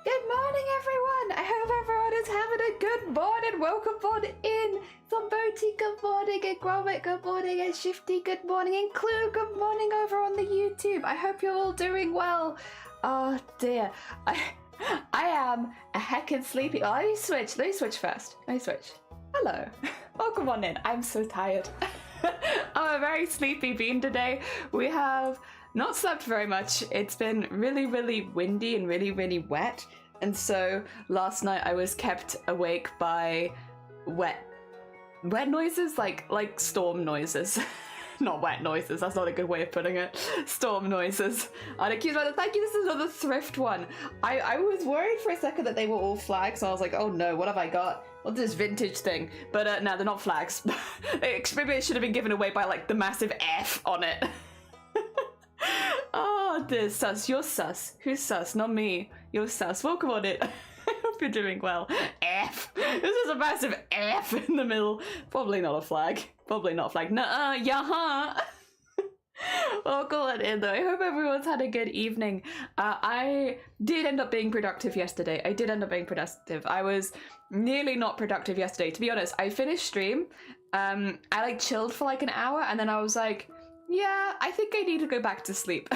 Good morning, everyone. I hope everyone is having a good morning. Welcome on in. Zomboti, good morning. And Gromit, good morning. And Shifty, good morning. And Clue, good morning over on the YouTube. I hope you're all doing well. Oh dear. I am a heckin' sleepy. Oh, let me switch first. Hello. Welcome on in. I'm so tired. I'm a very sleepy bean today. We have not slept very much. It's been really, really windy and really, really wet. And so last night I was kept awake by wet noises, like storm noises. Not wet noises, that's not a good way of putting it. Storm noises. And it keeps running. Thank you, this is another thrift one. I was worried for a second that they were all flags, so I was like, oh no, what have I got? What's this vintage thing? But no, they're not flags. Maybe it should have been given away by like the massive F on it. Oh, this sus. You're sus. Who's sus? Not me. You're sus. Welcome on it. I hope you're doing well. F. This is a massive F in the middle. Probably not a flag. Probably not a flag. Nuh-uh. Yaha. Welcome on in though. I hope everyone's had a good evening. I did end up being productive yesterday. I was nearly not productive yesterday. To be honest, I finished stream. I like chilled for like an hour and then I was like, yeah, I think I need to go back to sleep.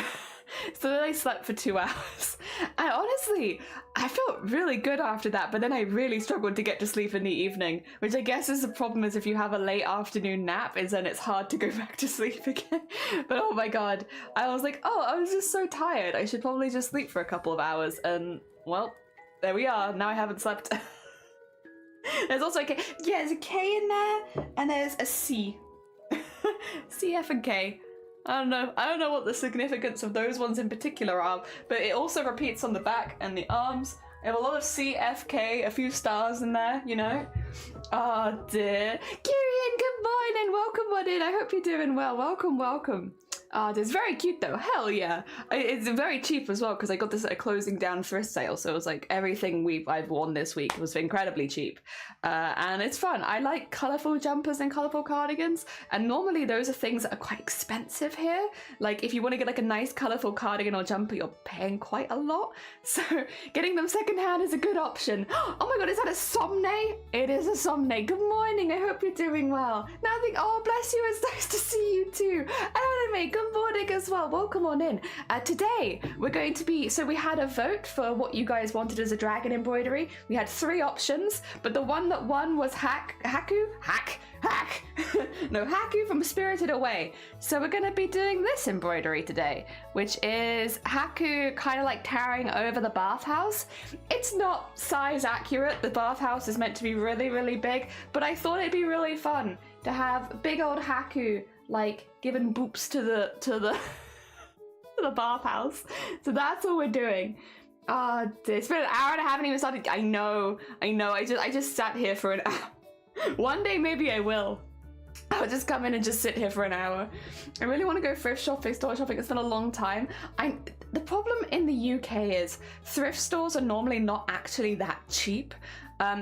So then I slept for 2 hours. And honestly, I felt really good after that, but then I really struggled to get to sleep in the evening, which I guess is the problem is if you have a late afternoon nap, is then it's hard to go back to sleep again. But oh my god, I was like, oh, I was just so tired. I should probably just sleep for a couple of hours. And well, there we are. Now I haven't slept. There's also a K. Yeah, there's a K in there, and there's a C. C, F, and K. I don't know what the significance of those ones in particular are, but it also repeats on the back and the arms. I have a lot of C, F, K, a few stars in there, you know? Oh dear. Kirian, good morning, welcome on in. I hope you're doing well. Welcome. It's very cute though, hell yeah. It's very cheap as well because I got this at a closing down thrift sale, so it was like everything I've worn this week was incredibly cheap. And it's fun. I like colourful jumpers and colourful cardigans, and normally those are things that are quite expensive here. Like if you want to get like a nice colourful cardigan or jumper, you're paying quite a lot. So getting them secondhand is a good option. Oh my god, is that a Somne? It is a Somne. Good morning, I hope you're doing well. Nothing, oh bless you, it's nice to see you too. Anime, good morning as well, welcome on in. Today we're going to be, so we had a vote for what you guys wanted as a dragon embroidery. We had 3 options, but the one that won was Haku from Spirited Away. So we're going to be doing this embroidery today, which is Haku kind of like towering over the bathhouse. It's not size accurate, the bathhouse is meant to be really, really big, but I thought it'd be really fun to have big old Haku like giving boops to the to the bathhouse. So that's what we're doing. It's been an hour and a half and even started. I know. I just sat here for an hour. One day maybe I will. I'll just come in and just sit here for an hour. I really want to go thrift shopping, store shopping. It's been a long time. The problem in the UK is thrift stores are normally not actually that cheap.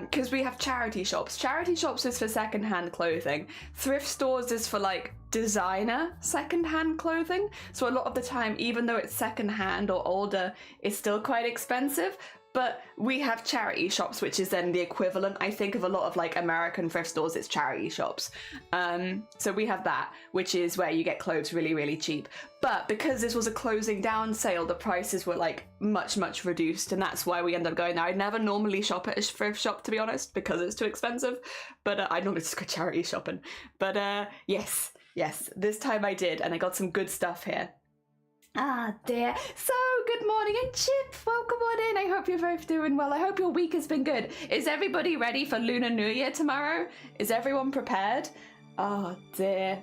Because we have charity shops. Charity shops is for secondhand clothing. Thrift stores is for like designer secondhand clothing. So a lot of the time, even though it's secondhand or older, it's still quite expensive. But we have charity shops, which is then the equivalent, I think, of a lot of like American thrift stores. It's charity shops. So we have that, which is where you get clothes really, really cheap. But because this was a closing down sale, the prices were like much, much reduced. And that's why we ended up going there. I never normally shop at a thrift shop, to be honest, because it's too expensive. But I normally just go charity shopping. But yes, this time I did. And I got some good stuff here. Ah dear. So good morning, and Chip, welcome on in. I hope you're both doing well. I hope your week has been good. Is everybody ready for Lunar New Year tomorrow? Is everyone prepared? Oh dear.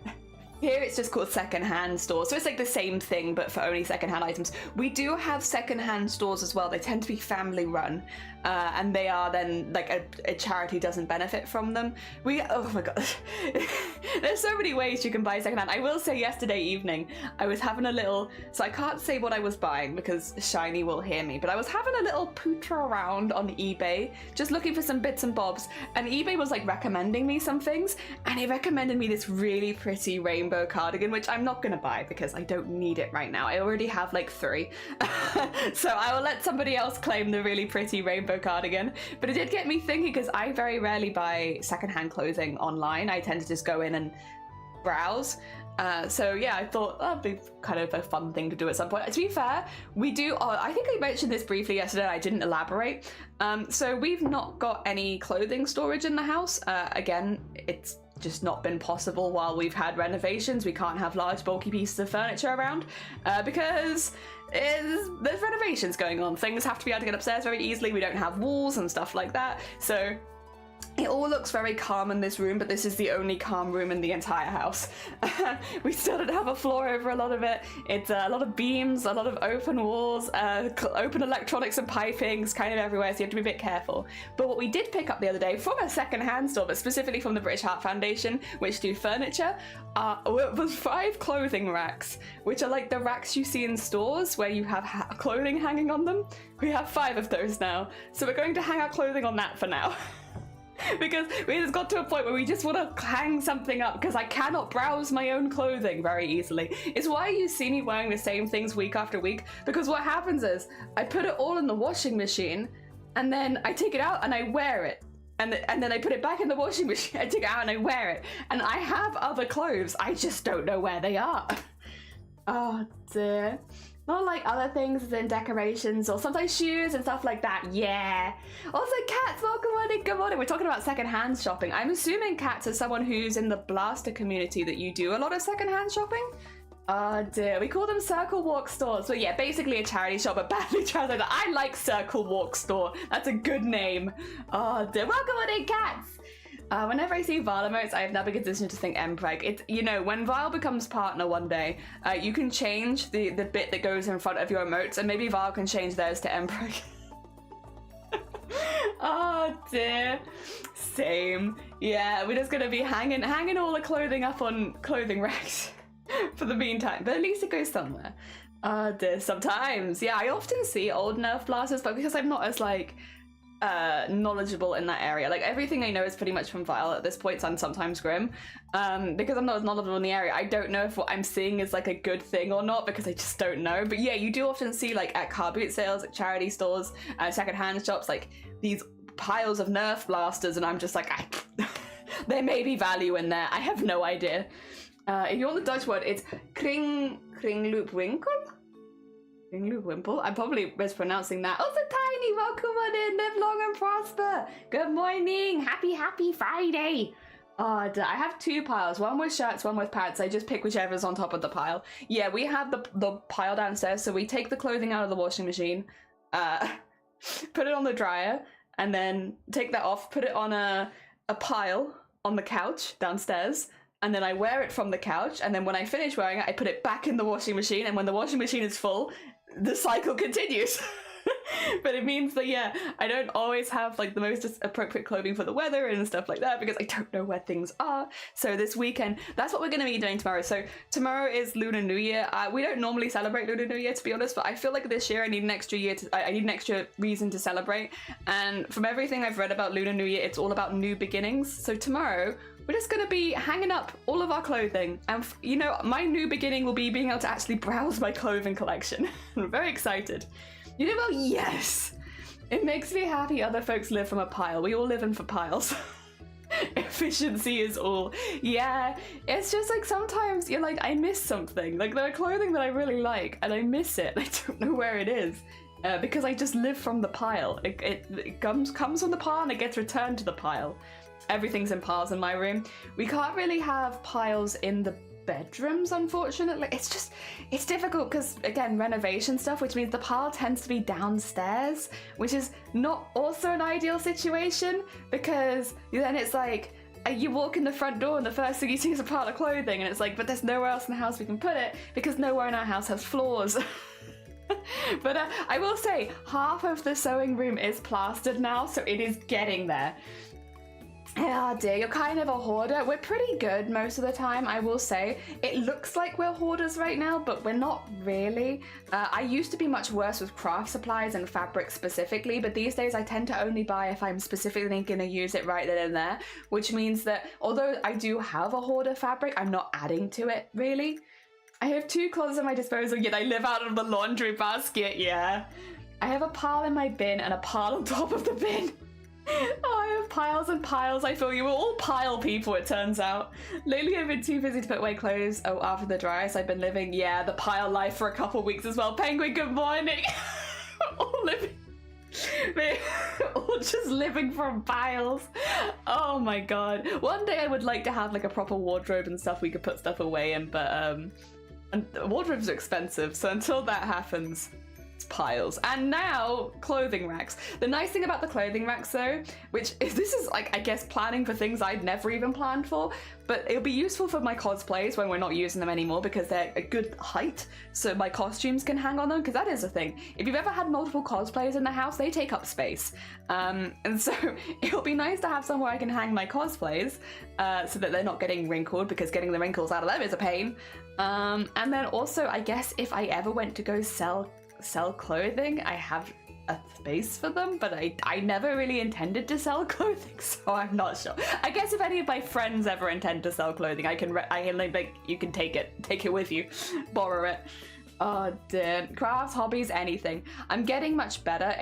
Here it's just called secondhand stores, so it's like the same thing but for only secondhand items. We do have secondhand stores as well. They tend to be family run, and they are then like a charity doesn't benefit from them. Oh my god, there's so many ways you can buy secondhand. I will say yesterday evening I was having a little, so I can't say what I was buying because Shiny will hear me, but I was having a little pooter around on eBay just looking for some bits and bobs, and eBay was like recommending me some things, and it recommended me this really pretty rainbow rainbow cardigan, which I'm not gonna buy because I don't need it right now. I already have like 3. So I will let somebody else claim the really pretty rainbow cardigan. But it did get me thinking, because I very rarely buy secondhand clothing online. I tend to just go in and browse. So yeah, I thought that'd be kind of a fun thing to do at some point. To be fair, we do, I think I mentioned this briefly yesterday, I didn't elaborate. So we've not got any clothing storage in the house. Again, it's just not been possible while we've had renovations. We can't have large bulky pieces of furniture around because there's renovations going on. Things have to be able to get upstairs very easily. We don't have walls and stuff like that. So it all looks very calm in this room, but this is the only calm room in the entire house. We still don't have a floor over a lot of it. It's a lot of beams, a lot of open walls, open electronics and pipings kind of everywhere, so you have to be a bit careful. But what we did pick up the other day from a second-hand store, but specifically from the British Heart Foundation, which do furniture, was 5 clothing racks, which are like the racks you see in stores where you have clothing hanging on them. We have 5 of those now, so we're going to hang our clothing on that for now. Because we just got to a point where we just want to hang something up, because I cannot browse my own clothing very easily. It's why you see me wearing the same things week after week, because what happens is I put it all in the washing machine and then I take it out and I wear it. And then I put it back in the washing machine, I take it out and I wear it. And I have other clothes, I just don't know where they are. Oh dear. Not like other things as in decorations or sometimes shoes and stuff like that. Yeah. Also, Cats, welcome morning, good morning. We're talking about secondhand shopping. I'm assuming Cats is someone who's in the Blaster community, that you do a lot of secondhand shopping. Oh dear, we call them Circle Walk stores. So yeah, basically a charity shop, but badly translated. I like Circle Walk store. That's a good name. Oh dear, welcome morning, Cats. Whenever I see Vile emotes, I have never conditioned to think Mpreg. It's, you know, when Vile becomes partner one day, you can change the bit that goes in front of your emotes, and maybe Vile can change theirs to Mpreg. Oh dear. Same. Yeah, we're just gonna be hanging all the clothing up on clothing racks for the meantime, but at least it goes somewhere. Oh dear, sometimes. Yeah, I often see old Nerf blasters, but because I'm not as like knowledgeable in that area, like everything I know is pretty much from Vile at this point, and sometimes Grim, because I'm not as knowledgeable in the area. I don't know if what I'm seeing is like a good thing or not, because I just don't know. But yeah, you do often see like at car boot sales, at charity stores, second-hand shops, like these piles of Nerf blasters, and I'm just like, there may be value in there, I have no idea. If you want the Dutch word, it's kringloopwinkel? Wimple? I'm probably mispronouncing that. Also, Tiny, welcome on in. Live long and prosper. Good morning. Happy Friday. Oh, I have 2 piles. One with shirts, one with pants. I just pick whichever's on top of the pile. Yeah, we have the pile downstairs, so we take the clothing out of the washing machine, put it on the dryer, and then take that off, put it on a pile on the couch downstairs, and then I wear it from the couch, and then when I finish wearing it, I put it back in the washing machine, and when the washing machine is full, the cycle continues. But it means that, yeah, I don't always have like the most appropriate clothing for the weather and stuff like that, because I don't know where things are. So this weekend, that's what we're going to be doing tomorrow. So tomorrow is Lunar New Year. We don't normally celebrate Lunar New Year, to be honest, but I feel like this year I need an extra year I need an extra reason to celebrate. And from everything I've read about Lunar New Year, it's all about new beginnings. So tomorrow, we're just going to be hanging up all of our clothing. And, you know, my new beginning will be being able to actually browse my clothing collection. I'm very excited. You know, well, yes! It makes me happy other folks live from a pile. We all live in for piles. Efficiency is all. Yeah, it's just like sometimes you're like, I miss something. Like there are clothing that I really like and I miss it. I don't know where it is. Because I just live from the pile. It comes from the pile and it gets returned to the pile. Everything's in piles in my room. We can't really have piles in the bedrooms, unfortunately. It's difficult because, again, renovation stuff, which means the pile tends to be downstairs, which is not also an ideal situation, because then it's like you walk in the front door and the first thing you see is a pile of clothing, and it's like, but there's nowhere else in the house we can put it because nowhere in our house has floors. But I will say half of the sewing room is plastered now, so it is getting there. Oh dear, you're kind of a hoarder. We're pretty good most of the time, I will say. It looks like we're hoarders right now, but we're not really. I used to be much worse with craft supplies and fabric specifically, but these days I tend to only buy if I'm specifically going to use it right then and there, which means that although I do have a hoarder fabric, I'm not adding to it, really. I have 2 clothes at my disposal, yet I live out of the laundry basket, yeah. I have a pile in my bin and a pile on top of the bin. Oh, I have piles and piles. I feel you were all pile people, it turns out. Lately I've been too busy to put away clothes. Oh, after the dry ice I've been living, yeah, the pile life for a couple weeks as well. Penguin, good morning. All living. All just living from piles. Oh my god. One day I would like to have like a proper wardrobe and stuff we could put stuff away in, but and wardrobes are expensive, so until that happens, piles. And now clothing racks. The nice thing about the clothing racks though, which is this is like I guess planning for things I'd never even planned for, but it'll be useful for my cosplays when we're not using them anymore because they're a good height so my costumes can hang on them, because that is a thing. If you've ever had multiple cosplayers in the house, they take up space, and so it'll be nice to have somewhere I can hang my cosplays so that they're not getting wrinkled, because getting the wrinkles out of them is a pain. And then also I guess if I ever went to go sell clothing, I have a space for them, but I never really intended to sell clothing, so I'm not sure. I guess if any of my friends ever intend to sell clothing, I can like, you can take it with you, borrow it. Oh dear, crafts, hobbies, anything. I'm getting much better.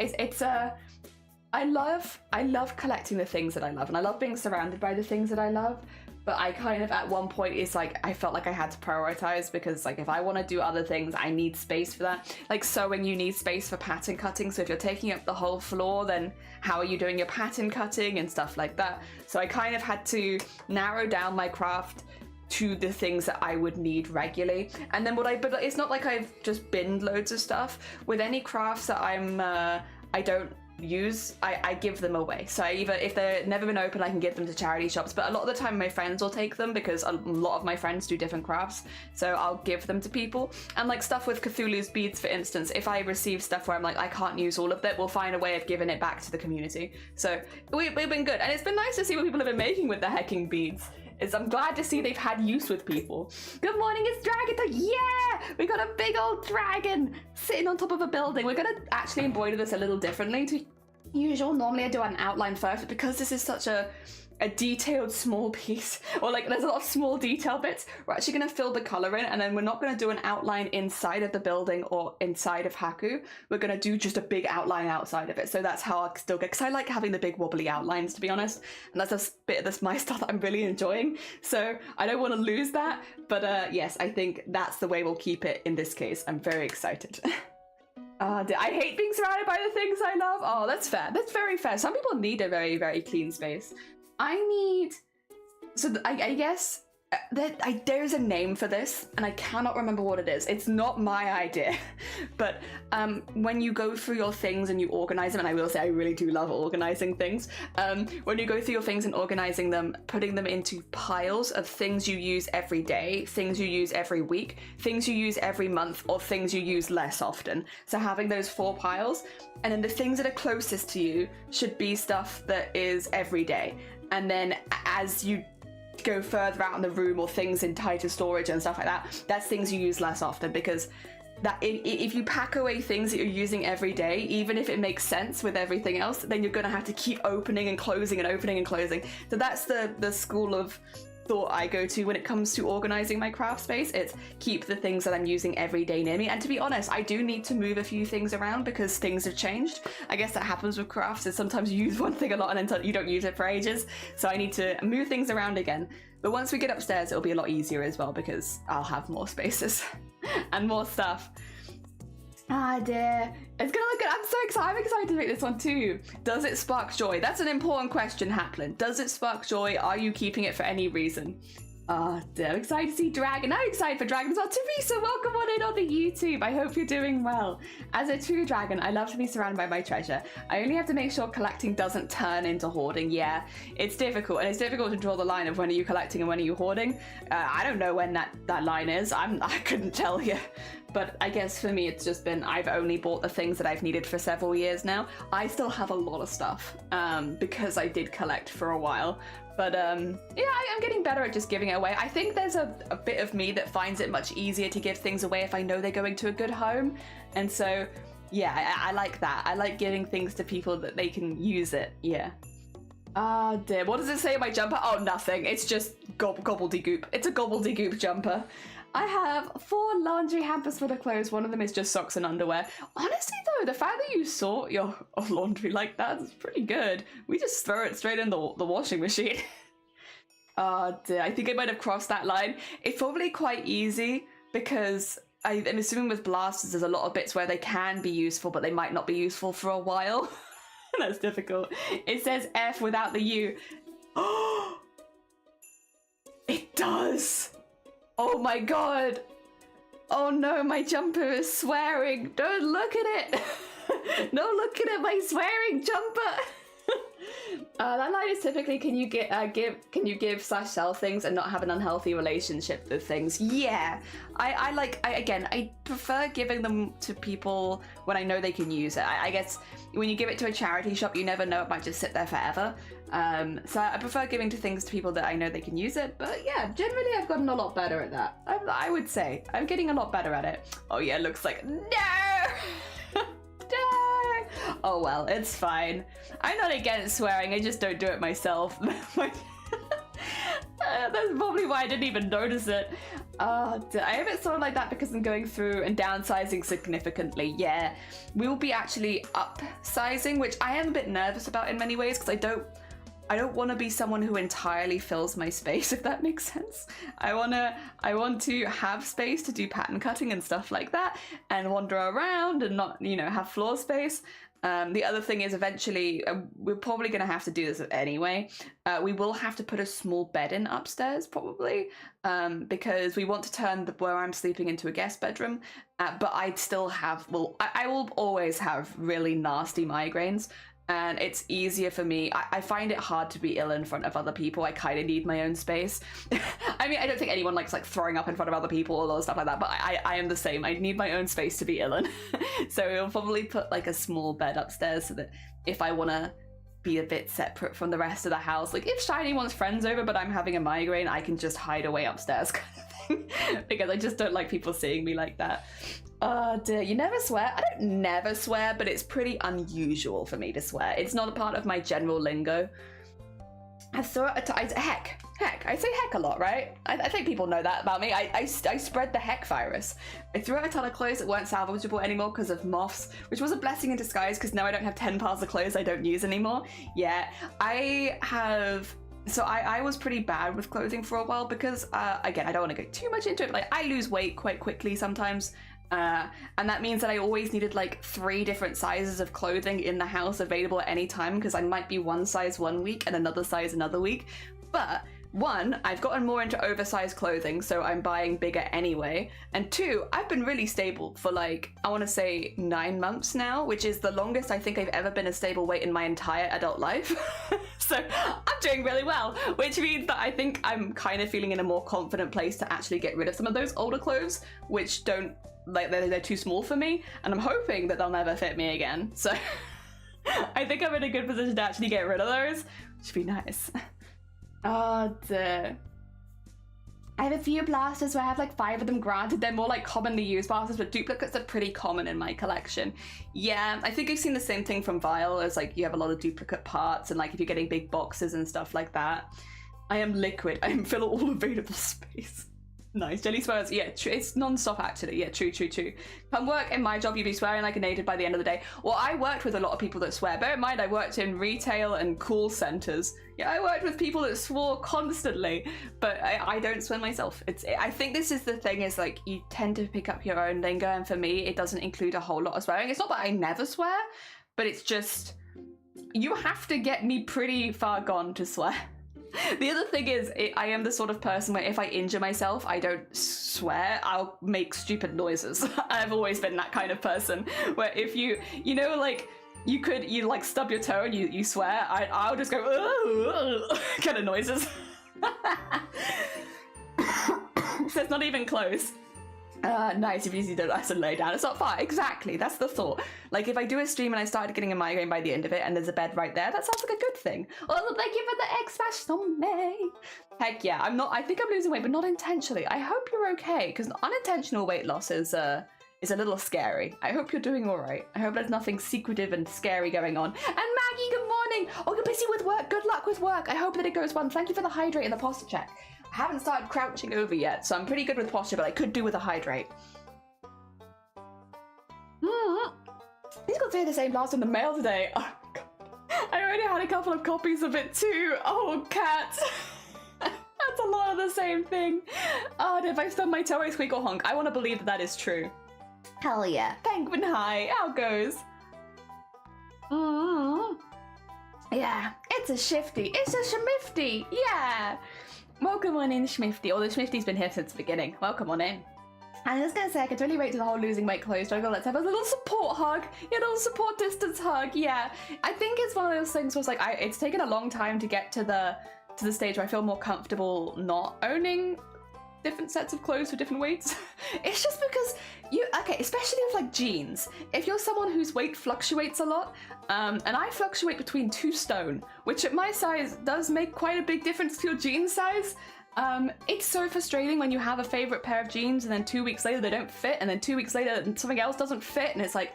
I love collecting the things that I love, and I love being surrounded by the things that I love. But I kind of, at one point, it's like, I felt like I had to prioritize, because like if I want to do other things, I need space for that. Like sewing, you need space for pattern cutting. So if you're taking up the whole floor, then how are you doing your pattern cutting and stuff like that? So I kind of had to narrow down my craft to the things that I would need regularly. And then but it's not like I've just binned loads of stuff. With any crafts that I don't use, I give them away. So if they're never been open, I can give them to charity shops, but a lot of the time my friends will take them, because a lot of my friends do different crafts, so I'll give them to people. And like stuff with Cthulhu's beads, for instance, if I receive stuff where I'm like, I can't use all of it, we'll find a way of giving it back to the community. So we've been good, and it's been nice to see what people have been making with the hecking beads. I'm glad to see they've had use with people. Good morning, it's Dragon Time. Yeah! We got a big old dragon sitting on top of a building. We're gonna actually embroider this a little differently to usual. Normally I do an outline first, but because this is such a detailed small piece, or like there's a lot of small detail bits, we're actually going to fill the color in, and then we're not going to do an outline inside of the building or inside of Haku. We're going to do just a big outline outside of it. So that's how I still get, because I like having the big wobbly outlines, to be honest, and that's a bit of this my style that I'm really enjoying, so I don't want to lose that. But yes, I think that's the way we'll keep it in this case. I'm very excited. I hate being surrounded by the things I love. Oh, that's fair. That's very fair. Some people need a very, very clean space. I guess there's a name for this, and I cannot remember what it is. It's not my idea, but when you go through your things and you organize them, and I will say I really do love organizing things, when you go through your things and organizing them, putting them into piles of things you use every day, things you use every week, things you use every month, or things you use less often. So having those 4 piles, and then the things that are closest to you should be stuff that is every day. And then as you go further out in the room, or things in tighter storage and stuff like that, that's things you use less often, because that if you pack away things that you're using every day, even if it makes sense with everything else, then you're going to have to keep opening and closing and opening and closing. So that's the school of thought I go to when it comes to organizing my craft space. It's keep the things that I'm using every day near me. And to be honest, I do need to move a few things around because things have changed. I guess that happens with crafts, is sometimes you use one thing a lot and then you don't use it for ages, so I need to move things around again. But once we get upstairs, it'll be a lot easier as well, because I'll have more spaces and more stuff. Ah dear, it's gonna look good. I'm so excited. I'm excited to make this one too. Does it spark joy? That's an important question, Haplin. Does it spark joy? Are you keeping it for any reason? I'm excited to see Dragon. I'm excited for Dragon as well. Teresa, welcome on in on the YouTube. I hope you're doing well. As a true dragon, I love to be surrounded by my treasure. I only have to make sure collecting doesn't turn into hoarding. Yeah, it's difficult, and it's difficult to draw the line of when are you collecting and when are you hoarding. I don't know when that line is. I couldn't tell you. But I guess for me, it's just been, I've only bought the things that I've needed for several years now. I still have a lot of stuff because I did collect for a while. But yeah, I'm getting better at just giving it away. I think there's a bit of me that finds it much easier to give things away if I know they're going to a good home. And so, yeah, I like that. I like giving things to people that they can use it, yeah. Ah, dear. What does it say in my jumper? Oh, nothing. It's just gobbledygook. It's a gobbledygook jumper. I have 4 laundry hampers full of clothes. One of them is just socks and underwear. Honestly, though, the fact that you sort your laundry like that is pretty good. We just throw it straight in the washing machine. Oh, dear. I think I might have crossed that line. It's probably quite easy because I'm assuming with blasters there's a lot of bits where they can be useful, but they might not be useful for a while. That's difficult. It says F without the U. Oh, it does. Oh my god. Oh no, my jumper is swearing. Don't look at it. No looking at my swearing jumper. That line is typically, can you give/sell things and not have an unhealthy relationship with things? Yeah, I prefer giving them to people when I know they can use it. I guess when you give it to a charity shop, you never know, it might just sit there forever. So I prefer giving things to people that I know they can use it. But yeah, generally I've gotten a lot better at that. I would say I'm getting a lot better at it. Oh yeah, looks like no. Oh well, it's fine. I'm not against swearing, I just don't do it myself. That's probably why I didn't even notice it. I have it sort of like that because I'm going through and downsizing significantly. Yeah, we will be actually upsizing, which I am a bit nervous about in many ways because I don't want to be someone who entirely fills my space, if that makes sense. I want to have space to do pattern cutting and stuff like that and wander around and not, have floor space. The other thing is eventually, we're probably going to have to do this anyway. We will have to put a small bed in upstairs probably because we want to turn where I'm sleeping into a guest bedroom. But I'd still have, I will always have really nasty migraines. And it's easier for me. I find it hard to be ill in front of other people. I kind of need my own space. I mean, I don't think anyone likes throwing up in front of other people or stuff like that, but I am the same. I need my own space to be ill in. So we'll probably put a small bed upstairs so that if I want to be a bit separate from the rest of the house, if Shiny wants friends over but I'm having a migraine, I can just hide away upstairs kind of thing. Because I just don't like people seeing me like that. Oh dear, you never swear? I don't never swear, but it's pretty unusual for me to swear. It's not a part of my general lingo. Heck, I say heck a lot, right? I think people know that about me. I spread the heck virus. I threw out a ton of clothes that weren't salvageable anymore because of moths, which was a blessing in disguise because now I don't have 10 piles of clothes I don't use anymore. Yeah, So I was pretty bad with clothing for a while because, again, I don't want to go too much into it, but I lose weight quite quickly sometimes. And that means that I always needed 3 different sizes of clothing in the house available at any time because I might be one size one week and another size another week. But 1, I've gotten more into oversized clothing, so I'm buying bigger anyway. And 2, I've been really stable for I want to say 9 months now, which is the longest I think I've ever been a stable weight in my entire adult life. So I'm doing really well, which means that I think I'm kind of feeling in a more confident place to actually get rid of some of those older clothes, which don't, they're too small for me, and I'm hoping that they'll never fit me again. So I think I'm in a good position to actually get rid of those, which would be nice. Oh dear. I have a few blasters where I have 5 of them granted. They're more commonly used blasters, but duplicates are pretty common in my collection. Yeah, I think I've seen the same thing from Vile, as you have a lot of duplicate parts and if you're getting big boxes and stuff like that. I am liquid. I am fill all available space. Nice. Jelly swears. Yeah, it's non-stop actually. Yeah, true. Come work in my job, you'll be swearing like a native by the end of the day. Well, I worked with a lot of people that swear. Bear in mind, I worked in retail and call centers. Yeah, I worked with people that swore constantly, but I don't swear myself. I think this is the thing is you tend to pick up your own lingo, and for me, it doesn't include a whole lot of swearing. It's not that I never swear, but it's just, you have to get me pretty far gone to swear. The other thing is, I am the sort of person where if I injure myself, I don't swear, I'll make stupid noises. I've always been that kind of person, where if you know, like, you like stub your toe and you swear, I'll just go, kind of noises. So it's not even close. Nice, if you don't have to lay down, it's not far. Exactly, that's the thought. Like, if I do a stream and I started getting a migraine by the end of it and there's a bed right there, that sounds like a good thing. Oh, thank you for the egg smash on me. Heck yeah, I think I'm losing weight, but not intentionally. I hope you're okay, because unintentional weight loss is a little scary. I hope you're doing all right. I hope there's nothing secretive and scary going on. And Maggie, good morning. Oh, you're busy with work. Good luck with work. I hope that it goes well. Thank you for the hydrate and the posture check. I haven't started crouching over yet, so I'm pretty good with posture, but I could do with a hydrate. These got to say the same last in the mail today. Oh, God. I already had a couple of copies of it too. Oh, cat. That's a lot of the same thing. Oh, and if I stub my toe, I squeak or honk. I want to believe that that is true. Hell yeah. Penguin high. How goes? Yeah, it's a shifty. It's a shmifty. Yeah. Welcome on in, Schmifty. Although Schmifty's been here since the beginning. Welcome on in. I was gonna say, I could totally relate to the whole losing weight clothes struggle. Let's have a little support hug. Yeah, a little support distance hug. Yeah. I think it's one of those things where it's like, it's taken a long time to get to the stage where I feel more comfortable not owning different sets of clothes for different weights. It's just because especially with like jeans, if you're someone whose weight fluctuates a lot, and I fluctuate between 2 stone, which at my size does make quite a big difference to your jean size. It's so frustrating when you have a favorite pair of jeans and then 2 weeks later they don't fit, and then 2 weeks later something else doesn't fit, and it's like,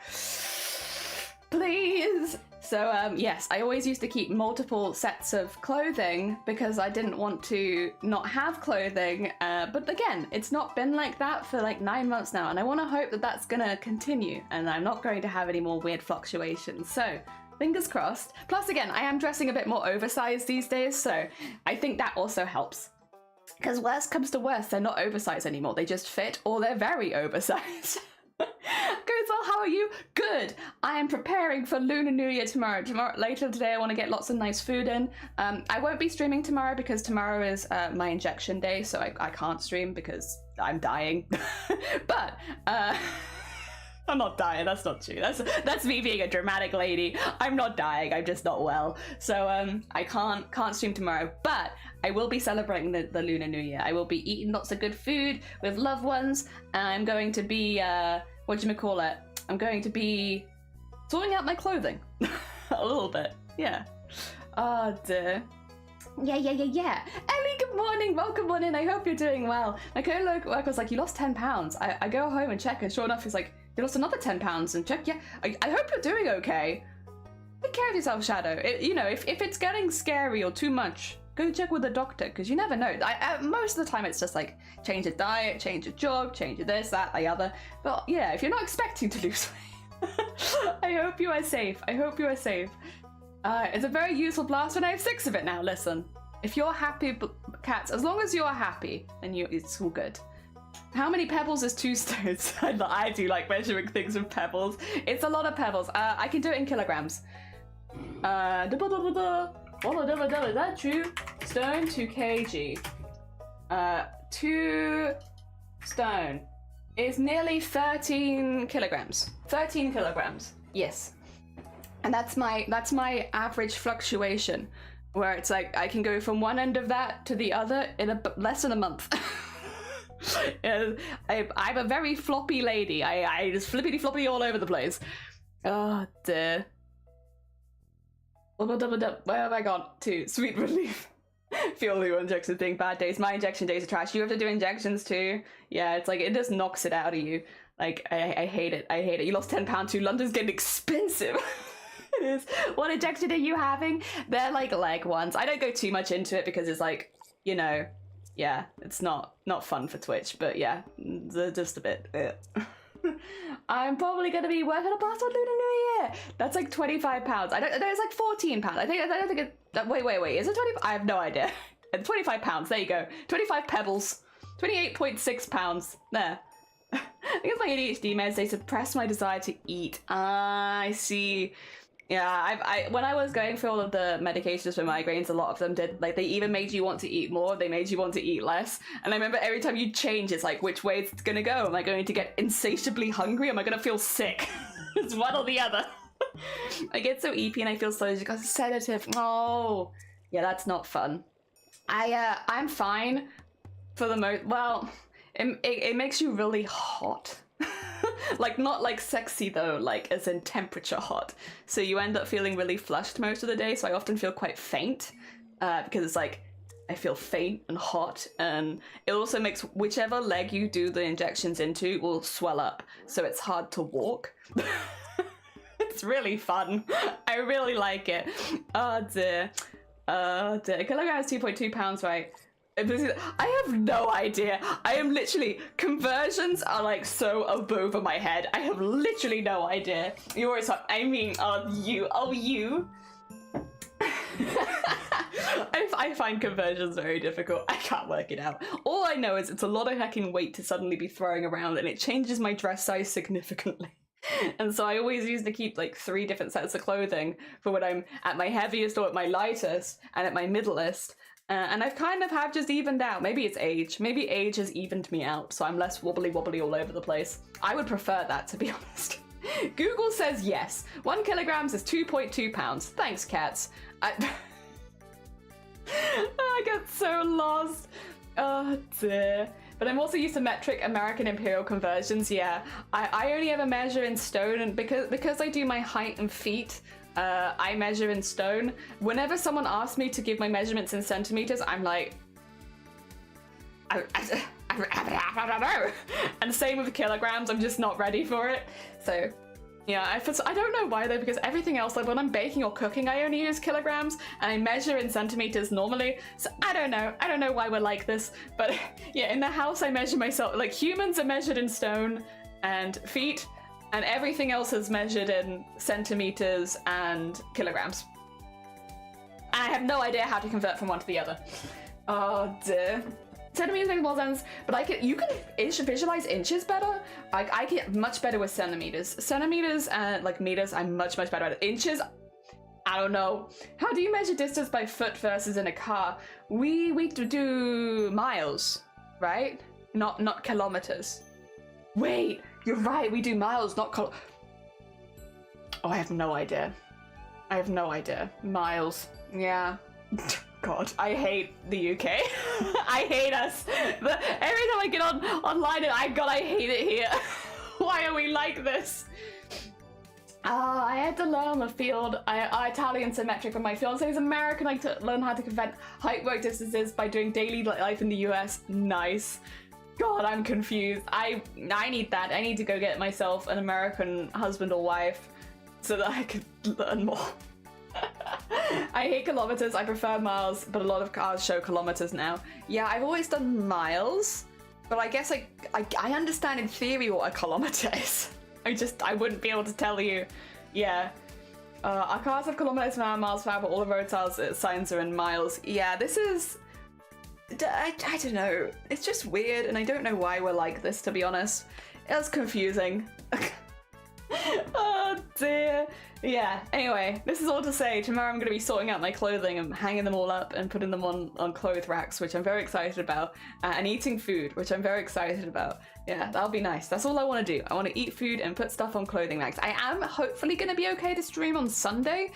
please. So yes, I always used to keep multiple sets of clothing because I didn't want to not have clothing. But again, it's not been like that for like 9 months now, and I want to hope that that's gonna continue and I'm not going to have any more weird fluctuations. So fingers crossed. Plus again, I am dressing a bit more oversized these days, so I think that also helps. Because worst comes to worst, they're not oversized anymore. They just fit, or they're very oversized. Goes well, how are you? Good. I am preparing for Lunar New Year tomorrow. Later today, I want to get lots of nice food in. I won't be streaming tomorrow because tomorrow is my injection day, so I can't stream because I'm dying. But I'm not dying. That's not true. That's me being a dramatic lady. I'm not dying. I'm just not well. So I can't stream tomorrow. But I will be celebrating the Lunar New Year. I will be eating lots of good food with loved ones. I'm going to be I'm going to be sorting out my clothing a little bit. Yeah. Oh dear. Yeah. Ellie, good morning. Welcome on in. I hope you're doing well. My co-worker was like, you lost 10 pounds. I go home and check, and sure enough, he's like, you lost another 10 pounds, and check. Yeah. I hope you're doing okay. Take care of yourself, Shadow. If it's getting scary or too much, go check with the doctor, because you never know. Most of the time, it's just like, change your diet, change your jog, change your this, that, the other. But yeah, if you're not expecting to lose weight, I hope you are safe. It's a very useful blast, and I have 6 of it now. Listen, if you're happy, cats, as long as you're happy, then it's all good. How many pebbles is 2 stones? I do like measuring things with pebbles. It's a lot of pebbles. I can do it in kilograms. Is that true? Stone to kg. 2 stone is nearly 13 kilograms. 13 kilograms. Yes. And that's my average fluctuation, where it's like I can go from one end of that to the other in less than a month. I'm a very floppy lady. I just flippity floppy all over the place. Oh dear. Where have I gone to? Sweet relief. Feel your injections being bad days. My injection days are trash. You have to do injections too. Yeah, it's like it just knocks it out of you. Like I hate it. You lost 10 pounds too. London's getting expensive. It is. What injection are you having? They're like leg ones. I don't go too much into it because it's like, yeah, it's not fun for Twitch, but yeah, just a bit. I'm probably going to be working a blast on Lunar New Year. That's like 25 pounds. There's like 14 pounds. I don't think it, wait, is it 20? I have no idea. 25 pounds, there you go. 25 pebbles. 28.6 pounds. There. I think it's my ADHD meds. They suppress my desire to eat. I see. Yeah, I when I was going through all of the medications for migraines, a lot of them did, like, they either made you want to eat more, they made you want to eat less. And I remember every time you change, it's like, which way it's gonna go? Am I going to get insatiably hungry? Am I gonna feel sick? It's one or the other. I get so eepy and I feel sluggish because it's sedative. Oh, yeah, that's not fun. I'm fine for the most. Well, it makes you really hot. Like, not like sexy though, like as in temperature hot. So you end up feeling really flushed most of the day. So I often feel quite faint because it's like I feel faint and hot, and it also makes whichever leg you do the injections into will swell up, so it's hard to walk. It's really fun. I really like it. Oh dear. Oh dear. A kilogram is 2.2 pounds, right? I have no idea. I am literally, conversions are like so above my head. I have literally no idea. You always talk, I mean, you. I find conversions very difficult. I can't work it out. All I know is it's a lot of hecking weight to suddenly be throwing around, and it changes my dress size significantly. And so I always used to keep like 3 different sets of clothing for when I'm at my heaviest or at my lightest and at my middlest. And I've kind of have just evened out. Maybe it's age. Maybe age has evened me out, so I'm less wobbly all over the place. I would prefer that, to be honest. Google says yes. 1 kilogram is 2.2 pounds. Thanks, cats. I get so lost. Oh dear. But I'm also used to metric American imperial conversions. Yeah, I only ever measure in stone, and because I do my height and feet, I measure in stone. Whenever someone asks me to give my measurements in centimeters, I'm like, I don't know. And same with kilograms, I'm just not ready for it. So yeah, I don't know why though, because everything else, like when I'm baking or cooking, I only use kilograms and I measure in centimeters normally. So I don't know why we're like this, but yeah, in the house I measure myself, like humans are measured in stone and feet, and everything else is measured in centimeters and kilograms. And I have no idea how to convert from one to the other. Oh dear. Centimeters makes more sense, but you can visualize inches better. I get much better with centimeters. Centimeters and like meters, I'm much better at it. Inches, I don't know. How do you measure distance by foot versus in a car? We do miles, right? Not kilometers. Wait, you're right. We do miles, not Oh, I have no idea. Miles. Yeah. God, I hate the UK. I hate us. Every time I get online, I hate it here. Why are we like this? I had to learn on the field. I Italian symmetric, and my fiance is American. I had to learn how to convert height work distances by doing daily life in the US. Nice. God, I'm confused. I need that. I need to go get myself an American husband or wife so that I could learn more. I hate kilometers. I prefer miles, but a lot of cars show kilometers now. Yeah, I've always done miles, but I guess I understand in theory what a kilometer is. I wouldn't be able to tell you. Yeah. Our cars have kilometers per hour, miles per hour, but all the road signs are in miles. Yeah, this is... I don't know. It's just weird, and I don't know why we're like this, to be honest. It's confusing. Oh dear. Yeah, anyway, this is all to say, tomorrow I'm going to be sorting out my clothing and hanging them all up and putting them on clothes racks, which I'm very excited about, and eating food, which I'm very excited about. Yeah, that'll be nice. That's all I want to do. I want to eat food and put stuff on clothing racks. I am hopefully going to be okay to stream on Sunday.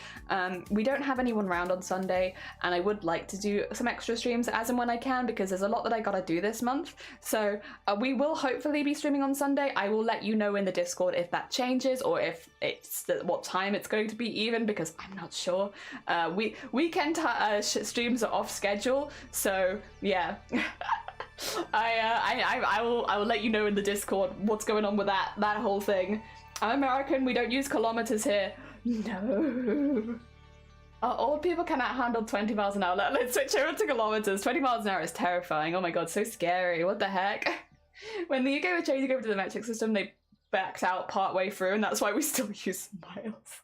We don't have anyone around on Sunday, and I would like to do some extra streams as and when I can, because there's a lot that I gotta do this month. So we will hopefully be streaming on Sunday. I will let you know in the Discord if that changes, or if it's what time it's going to be even, because I'm not sure. Weekend streams are off schedule, so yeah. I will let you know in the Discord what's going on with that whole thing. I'm American, we don't use kilometers here. No. Old people cannot handle 20 miles an hour. Let's switch over to kilometers. 20 miles an hour is terrifying. Oh my god, so scary. What the heck? When the UK were changing over to the metric system, they backed out partway through, and that's why we still use miles.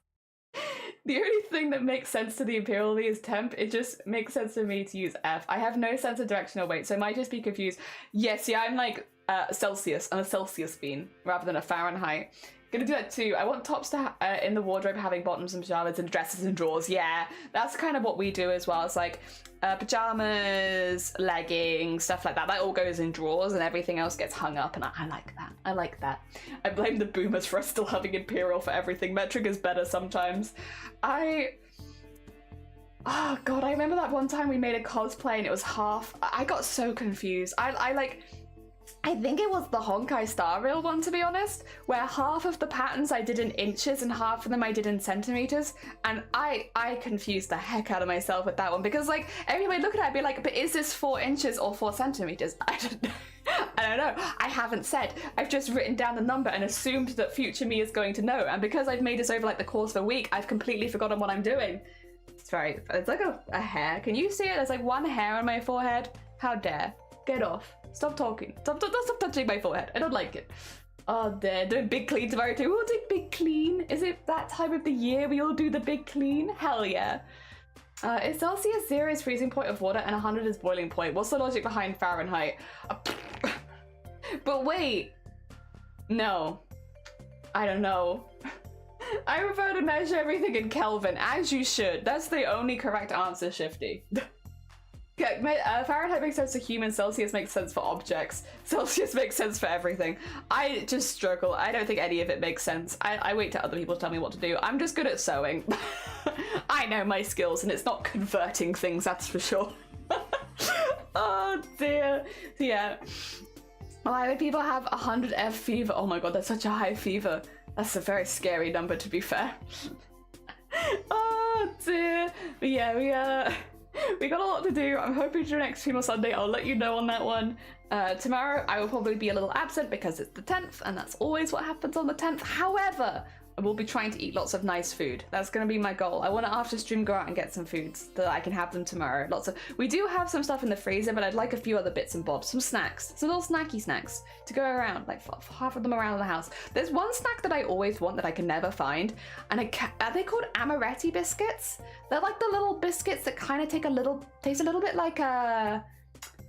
The only thing that makes sense to the imperially is temp. It just makes sense to me to use F. I have no sense of direction or weight, so I might just be confused. Yes, yeah, I'm like Celsius on a Celsius bean rather than a Fahrenheit. Gonna do that too. I want tops to in the wardrobe having bottoms and pajamas and dresses and drawers. Yeah, that's kind of what we do as well. It's like pajamas, leggings, stuff like that. That all goes in drawers and everything else gets hung up, and I like that. I like that. I blame the boomers for us still having Imperial for everything. Metric is better sometimes. Oh god, I remember that one time we made a cosplay and it was half. I got so confused. I think it was the Honkai Star Rail one, to be honest, where half of the patterns I did in inches and half of them I did in centimeters, and I confused the heck out of myself with that one, because like everybody look at it and be like, but is this 4 inches or 4 centimeters? I don't know. I haven't said. I've just written down the number and assumed that future me is going to know, and because I've made this over like the course of a week, I've completely forgotten what I'm doing. It's like a hair. Can you see it? There's like one hair on my forehead. How dare. Get off. Stop talking. Stop touching my forehead. I don't like it. Oh, they're doing big clean tomorrow too. We'll do big clean. Is it that time of the year we all do the big clean? Hell yeah. Is Celsius 0 is freezing point of water and 100 is boiling point? What's the logic behind Fahrenheit? But wait. No. I don't know. I prefer to measure everything in Kelvin, as you should. That's the only correct answer, Shifty. Fahrenheit makes sense to humans, Celsius makes sense for objects. Celsius makes sense for everything. I just struggle. I don't think any of it makes sense. I wait till other people tell me what to do. I'm just good at sewing. I know my skills, and it's not converting things, that's for sure. Oh dear. Yeah. Why would people have 100 F fever? Oh my god, that's such a high fever. That's a very scary number, to be fair. Oh dear. But yeah, we got a lot to do. I'm hoping to do next stream on Sunday. I'll let you know on that one. Tomorrow I will probably be a little absent because it's the 10th, and that's always what happens on the 10th. However, I will be trying to eat lots of nice food. That's going to be my goal. I want to, after stream, go out and get some foods that I can have them tomorrow. We do have some stuff in the freezer, but I'd like a few other bits and bobs. Some snacks. Some little snacky snacks to go around, like half of them around the house. There's one snack that I always want that I can never find, and are they called amaretti biscuits? They're like the little biscuits that kind of taste a little bit like a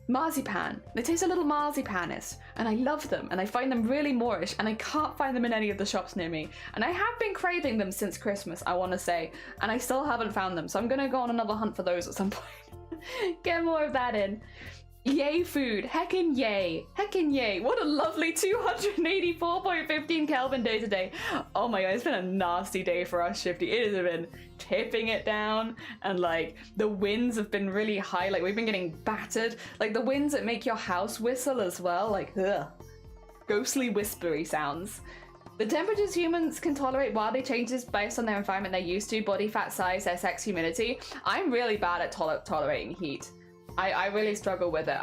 marzipan. They taste a little marzipan-ish, and I love them, and I find them really Moorish, and I can't find them in any of the shops near me. And I have been craving them since Christmas, I want to say, and I still haven't found them, so I'm gonna go on another hunt for those at some point. Get more of that in. Yay food, heckin' yay, heckin' yay. What a lovely 284.15 Kelvin day today. Oh my god, it's been a nasty day for us, Shifty. It has been tipping it down, and like the winds have been really high. Like we've been getting battered. Like the winds that make your house whistle as well, like ugh. Ghostly whispery sounds. The temperatures humans can tolerate wildly changes based on their environment they're used to, body fat size, their sex, humidity. I'm really bad at tolerating heat. I really struggle with it.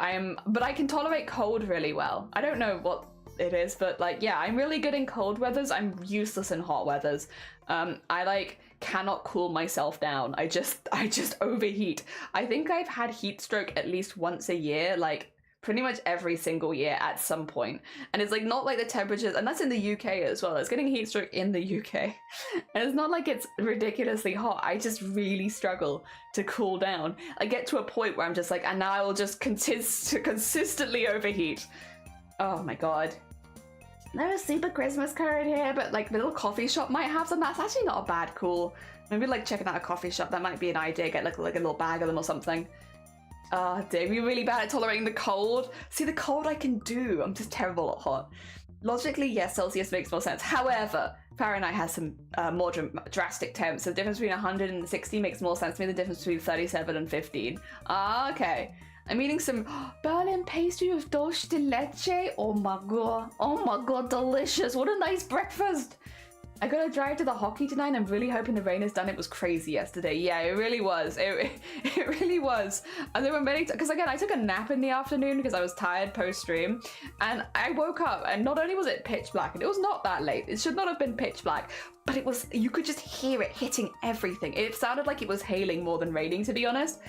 But I can tolerate cold really well. I don't know what it is, but like, yeah, I'm really good in cold weathers. I'm useless in hot weathers. I like cannot cool myself down. I just overheat. I think I've had heat stroke at least once a year, like pretty much every single year at some point. And it's like not like the temperatures, and that's in the UK as well. It's getting heat stroke in the UK. And it's not like it's ridiculously hot. I just really struggle to cool down. I get to a point where I'm just like, and now I will just consistently overheat. Oh my god. No super Christmas card here, but like the little coffee shop might have some. That's actually not a bad call. Maybe like checking out a coffee shop, that might be an idea. Get like a little bag of them or something. Oh dear, we're really bad at tolerating the cold. See, the cold I can do. I'm just terrible at hot. Logically, yes, Celsius makes more sense. However, Fahrenheit has some more drastic temps. So the difference between 100 and 60 makes more sense to me than the difference between 37 and 15. Ah, okay. I'm eating some Berlin pastry with dulce de leche. Oh my god, delicious. What a nice breakfast. I gotta drive to the hockey tonight. I'm really hoping the rain is done. It was crazy yesterday. Yeah, it really was. It really was. And there were many, because again, I took a nap in the afternoon because I was tired post-stream. And I woke up and not only was it pitch black, and it was not that late. It should not have been pitch black, but it was, you could just hear it hitting everything. It sounded like it was hailing more than raining, to be honest.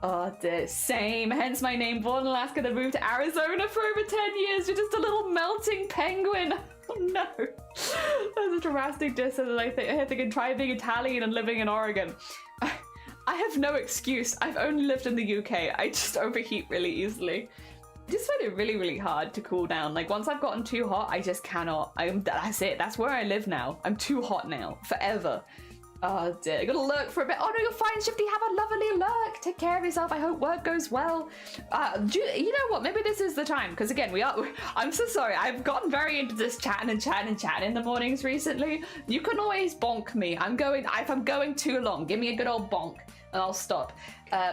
Oh, the same. Hence my name, born in Alaska, then moved to Arizona for over 10 years. You're just a little melting penguin. Oh no. That's a drastic distance, and I think try being Italian and living in Oregon. I have no excuse. I've only lived in the UK. I just overheat really easily. I just find it really, really hard to cool down. Like once I've gotten too hot, I just cannot. That's it. That's where I live now. I'm too hot now, forever. Oh dear, I gotta lurk for a bit. Oh no, you're fine, Shifty. Have a lovely lurk. Take care of yourself. I hope work goes well. You know what? Maybe this is the time, because again, I'm so sorry. I've gotten very into this chatting in the mornings recently. You can always bonk me. If I'm going too long, give me a good old bonk, and I'll stop.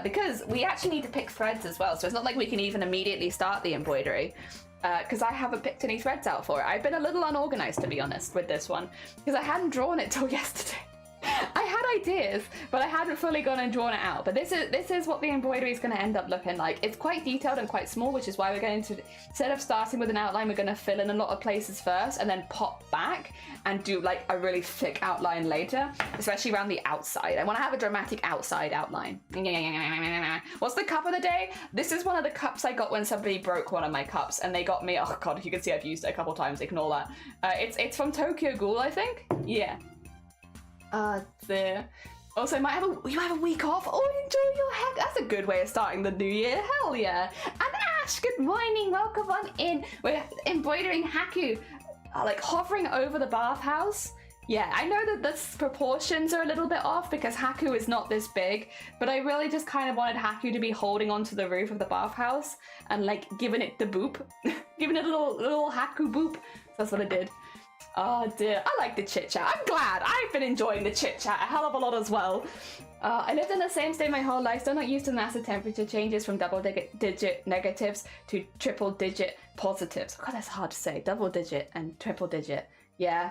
Because we actually need to pick threads as well, so it's not like we can even immediately start the embroidery. Because I haven't picked any threads out for it. I've been a little unorganized, to be honest, with this one, because I hadn't drawn it till yesterday. I had ideas, but I hadn't fully gone and drawn it out. But this is what the embroidery is going to end up looking like. It's quite detailed and quite small, which is why we're going to, instead of starting with an outline, we're going to fill in a lot of places first and then pop back and do like a really thick outline later, especially around the outside. I want to have a dramatic outside outline. What's the cup of the day? This is one of the cups I got when somebody broke one of my cups, and they got me, oh god, you can see I've used it a couple times, ignore that. It's from Tokyo Ghoul, I think? Yeah. There. Also, you have a week off. Oh, enjoy your heck. That's a good way of starting the new year. Hell yeah. And Ash, good morning. Welcome on in. We're embroidering Haku, like hovering over the bathhouse. Yeah, I know that the proportions are a little bit off because Haku is not this big, but I really just kind of wanted Haku to be holding onto the roof of the bathhouse and like giving it the boop, giving it a little Haku boop. So that's what I did. Oh dear, I like the chit chat. I'm glad. I've been enjoying the chit chat a hell of a lot as well. I lived in the same state my whole life, still not used to massive temperature changes from double-digit negatives to triple-digit positives. God, that's hard to say. Double-digit and triple-digit. Yeah.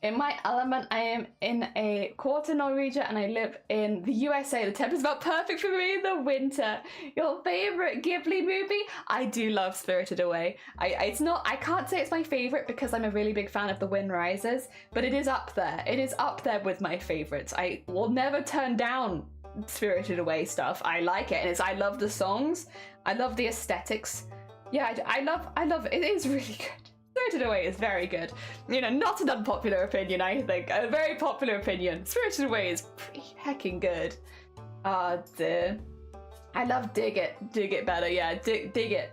In my element, I am in a quarter Norwegian and I live in the USA. The temp is about perfect for me in the winter. Your favorite Ghibli movie? I do love Spirited Away. I can't say it's my favorite because I'm a really big fan of The Wind Rises, but it is up there. It is up there with my favorites. I will never turn down Spirited Away stuff. I like it, and I love the songs. I love the aesthetics. Yeah, I love it. It is really good. Spirited Away is very good. You know, not an unpopular opinion, I think. A very popular opinion. Spirited Away is pretty heckin' good. Dear. I love Dig It better, yeah. Dig It.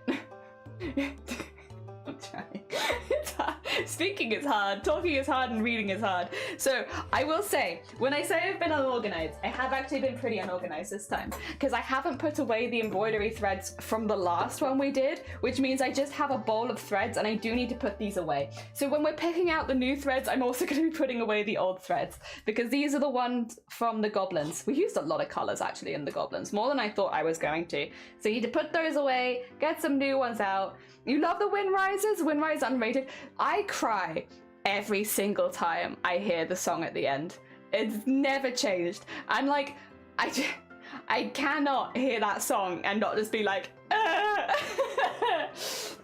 I'm trying. It's hard. Speaking is hard, talking is hard, and reading is hard. So I will say, when I say I've been unorganized, I have actually been pretty unorganized this time because I haven't put away the embroidery threads from the last one we did, which means I just have a bowl of threads and I do need to put these away. So when we're picking out the new threads, I'm also going to be putting away the old threads because these are the ones from the goblins. We used a lot of colors actually in the goblins, more than I thought I was going to. So you need to put those away, get some new ones out. You love the Wind Rises? Wind Rise underrated. I cry every single time I hear the song at the end. It's never changed. I'm like, I cannot hear that song and not just be like,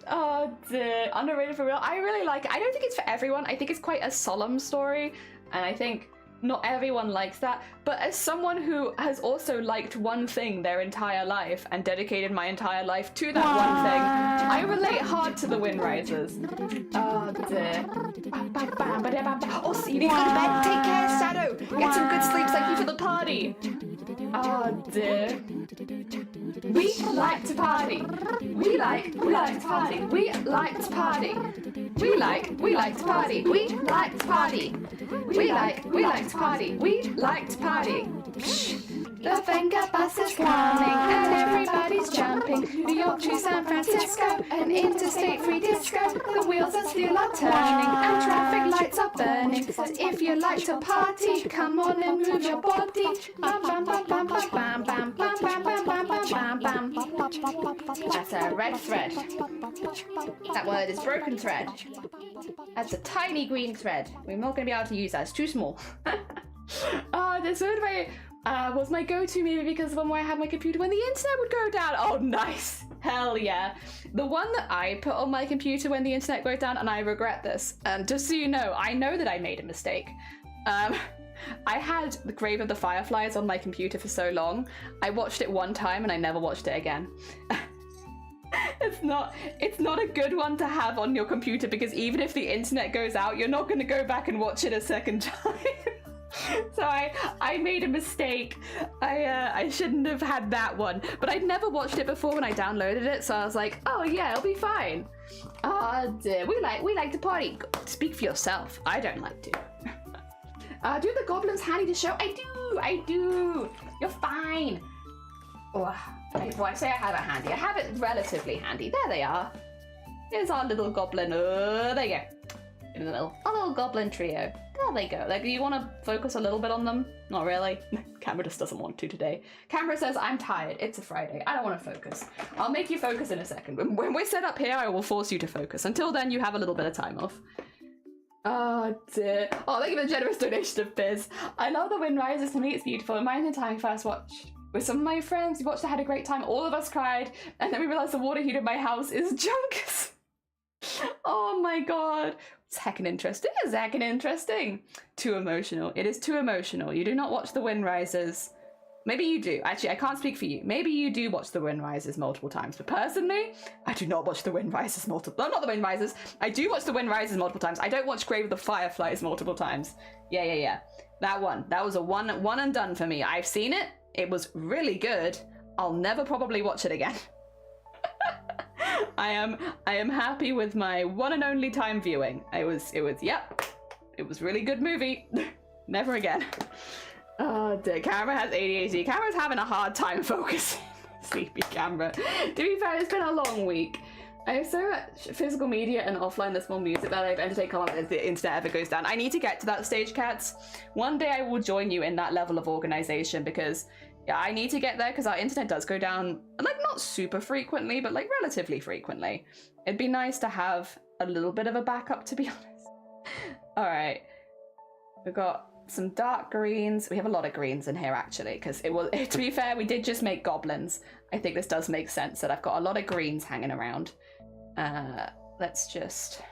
oh dear. Underrated for real. I really like it. I don't think it's for everyone. I think it's quite a solemn story, and I think not everyone likes that, but as someone who has also liked one thing their entire life and dedicated my entire life to that one thing, I relate hard to the Wind Rises. Oh dear. Oh, you need to go to bed. Take care, Shadow. Get some good sleep. Thank you for the party. Oh dear. We like to party. We like to party. We like to party. We like to party. We like to party. We like to party. We like to party. The Venga bus is coming and everybody's jumping. New York to San Francisco, an interstate free disco. The wheels are still are turning and traffic lights are burning. So if you like to party, come on and move your body. Bam bam bam bam bam bam bam bam bam bam bam bam bam. That's a red thread. That word is broken thread. That's a tiny green thread. We're not going to be able to use that. It's too small. This was my go-to maybe because of one where I had my computer when the internet would go down. Oh, nice. Hell yeah. The one that I put on my computer when the internet goes down, and I regret this. And just so you know, I know that I made a mistake. I had The Grave of the Fireflies on my computer for so long. I watched it one time and I never watched it again. It's not a good one to have on your computer because even if the internet goes out, you're not going to go back and watch it a second time. So I made a mistake. I shouldn't have had that one. But I'd never watched it before when I downloaded it, so I was like, oh yeah, it'll be fine. Oh dear, we like to party. Speak for yourself. I don't like to. Do the goblins handy to show? I do. You're fine. Oh, well, I say I have it handy. I have it relatively handy. There they are. Here's our little goblin. There you go. A little goblin trio. There they go. Like, do you want to focus a little bit on them? Not really. Camera just doesn't want to today. Camera says, I'm tired. It's a Friday. I don't want to focus. I'll make you focus in a second. When we're set up here, I will force you to focus. Until then, you have a little bit of time off. Oh dear. Oh, thank you for the generous donation of Biz. I love the wind rises. To me, it's beautiful. It reminds me of the time I first watched with some of my friends. We watched it, had a great time. All of us cried. And then we realized the water heater in my house is junk. Oh my god. It's heckin' interesting. It's heckin' interesting. Too emotional. It is too emotional. You do not watch the wind rises. Maybe you do. Actually, I can't speak for you. Maybe you do watch the wind rises multiple times. But personally, I do not watch the wind rises multiple... No, not the wind rises. I do watch the wind rises multiple times. I don't watch Grave of the Fireflies multiple times. Yeah. That one. That was a one and done for me. I've seen it. It was really good. I'll never probably watch it again. I am happy with my one and only time viewing. Yep. It was really good movie. Never again. Oh dear, camera has ADHD. Camera's having a hard time focusing. Sleepy camera. To be fair, it's been a long week. I have so much physical media and offline the small music that I've entertained if the internet ever goes down. I need to get to that stage, cats. One day I will join you in that level of organization because yeah, I need to get there because our internet does go down, like not super frequently, but like relatively frequently. It'd be nice to have a little bit of a backup, to be honest. All right, we've got some dark greens. We have a lot of greens in here actually, because to be fair, we did just make goblins. I think this does make sense that I've got a lot of greens hanging around. Let's just,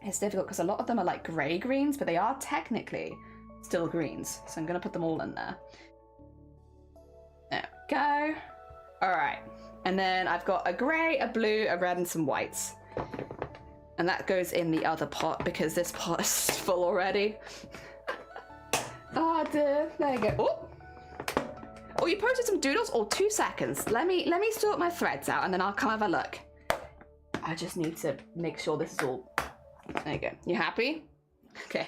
it's difficult because a lot of them are like gray greens, but they are technically still greens. So I'm gonna put them all in there. There we go. All right, and then I've got a gray, a blue, a red, and some whites. And that goes in the other pot because this pot is full already. Oh dear, there you go. Oh, you posted some doodles? Oh, 2 seconds. Let me sort my threads out and then I'll come have a look. I just need to make sure this is all, there you go. You happy? Okay.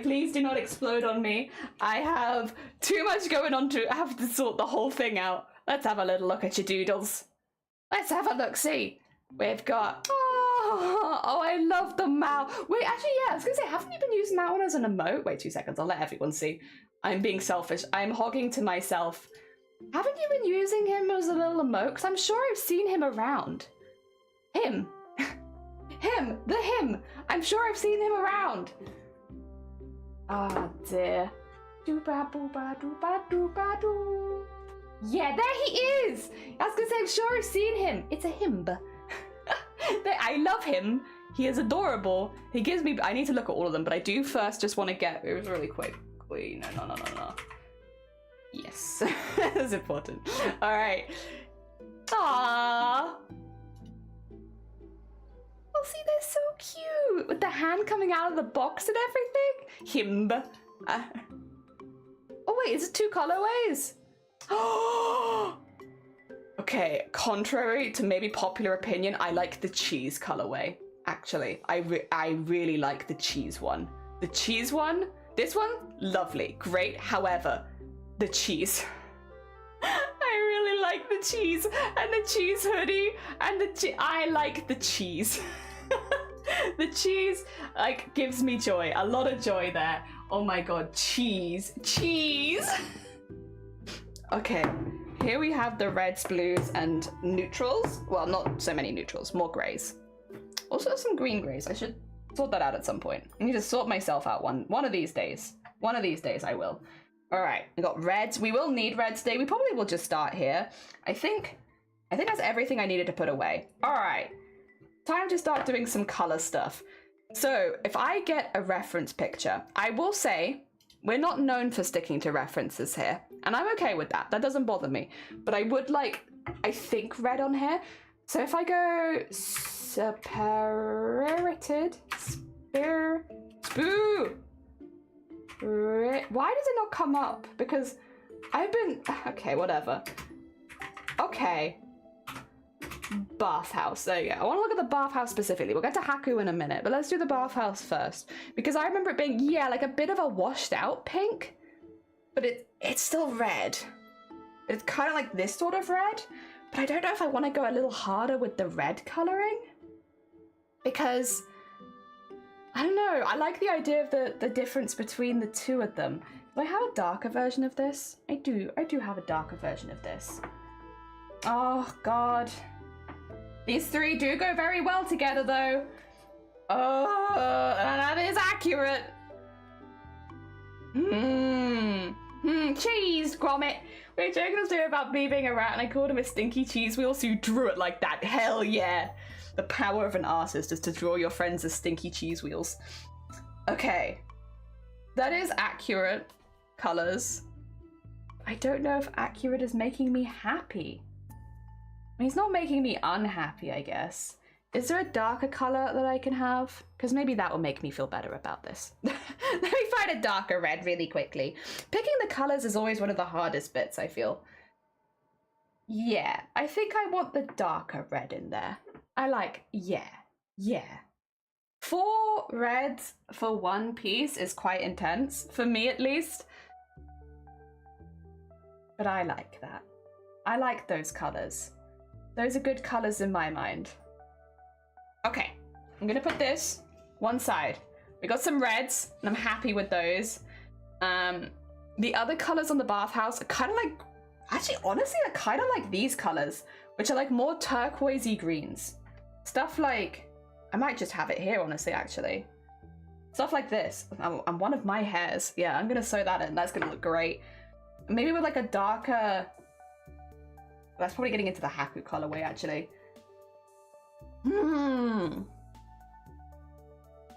Please do not explode on me. I have too much going on to have to sort the whole thing out. Let's have a little look at your doodles. Let's have a look, see. We've got, oh, I love the Mao. Wait, actually, yeah, I was gonna say, haven't you been using that one as an emote? Wait 2 seconds, I'll let everyone see. I'm being selfish. I'm hogging to myself. Haven't you been using him as a little emote? Because I'm sure I've seen him around. Him. Him. I'm sure I've seen him around. Oh dear. Yeah, there he is. I was gonna say, I'm sure I've seen him. It's a him. I love him. He is adorable. He gives me, I need to look at all of them, but I do first just want to get, it was really quick. No. Yes, that's important. All right. Aww. Oh, see, they're so cute. With the hand coming out of the box and everything. Him. Oh wait, is it 2 colorways? Oh. Okay, contrary to maybe popular opinion, I like the cheese colorway. Actually, I really like the cheese one. The cheese one, this one, lovely, great. However, the cheese. I really like the cheese and the cheese hoodie and I like the cheese. The cheese like gives me joy, a lot of joy there. Oh my god, cheese. Okay. Here we have the reds, blues, and neutrals. Well, not so many neutrals, more grays. Also some green grays. I should sort that out at some point. I need to sort myself out one of these days. One of these days I will. All right, we got reds. We will need reds today. We probably will just start here. I think that's everything I needed to put away. All right, time to start doing some color stuff. So if I get a reference picture, I will say, we're not known for sticking to references here, and I'm okay with that. That doesn't bother me. But I would like, I think, red on here. So if I go separated, spoo. Why does it not come up? Because I've been... Okay, whatever. Okay. Bathhouse. There you go. I want to look at the bathhouse specifically. We'll get to Haku in a minute, but let's do the bathhouse first. Because I remember it being, yeah, like a bit of a washed out pink. But it's still red. It's kind of like this sort of red. But I don't know if I want to go a little harder with the red colouring. Because... I don't know, I like the idea of the difference between the two of them. Do I have a darker version of this? I do have a darker version of this. Oh, God. These three do go very well together, though. Oh, that is accurate. Cheese, Gromit. We were joking us about me being a rat and I called him a stinky cheese wheel, so you drew it like that. Hell yeah. The power of an artist is to draw your friends as stinky cheese wheels. Okay. That is accurate colours. I don't know if accurate is making me happy. I mean, it's not making me unhappy, I guess. Is there a darker colour that I can have? Because maybe that will make me feel better about this. Let me find a darker red really quickly. Picking the colours is always one of the hardest bits, I feel. Yeah, I think I want the darker red in there. I like, yeah. 4 reds for one piece is quite intense, for me at least. But I like that. I like those colours. Those are good colours in my mind. Okay, I'm gonna put this one side. We got some reds, and I'm happy with those. The other colours on the bathhouse are kind of like, actually, honestly, they're kind of like these colours, which are like more turquoisey greens. Stuff like, I might just have it here, honestly, actually. Stuff like this. And one of my hairs. Yeah, I'm gonna sew that in. That's gonna look great. Maybe with like a darker... That's probably getting into the Haku colorway, actually.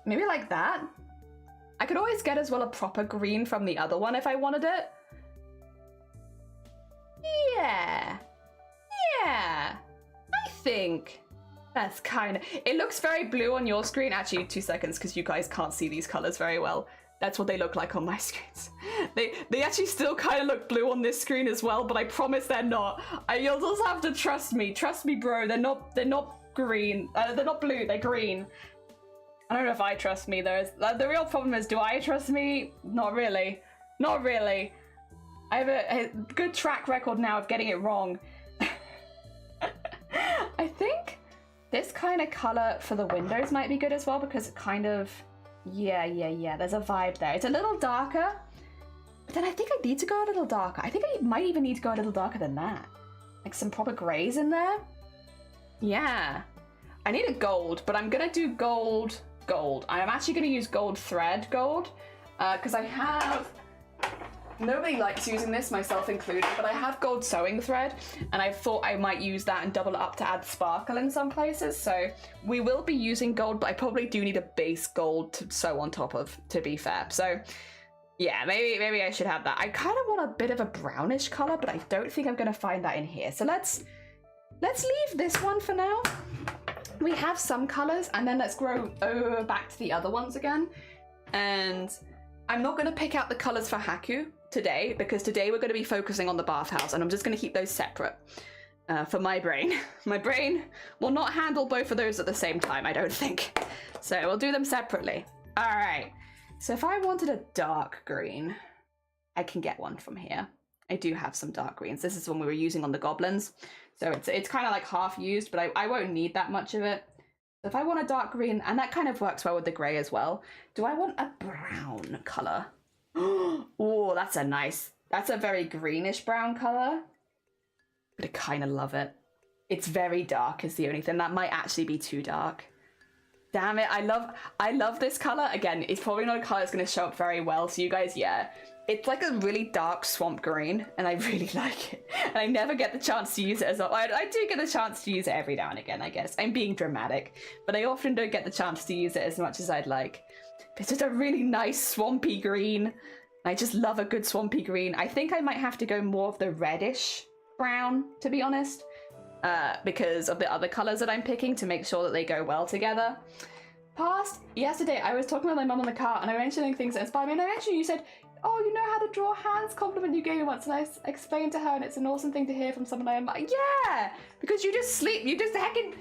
Maybe like that. I could always get as well a proper green from the other one if I wanted it. Yeah. I think that's kind of... It looks very blue on your screen. Actually, 2 seconds, because you guys can't see these colors very well. That's what they look like on my screens. They actually still kind of look blue on this screen as well, but I promise they're not. You'll just have to trust me. Trust me, bro. They're not green. They're not blue. They're green. I don't know if I trust me. The real problem is, do I trust me? Not really. Not really. I have a good track record now of getting it wrong. I think this kind of color for the windows might be good as well, because it kind of... Yeah. There's a vibe there. It's a little darker, but then I think I need to go a little darker. I think I might even need to go a little darker than that. Like some proper grays in there. Yeah. I need a gold, but I'm gonna do gold. I'm actually gonna use gold thread gold, because I have... Nobody likes using this, myself included, but I have gold sewing thread, and I thought I might use that and double it up to add sparkle in some places, so we will be using gold, but I probably do need a base gold to sew on top of, to be fair. So yeah, maybe I should have that. I kind of want a bit of a brownish color, but I don't think I'm going to find that in here. So let's leave this one for now. We have some colors, and then let's go over back to the other ones again. And I'm not going to pick out the colors for Haku today, because today we're going to be focusing on the bathhouse, and I'm just going to keep those separate for my brain. My brain will not handle both of those at the same time, I don't think. So we'll do them separately. All right. So if I wanted a dark green, I can get one from here. I do have some dark greens. This is one we were using on the goblins. So it's kind of like half used, but I won't need that much of it. So if I want a dark green, and that kind of works well with the gray as well. Do I want a brown color? Oh, that's a very greenish brown color. But I kind of love it. It's very dark is the only thing. That might actually be too dark. Damn it, I love this color. Again, it's probably not a color that's going to show up very well, so you guys, yeah. It's like a really dark swamp green, and I really like it. And I never get the chance to use it as well. I do get the chance to use it every now and again, I guess. I'm being dramatic, but I often don't get the chance to use it as much as I'd like. It's just a really nice swampy green. I just love a good swampy green. I think I might have to go more of the reddish brown, to be honest, because of the other colors that I'm picking, to make sure that they go well together. past yesterday, I was talking with my mum on the car and I was mentioning things that inspired me, and I mentioned you said, oh, you know how to draw hands, compliment you gave me once, and I explained to her, and it's an awesome thing to hear from someone I admire. Yeah, because you just sleep, you just heckin',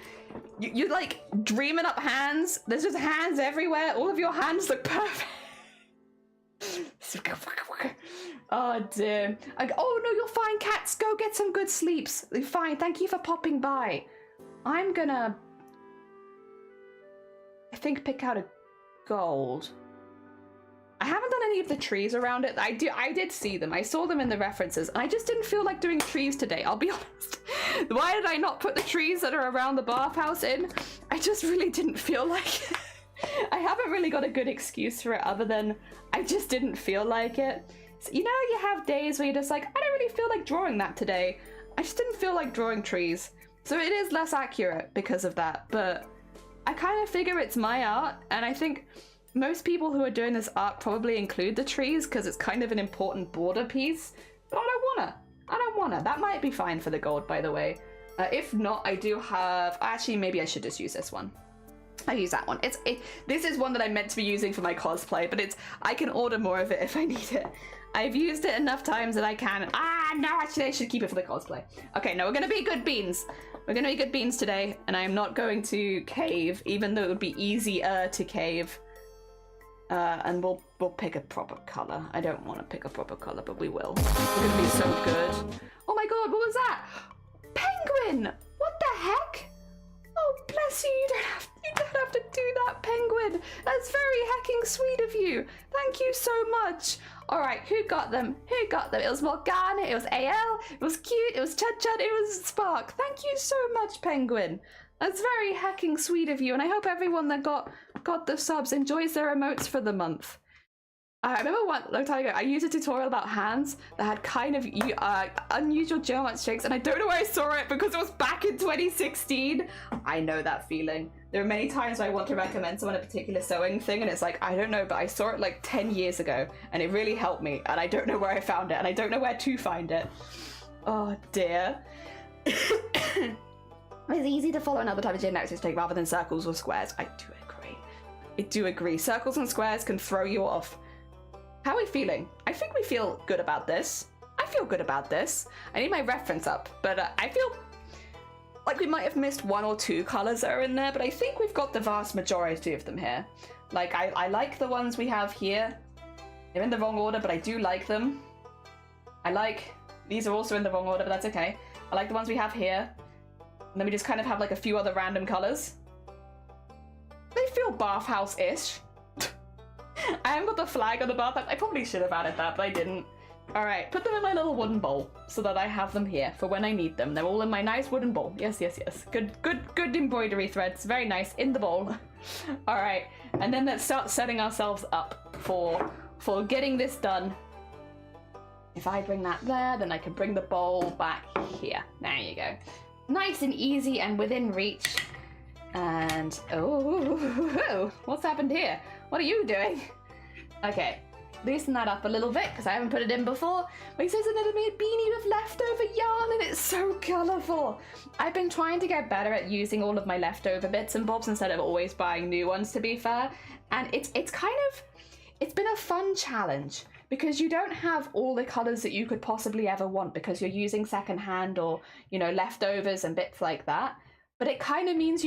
you're like dreaming up hands, there's just hands everywhere, all of your hands look perfect. Oh dear. Oh no, you're fine, cats, go get some good sleeps. You're fine, thank you for popping by. I'm gonna, I think, pick out a gold. I haven't done any of the trees around it. I did see them. I saw them in the references. And I just didn't feel like doing trees today, I'll be honest. Why did I not put the trees that are around the bathhouse in? I just really didn't feel like it. I haven't really got a good excuse for it other than I just didn't feel like it. So, you know, you have days where you're just like, I don't really feel like drawing that today. I just didn't feel like drawing trees. So it is less accurate because of that, but I kind of figure it's my art, and I think most people who are doing this art probably include the trees because it's kind of an important border piece, but I don't wanna. That might be fine for the gold, by the way. If not, I do have, actually maybe I should just use this one. I use that one. This is one that I meant to be using for my cosplay, but I can order more of it if I need it. I've used it enough times that I can. No, actually I should keep it for the cosplay. Okay, no, we're gonna be good beans. We're gonna be good beans today, and I am not going to cave, even though it would be easier to cave. And we'll pick a proper color. I don't want to pick a proper color, but we will. We're gonna be so good. Oh my god, what was that? Penguin! What the heck? Oh, bless you, you don't have to do that, penguin. That's very hecking sweet of you. Thank you so much. All right, who got them? Who got them? It was Morgana, it was AL, it was Cute, it was Chud Chud, it was Spark. Thank you so much, penguin. That's very hecking sweet of you, and I hope everyone that got the subs enjoys their emotes for the month. I remember one long time ago, I used a tutorial about hands that had kind of unusual geometry shapes, and I don't know where I saw it because it was back in 2016. I know that feeling. There are many times I want to recommend someone a particular sewing thing, and it's like, I don't know, but I saw it like 10 years ago, and it really helped me, and I don't know where I found it, and I don't know where to find it. Oh dear. It's easy to follow another type of geometric shape rather than circles or squares. I do agree. I do agree. Circles and squares can throw you off. How are we feeling? I think we feel good about this. I feel good about this. I need my reference up, but I feel like we might have missed one or two colors that are in there, but I think we've got the vast majority of them here. Like, I like the ones we have here. They're in the wrong order, but I do like them. These are also in the wrong order, but that's okay. I like the ones we have here. And then we just kind of have like a few other random colors. They feel bathhouse-ish. I haven't got the flag on the bathhouse. I probably should have added that, but I didn't. All right, put them in my little wooden bowl so that I have them here for when I need them. They're all in my nice wooden bowl. Yes, yes, yes. Good embroidery threads. Very nice. In the bowl. All right, and then let's start setting ourselves up for getting this done. If I bring that there, then I can bring the bowl back here. There you go. Nice and easy and within reach. And oh, what's happened here? What are you doing? Okay, loosen that up a little bit because I haven't put it in before. But he says another made beanie with leftover yarn, and it's so colourful. I've been trying to get better at using all of my leftover bits and bobs instead of always buying new ones, to be fair. And it's been a fun challenge because you don't have all the colours that you could possibly ever want because you're using secondhand or, you know, leftovers and bits like that. But it kind of means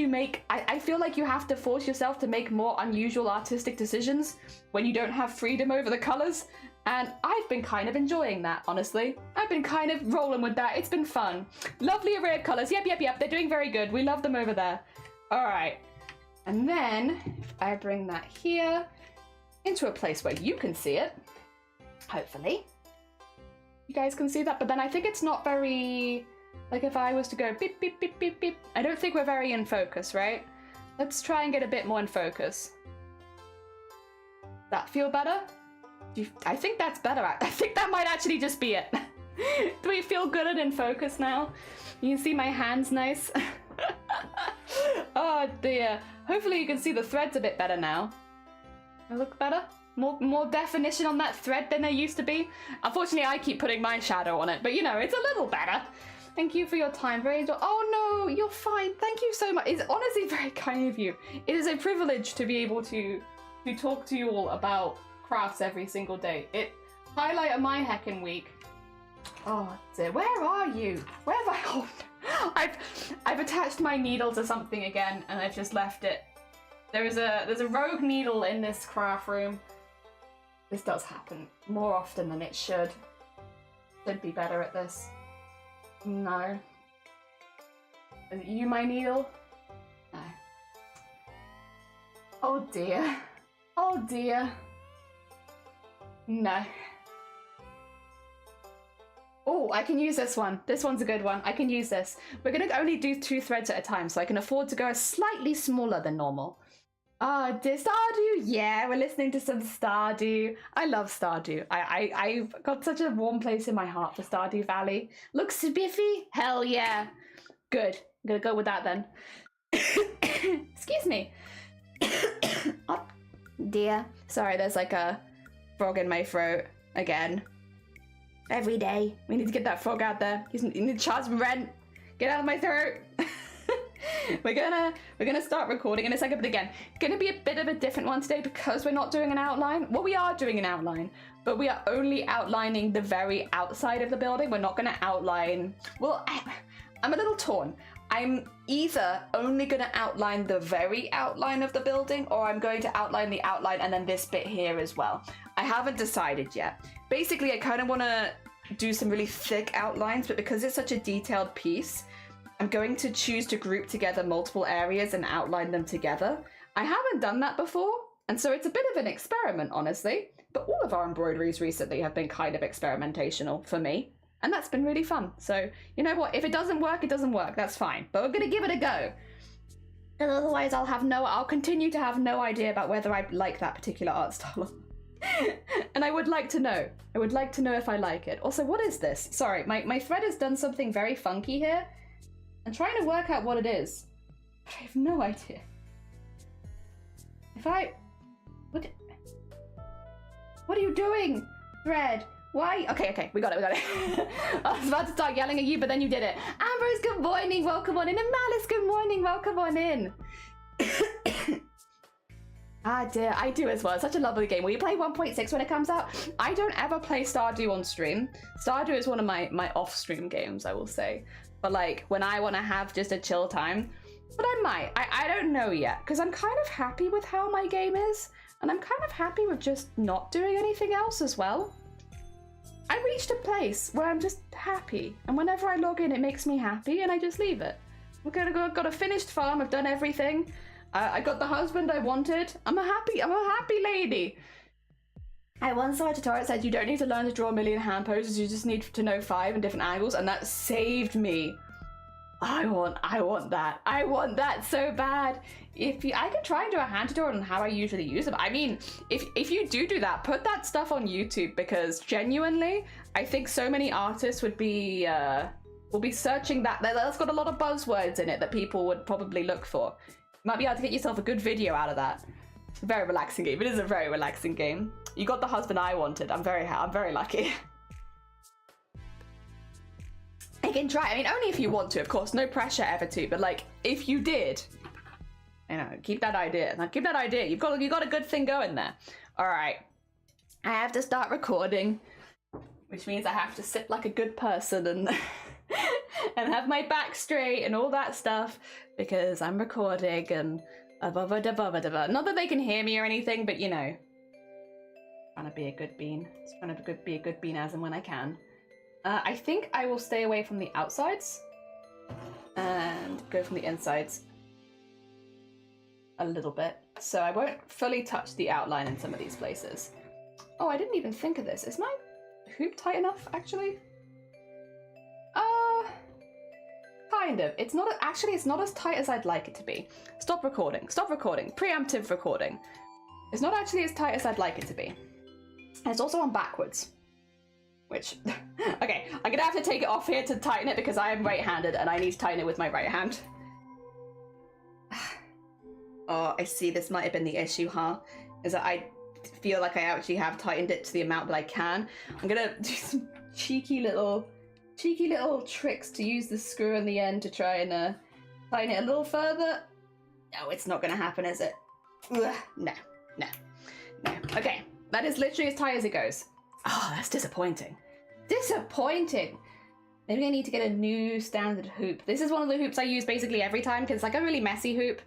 I feel like you have to force yourself to make more unusual artistic decisions when you don't have freedom over the colours. And I've been kind of enjoying that, honestly. I've been kind of rolling with that. It's been fun. Lovely array of colours. Yep. They're doing very good. We love them over there. All right. And then if I bring that here into a place where you can see it, hopefully. You guys can see that, but then I think it's not very... Like if I was to go beep, beep, beep, beep, beep, I don't think we're very in focus, right? Let's try and get a bit more in focus. That feel better? I think that's better. I think that might actually just be it. Do we feel good and in focus now? You can see my hands nice. Oh dear. Hopefully you can see the threads a bit better now. I look better? More definition on that thread than there used to be. Unfortunately, I keep putting my shadow on it, but you know, it's a little better. Thank you for your time. Very oh no, you're fine. Thank you so much. It's honestly very kind of you. It is a privilege to be able to talk to you all about crafts every single day. It highlight of my heckin' week. Oh dear, where are you? Where have I? Oh, I've attached my needle to something again, and I've just left it. There's a rogue needle in this craft room. This does happen more often than it should. Should be better at this. No. Is it you, my needle? No. Oh dear. Oh dear. No. Oh, I can use this one. This one's a good one. I can use this. We're gonna only do 2 threads at a time, so I can afford to go slightly smaller than normal. Oh, Stardew? Yeah, we're listening to some Stardew. I love Stardew. I've got such a warm place in my heart for Stardew Valley. Looks spiffy? Hell yeah. Good. I'm gonna go with that then. Excuse me. Oh, dear. Sorry, there's like a frog in my throat again. Every day. We need to get that frog out there. You need to charge some rent. Get out of my throat. We're gonna start recording in a second, but again, gonna be a bit of a different one today because we're not doing an outline. Well, we are doing an outline, but we are only outlining the very outside of the building. We're not gonna outline, well, I'm a little torn. I'm either only gonna outline the very outline of the building, or I'm going to outline the outline and then this bit here as well. I haven't decided yet. Basically, I kind of want to do some really thick outlines, but because it's such a detailed piece, I'm going to choose to group together multiple areas and outline them together. I haven't done that before, and so it's a bit of an experiment, honestly. But all of our embroideries recently have been kind of experimentational for me, and that's been really fun. So, you know what? If it doesn't work, it doesn't work. That's fine. But we're going to give it a go. And otherwise, I'll continue to have no idea about whether I like that particular art style. And I would like to know. I would like to know if I like it. Also, what is this? Sorry, my thread has done something very funky here. I'm trying to work out what it is. I have no idea. What are you doing, thread? Why? Okay, we got it. I was about to start yelling at you, but then you did it. Ambrose, good morning, welcome on in. And Malice, good morning, welcome on in. Ah dear, I do as well. It's such a lovely game. Will you play 1.6 when it comes out? I don't ever play Stardew on stream. Stardew is one of my off-stream games, I will say. But like, when I want to have just a chill time, but I might. I don't know yet, because I'm kind of happy with how my game is, and I'm kind of happy with just not doing anything else as well. I reached a place where I'm just happy, and whenever I log in, it makes me happy, and I just leave it. I've got a finished farm, I've done everything. I got the husband I wanted. I'm a happy lady. I once saw a tutorial that said you don't need to learn to draw a million hand poses, you just need to know 5 in different angles, and that saved me. I want that. I want that so bad. I can try and do a hand tutorial on how I usually use them. I mean, if you do that, put that stuff on YouTube, because genuinely, I think so many artists will be searching that. That's got a lot of buzzwords in it that people would probably look for. You might be able to get yourself a good video out of that. It's a very relaxing game. It is a very relaxing game. You got the husband I wanted. I'm very lucky. I can try. I mean, only if you want to, of course. No pressure ever to. But like, if you did, you know, keep that idea. Now, keep that idea. You've got a good thing going there. All right. I have to start recording, which means I have to sit like a good person and and have my back straight and all that stuff, because I'm recording and not that they can hear me or anything, but you know, trying to be a good bean. Just trying to be a good bean as and when I can. I think I will stay away from the outsides and go from the insides a little bit. So I won't fully touch the outline in some of these places. Oh, I didn't even think of this. Is my hoop tight enough, actually? Kind of. It's not as tight as I'd like it to be. Stop recording. Preemptive recording. It's not actually as tight as I'd like it to be. And it's also on backwards. Which, okay, I'm gonna have to take it off here to tighten it because I am right-handed and I need to tighten it with my right hand. Oh, I see, this might have been the issue, huh? Is that I feel like I actually have tightened it to the amount that I can. I'm gonna do some cheeky little cheeky little tricks to use the screw in the end to try and tighten it a little further. No, it's not gonna happen, is it? Ugh, no. Okay, that is literally as tight as it goes. Oh, that's disappointing. Disappointing! Maybe I need to get a new standard hoop. This is one of the hoops I use basically every time because it's like a really messy hoop.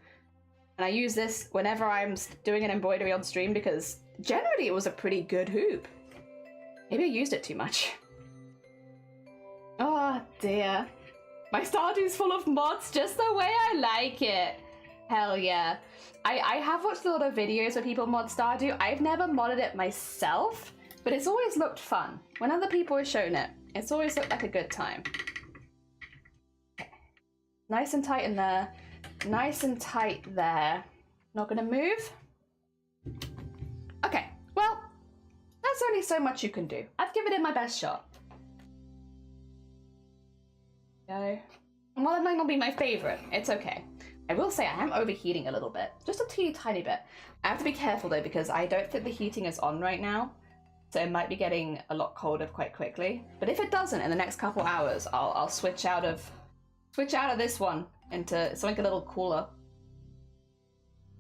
And I use this whenever I'm doing an embroidery on stream because generally it was a pretty good hoop. Maybe I used it too much. Oh dear. My Stardew's full of mods just the way I like it. Hell yeah. I have watched a lot of videos where people mod Stardew. I've never modded it myself, but it's always looked fun. When other people have shown it, it's always looked like a good time. Okay. Nice and tight in there. Nice and tight there. Not gonna move. Okay, well, there's only so much you can do. I've given it my best shot. Go. And while it might not be my favorite, it's okay. I will say I am overheating a little bit. Just a teeny tiny bit. I have to be careful though because I don't think the heating is on right now. So it might be getting a lot colder quite quickly. But if it doesn't in the next couple hours, I'll switch out of this one into something a little cooler.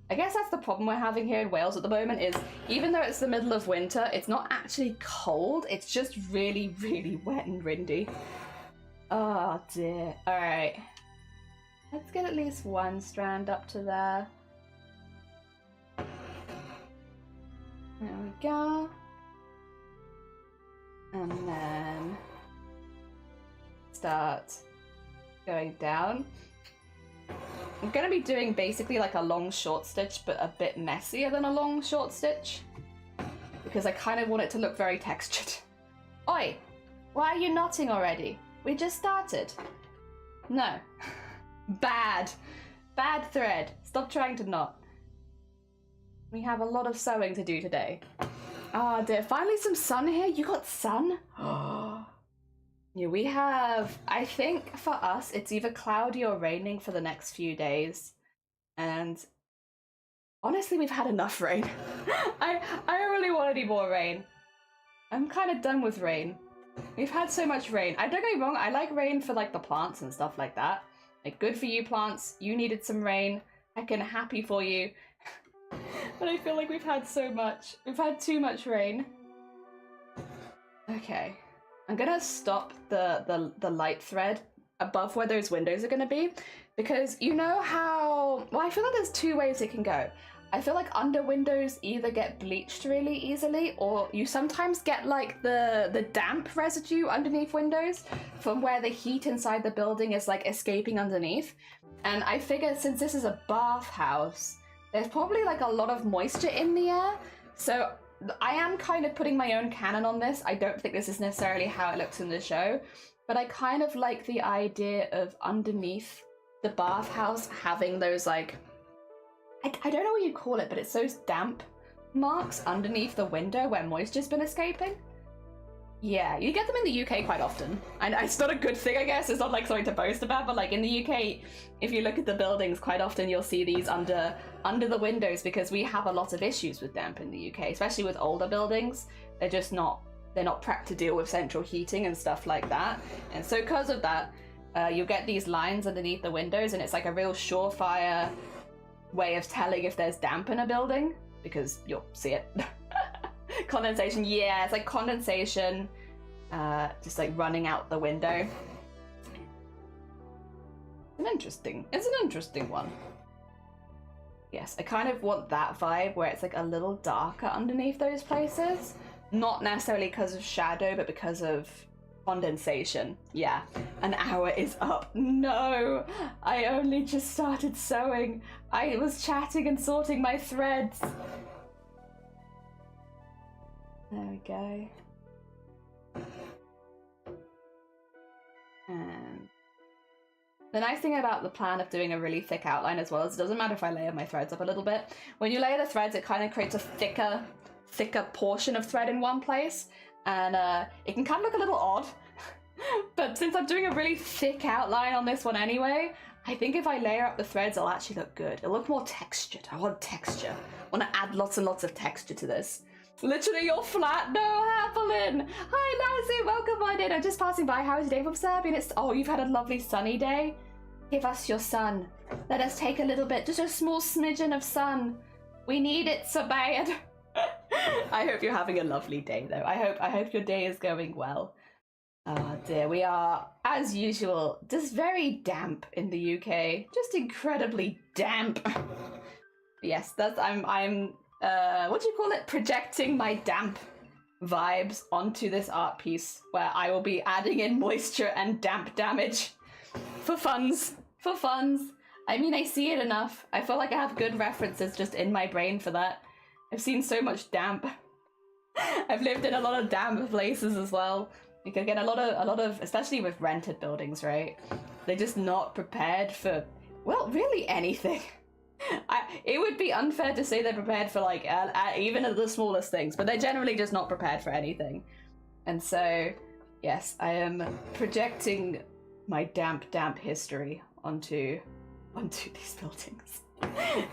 I guess that's the problem we're having here in Wales at the moment is even though it's the middle of winter, it's not actually cold. It's just really, really wet and windy. Oh dear. All right. Let's get at least one strand up to there. There we go. And then start going down. I'm going to be doing basically like a long short stitch, but a bit messier than a long short stitch. Because I kind of want it to look very textured. Oi! Why are you knotting already? We just started. No. Bad. Bad thread. Stop trying to knot. We have a lot of sewing to do today. Oh dear, finally some sun here. You got sun? Yeah, we have, I think for us, it's either cloudy or raining for the next few days. And honestly, we've had enough rain. I don't really want any more rain. I'm kind of done with rain. We've had so much rain. I don't get me wrong, I like rain for like the plants and stuff like that. Like, good for you, plants. You needed some rain. Heckin' happy for you. But I feel like we've had so much. We've had too much rain. Okay. I'm gonna stop the light thread above where those windows are gonna be. Because you know how... Well, I feel like there's two ways it can go. I feel like under windows either get bleached really easily or you sometimes get like the damp residue underneath windows from where the heat inside the building is like escaping underneath. And I figured since this is a bathhouse, there's probably like a lot of moisture in the air. So I am kind of putting my own canon on this. I don't think this is necessarily how it looks in the show, but I kind of like the idea of underneath the bathhouse having those like, I don't know what you call it, but it's those damp marks underneath the window where moisture's been escaping. Yeah, you get them in the UK quite often. And it's not a good thing, I guess. It's not like something to boast about, but like in the UK, if you look at the buildings, quite often you'll see these under the windows because we have a lot of issues with damp in the UK, especially with older buildings. They're not prepped to deal with central heating and stuff like that. And so because of that, you'll get these lines underneath the windows and it's like a real surefire way of telling if there's damp in a building because you'll see it. Condensation, yeah, it's like condensation just like running out the window. It's an interesting one. Yes, I kind of want that vibe where it's like a little darker underneath those places. Not necessarily because of shadow, but because of condensation. Yeah, an hour is up. No, I only just started sewing. I was chatting and sorting my threads. There we go. And the nice thing about the plan of doing a really thick outline as well is it doesn't matter if I layer my threads up a little bit. When you layer the threads, it kind of creates a thicker portion of thread in one place. And it can kind of look a little odd. But since I'm doing a really thick outline on this one anyway, I think if I layer up the threads, it'll actually look good. It'll look more textured. I want texture. I want to add lots and lots of texture to this. Literally, you're flat. No, Evelyn. Hi, Lassie. Welcome on in. I'm just passing by. How is your day from Serbia? It's oh, you've had a lovely sunny day. Give us your sun. Let us take a little bit, just a small smidgen of sun. We need it so bad. I hope you're having a lovely day, though. I hope your day is going well. Oh dear, we are, as usual, just very damp in the UK. Just incredibly damp. Yes, that's I'm what do you call it? Projecting my damp vibes onto this art piece where I will be adding in moisture and damp damage for funs. For funs. I mean, I see it enough. I feel like I have good references just in my brain for that. I've seen so much damp. I've lived in a lot of damp places as well. You can get a lot of, especially with rented buildings, right? They're just not prepared for, well, really anything. It would be unfair to say they're prepared for like even the smallest things, but they're generally just not prepared for anything. And so, yes, I am projecting my damp history onto these buildings.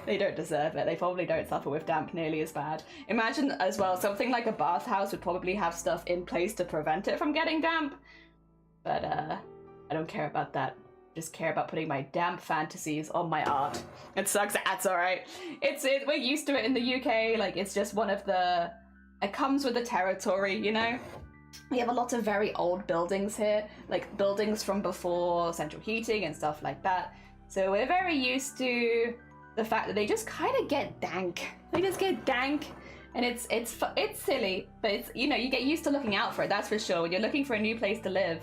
They don't deserve it. They probably don't suffer with damp nearly as bad. Imagine as well, something like a bathhouse would probably have stuff in place to prevent it from getting damp. But I don't care about that. Just care about putting my damp fantasies on my art. It sucks. That's all right. We're used to it in the UK. Like, it's just one of the. It comes with the territory, you know. We have a lot of very old buildings here, like buildings from before central heating and stuff like that. So we're very used to the fact that they just kind of get dank. They just get dank, and it's silly, but it's, you know, you get used to looking out for it. That's for sure. When you're looking for a new place to live,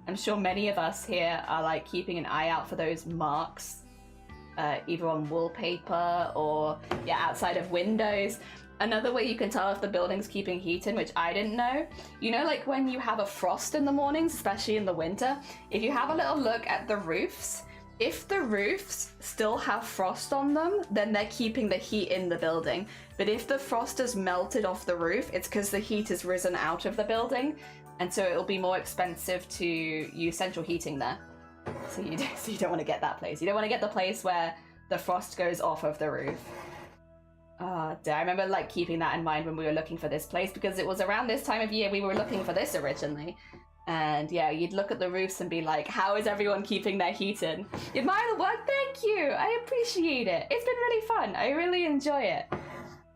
I'm sure many of us here are like keeping an eye out for those marks, either on wallpaper or outside of windows. Another way you can tell if the building's keeping heat in, which I didn't know, you know, like when you have a frost in the mornings, especially in the winter, if you have a little look at the roofs, if the roofs still have frost on them, then they're keeping the heat in the building. But if the frost has melted off the roof, it's because the heat has risen out of the building, and so it'll be more expensive to use central heating there. So you don't want to get that place. You don't want to get the place where the frost goes off of the roof. I remember like keeping that in mind when we were looking for this place, because it was around this time of year we were looking for this originally. And yeah, you'd look at the roofs and be like, how is everyone keeping their heat in? You admire the work? Thank you! I appreciate it. It's been really fun. I really enjoy it.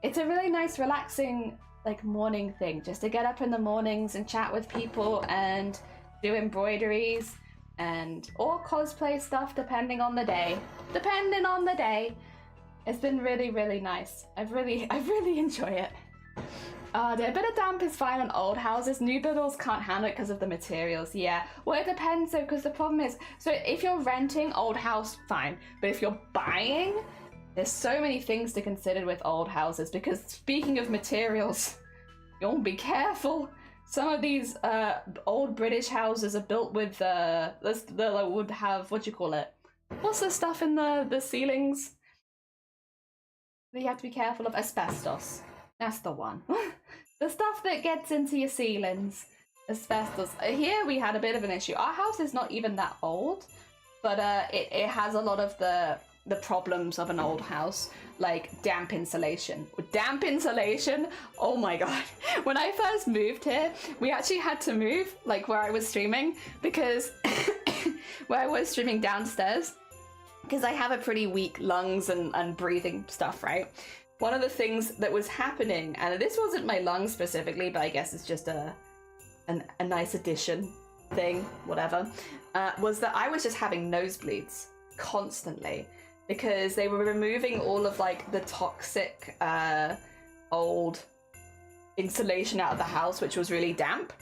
It's a really nice, relaxing, like, morning thing, just to get up in the mornings and chat with people and do embroideries and or cosplay stuff depending on the day. Depending on the day. It's been really, really nice. I really enjoy it. A bit of damp is fine on old houses. New builds can't handle it because of the materials. Yeah, well, it depends though, because the problem is, so if you're renting old house, fine. But if you're buying, there's so many things to consider with old houses, because speaking of materials, you want to be careful. Some of these old British houses are built with, would have, what do you call it? What's the stuff in the ceilings that you have to be careful of? Asbestos. That's the one. The stuff that gets into your ceilings. Asbestos. Here we had a bit of an issue. Our house is not even that old, but it has a lot of the problems of an old house, like damp insulation. Damp insulation? Oh my god. When I first moved here, we actually had to move, like where I was streaming, because where I was streaming downstairs, because I have a pretty weak lungs and breathing stuff, right? One of the things that was happening, and this wasn't my lungs specifically, but I guess it's just a nice addition thing, whatever, was that I was just having nosebleeds constantly, because they were removing all of like the toxic old insulation out of the house, which was really damp.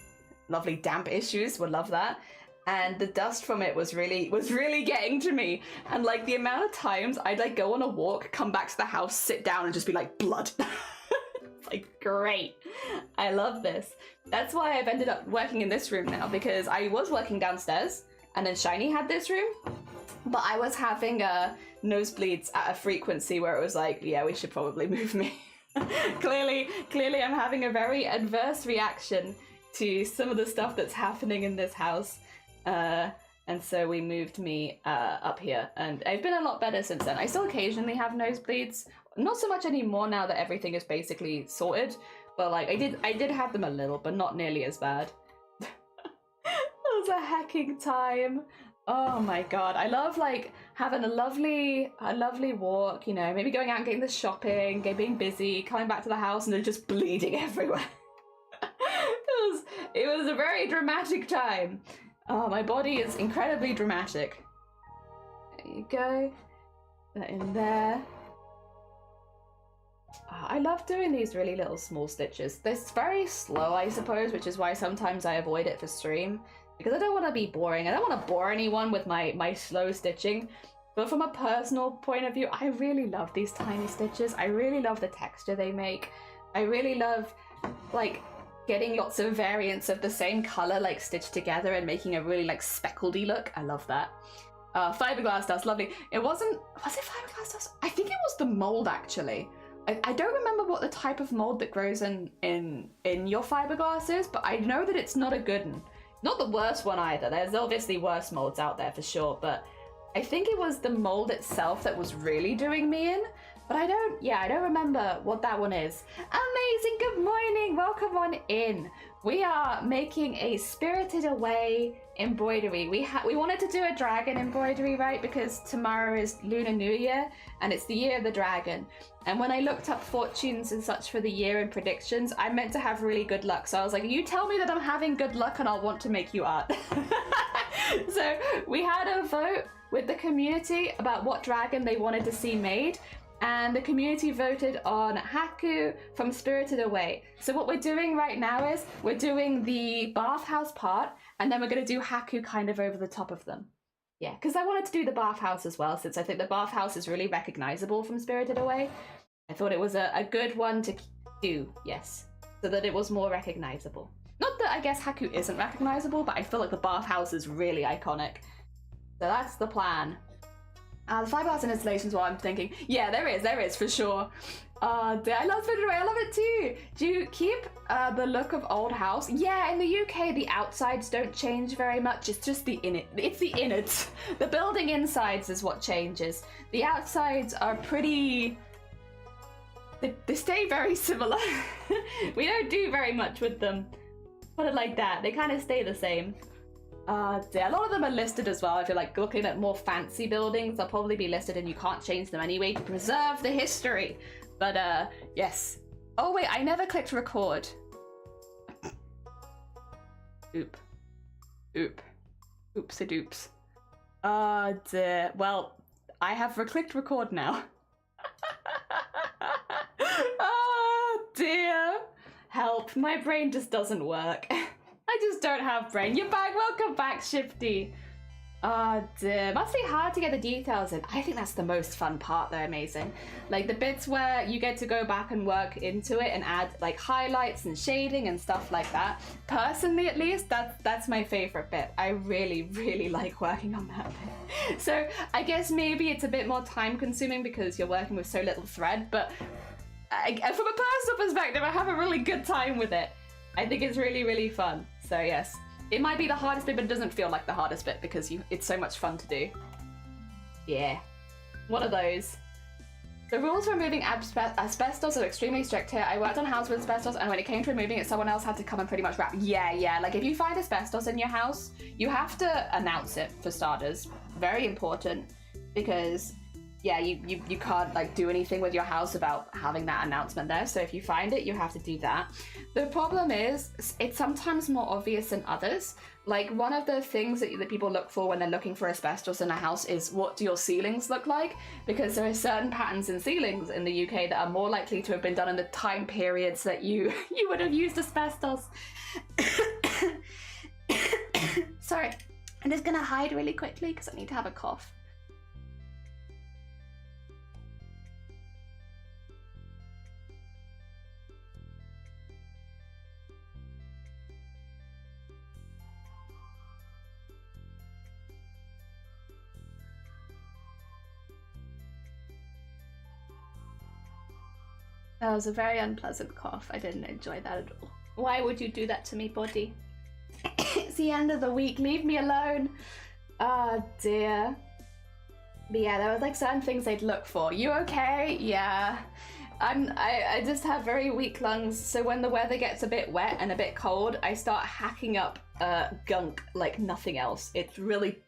Lovely damp issues, would love that. And the dust from it was really getting to me. And like the amount of times I'd like go on a walk, come back to the house, sit down and just be like, blood. Like, great. I love this. That's why I've ended up working in this room now, because I was working downstairs and then Shiny had this room, but I was having nosebleeds at a frequency where it was like, yeah, we should probably move me. Clearly I'm having a very adverse reaction to some of the stuff that's happening in this house. And so we moved me up here, and I've been a lot better since then. I still occasionally have nosebleeds, not so much anymore now that everything is basically sorted, But like I did have them a little, but not nearly as bad. It was a hecking time. Oh my god, I love like having a lovely walk, you know, maybe going out and getting the shopping, being busy, coming back to the house and then just bleeding everywhere. It was a very dramatic time. Oh, my body is incredibly dramatic. There you go. That in there. Oh, I love doing these really little small stitches. It's very slow, I suppose, which is why sometimes I avoid it for stream. Because I don't want to be boring. I don't want to bore anyone with my slow stitching. But from a personal point of view, I really love these tiny stitches. I really love the texture they make. I really love, like, getting lots of variants of the same color, like, stitched together and making a really, like, speckledy look. I love that. Fiberglass dust, lovely. It wasn't... Was it fiberglass dust? I think it was the mold, actually. I don't remember what the type of mold that grows in your fiberglass is, but I know that it's not a good one. Not the worst one either. There's obviously worse molds out there for sure, but I think it was the mold itself that was really doing me in. But I don't remember what that one is. Amazing, good morning, welcome on in. We are making a Spirited Away embroidery. We wanted to do a dragon embroidery, right? Because tomorrow is Lunar New Year and it's the year of the dragon. And when I looked up fortunes and such for the year and predictions, I meant to have really good luck. So I was like, you tell me that I'm having good luck and I'll want to make you art. So we had a vote with the community about what dragon they wanted to see made. And the community voted on Haku from Spirited Away. So what we're doing right now is we're doing the bathhouse part and then we're going to do Haku kind of over the top of them. Yeah, because I wanted to do the bathhouse as well, since I think the bathhouse is really recognizable from Spirited Away. I thought it was a good one to do, yes, so that it was more recognizable. Not that I guess Haku isn't recognizable, but I feel like the bathhouse is really iconic. So that's the plan. The fiberglass installation is what I'm thinking. Yeah, there is for sure. I love Spirited Away, I love it too. Do you keep the look of old house? Yeah, in the UK the outsides don't change very much. It's just the it's the innards. The building insides is what changes. The outsides are pretty... They stay very similar. We don't do very much with them. Put it like that. They kind of stay the same. A lot of them are listed as well. I feel like looking at more fancy buildings, they'll probably be listed and you can't change them anyway to preserve the history. But yes. Oh wait, I never clicked record. Oop. Oopsie-doops. Dear. Well, I have clicked record now. Oh dear. Help, my brain just doesn't work. I just don't have brain. You're back, welcome back, Shifty. Oh dear, must be hard to get the details in. I think that's the most fun part, they're amazing. Like the bits where you get to go back and work into it and add like highlights and shading and stuff like that. Personally, at least, that's my favorite bit. I really, really like working on that bit. So I guess maybe it's a bit more time consuming because you're working with so little thread, but from a personal perspective, I have a really good time with it. I think it's really, really fun. So yes, it might be the hardest bit, but it doesn't feel like the hardest bit because it's so much fun to do. Yeah, one of those. The rules for removing asbestos are extremely strict here. I worked on houses with asbestos, and when it came to removing it, someone else had to come and pretty much wrap. Yeah, like if you find asbestos in your house, you have to announce it for starters. Very important, because yeah, you can't like do anything with your house without having that announcement there. So if you find it, you have to do that. The problem is it's sometimes more obvious than others. Like one of the things that people look for when they're looking for asbestos in a house is what do your ceilings look like? Because there are certain patterns in ceilings in the UK that are more likely to have been done in the time periods that you would have used asbestos. Sorry, I'm just gonna hide really quickly because I need to have a cough. That was a very unpleasant cough. I didn't enjoy that at all. Why would you do that to me, body? It's the end of the week. Leave me alone. Oh dear. But yeah, there was like certain things they'd look for. You okay? Yeah. I just have very weak lungs, so when the weather gets a bit wet and a bit cold, I start hacking up gunk like nothing else. It's really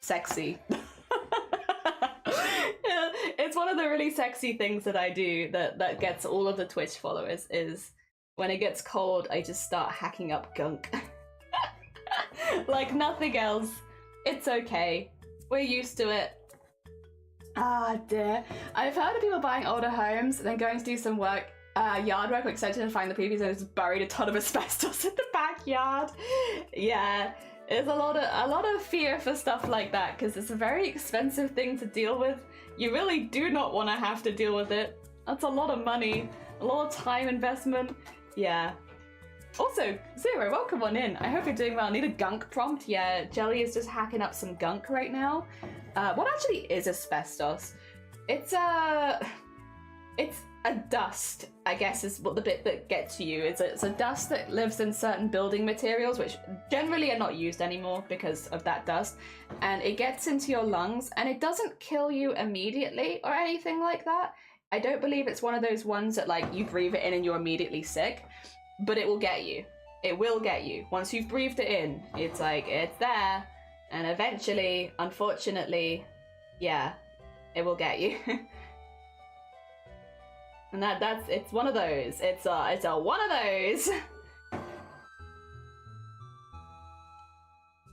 sexy. Yeah, it's one of the really sexy things that I do that gets all of the Twitch followers is when it gets cold, I just start hacking up gunk. Like nothing else. It's okay. We're used to it. Ah, dear. I've heard of people buying older homes and then going to do some work, yard work, excited to find the previous and just buried a ton of asbestos in the backyard. Yeah, there's a lot of fear for stuff like that because it's a very expensive thing to deal with. You really do not want to have to deal with it. That's a lot of money, a lot of time investment. Yeah. Also, Zero, welcome on in. I hope you're doing well. Need a gunk prompt? Yeah, Jelly is just hacking up some gunk right now. What actually is asbestos? It's a dust, I guess, is what the bit that gets you. It's a dust that lives in certain building materials, which generally are not used anymore because of that dust. And it gets into your lungs, and it doesn't kill you immediately or anything like that. I don't believe it's one of those ones that, like, you breathe it in and you're immediately sick. But it will get you. It will get you. Once you've breathed it in, it's like, it's there. And eventually, unfortunately, yeah, it will get you. And it's one of those. It's a one of those.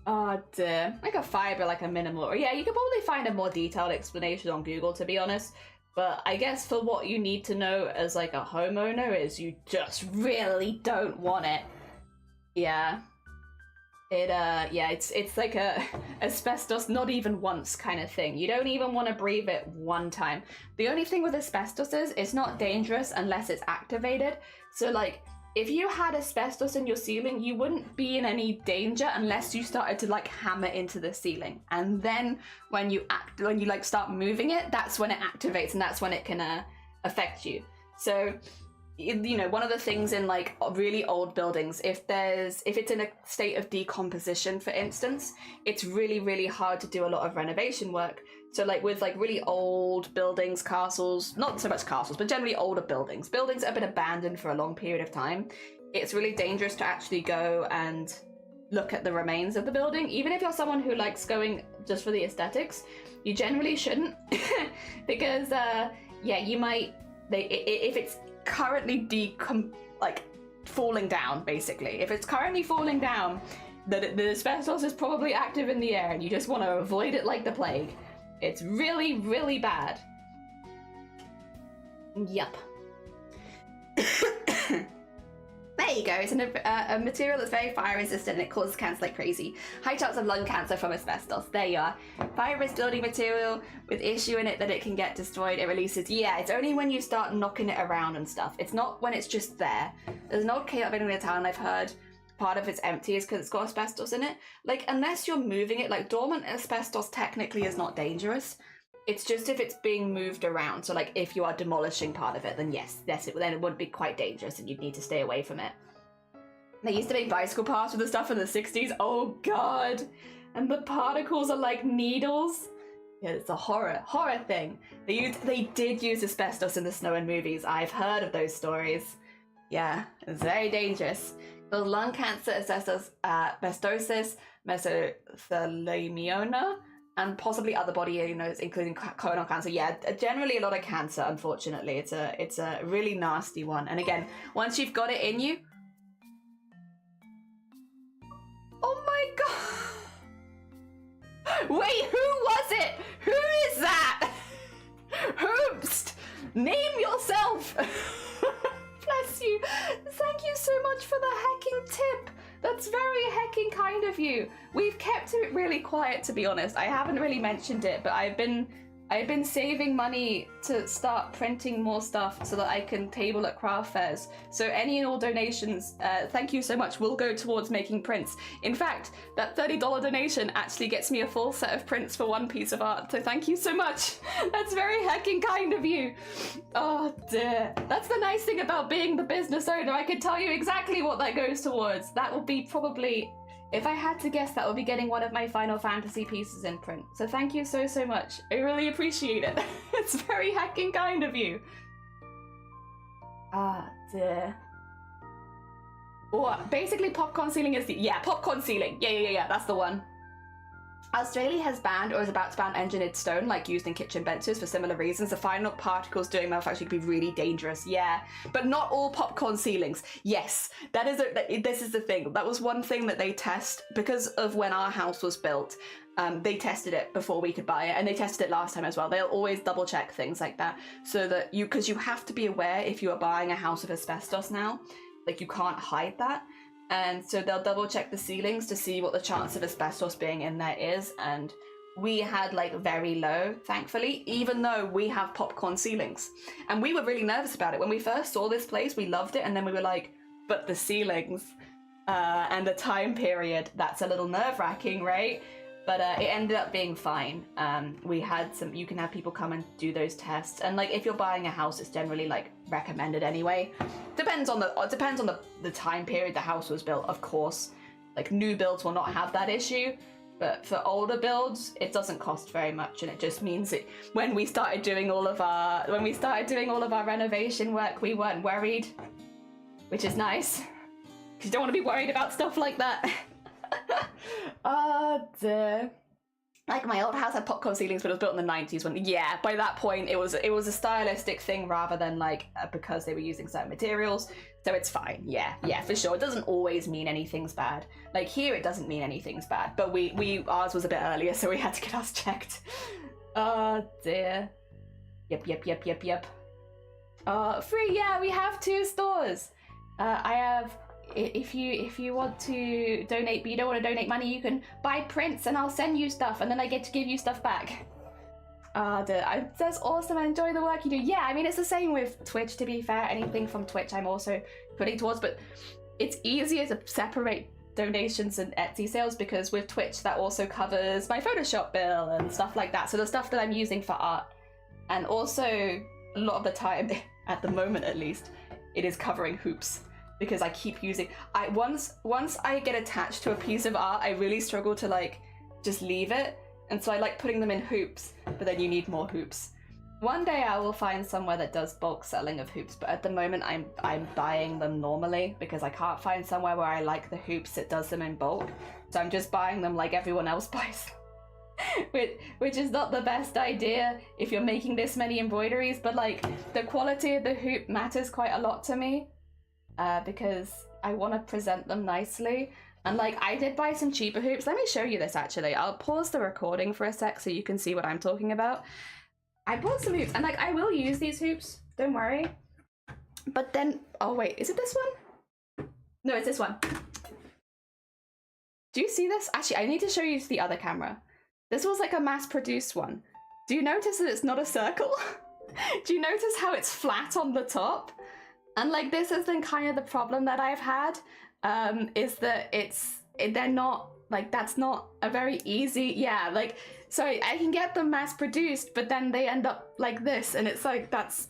Oh dear. Like a fiber, like a minimal. Or yeah, you could probably find a more detailed explanation on Google, to be honest. But I guess for what you need to know as like a homeowner is you just really don't want it. Yeah. It's like a asbestos not even once kind of thing. You don't even want to breathe it one time. The only thing with asbestos is it's not dangerous unless it's activated. So like if you had asbestos in your ceiling, you wouldn't be in any danger unless you started to like hammer into the ceiling. And then when you like start moving it, that's when it activates and that's when it can affect you. So, you know, one of the things in like really old buildings, if it's in a state of decomposition, for instance, it's really, really hard to do a lot of renovation work. So like with like really old buildings, castles, not so much castles, but generally older buildings that have been abandoned for a long period of time, it's really dangerous to actually go and look at the remains of the building. Even if you're someone who likes going just for the aesthetics, you generally shouldn't because yeah, you might, if it's currently falling down, basically. If it's currently falling down, the asbestos is probably active in the air and you just want to avoid it like the plague. It's really, really bad. Yup. There you go. It's a material that's very fire resistant and it causes cancer like crazy. High chance of lung cancer from asbestos. There you are. Fire resistant building material with issue in it that it can get destroyed. It releases. Yeah, it's only when you start knocking it around and stuff. It's not when it's just there. There's an old cave up in the town I've heard. Part of it's empty is because it's got asbestos in it. Like, unless you're moving it, like dormant asbestos technically is not dangerous. It's just if it's being moved around. So like if you are demolishing part of it, then yes, then it would be quite dangerous and you'd need to stay away from it. They used to make bicycle paths with the stuff in the 60s. Oh god. And the particles are like needles. Yeah, it's a horror thing. They did use asbestos in the Snowing movies. I've heard of those stories. Yeah, it's very dangerous. There's lung cancer, asbestosis, mesothelioma, and possibly other body, including colon cancer. Yeah, generally a lot of cancer, unfortunately. It's a really nasty one. And again, once you've got it in you... Oh my god! Wait, who was it? Who is that? Hoopst! Name yourself! Bless you. Thank you so much for the hacking tip. That's very hecking kind of you. We've kept it really quiet, to be honest. I haven't really mentioned it, but I've been saving money to start printing more stuff so that I can table at craft fairs. So any and all donations, thank you so much, will go towards making prints. In fact, that $30 donation actually gets me a full set of prints for one piece of art. So thank you so much. That's very hecking kind of you. Oh dear. That's the nice thing about being the business owner. I can tell you exactly what that goes towards. That will be probably... If I had to guess, that would be getting one of my Final Fantasy pieces in print. So thank you so, so much. I really appreciate it. It's very hecking kind of you. Ah, dear. Or basically popcorn ceiling is the, yeah, popcorn ceiling. Yeah, that's the one. Australia has banned or is about to ban engineered stone, like used in kitchen benches for similar reasons. The final particles during manufacturing can be really dangerous. Yeah, but not all popcorn ceilings. Yes, this is the thing. That was one thing that they test because of when our house was built. They tested it before we could buy it, and they tested it last time as well. They'll always double check things like that, so that because you have to be aware if you are buying a house with asbestos now, like you can't hide that. And so they'll double check the ceilings to see what the chance of asbestos being in there is. And we had like very low, thankfully, even though we have popcorn ceilings. And we were really nervous about it. When we first saw this place, we loved it. And then we were like, but the ceilings and the time period, that's a little nerve-wracking, right? But it ended up being fine. We had some, you can have people come and do those tests. And like, if you're buying a house, it's generally like recommended anyway. Depends on the time period the house was built, of course. Like new builds will not have that issue. But for older builds, it doesn't cost very much. And it just means that when we started doing all of our renovation work, we weren't worried, which is nice. Because you don't want to be worried about stuff like that. Oh dear. Like my old house had popcorn ceilings, but it was built in the 90s when, yeah, by that point it was a stylistic thing rather than like because they were using certain materials. So it's fine. Yeah, for sure. It doesn't always mean anything's bad. Like here it doesn't mean anything's bad, but ours was a bit earlier, so we had to get ours checked. Oh dear. Yep. Free, yeah, we have 2 stores. I have, if you want to donate but you don't want to donate money, you can buy prints and I'll send you stuff and then I get to give you stuff back. That's awesome. I enjoy the work you do. Yeah, I mean, it's the same with Twitch, to be fair. Anything from Twitch I'm also putting towards, but it's easier to separate donations and Etsy sales because with Twitch that also covers my Photoshop bill and stuff like that. So the stuff that I'm using for art, and also a lot of the time, at the moment at least, it is covering hoops. Because I keep using, once I get attached to a piece of art, I really struggle to like just leave it, and so I like putting them in hoops. But then you need more hoops. One day I will find somewhere that does bulk selling of hoops, but at the moment I'm buying them normally because I can't find somewhere where I like the hoops that does them in bulk. So I'm just buying them like everyone else buys, which is not the best idea if you're making this many embroideries. But like the quality of the hoop matters quite a lot to me. Because I want to present them nicely. And like I did buy some cheaper hoops. Let me show you this actually. I'll pause the recording for a sec so you can see what I'm talking about. I bought some hoops and like I will use these hoops, don't worry. But then, oh wait, is it this one? No, it's this one. Do you see this? Actually, I need to show you to the other camera. This was like a mass-produced one. Do you notice that it's not a circle? Do you notice how it's flat on the top? And like this has been kind of the problem that I've had, is that they're not, like that's not a very easy, yeah, like, so I can get them mass produced, but then they end up like this, and it's like, that's,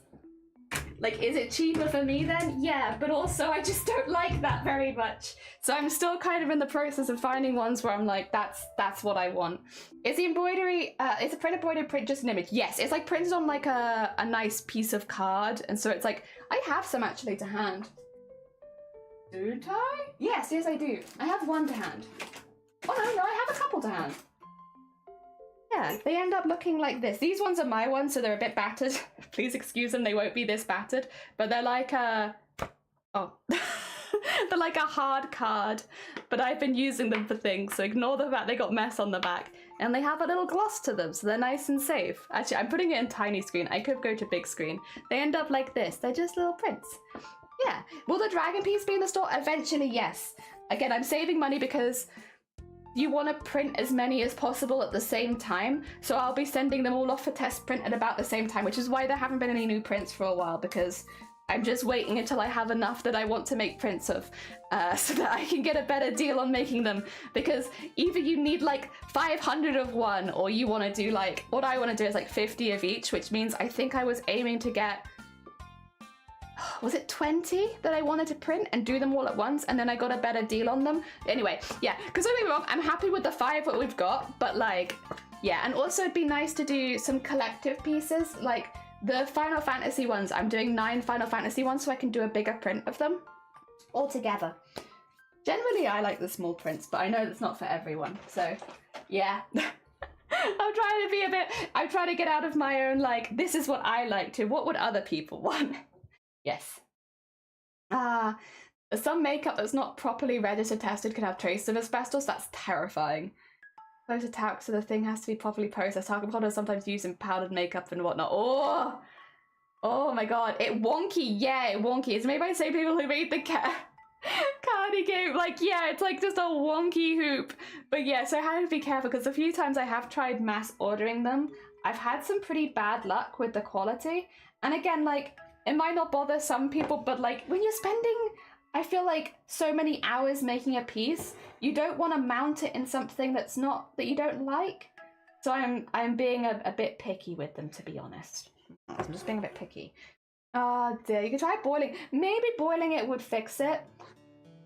like, is it cheaper for me then? Yeah, but also I just don't like that very much. So I'm still kind of in the process of finding ones where I'm like, that's what I want. Is the embroidery, is a print embroidered print just an image? Yes, it's like printed on like a nice piece of card, and so it's like, I have some actually to hand. Don't I? Yes, I do. I have one to hand. Oh no, I have a couple to hand. Yeah, they end up looking like this. These ones are my ones, so they're a bit battered. Please excuse them, they won't be this battered. But they're like a... Oh. They're like a hard card. But I've been using them for things, so ignore the fact they got mess on the back. And they have a little gloss to them, so they're nice and safe. Actually, I'm putting it in tiny screen. I could go to big screen. They end up like this. They're just little prints. Yeah. Will the dragon piece be in the store? Eventually, yes. Again, I'm saving money because you want to print as many as possible at the same time. So I'll be sending them all off for test print at about the same time, which is why there haven't been any new prints for a while, because I'm just waiting until I have enough that I want to make prints of, so that I can get a better deal on making them. Because either you need like 500 of one, or you want to do like, what I want to do is like 50 of each, which means I think I was aiming to get, was it 20 that I wanted to print and do them all at once, and then I got a better deal on them. Anyway, yeah, because don't get me wrong, I'm happy with the 5 that we've got, but like, yeah, and also it'd be nice to do some collective pieces. Like, The Final Fantasy ones, I'm doing 9 Final Fantasy ones so I can do a bigger print of them all together. Generally, I like the small prints, but I know that's not for everyone, so yeah. I'm trying to be a bit, I'm trying to get out of my own, like, this is what I like to, what would other people want? Yes. Some makeup that's not properly registered tested could have traces of asbestos. That's terrifying. Those attacks, so the thing has to be properly processed. Talcum powder is sometimes used in powdered makeup and whatnot. Oh my god. It wonky. Yeah, it wonky. It's made by the same people who made the Cardi game. Like, yeah, it's like just a wonky hoop. But yeah, so I have to be careful because a few times I have tried mass ordering them. I've had some pretty bad luck with the quality. And again, like, it might not bother some people, but like when you're spending, I feel like, so many hours making a piece, you don't want to mount it in something that's not, that you don't like. So I'm being a bit picky with them, to be honest. I'm just being a bit picky. Oh dear, you could try boiling. Maybe boiling it would fix it.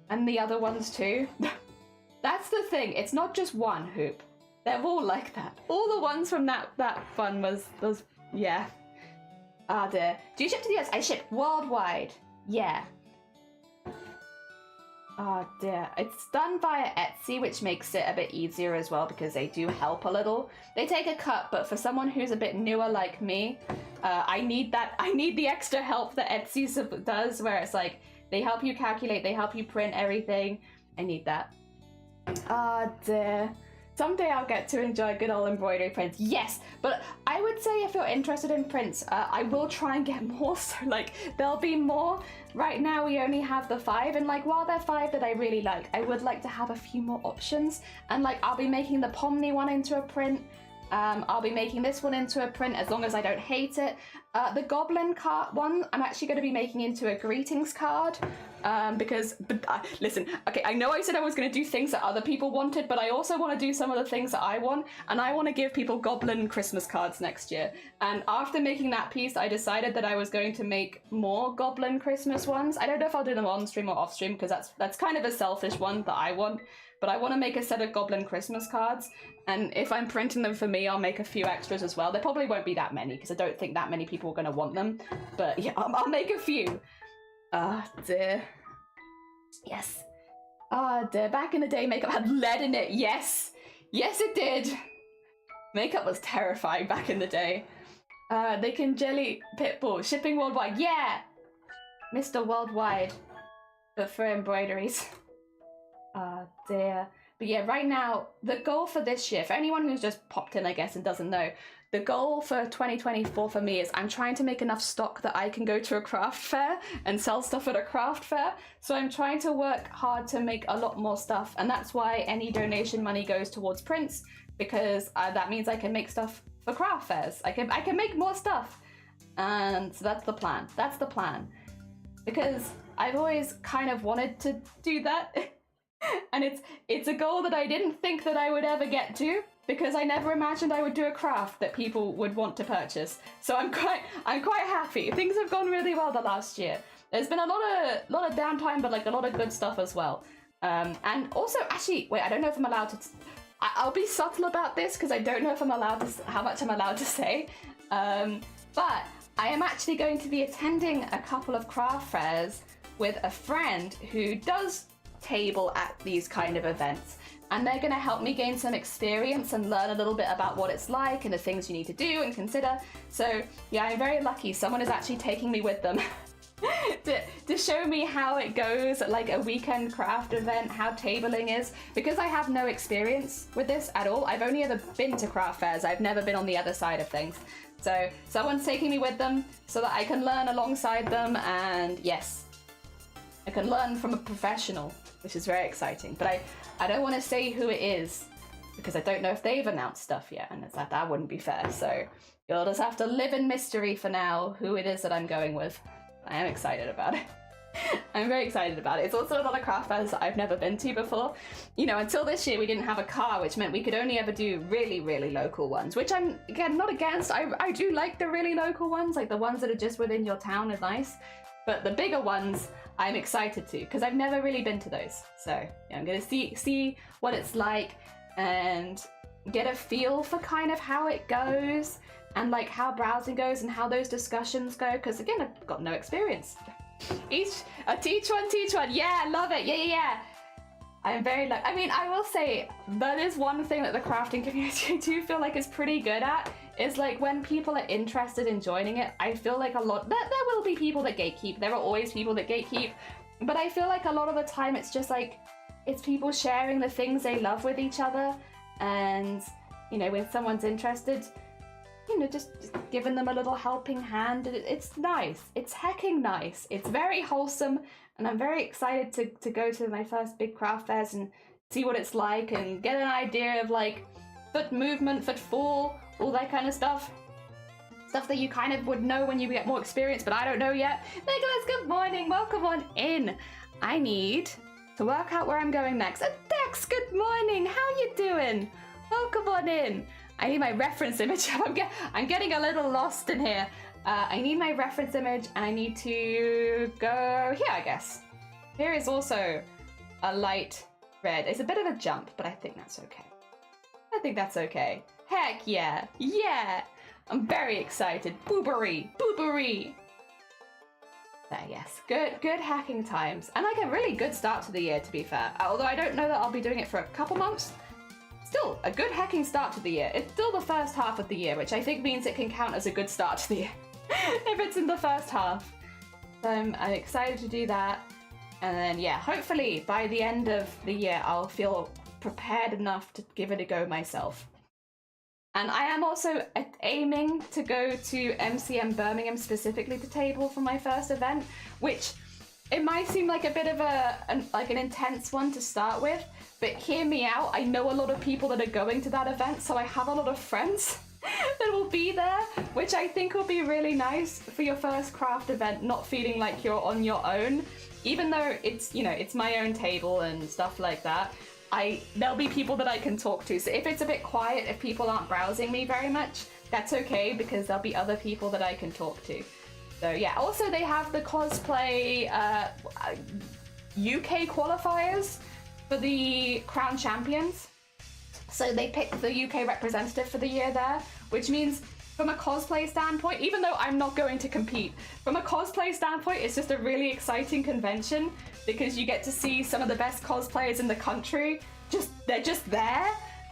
And the other ones too. That's the thing, it's not just one hoop. They're all like that. All the ones from that fun was, yeah. Ah dear. Do you ship to the US? I ship worldwide. Yeah. Oh dear. It's done via Etsy, which makes it a bit easier as well because they do help a little. They take a cut, but for someone who's a bit newer like me, I need the extra help that Etsy does, where it's like, they help you calculate, they help you print everything. I need that. Oh dear. Someday I'll get to enjoy good old embroidery prints. Yes, but I would say if you're interested in prints, I will try and get more. So like, there'll be more. Right now we only have the 5, and like, while they're 5 that I really like, I would like to have a few more options. And like, I'll be making the Pomni one into a print. I'll be making this one into a print as long as I don't hate it. The Goblin card one, I'm actually going to be making into a greetings card. Listen, okay, I know I said I was going to do things that other people wanted, but I also want to do some of the things that I want, and I want to give people Goblin Christmas cards next year. And after making that piece, I decided that I was going to make more Goblin Christmas ones. I don't know if I'll do them on stream or off stream, because that's kind of a selfish one that I want. But I want to make a set of Goblin Christmas cards, and if I'm printing them for me, I'll make a few extras as well. There probably won't be that many, because I don't think that many people are going to want them. But yeah, I'll make a few. Ah, dear. Yes. Ah, dear. Back in the day, makeup had lead in it. Yes. Yes, it did. Makeup was terrifying back in the day. They can jelly Pitbull. Shipping worldwide. Yeah. Mr. Worldwide. But for embroideries. Ah, dear. But yeah, right now, the goal for this year, for anyone who's just popped in, I guess, and doesn't know, the goal for 2024 for me is I'm trying to make enough stock that I can go to a craft fair and sell stuff at a craft fair. So I'm trying to work hard to make a lot more stuff, and that's why any donation money goes towards prints, because that means I can make stuff for craft fairs. I can make more stuff, and so that's the plan. That's the plan, because I've always kind of wanted to do that. And it's a goal that I didn't think that I would ever get to, because I never imagined I would do a craft that people would want to purchase. So I'm quite happy. Things have gone really well the last year. There's been a lot of downtime, but like a lot of good stuff as well. And also, actually, wait, I don't know if I'm allowed to. I'll be subtle about this because I don't know if I'm allowed to, how much I'm allowed to say. But I am actually going to be attending a couple of craft fairs with a friend who does table at these kind of events, and they're going to help me gain some experience and learn a little bit about what it's like and the things you need to do and consider. So yeah, I'm very lucky. Someone is actually taking me with them to show me how it goes at like a weekend craft event, how tabling is, because I have no experience with this at all. I've only ever been to craft fairs. I've never been on the other side of things. So someone's taking me with them so that I can learn alongside them, and yes, I can learn from a professional, which is very exciting. But I don't want to say who it is because I don't know if they've announced stuff yet, and it's like, that wouldn't be fair. So you'll just have to live in mystery for now, who it is that I'm going with. I am excited about it. I'm very excited about it. It's also another craft fairs that I've never been to before. You know, until this year we didn't have a car, which meant we could only ever do really, really local ones, which I'm, again, not against. I do like the really local ones, like the ones that are just within your town is nice. But the bigger ones, I'm excited to, because I've never really been to those. So yeah, I'm gonna see what it's like and get a feel for kind of how it goes. and like how browsing goes and how those discussions go, because again, I've got no experience. Teach one, yeah, love it, yeah. I'm very I mean, I will say that is one thing that the crafting community I do feel like is pretty good at, is like when people are interested in joining it, I feel like a lot, there will be people that gatekeep, there are always people that gatekeep, but I feel like a lot of the time it's just like, it's people sharing the things they love with each other, and, you know, when someone's interested, you know, just giving them a little helping hand. It's nice. It's hecking nice. It's very wholesome, and I'm very excited to go to my first big craft fairs and see what it's like and get an idea of like foot movement, foot fall, all that kind of stuff. Stuff that you kind of would know when you get more experience, but I don't know yet. Nicholas, good morning. Welcome on in. I need to work out where I'm going next. And Dex, good morning. How you doing? Welcome on in. I need my reference image. I'm getting a little lost in here. I need my reference image, and I need to go here, I guess. Here is also a light red. It's a bit of a jump, but I think that's okay. I think that's okay. Heck yeah. Yeah. I'm very excited. Boobery. There, yes. Good hacking times. And like a really good start to the year, to be fair. Although I don't know that I'll be doing it for a couple months. Still, a good hacking start to the year. It's still the first half of the year, which I think means it can count as a good start to the year. If it's in the first half. So I'm excited to do that. And then, yeah, hopefully by the end of the year, I'll feel prepared enough to give it a go myself. And I am also aiming to go to MCM Birmingham specifically to table for my first event, which it might seem like a bit of an intense one to start with, but hear me out. I know a lot of people that are going to that event, so I have a lot of friends that will be there, which I think will be really nice for your first craft event, not feeling like you're on your own, even though it's, you know, it's my own table and stuff like that. There'll be people that I can talk to. So if it's a bit quiet, if people aren't browsing me very much, that's okay, because there'll be other people that I can talk to. So yeah, also they have the cosplay UK qualifiers for the Crown Champions. So they picked the UK representative for the year there, which means from a cosplay standpoint, even though I'm not going to compete, from a cosplay standpoint, it's just a really exciting convention because you get to see some of the best cosplayers in the country. They're just there.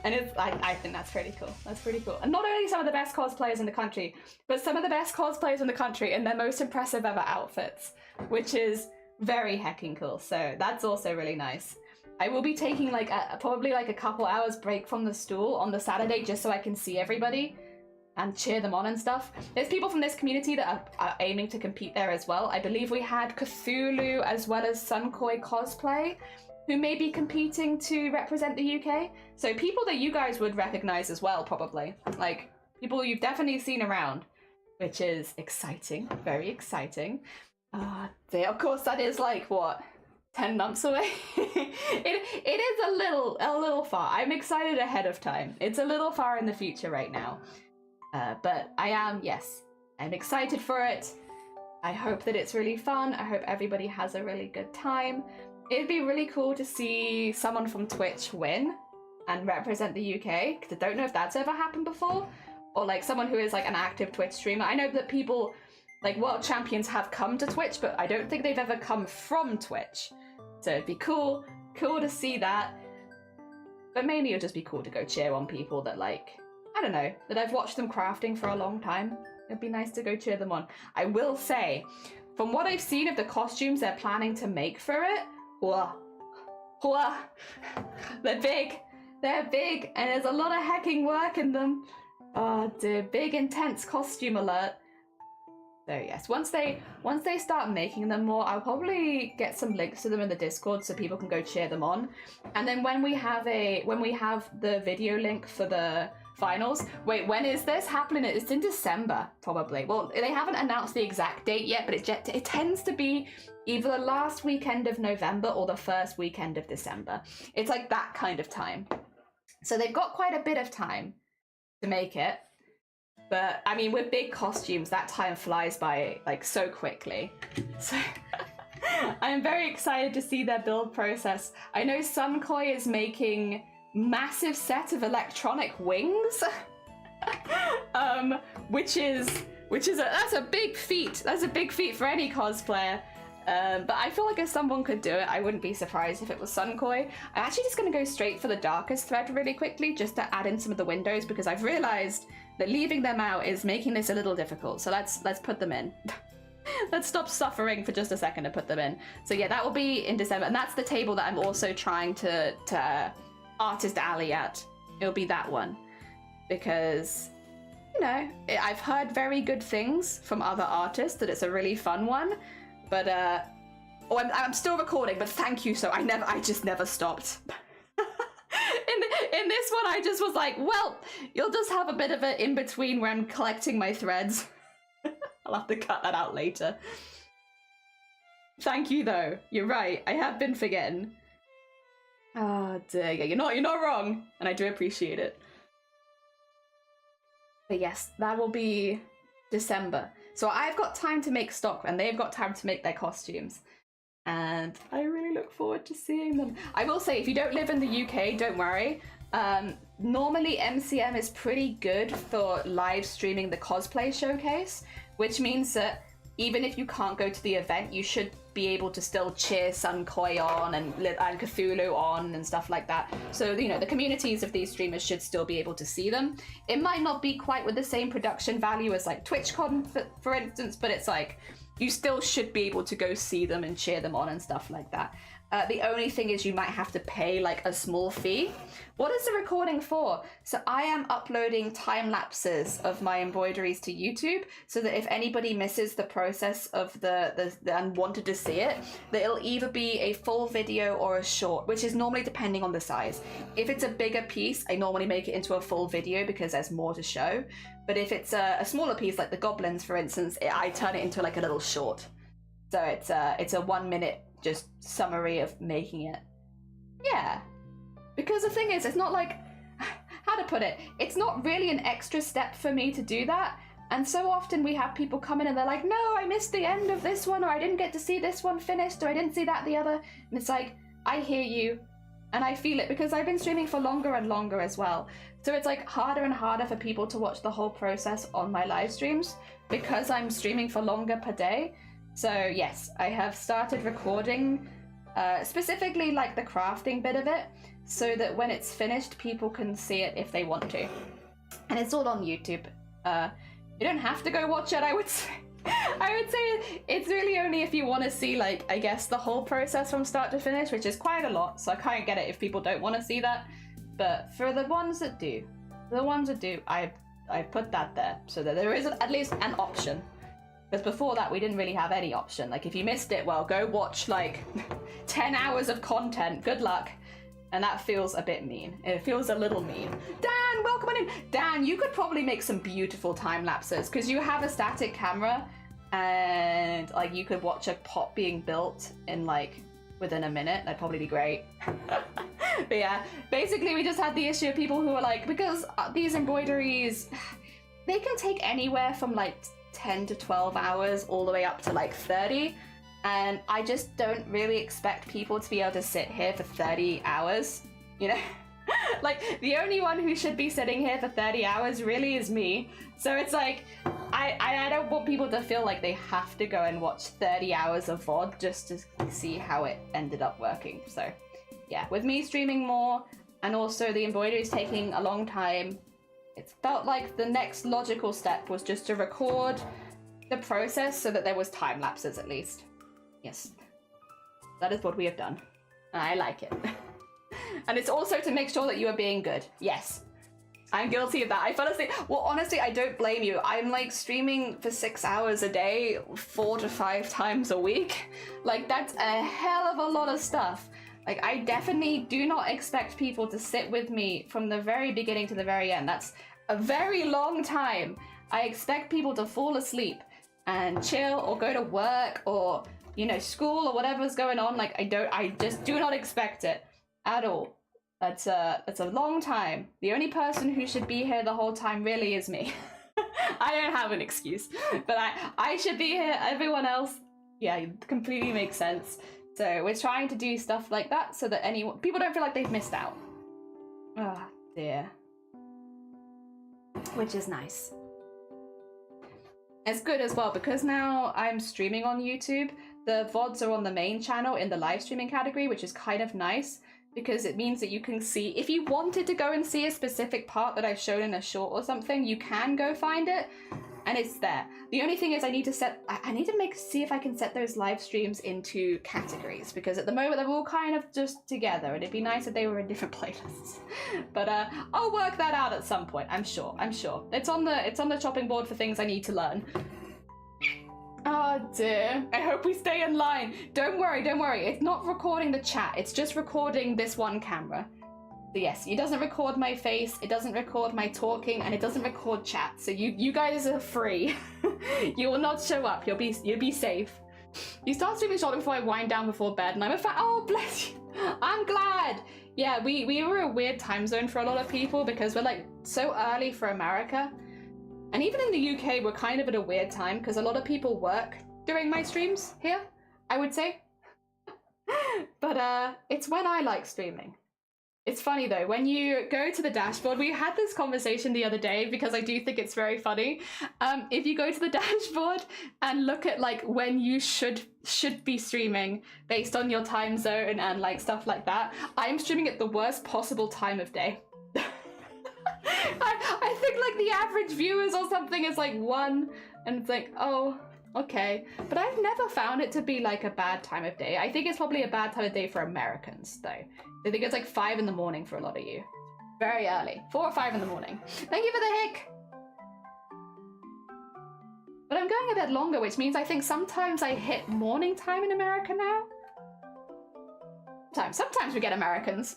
And I think that's pretty cool. That's pretty cool. And not only some of the best cosplayers in the country, but some of the best cosplayers in the country in their most impressive ever outfits, which is very hecking cool. So that's also really nice. I will be taking like probably like a couple hours break from the stool on the Saturday just so I can see everybody and cheer them on and stuff. There's people from this community that are aiming to compete there as well. I believe we had Cthulhu as well as Sunkoi Cosplay, who may be competing to represent the UK. So people that you guys would recognize as well, probably. Like, people you've definitely seen around, which is exciting, very exciting. Of course, that is like, what, 10 months away? it is a little far. I'm excited ahead of time. It's a little far in the future right now. But I am, yes, I'm excited for it. I hope that it's really fun. I hope everybody has a really good time. It'd be really cool to see someone from Twitch win and represent the UK, because I don't know if that's ever happened before, or like someone who is like an active Twitch streamer. I know that people, like world champions, have come to Twitch, but I don't think they've ever come from Twitch. So it'd be cool to see that. But mainly it'd just be cool to go cheer on people that, like, I don't know, that I've watched them crafting for a long time. It'd be nice to go cheer them on. I will say, from what I've seen of the costumes they're planning to make for it, they're big, and there's a lot of hacking work in them. Oh dear, big intense costume alert. So yes, once they start making them more, I'll probably get some links to them in the Discord so people can go cheer them on. And then when we have the video link for the finals, wait, when is this happening? It's in December, probably. Well, they haven't announced the exact date yet, but it tends to be either the last weekend of November or the first weekend of December. It's like that kind of time. So they've got quite a bit of time to make it. But I mean, with big costumes, that time flies by like so quickly. So I'm very excited to see their build process. I know Sunkoi is making massive set of electronic wings. That's a big feat. That's a big feat for any cosplayer. But I feel like if someone could do it, I wouldn't be surprised if it was Sunkoi. I'm actually just going to go straight for the darkest thread really quickly, just to add in some of the windows, because I've realized that leaving them out is making this a little difficult. So let's put them in. Let's stop suffering for just a second to put them in. So yeah, that will be in December, and that's the table that I'm also trying to Artist Alley at. It'll be that one, because, you know, I've heard very good things from other artists that it's a really fun one. But oh, I'm still recording, but thank you. So I just never stopped. in this one, I just was like, well, you'll just have a bit of an in between where I'm collecting my threads. I'll have to cut that out later. Thank you, though. You're right. I have been forgetting. Oh dear, yeah, you're not wrong, and I do appreciate it. But yes, that will be December. So I've got time to make stock, and they've got time to make their costumes. And I really look forward to seeing them. I will say, if you don't live in the UK, don't worry. Normally MCM is pretty good for live streaming the cosplay showcase, which means that even if you can't go to the event, you should be able to still cheer Sunkoi on and Cthulhu on and stuff like that. So, you know, the communities of these streamers should still be able to see them. It might not be quite with the same production value as like TwitchCon, for instance, but it's like, you still should be able to go see them and cheer them on and stuff like that. The only thing is you might have to pay like a small fee. What is the recording for? So I am uploading time lapses of my embroideries to YouTube, so that if anybody misses the process of the and wanted to see it, that it'll either be a full video or a short, which is normally depending on the size. If it's a bigger piece, I normally make it into a full video because there's more to show. But if it's a smaller piece, like the goblins, for instance, I turn it into like a little short. So it's a 1 minute just summary of making it. Yeah, because the thing is, it's not like, how to put it, it's not really an extra step for me to do that. And so often we have people come in and they're like, no, I missed the end of this one, or I didn't get to see this one finished, or I didn't see that the other. And it's like, I hear you and I feel it, because I've been streaming for longer and longer as well. So it's like harder and harder for people to watch the whole process on my live streams because I'm streaming for longer per day. So yes, I have started recording specifically like the crafting bit of it, so that when it's finished, people can see it if they want to. And it's all on YouTube. You don't have to go watch it, I would say. I would say it's really only if you want to see, like, I guess the whole process from start to finish, which is quite a lot, so I can't get it if people don't want to see that. But for the ones that do, I put that there so that there is at least an option. Because before that, we didn't really have any option. Like, if you missed it, well, go watch, like, 10 hours of content. Good luck. And that feels a bit mean. It feels a little mean. Dan, welcome on in. Dan, you could probably make some beautiful time lapses, because you have a static camera, and, like, you could watch a pot being built in, like, within a minute. That'd probably be great. But yeah, basically, we just had the issue of people who are like, because these embroideries, they can take anywhere from, like, 10 to 12 hours all the way up to like 30, and I just don't really expect people to be able to sit here for 30 hours, you know. Like, the only one who should be sitting here for 30 hours really is me. So it's like, I don't want people to feel like they have to go and watch 30 hours of VOD just to see how it ended up working. So yeah, with me streaming more and also the embroidery is taking a long time, it felt like the next logical step was just to record the process so that there was time lapses at least. Yes, that is what we have done. I like it. And it's also to make sure that you are being good. Yes, I'm guilty of that. I fell asleep. Well, honestly, I don't blame you. I'm like streaming for 6 hours a day, 4 to 5 times a week. Like, that's a hell of a lot of stuff. Like, I definitely do not expect people to sit with me from the very beginning to the very end. That's a very long time. I expect people to fall asleep and chill or go to work or, you know, school or whatever's going on. Like, I just do not expect it at all. That's a long time. The only person who should be here the whole time really is me. I don't have an excuse, but I should be here. Everyone else, yeah, completely makes sense. So we're trying to do stuff like that so that people don't feel like they've missed out. Oh dear. which is nice. It's good as well because now I'm streaming on YouTube. The VODs are on the main channel in the live streaming category, which is kind of nice because it means that you can see, if you wanted to go and see a specific part that I've shown in a short or something, you can go find it and it's there. The only thing is I need to see if I can set those live streams into categories because at the moment they're all kind of just together and it'd be nice if they were in different playlists. But I'll work that out at some point, I'm sure. It's on the chopping board for things I need to learn. Oh dear, I hope we stay in line. Don't worry, it's not recording the chat, it's just recording this one camera. So yes, it doesn't record my face, it doesn't record my talking, and it doesn't record chat, so you guys are free. You will not show up, you'll be safe. You start streaming shortly before I wind down before bed, and I'm a fan. Oh, bless you, I'm glad. Yeah, we were a weird time zone for a lot of people because we're like so early for America. And even in the UK, we're kind of at a weird time because a lot of people work during my streams here, I would say. But it's when I like streaming. It's funny though, when you go to the dashboard, we had this conversation the other day because I do think it's very funny. If you go to the dashboard and look at like when you should be streaming based on your time zone and like stuff like that, I'm streaming at the worst possible time of day. I think like the average viewers or something is like 1 and it's like, oh, okay. But I've never found it to be like a bad time of day. I think it's probably a bad time of day for Americans though. I think it's like 5 in the morning for a lot of you. Very early, 4 or 5 in the morning. Thank you for the hick. But I'm going a bit longer, which means I think sometimes I hit morning time in America now. Sometimes we get Americans.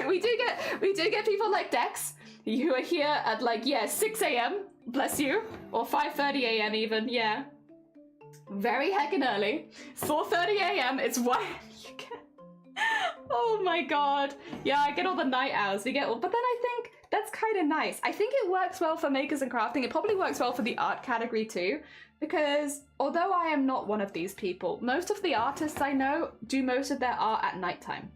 we do get people like Dex who are here at like 6 a.m. bless you, or 5:30 a.m. even. Yeah, very heckin' early. 4:30 a.m. it's when you get. Oh my god, yeah, I get all the night owls. But then I think that's kind of nice. I think it works well for makers and crafting. It probably works well for the art category too, because although I am not one of these people, most of the artists I know do most of their art at nighttime.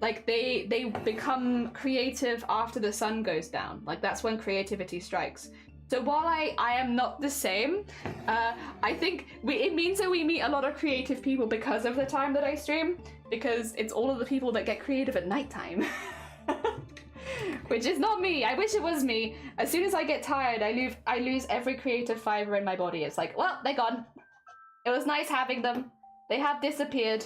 Like they become creative after the sun goes down. Like that's when creativity strikes. So while I am not the same, I think it means that we meet a lot of creative people because of the time that I stream, because it's all of the people that get creative at nighttime. Which is not me. I wish it was me. As soon as I get tired, I lose every creative fiber in my body. It's like, well, they're gone. It was nice having them. They have disappeared.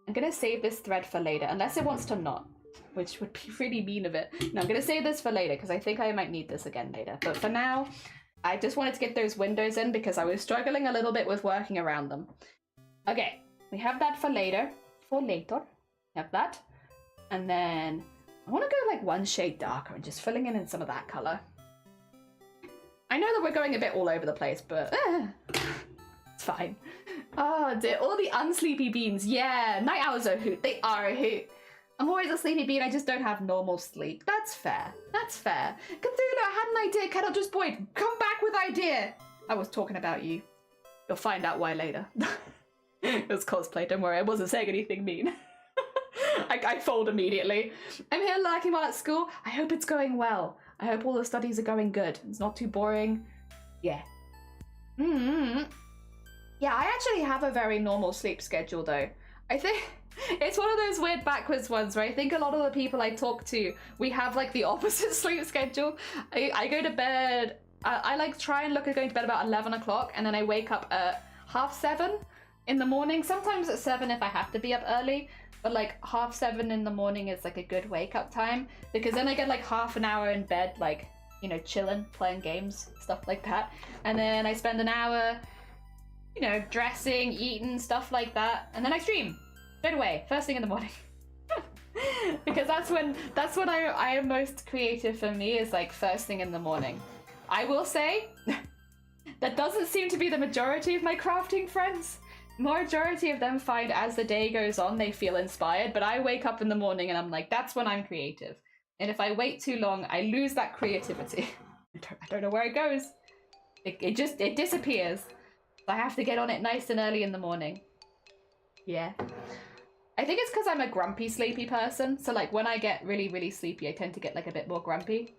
I'm gonna save this thread for later, unless it wants to not, which would be really mean of it. No, I'm gonna save this for later, because I think I might need this again later. But for now, I just wanted to get those windows in, because I was struggling a little bit with working around them. Okay, we have that for later. Have that. And then, I want to go like one shade darker, and just filling in some of that colour. I know that we're going a bit all over the place, but it's fine. Oh dear, all the unsleepy beans. Yeah, night owls are a hoot. They are a hoot. I'm always a sleepy bean, I just don't have normal sleep. That's fair. That's fair. Cthulhu, I had an idea. Cannot just Boyd. Come back with idea. I was talking about you. You'll find out why later. It was cosplay, don't worry. I wasn't saying anything mean. I fold immediately. I'm here lurking while at school. I hope it's going well. I hope all the studies are going good. It's not too boring. Yeah. Yeah, I actually have a very normal sleep schedule though. I think it's one of those weird backwards ones where I think a lot of the people I talk to, we have like the opposite sleep schedule. I go to bed, I like try and look at going to bed about 11 o'clock, and then I wake up at 6:30 in the morning. Sometimes at 7 if I have to be up early, but like 6:30 in the morning is like a good wake up time, because then I get like half an hour in bed, like, you know, chilling, playing games, stuff like that. And then I spend an hour, you know, dressing, eating, stuff like that, and then I stream straight away, first thing in the morning. Because that's when I am most creative for me, is like first thing in the morning. I will say that doesn't seem to be the majority of my crafting friends. Majority of them find as the day goes on they feel inspired, but I wake up in the morning and I'm like, that's when I'm creative. And if I wait too long, I lose that creativity. I don't know where it goes. It disappears. I have to get on it nice and early in the morning. Yeah. I think it's because I'm a grumpy, sleepy person. So like when I get really, really sleepy, I tend to get like a bit more grumpy.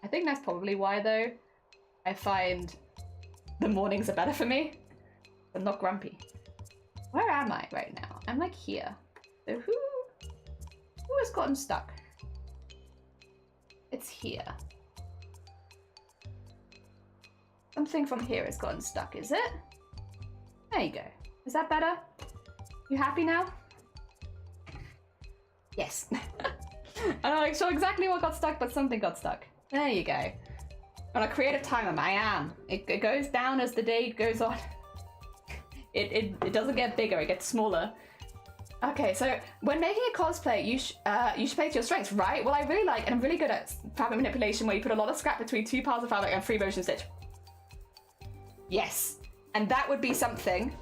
I think that's probably why, though, I find the mornings are better for me. I'm not grumpy. Where am I right now? I'm like here. So who has gotten stuck? It's here. Something from here has gotten stuck, is it? There you go. Is that better? You happy now? Yes. I'm not sure exactly what got stuck, but something got stuck. There you go. On a creative timer, I am. It goes down as the day goes on. It doesn't get bigger, it gets smaller. Okay, so when making a cosplay, you should play to your strengths, right? Well, I really like, and I'm really good at fabric manipulation, where you put a lot of scrap between 2 piles of fabric and free motion stitch. Yes, and that would be something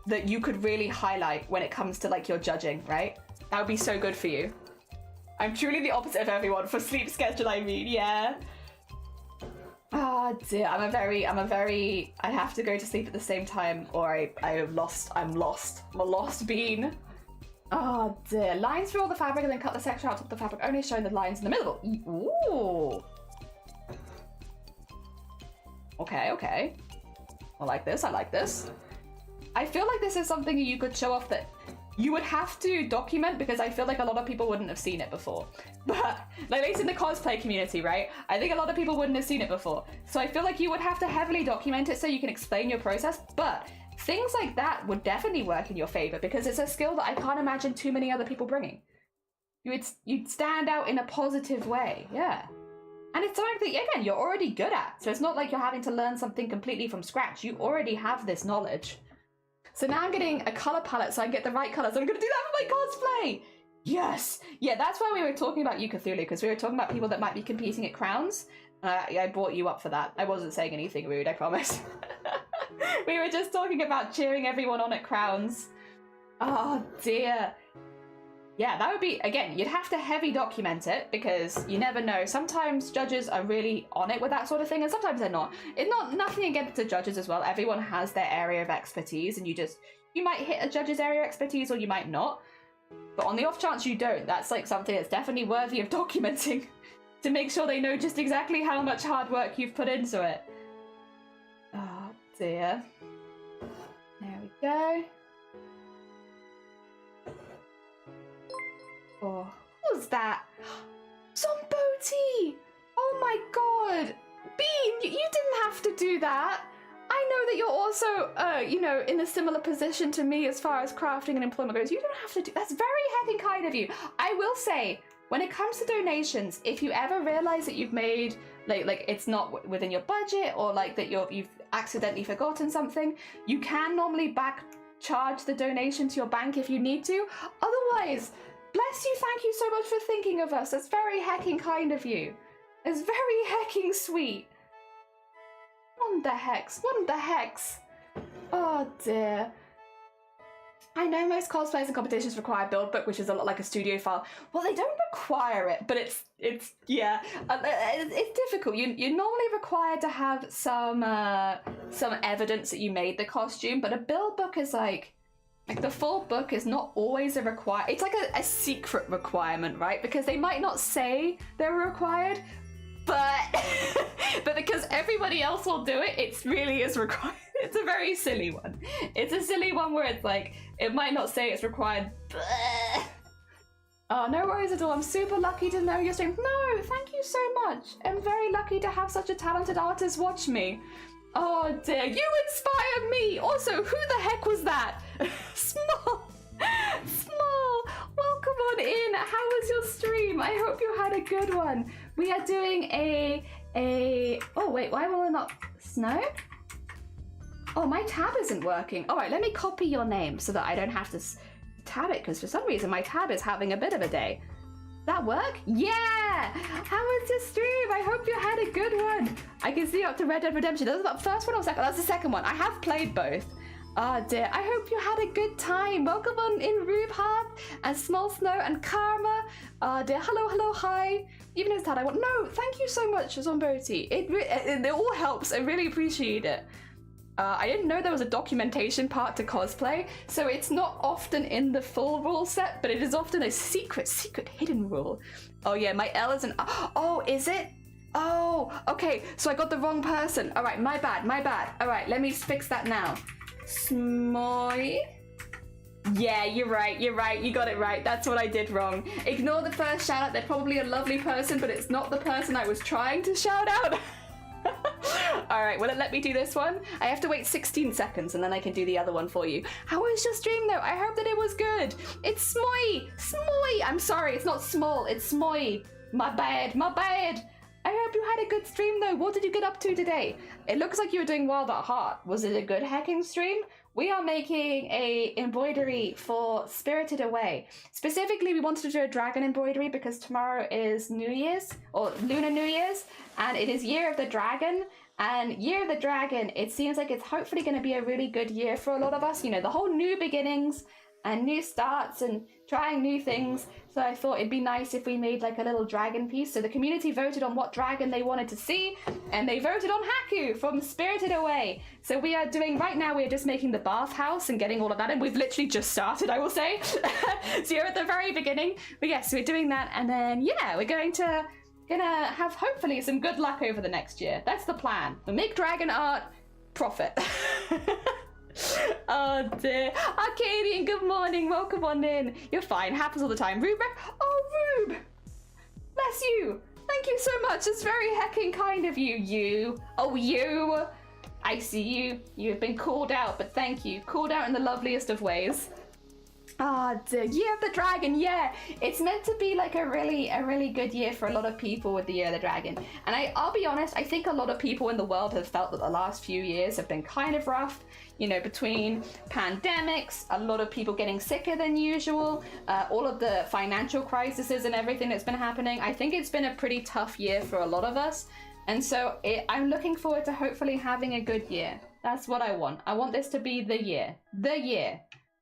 that you could really highlight when it comes to like your judging, right? That would be so good for you. I'm truly the opposite of everyone for sleep schedule, I mean, yeah. Ah, dear, I'm a very, I have to go to sleep at the same time or I'm lost. I'm a lost bean. Oh dear, lines through all the fabric and then cut the section out of the fabric, only showing the lines in the middle. Ooh. Okay. I like this, I like this. I feel like this is something you could show off that you would have to document, because I feel like a lot of people wouldn't have seen it before. But, like, at least in the cosplay community, right? I think a lot of people wouldn't have seen it before. So I feel like you would have to heavily document it so you can explain your process, but things like that would definitely work in your favor, because it's a skill that I can't imagine too many other people bringing. You'd stand out in a positive way, yeah. And it's something that, again, you're already good at. So it's not like you're having to learn something completely from scratch. You already have this knowledge. So now I'm getting a color palette so I can get the right colors. I'm going to do that for my cosplay. Yes. Yeah, that's why we were talking about you, Cthulhu, because we were talking about people that might be competing at crowns. I brought you up for that. I wasn't saying anything rude, I promise. We were just talking about cheering everyone on at crowns. Oh, dear. Yeah, that would be, again, you'd have to heavy document it, because you never know. Sometimes judges are really on it with that sort of thing, and sometimes they're not. It's nothing against the judges as well. Everyone has their area of expertise, and you might hit a judge's area of expertise or you might not. But on the off chance you don't, that's like something that's definitely worthy of documenting to make sure they know just exactly how much hard work you've put into it. Oh dear. There we go. Oh, what was that? Zomboti! Oh my god! Bean, you didn't have to do that! I know that you're also, in a similar position to me as far as crafting and employment goes. You don't have to do... That's very heckin' kind of you. I will say, when it comes to donations, if you ever realize that you've made, like it's not within your budget, or like that you've accidentally forgotten something, you can normally back charge the donation to your bank if you need to. Otherwise... Bless you, thank you so much for thinking of us. That's very hecking kind of you. It's very hecking sweet. What the hex? Oh dear. I know most cosplays and competitions require a build book, which is a lot like a studio file. Well, they don't require it, but it's difficult. You're normally required to have some evidence that you made the costume, but a build book is like the full book is not always a require. It's like a secret requirement, right? Because they might not say they're required, but but because everybody else will do it, it really is required. It's a very silly one. It's a silly one where it's like, it might not say it's required, but... Oh, no worries at all. I'm super lucky to know your stream. No, thank you so much. I'm very lucky to have such a talented artist watch me. Oh dear, you inspire me! Also, who the heck was that? Small! Welcome on in! How was your stream? I hope you had a good one. We are doing oh wait, why will it not... Snow? Oh, my tab isn't working. Alright, let me copy your name so that I don't have to tab it, because for some reason my tab is having a bit of a day. That work? Yeah! How was your stream? I hope you had a good one. I can see up to Red Dead Redemption. That was the first one or second? That's the second one. I have played both. Oh dear. I hope you had a good time. Welcome on in, Rubehart and Small Snow and Karma. Oh dear. Hello, hi. Even if that I want... No, thank you so much, Zomboti. It all helps. I really appreciate it. I didn't know there was a documentation part to cosplay, so it's not often in the full rule set, but it is often a secret hidden rule. Oh yeah, my L is an... Oh, is it? Oh, okay, so I got the wrong person. All right, my bad, my bad. All right, let me fix that now. Smoy. Yeah, you're right, you got it right. That's what I did wrong. Ignore the first shout out. They're probably a lovely person, but it's not the person I was trying to shout out. All right, will it let me do this one? I have to wait 16 seconds and then I can do the other one for you. How was your stream though? I hope that it was good. It's Smoy. Smoy. I'm sorry, it's not small, it's Smoy. My bad, my bad. I hope you had a good stream though. What did you get up to today? It looks like you were doing Wild at Heart. Was it a good hacking stream? We are making a embroidery for Spirited Away. Specifically, we wanted to do a dragon embroidery because tomorrow is New Year's, or Lunar New Year's, and it is Year of the Dragon. And Year of the Dragon, it seems like it's hopefully going to be a really good year for a lot of us. You know, the whole new beginnings and new starts and trying new things. So I thought it'd be nice if we made like a little dragon piece. So the community voted on what dragon they wanted to see, and they voted on Haku from Spirited Away. So we are doing, right now we are just making the bathhouse and getting all of that in. We've literally just started, I will say. So you're at the very beginning. But yes, we're doing that, and then yeah, we're gonna have hopefully some good luck over the next year. That's the plan. We make dragon art, profit. Oh dear. Arcadian, good morning, welcome on in. You're fine, happens all the time. Rube, oh Rube, bless you. Thank you so much, it's very hecking kind of you. You, I see you. You've been called out, but thank you. Called out in the loveliest of ways. Ah, dear. Year of the Dragon, yeah. It's meant to be like a really good year for a lot of people with the Year of the Dragon. And I'll be honest, I think a lot of people in the world have felt that the last few years have been kind of rough. You know, between pandemics, a lot of people getting sicker than usual, all of the financial crises and everything that's been happening. I think it's been a pretty tough year for a lot of us. And so I'm looking forward to hopefully having a good year. That's what I want. I want this to be the year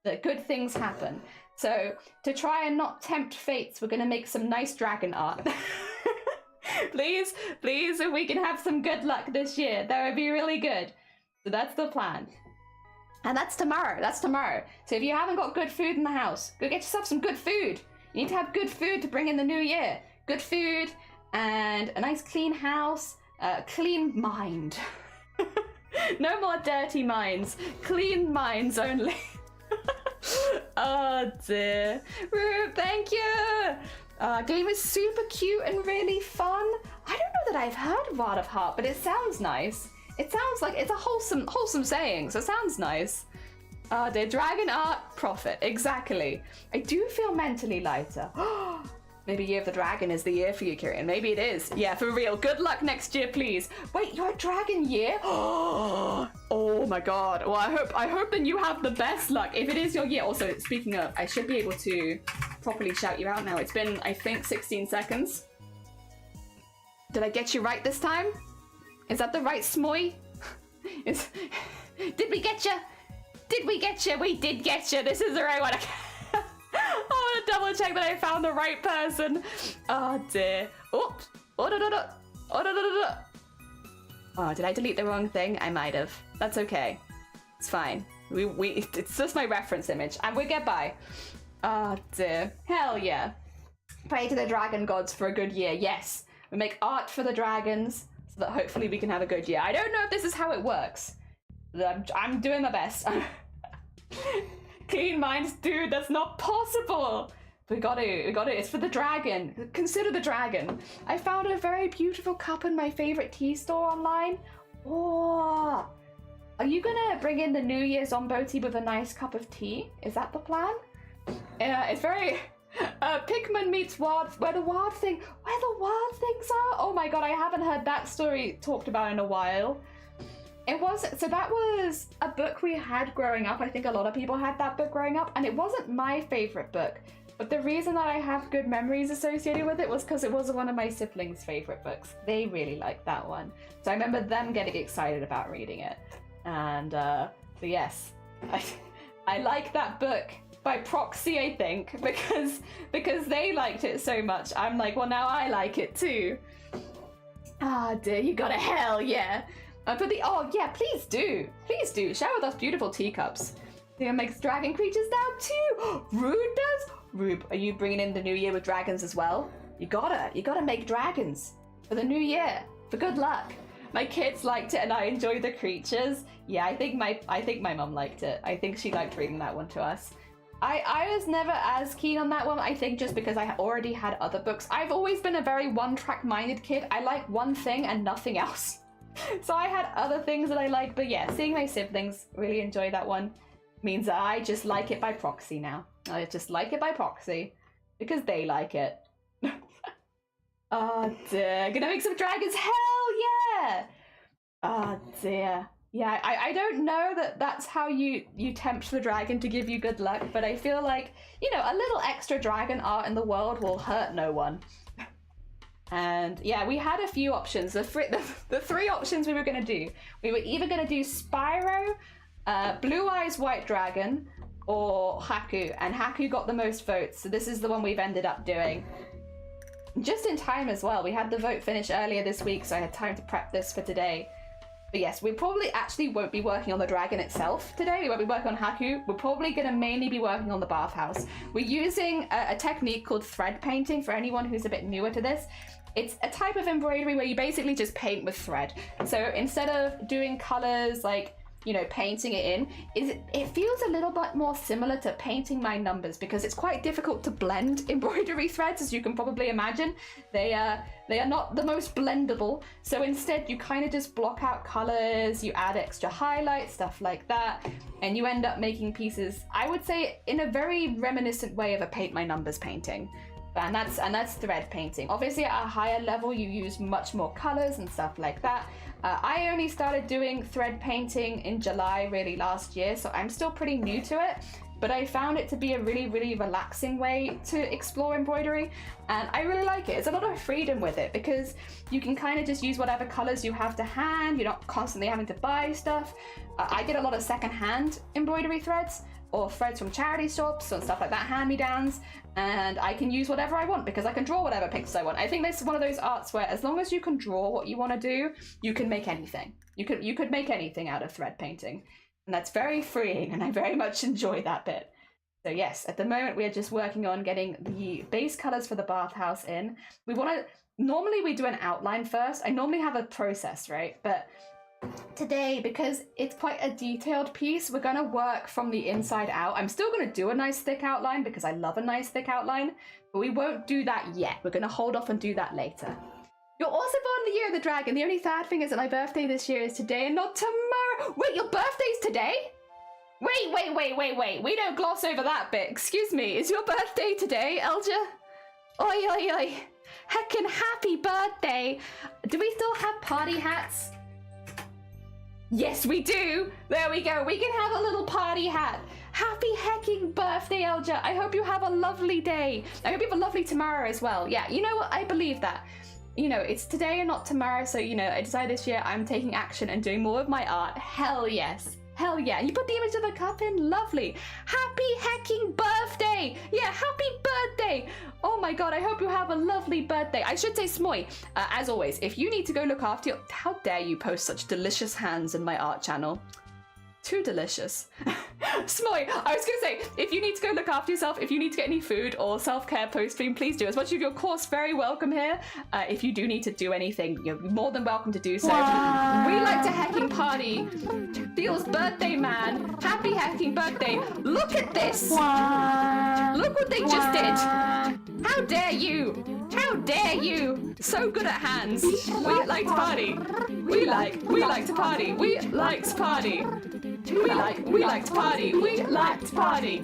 that good things happen. So to try and not tempt fates, we're going to make some nice dragon art. Please, if we can have some good luck this year, that would be really good. So that's the plan. And that's tomorrow. So if you haven't got good food in the house, go get yourself some good food. You need to have good food to bring in the new year. Good food and a nice clean house, clean mind. No more dirty minds, clean minds only. Oh dear. Rube, thank you. Game is super cute and really fun. I don't know that I've heard of Wild of Heart, but it sounds nice. It sounds like it's a wholesome saying, so it sounds nice. The dragon art, profit, exactly. I do feel mentally lighter. Maybe Year of the Dragon is the year for you, Kieran. Maybe it is. Yeah, for real. Good luck next year, please. Wait, you're a dragon year? Oh my god. Well, I hope then you have the best luck if it is your year. Also, speaking of, I should be able to properly shout you out now. It's been, I think, 16 seconds. Did I get you right this time? Is that the right Smoy? Did we get you? Did we get you? We did get you. This is the right one. I want to double check that I found the right person. Oh dear. Oops. Oh, did I delete the wrong thing? I might have. That's okay. It's fine. It's just my reference image, and we get by. Oh dear. Hell yeah. Pray to the dragon gods for a good year. Yes. We make art for the dragons so that hopefully we can have a good year. I don't know if this is how it works. I'm doing my best. Clean minds, dude, that's not possible. We got to. It's for the dragon. Consider the dragon. I found a very beautiful cup in my favorite tea store online. Oh, are you gonna bring in the New Year's Zomboti with a nice cup of tea? Is that the plan? It's very Pikmin meets where the wild things are. Oh my god, I haven't heard that story talked about in a while. That was a book we had growing up. I think a lot of people had that book growing up, and it wasn't my favorite book. But the reason that I have good memories associated with it was because it was one of my siblings' favorite books. They really liked that one. So I remember them getting excited about reading it. And so yes, I like that book by proxy, I think, because they liked it so much. I'm like, well, now I like it too. Ah, dear, you got a hell yeah. Oh yeah, please do share with us beautiful teacups. Thea makes dragon creatures now too. Rube does. Rube, are you bringing in the new year with dragons as well? You gotta make dragons. for the new year, for good luck. My kids liked it and I enjoyed the creatures. Yeah, I think my mum liked it. I think she liked reading that one to us. I was never as keen on that one, I think just because I already had other books. I've always been a very one-track minded kid. I like one thing and nothing else. So I had other things that I liked, but yeah, seeing my siblings really enjoy that one means that I just like it by proxy now. I just like it by proxy because they like it. Oh dear, gonna make some dragons, hell yeah! Oh dear. Yeah, I don't know that that's how you tempt the dragon to give you good luck, but I feel like, you know, a little extra dragon art in the world will hurt no one. And yeah, we had a few options. The three options we were going to do. We were either going to do Spyro, Blue Eyes White Dragon, or Haku. And Haku got the most votes, so this is the one we've ended up doing. Just in time as well. We had the vote finish earlier this week, so I had time to prep this for today. But yes, we probably actually won't be working on the dragon itself today. We won't be working on Haku. We're probably going to mainly be working on the bathhouse. We're using a technique called thread painting for anyone who's a bit newer to this. It's a type of embroidery where you basically just paint with thread. So instead of doing colors like, you know, painting it in, it feels a little bit more similar to painting my numbers because it's quite difficult to blend embroidery threads, as you can probably imagine. They are not the most blendable. So instead you kind of just block out colors, you add extra highlights, stuff like that, and you end up making pieces, I would say, in a very reminiscent way of a paint my numbers painting. And that's thread painting. Obviously at a higher level you use much more colors and stuff like that. I only started doing thread painting in July really last year, so I'm still pretty new to it, but I found it to be a really, really relaxing way to explore embroidery, and I really like it. It's a lot of freedom with it because you can kind of just use whatever colors you have to hand. You're not constantly having to buy stuff. I get a lot of second-hand embroidery threads, or threads from charity shops and stuff like that, hand-me-downs, and I can use whatever I want because I can draw whatever pictures I want. I think this is one of those arts where as long as you can draw what you want to do, you can make anything. You could make anything out of thread painting, and that's very freeing, and I very much enjoy that bit. So yes, at the moment we are just working on getting the base colors for the bathhouse in. Normally we do an outline first. I normally have a process, right? But today, because it's quite a detailed piece, we're going to work from the inside out. I'm still going to do a nice thick outline because I love a nice thick outline, but we won't do that yet. We're going to hold off and do that later. You're also born the year of the dragon. The only sad thing is that my birthday this year is today and not tomorrow. Wait, your birthday's today? Wait. We don't gloss over that bit. Excuse me, is your birthday today, Elja? Oi. Heckin' happy birthday. Do we still have party hats? Yes, we do. There we go. We can have a little party hat. Happy hecking birthday, Elja. I hope you have a lovely day. I hope you have a lovely tomorrow as well. Yeah, you know what? I believe that. You know, it's today and not tomorrow. So, you know, I decided this year I'm taking action and doing more of my art. Hell yes. Hell yeah. You put the image of the cup in? Lovely. Happy hecking birthday. Yeah, happy birthday. Oh my god, I hope you have a lovely birthday. I should say, Smoy, as always, if you need to go look after your... How dare you post such delicious hands in my art channel? Too delicious. Smoy, I was gonna say, if you need to go look after yourself, if you need to get any food or self-care post-stream, please do. As much of your course, very welcome here. If you do need to do anything, you're more than welcome to do so. We like to hecking party. Feels birthday, man. Happy hecking birthday. Look at this. Look what they just did. How dare you? How dare you? So good at hands. We like to party. We like to party. We like to party. We like to party. We like to party.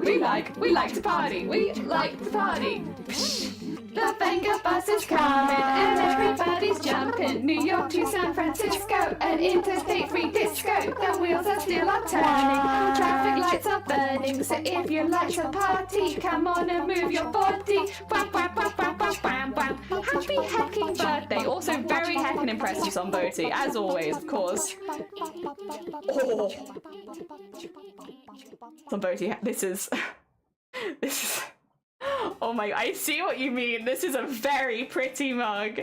We like to party. We like to party. The banger bus is coming and everybody's jumping. New York to San Francisco, an interstate free disco. The wheels are still are turning, traffic lights are burning. So if you like to party, come on and move your body. Bam, bam, bam, bam, bam, bam, bam. Happy hecking birthday. Also very heckin' impressive, Somboti, as always, of course. Oh. Somboti, this is... Oh my, I see what you mean. This is a very pretty mug.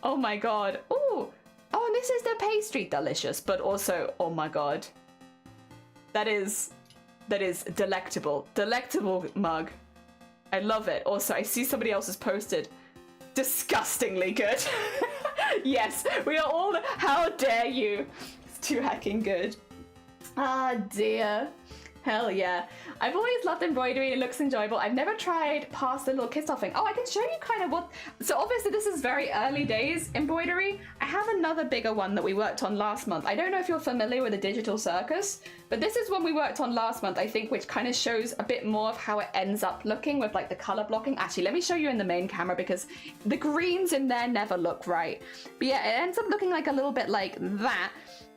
Oh my god. Oh, and this is the pastry. Delicious, but also, oh my god. That is delectable. Delectable mug. I love it. Also, I see somebody else has posted disgustingly good. Yes, we are all, how dare you. It's too hecking good. Ah, dear. Hell yeah. I've always loved embroidery. It looks enjoyable. I've never tried past the little kiss-off thing. Oh, I can show you kind of what... So obviously this is very early days embroidery. I have another bigger one that we worked on last month. I don't know if you're familiar with the digital circus, but this is one we worked on last month, I think, which kind of shows a bit more of how it ends up looking with like the color blocking. Actually, let me show you in the main camera because the greens in there never look right. But yeah, it ends up looking like a little bit like that.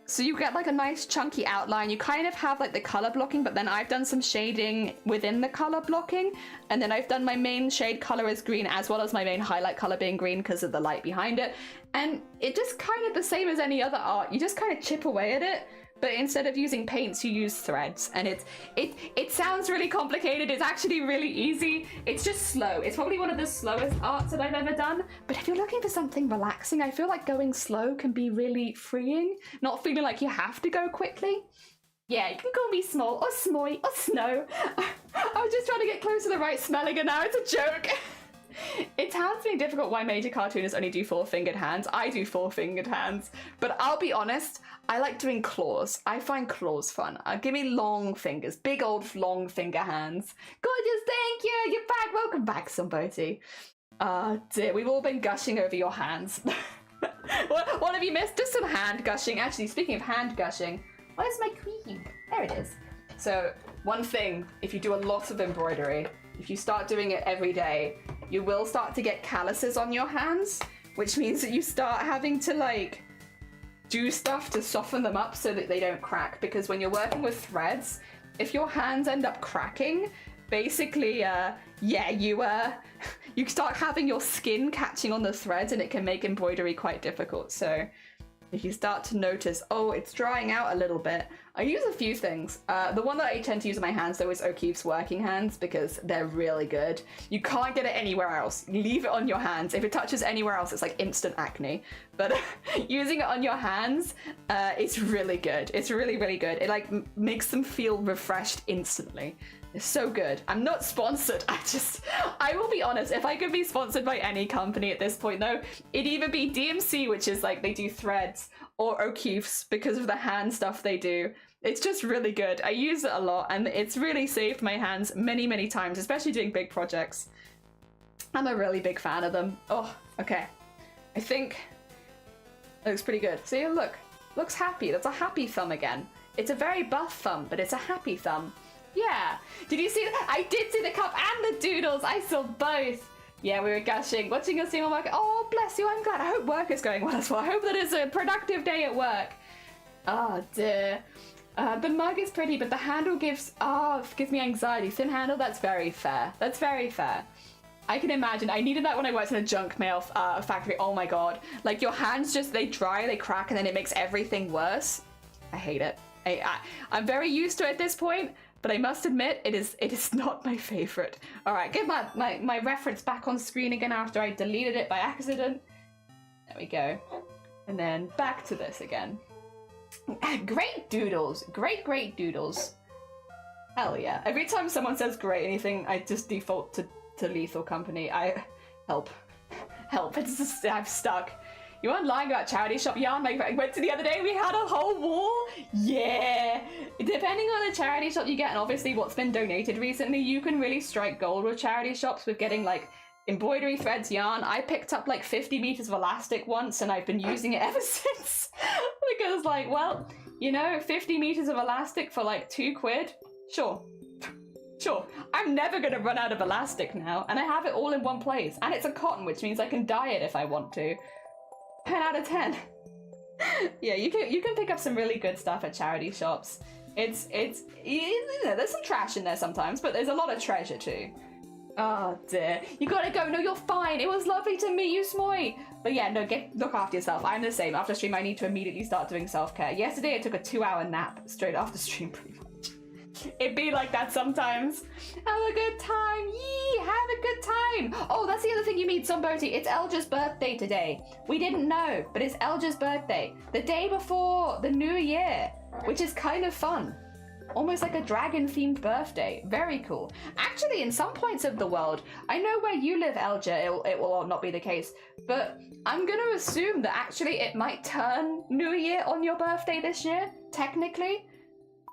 So you get like a nice chunky outline. You kind of have like the color blocking, but then I've done some shading within the color blocking. And then I've done my main shade color as green as well as my main highlight color being green because of the light behind it. And it just kind of the same as any other art. You just kind of chip away at it. But instead of using paints, you use threads. And it sounds really complicated. It's actually really easy. It's just slow. It's probably one of the slowest arts that I've ever done. But if you're looking for something relaxing, I feel like going slow can be really freeing. Not feeling like you have to go quickly. Yeah, you can call me small or smoy or snow. I was just trying to get close to the right smelling and now it's a joke. It sounds really difficult why major cartoonists only do 4-fingered hands. I do 4-fingered hands, but I'll be honest, I like doing claws. I find claws fun. Give me long fingers, big old long finger hands. Gorgeous, thank you. You're back. Welcome back, somebody. Dear, we've all been gushing over your hands. What have you missed? Just some hand gushing. Actually, speaking of hand gushing, where's my cream? There it is. So one thing, if you do a lot of embroidery, if you start doing it every day, you will start to get calluses on your hands, which means that you start having to like do stuff to soften them up so that they don't crack. Because when you're working with threads, if your hands end up cracking, basically, yeah, you start having your skin catching on the threads and it can make embroidery quite difficult. So if you start to notice, oh, it's drying out a little bit, I use a few things. The one that I tend to use in my hands, though, is O'Keeffe's working hands because they're really good. You can't get it anywhere else. Leave it on your hands. If it touches anywhere else, it's like instant acne. But using it on your hands, it's really good. It's really, really good. It like makes them feel refreshed instantly. It's so good. I'm not sponsored. I will be honest, if I could be sponsored by any company at this point though, it'd either be DMC, which is like they do threads, or O'Keeffe's because of the hand stuff they do. It's just really good. I use it a lot and it's really saved my hands many, many times, especially doing big projects. I'm a really big fan of them. Oh, okay. I think it looks pretty good. See, look, looks happy. That's a happy thumb again. It's a very buff thumb, but it's a happy thumb. Yeah. Did you see that? I did see the cup and the doodles. I saw both. Yeah, we were gushing. Watching your stream on work. Oh, bless you. I'm glad. I hope work is going well as well. I hope that it's a productive day at work. Oh, dear. The mug is pretty, but the handle gives me anxiety. Thin handle, that's very fair. That's very fair. I can imagine. I needed that when I worked in a junk mail factory. Oh my god. Like your hands just, they dry, they crack, and then it makes everything worse. I hate it. I'm very used to it at this point, but I must admit, it is not my favorite. All right, get my reference back on screen again after I deleted it by accident. There we go. And then back to this again. Great doodles. Great doodles. Hell yeah. Every time someone says great anything, I just default to Lethal Company. Help. It's just, I'm stuck. You weren't lying about charity shop yarn. I went to the other day, we had a whole wall. Yeah. Depending on the charity shop you get, and obviously what's been donated recently, you can really strike gold with charity shops with getting like embroidery threads, yarn. I picked up like 50 meters of elastic once and I've been using it ever since. Because like, well, you know, 50 meters of elastic for like £2. Sure. I'm never gonna run out of elastic now, and I have it all in one place. And it's a cotton, which means I can dye it if I want to. 10 out of 10. Yeah, you can pick up some really good stuff at charity shops. It's you know, there's some trash in there sometimes, but there's a lot of treasure too. Oh dear, you gotta go. No, you're fine. It was lovely to meet you, Smoy. But yeah, no, look after yourself. I'm the same. After stream, I need to immediately start doing self-care. Yesterday, I took a 2-hour nap straight after stream, pretty much. It'd be like that sometimes. Have a good time. Yee, have a good time. Oh, that's the other thing you mean, Somebody. It's Elja's birthday today. We didn't know, but it's Elja's birthday. The day before the new year, which is kind of fun. almost like a dragon-themed birthday. Very cool. Actually, in some points of the world, I know where you live, Elja, it will not be the case, but I'm going to assume that actually it might turn New Year on your birthday this year, technically.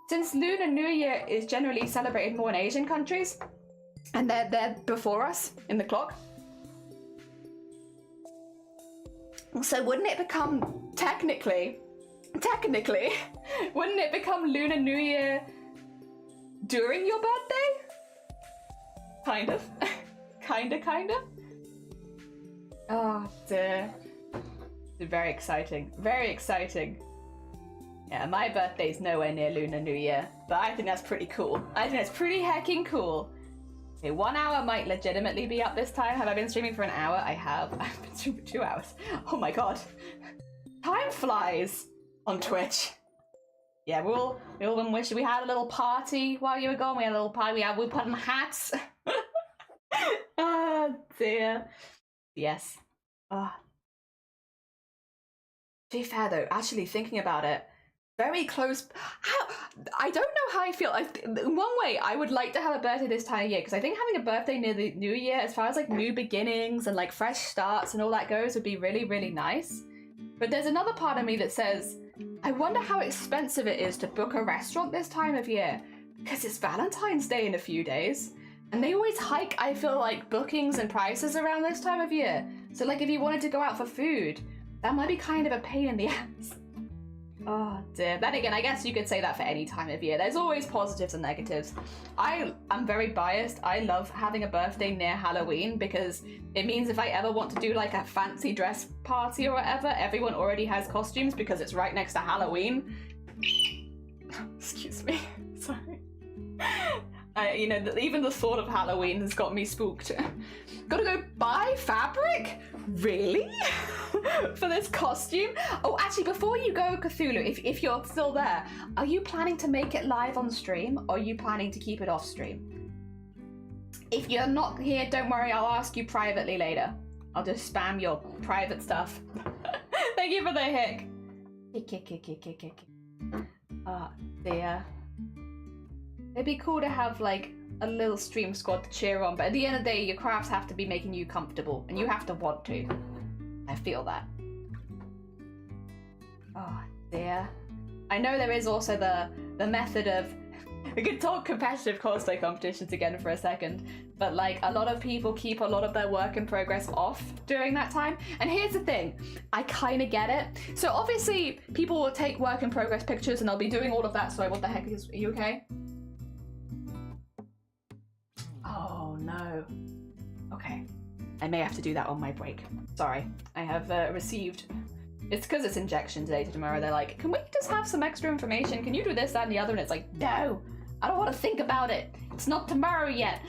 Since Lunar New Year is generally celebrated more in Asian countries, and they're before us in the clock. So wouldn't it become, technically, wouldn't it become Lunar New Year during your birthday? Kind of. Kinda. Oh dear. Very exciting. Very exciting. Yeah, my birthday's nowhere near Lunar New Year, but I think that's pretty cool. I think that's pretty hecking cool. Okay, 1 hour might legitimately be up this time. Have I been streaming for an hour? I have. I've been streaming for 2 hours. Oh my god. Time flies on Twitch. Yeah, we all wish we had a little party while you were gone. We had a little party. We put on hats. Oh dear. Yes. To be fair though, actually thinking about it, very close. I don't know how I feel. In one way, I would like to have a birthday this time of year because I think having a birthday near the new year, as far as like new beginnings and like fresh starts and all that goes, would be really, really nice. But there's another part of me that says, I wonder how expensive it is to book a restaurant this time of year because it's Valentine's Day in a few days. And they always hike, I feel like, bookings and prices around this time of year. So like if you wanted to go out for food, that might be kind of a pain in the ass. Oh dear. Then again, I guess you could say that for any time of year. There's always positives and negatives. I'm very biased. I love having a birthday near Halloween because it means if I ever want to do like a fancy dress party or whatever, everyone already has costumes because it's right next to Halloween. Excuse me. Sorry. You know, even the thought of Halloween has got me spooked. Gotta go buy fabric? Really? For this costume? Oh, actually, before you go, Cthulhu, if you're still there, are you planning to make it live on stream or are you planning to keep it off stream? If you're not here, don't worry, I'll ask you privately later. I'll just spam your private stuff. Thank you for the hick. Hick. Oh, dear. It'd be cool to have like a little stream squad to cheer on, but at the end of the day, your crafts have to be making you comfortable, and you have to want to. I feel that. Oh dear. I know there is also the method of, we could talk competitive cosplay competitions again for a second, but like a lot of people keep a lot of their work in progress off during that time. And here's the thing, I kind of get it. So obviously people will take work in progress pictures and they'll be doing all of that. Sorry, what the heck are you okay? Oh no. Okay. I may have to do that on my break. Sorry. I have received... It's because it's injection today to tomorrow. They're like, can we just have some extra information? Can you do this, that, and the other? And it's like, no, I don't want to think about it. It's not tomorrow yet.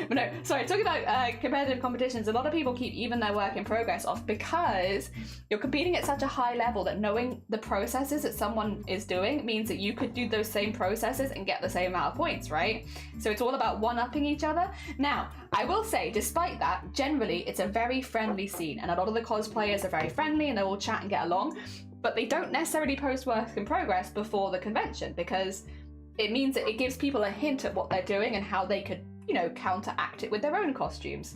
But no, sorry, talking about competitive competitions, a lot of people keep even their work in progress off because you're competing at such a high level that knowing the processes that someone is doing means that you could do those same processes and get the same amount of points, right? So it's all about one-upping each other. Now, I will say, despite that, generally it's a very friendly scene and a lot of the cosplayers are very friendly and they all chat and get along, but they don't necessarily post work in progress before the convention because it means that it gives people a hint at what they're doing and how they could, you know, counteract it with their own costumes.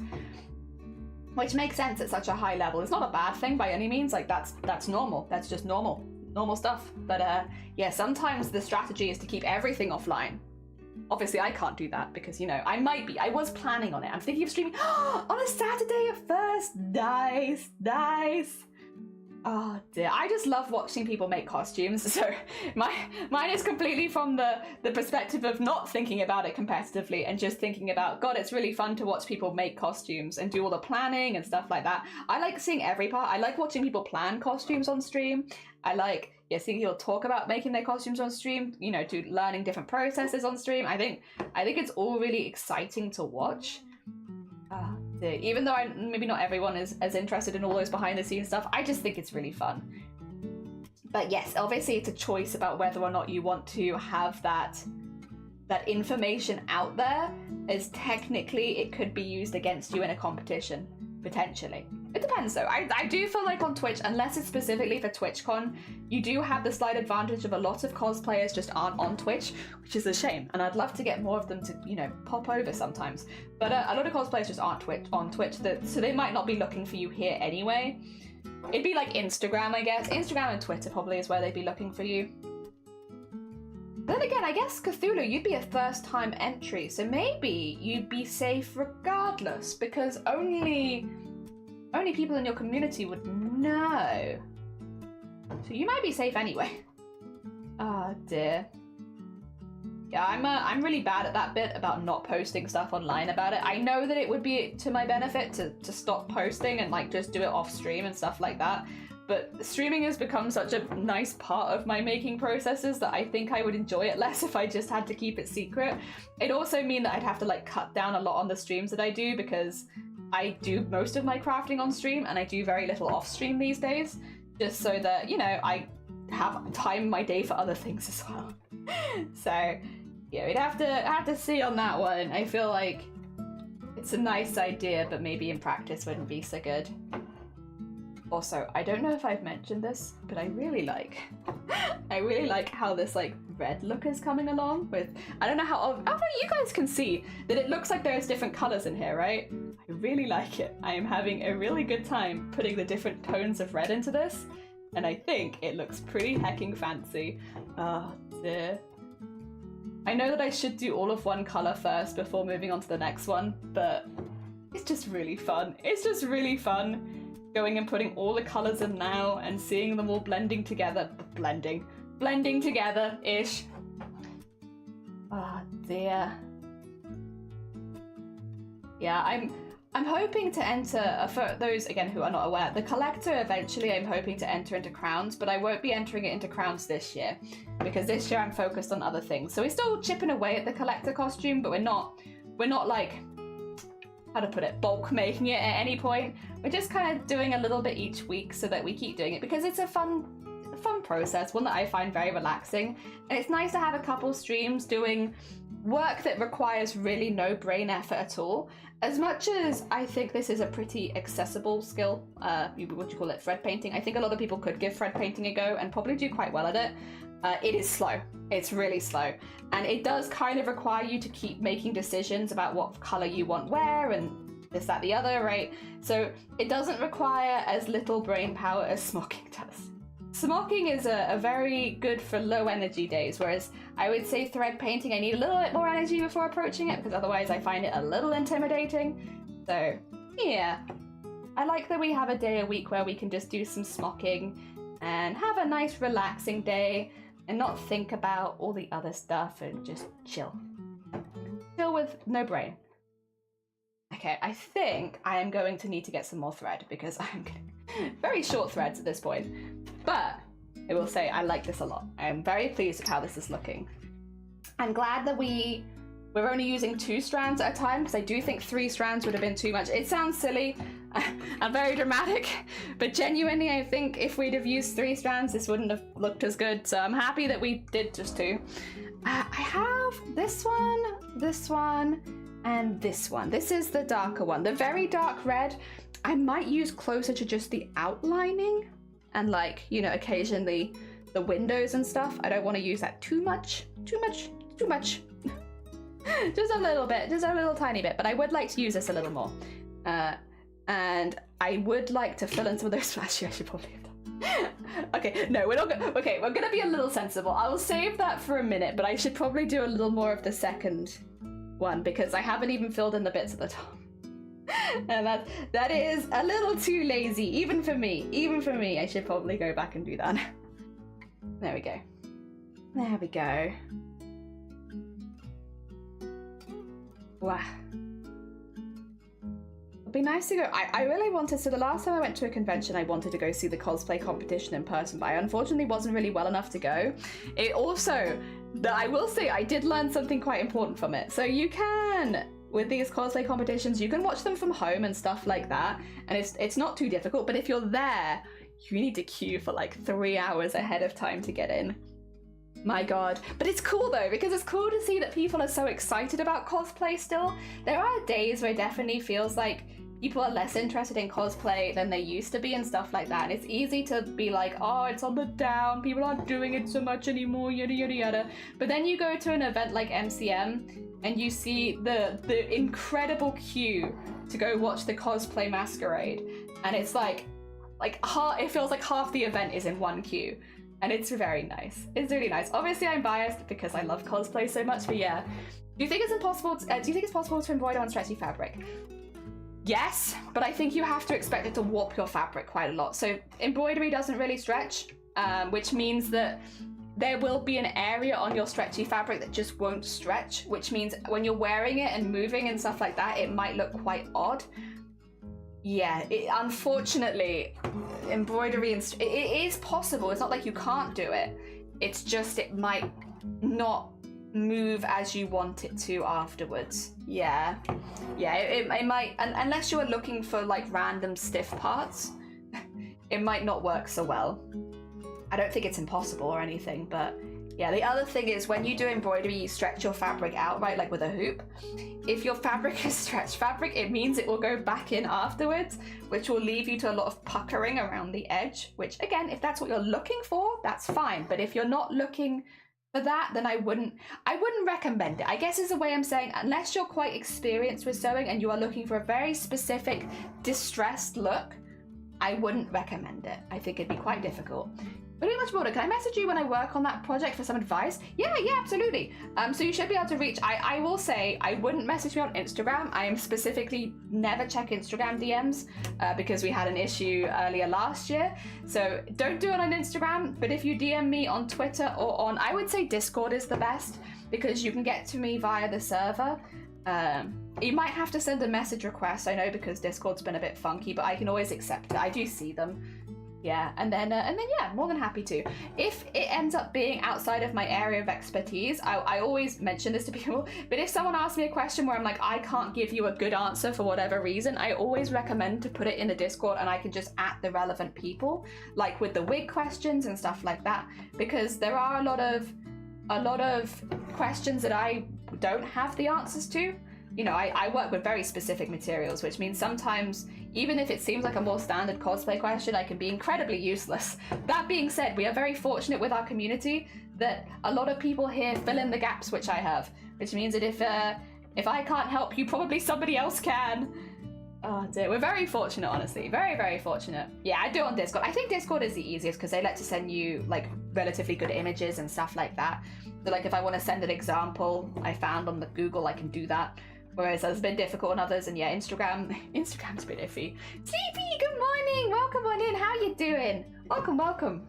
Which makes sense at such a high level. It's not a bad thing by any means, like that's normal. That's just normal stuff. But yeah, sometimes the strategy is to keep everything offline. Obviously I can't do that because, you know, I was planning on it. I'm thinking of streaming on a Saturday at first. Nice. Oh dear, I just love watching people make costumes. So mine is completely from the perspective of not thinking about it competitively and just thinking about, God, it's really fun to watch people make costumes and do all the planning and stuff like that. I like seeing every part. I like watching people plan costumes on stream. I like, yeah, seeing people talk about making their costumes on stream, you know, learning different processes on stream. I think it's all really exciting to watch. Even though maybe not everyone is as interested in all those behind the scenes stuff, I just think it's really fun. But yes, obviously it's a choice about whether or not you want to have that information out there, as technically it could be used against you in a competition. Potentially. It depends though. I do feel like on Twitch, unless it's specifically for TwitchCon, you do have the slight advantage of a lot of cosplayers just aren't on Twitch, which is a shame. And I'd love to get more of them to, you know, pop over sometimes. But a lot of cosplayers just aren't on Twitch, so they might not be looking for you here anyway. It'd be like Instagram, I guess. Instagram and Twitter probably is where they'd be looking for you. Then again, I guess Cthulhu, you'd be a first-time entry, so maybe you'd be safe regardless, because only people in your community would know. So you might be safe anyway. Oh dear. Yeah, I'm really bad at that bit about not posting stuff online about it. I know that it would be to my benefit to stop posting and like just do it off stream and stuff like that. But streaming has become such a nice part of my making processes that I think I would enjoy it less if I just had to keep it secret. It'd also mean that I'd have to like cut down a lot on the streams that I do, because I do most of my crafting on stream and I do very little off stream these days, just so that, you know, I have time in my day for other things as well. So yeah, we'd have to see on that one. I feel like it's a nice idea, but maybe in practice wouldn't be so good. Also, I don't know if I've mentioned this, but I really like how this like red look is coming along with, I don't know how you guys can see that it looks like there's different colors in here, right? I really like it. I am having a really good time putting the different tones of red into this, and I think it looks pretty hecking fancy. Oh dear. I know that I should do all of one color first before moving on to the next one, but it's just really fun. It's just really fun going and putting all the colors in now and seeing them all blending together. Blending together-ish. Oh dear. Yeah, I'm hoping to enter, for those again who are not aware, the collector eventually I'm hoping to enter into crowns, but I won't be entering it into crowns this year, because this year I'm focused on other things. So we're still chipping away at the collector costume, but we're not like, how to put it, bulk making it at any point. We're just kind of doing a little bit each week so that we keep doing it, because it's a fun process, one that I find very relaxing, and it's nice to have a couple streams doing work that requires really no brain effort at all. As much as I think this is a pretty accessible skill, what do you call it, thread painting, I think a lot of people could give thread painting a go and probably do quite well at it. It is slow. It's really slow. And it does kind of require you to keep making decisions about what color you want where and this, that, the other, right? So it doesn't require as little brain power as smocking does. Smocking is a very good for low energy days, whereas I would say thread painting, I need a little bit more energy before approaching it, because otherwise I find it a little intimidating. So yeah, I like that we have a day a week where we can just do some smocking and have a nice relaxing day and not think about all the other stuff and just chill. Chill with no brain. Okay, I think I am going to need to get some more thread, because I'm getting very short threads at this point. But I will say I like this a lot. I am very pleased with how this is looking. I'm glad that we're only using 2 strands at a time, because I do think 3 strands would have been too much. It sounds silly and very dramatic, but genuinely I think if we'd have used 3 strands, this wouldn't have looked as good. So I'm happy that we did just 2. I have this one, and this one. This is the darker one. The very dark red, I might use closer to just the outlining and, like, you know, occasionally the windows and stuff. I don't want to use that too much. Just a little bit, just a little tiny bit, but I would like to use this a little more. And I would like to fill in some of those. Actually, I should probably have done. Okay, no, we're not gonna. Okay, we're gonna be a little sensible. I will save that for a minute, but I should probably do a little more of the second one, because I haven't even filled in the bits at the top. And that is a little too lazy, even for me. Even for me, I should probably go back and do that. There we go. There we go. Wow. It'd be nice to go. I really wanted, so the last time I went to a convention, I wanted to go see the cosplay competition in person, but I unfortunately wasn't really well enough to go. It also, I will say, I did learn something quite important from it. So you can, with these cosplay competitions, you can watch them from home and stuff like that, and it's not too difficult, but if you're there, you need to queue for like 3 hours ahead of time to get in. My god. But it's cool though, because it's cool to see that people are so excited about cosplay still. There are days where it definitely feels like people are less interested in cosplay than they used to be and stuff like that. And it's easy to be like, oh, it's on the down, people aren't doing it so much anymore, yada yada yada. But then you go to an event like MCM and you see the incredible queue to go watch the cosplay masquerade, and it's like it feels like half the event is in one queue, and it's very nice. It's really nice. Obviously, I'm biased because I love cosplay so much, but yeah. Do you think it's possible to embroider on stretchy fabric? Yes, but I think you have to expect it to warp your fabric quite a lot. So embroidery doesn't really stretch, which means that there will be an area on your stretchy fabric that just won't stretch, which means when you're wearing it and moving and stuff like that, it might look quite odd. Yeah, unfortunately, embroidery, it is possible. It's not like you can't do it. It's just it might not move as you want it to afterwards. Yeah, it might, unless you are looking for like random stiff parts, it might not work so well. I don't think it's impossible or anything, but yeah. The other thing is when you do embroidery, you stretch your fabric out, right, like with a hoop. If your fabric is stretched fabric, it means it will go back in afterwards, which will leave you to a lot of puckering around the edge, which again, if that's what you're looking for, that's fine. But if you're not looking for that, then I wouldn't recommend it. I guess is the way I'm saying, unless you're quite experienced with sewing and you are looking for a very specific distressed look, I wouldn't recommend it. I think it'd be quite difficult. Pretty much broader. Can I message you when I work on that project for some advice? Yeah, absolutely. So you should be able to reach. I will say I wouldn't message me on Instagram. I am specifically never check Instagram DMs because we had an issue earlier last year. So don't do it on Instagram. But if you DM me on Twitter or on, I would say Discord is the best because you can get to me via the server. You might have to send a message request. I know because Discord's been a bit funky, but I can always accept it. I do see them. Yeah, and then yeah, more than happy to. If it ends up being outside of my area of expertise, I always mention this to people, but if someone asks me a question where I'm like, I can't give you a good answer for whatever reason, I always recommend to put it in the Discord and I can just at the relevant people, like with the wig questions and stuff like that, because there are a lot of questions that I don't have the answers to. You know, I work with very specific materials, which means sometimes, even if it seems like a more standard cosplay question, I can be incredibly useless. That being said, we are very fortunate with our community that a lot of people here fill in the gaps which I have, which means that if I can't help you, probably somebody else can. Oh dear, we're very fortunate, honestly. Very, very fortunate. Yeah, I do it on Discord. I think Discord is the easiest because they let to send you like relatively good images and stuff like that. So like if I want to send an example I found on the Google, I can do that. Whereas it's been difficult on others, and yeah, Instagram's a bit iffy. Sleepy, good morning, welcome on in, how you doing? Welcome.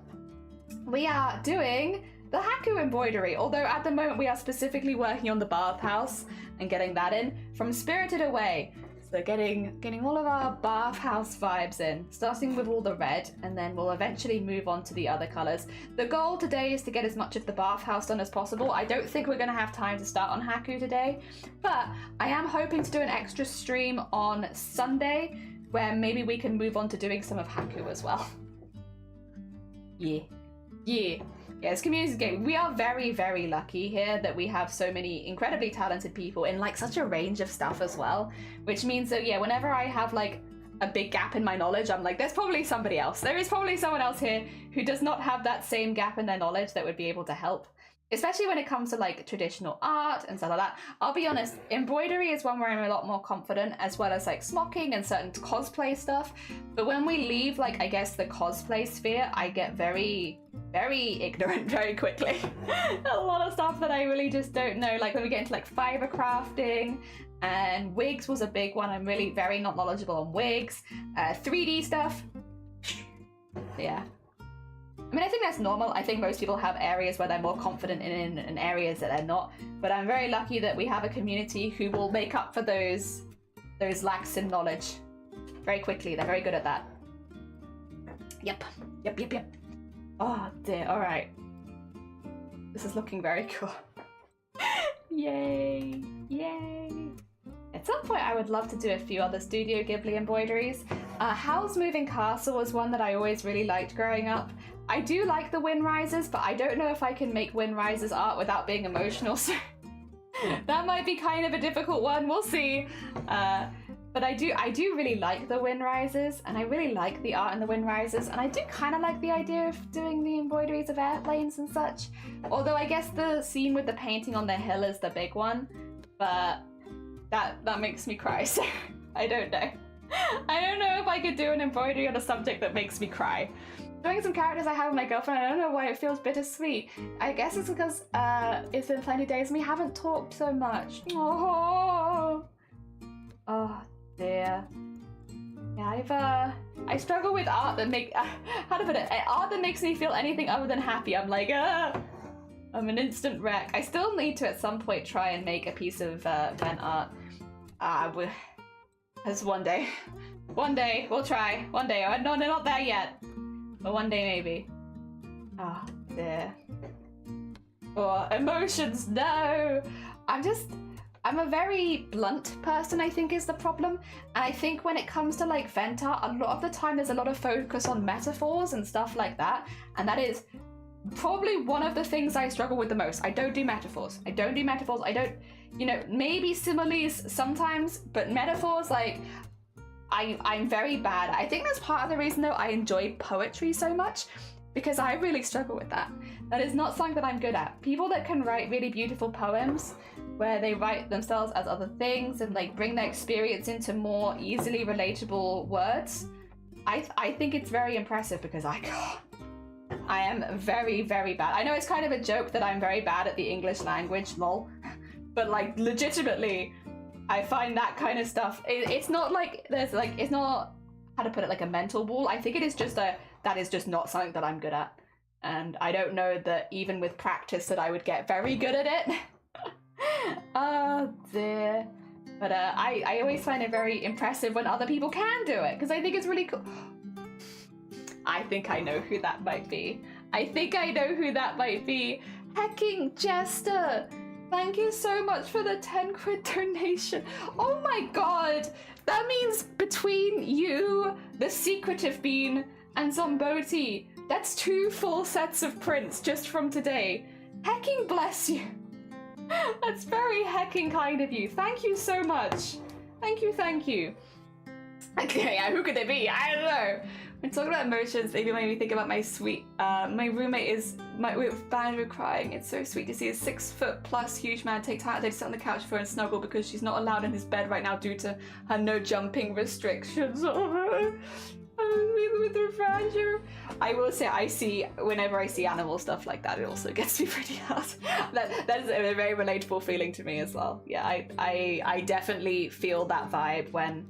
We are doing the Haku embroidery, although at the moment we are specifically working on the bathhouse and getting that in from Spirited Away. So getting all of our bathhouse vibes in, starting with all the red, and then we'll eventually move on to the other colours. The goal today is to get as much of the bathhouse done as possible. I don't think we're going to have time to start on Haku today, but I am hoping to do an extra stream on Sunday where maybe we can move on to doing some of Haku as well. Yeah, it's community game. We are very, very lucky here that we have so many incredibly talented people in like such a range of stuff as well, which means that yeah, whenever I have like a big gap in my knowledge, I'm like, there's probably somebody else. There is probably someone else here who does not have that same gap in their knowledge that would be able to help. Especially when it comes to like traditional art and stuff like that. I'll be honest, embroidery is one where I'm a lot more confident, as well as like smocking and certain cosplay stuff. But when we leave like, I guess, the cosplay sphere, I get very, very ignorant very quickly. A lot of stuff that I really just don't know. Like when we get into like fiber crafting, and wigs was a big one. I'm really very not knowledgeable on wigs. 3D stuff. Yeah. I mean, I think that's normal. I think most people have areas where they're more confident in and areas that they're not. But I'm very lucky that we have a community who will make up for those lacks in knowledge very quickly. They're very good at that. Yep. Oh dear, all right. This is looking very cool. Yay. At some point, I would love to do a few other Studio Ghibli embroideries. Howl's Moving Castle was one that I always really liked growing up. I do like the Wind Risers, but I don't know if I can make Wind Risers art without being emotional, so that might be kind of a difficult one. We'll see. But But I do really like the wind rises, and I really like the art in the wind rises, and I do kind of like the idea of doing the embroideries of airplanes and such. Although I guess the scene with the painting on the hill is the big one, but that makes me cry, so I don't know. I don't know if I could do an embroidery on a subject that makes me cry. Showing some characters I have with my girlfriend, I don't know why it feels bittersweet. I guess it's because it's been plenty of days and we haven't talked so much. Oh dear. Yeah, I struggle with art that how to put it? Art that makes me feel anything other than happy. I'm like, I'm an instant wreck. I still need to at some point try and make a piece of vent art. As one day we'll try. One day. No, not there yet. But one day maybe. Oh dear. Oh, emotions, no! I'm a very blunt person, I think is the problem. And I think when it comes to like vent art, a lot of the time there's a lot of focus on metaphors and stuff like that. And that is probably one of the things I struggle with the most. I don't do metaphors. I don't, maybe similes sometimes, but metaphors, like, I'm very bad. I think that's part of the reason though I enjoy poetry so much, because I really struggle with that. That is not something that I'm good at. People that can write really beautiful poems where they write themselves as other things and like bring their experience into more easily relatable words, I think it's very impressive, because I am very, very bad. I know it's kind of a joke that I'm very bad at the English language, lol, but like legitimately, I find that kind of stuff, it's not like there's like, it's not, how to put it, like a mental wall. I think it is just that is just not something that I'm good at. And I don't know that even with practice that I would get very good at it. Oh dear. But I always find it very impressive when other people can do it, because I think it's really cool. I think I know who that might be. Hecking Jester! Thank you so much for the 10 quid donation. Oh my god! That means between you, the secretive bean, and Zomboti, that's 2 full sets of prints just from today. Hecking bless you. That's very hecking kind of you. Thank you so much. Thank you. Okay, yeah, who could they be? I don't know. When talking about emotions, maybe made me think about my sweet, my roommate is, we're banned with crying. It's so sweet to see a 6-foot+ huge man take time to sit on the couch for her and snuggle, because she's not allowed in his bed right now due to her no jumping restrictions. With her fragile. I will say, whenever I see animal stuff like that, it also gets me pretty hard. That is a very relatable feeling to me as well. Yeah, I definitely feel that vibe when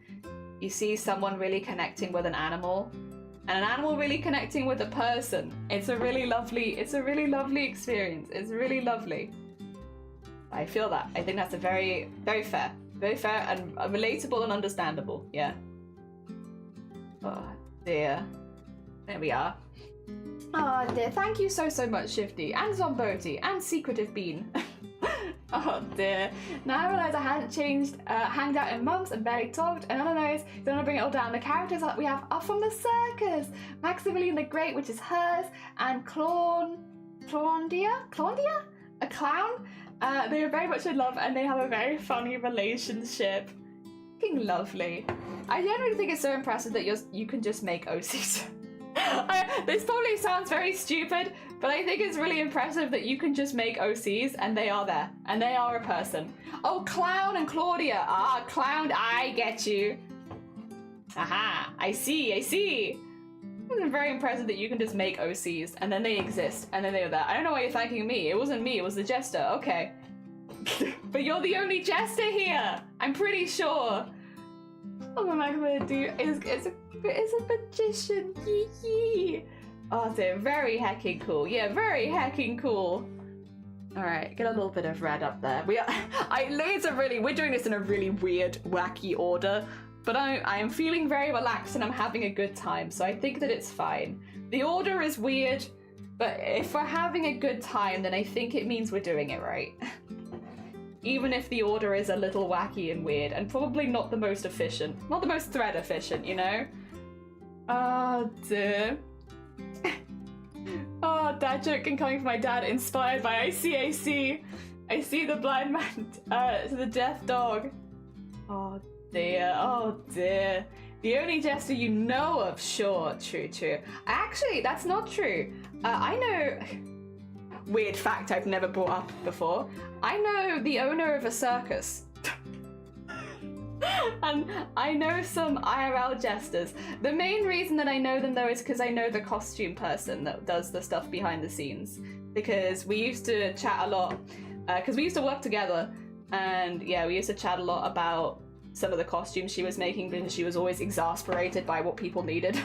you see someone really connecting with an animal, and an animal really connecting with a person. It's a really lovely experience. It's really lovely. I feel that. I think that's a very, very fair and relatable and understandable. Yeah. Oh dear. There we are. Oh dear. Thank you so much, Shifty and Zomboti and Secretive Bean. Oh dear. Now I realise I hadn't hanged out in months and barely talked, and unannounced, don't want to bring it all down. The characters that we have are from the circus. Maximilian the Great, which is hers, and Claundia? A clown? They are very much in love, and they have a very funny relationship. Fucking lovely. I generally think it's so impressive that you can just make OCs. This probably sounds very stupid, but I think it's really impressive that you can just make OCs and they are there, and they are a person. Oh, Clown and Claudia. Ah, Clown, I get you. Aha, I see. It's very impressive that you can just make OCs and then they exist and then they are there. I don't know why you're thanking me. It wasn't me, it was the jester. Okay. But you're the only jester here, I'm pretty sure. Oh, what am I gonna do? It's a magician. Yee. Oh, they're very hecking cool. Yeah, very hecking cool. All right, get a little bit of red up there. We're doing this in a really weird, wacky order, but I am feeling very relaxed and I'm having a good time, so I think that it's fine. The order is weird, but if we're having a good time, then I think it means we're doing it right. Even if the order is a little wacky and weird, and probably not the most efficient. Not the most thread efficient, you know? Oh, dear. Oh, dad joke coming from my dad, inspired by I see the blind man to the deaf dog. Oh, dear, oh dear. The only jester you know of, sure, true. Actually, that's not true. I know... Weird fact I've never brought up before. I know the owner of a circus. And I know some IRL jesters. The main reason that I know them though is because I know the costume person that does the stuff behind the scenes. Because we used to chat a lot, because we used to work together, and yeah, we used to chat a lot about some of the costumes she was making because she was always exasperated by what people needed.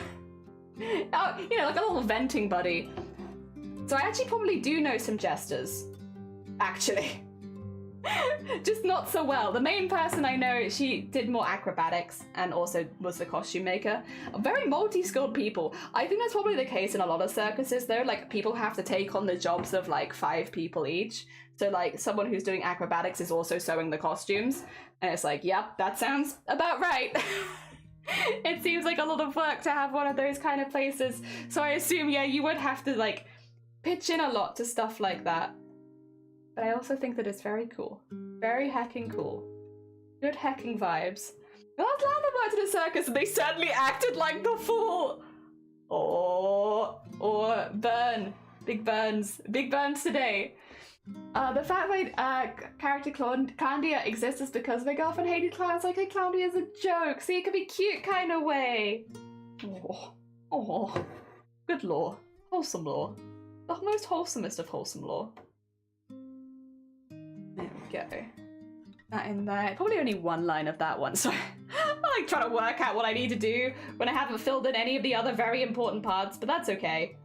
Oh, you know, like a little venting buddy. So I actually probably do know some jesters, actually. Just not so well. The main person I know, she did more acrobatics and also was the costume maker. Very multi-skilled people. I think that's probably the case in a lot of circuses though. Like people have to take on the jobs of like 5 people each. So like someone who's doing acrobatics is also sewing the costumes. And it's like, yep, that sounds about right. It seems like a lot of work to have one of those kind of places. So I assume, yeah, you would have to like pitch in a lot to stuff like that. But I also think that it's very cool. Very hecking cool. Good hecking vibes. Well, I'm glad they worked at a circus and they certainly acted like the fool. Or burn. Big burns. Big burns today. The fact my character Clowndia exists is because my girlfriend hated clowns like her Clowndia is a joke. See, it could be cute kind of way. Oh. Good lore. Wholesome lore. The most wholesomest of wholesome lore. There we go. That in there. Probably only one line of that one, so I'm like trying to work out what I need to do when I haven't filled in any of the other very important parts, but that's okay.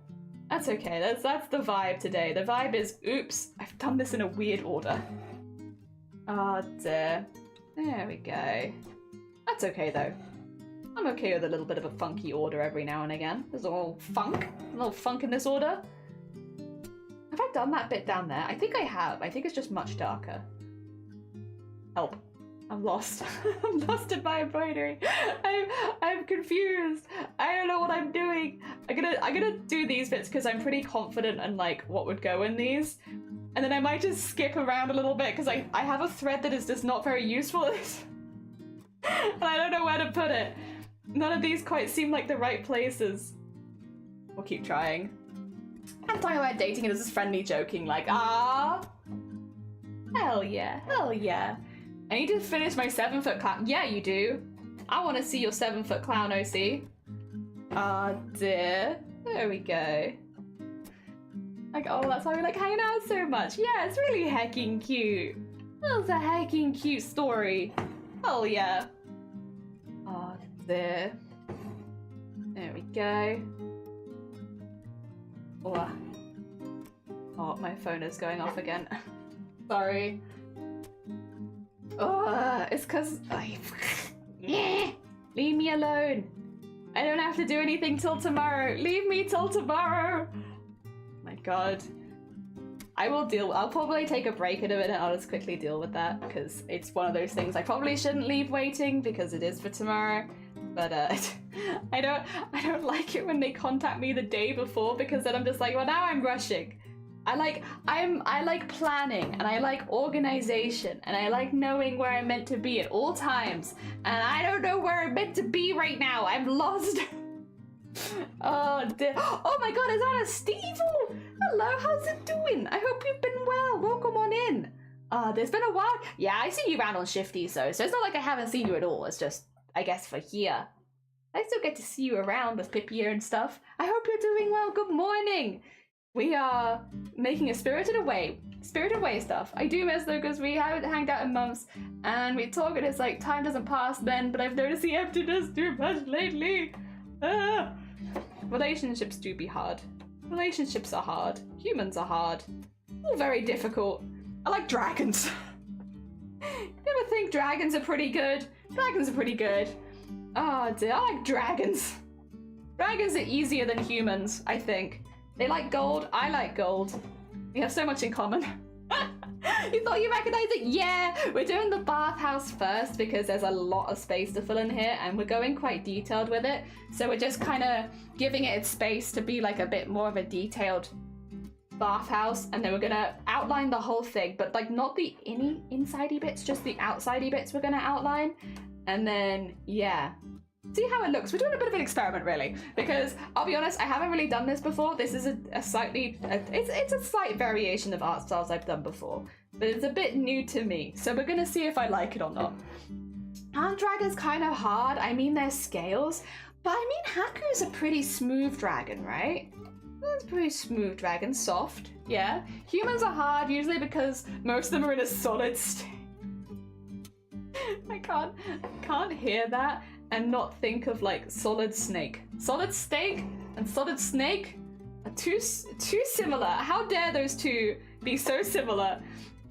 That's okay. That's the vibe today. The vibe is, oops, I've done this in a weird order. Oh dear. There we go. That's okay though. I'm okay with a little bit of a funky order every now and again. There's a little funk in this order. Have I done that bit down there? I think I have. I think it's just much darker. Help. I'm lost. I'm lost in my embroidery. I'm confused. I don't know what I'm doing. I'm gonna do these bits because I'm pretty confident in like what would go in these. And then I might just skip around a little bit because I have a thread that is just not very useful. And I don't know where to put it. None of these quite seem like the right places. We'll keep trying. I'm talking about dating and this is friendly joking, like, ah, hell yeah. I need to finish my 7-foot clown. Yeah, you do. I want to see your 7-foot clown, OC. Ah, dear. There we go. Like, oh, that's why we like hanging out so much. Yeah, it's really hecking cute. That's a hecking cute story. Hell yeah. Ah, dear. There we go. Oh, my phone is going off again. Sorry. Oh, it's because leave me alone. I don't have to do anything till tomorrow. Leave me till tomorrow. My God. I'll probably take a break in a minute. I'll just quickly deal with that because it's one of those things I probably shouldn't leave waiting because it is for tomorrow. But I don't like it when they contact me the day before because then I'm just like, well, now I'm rushing. I like planning and I like organization and I like knowing where I'm meant to be at all times. And I don't know where I'm meant to be right now. I'm lost. Oh dear. Oh my God, is that a Steve-o? Hello, how's it doing? I hope you've been well. Welcome on in. There's been a while. Yeah, I see you around on Shifties though, so it's not like I haven't seen you at all. It's just, I guess, for here. I still get to see you around with Pipia and stuff. I hope you're doing well. Good morning. We are making a Spirited Away stuff. I do miss though because we haven't hanged out in months and we talk and it's like time doesn't pass then, but I've noticed the emptiness too much lately. Relationships do be hard. Relationships are hard. Humans are hard. All very difficult. I like dragons. You ever think dragons are pretty good? Dragons are pretty good. Oh dear, I like dragons. Dragons are easier than humans, I think. They like gold, I like gold. We have so much in common. You thought you recognized it? Yeah! We're doing the bathhouse first because there's a lot of space to fill in here and we're going quite detailed with it. So we're just kind of giving it its space to be like a bit more of a detailed bathhouse, and then we're gonna outline the whole thing, but like not the insidey bits, just the outsidey bits we're gonna outline. And then, yeah. See how it looks. We're doing a bit of an experiment, really, because I'll be honest, I haven't really done this before. This is it's a slight variation of art styles I've done before, but it's a bit new to me. So we're gonna see if I like it or not. Ant Dragon's kind of hard. I mean, there's scales, but I mean, Haku's a pretty smooth dragon, right? That's a pretty smooth dragon, soft, yeah. Humans are hard, usually because most of them are in a solid state. I can't hear that and not think of like Solid Snake. Solid Steak and Solid Snake are too similar. How dare those two be so similar?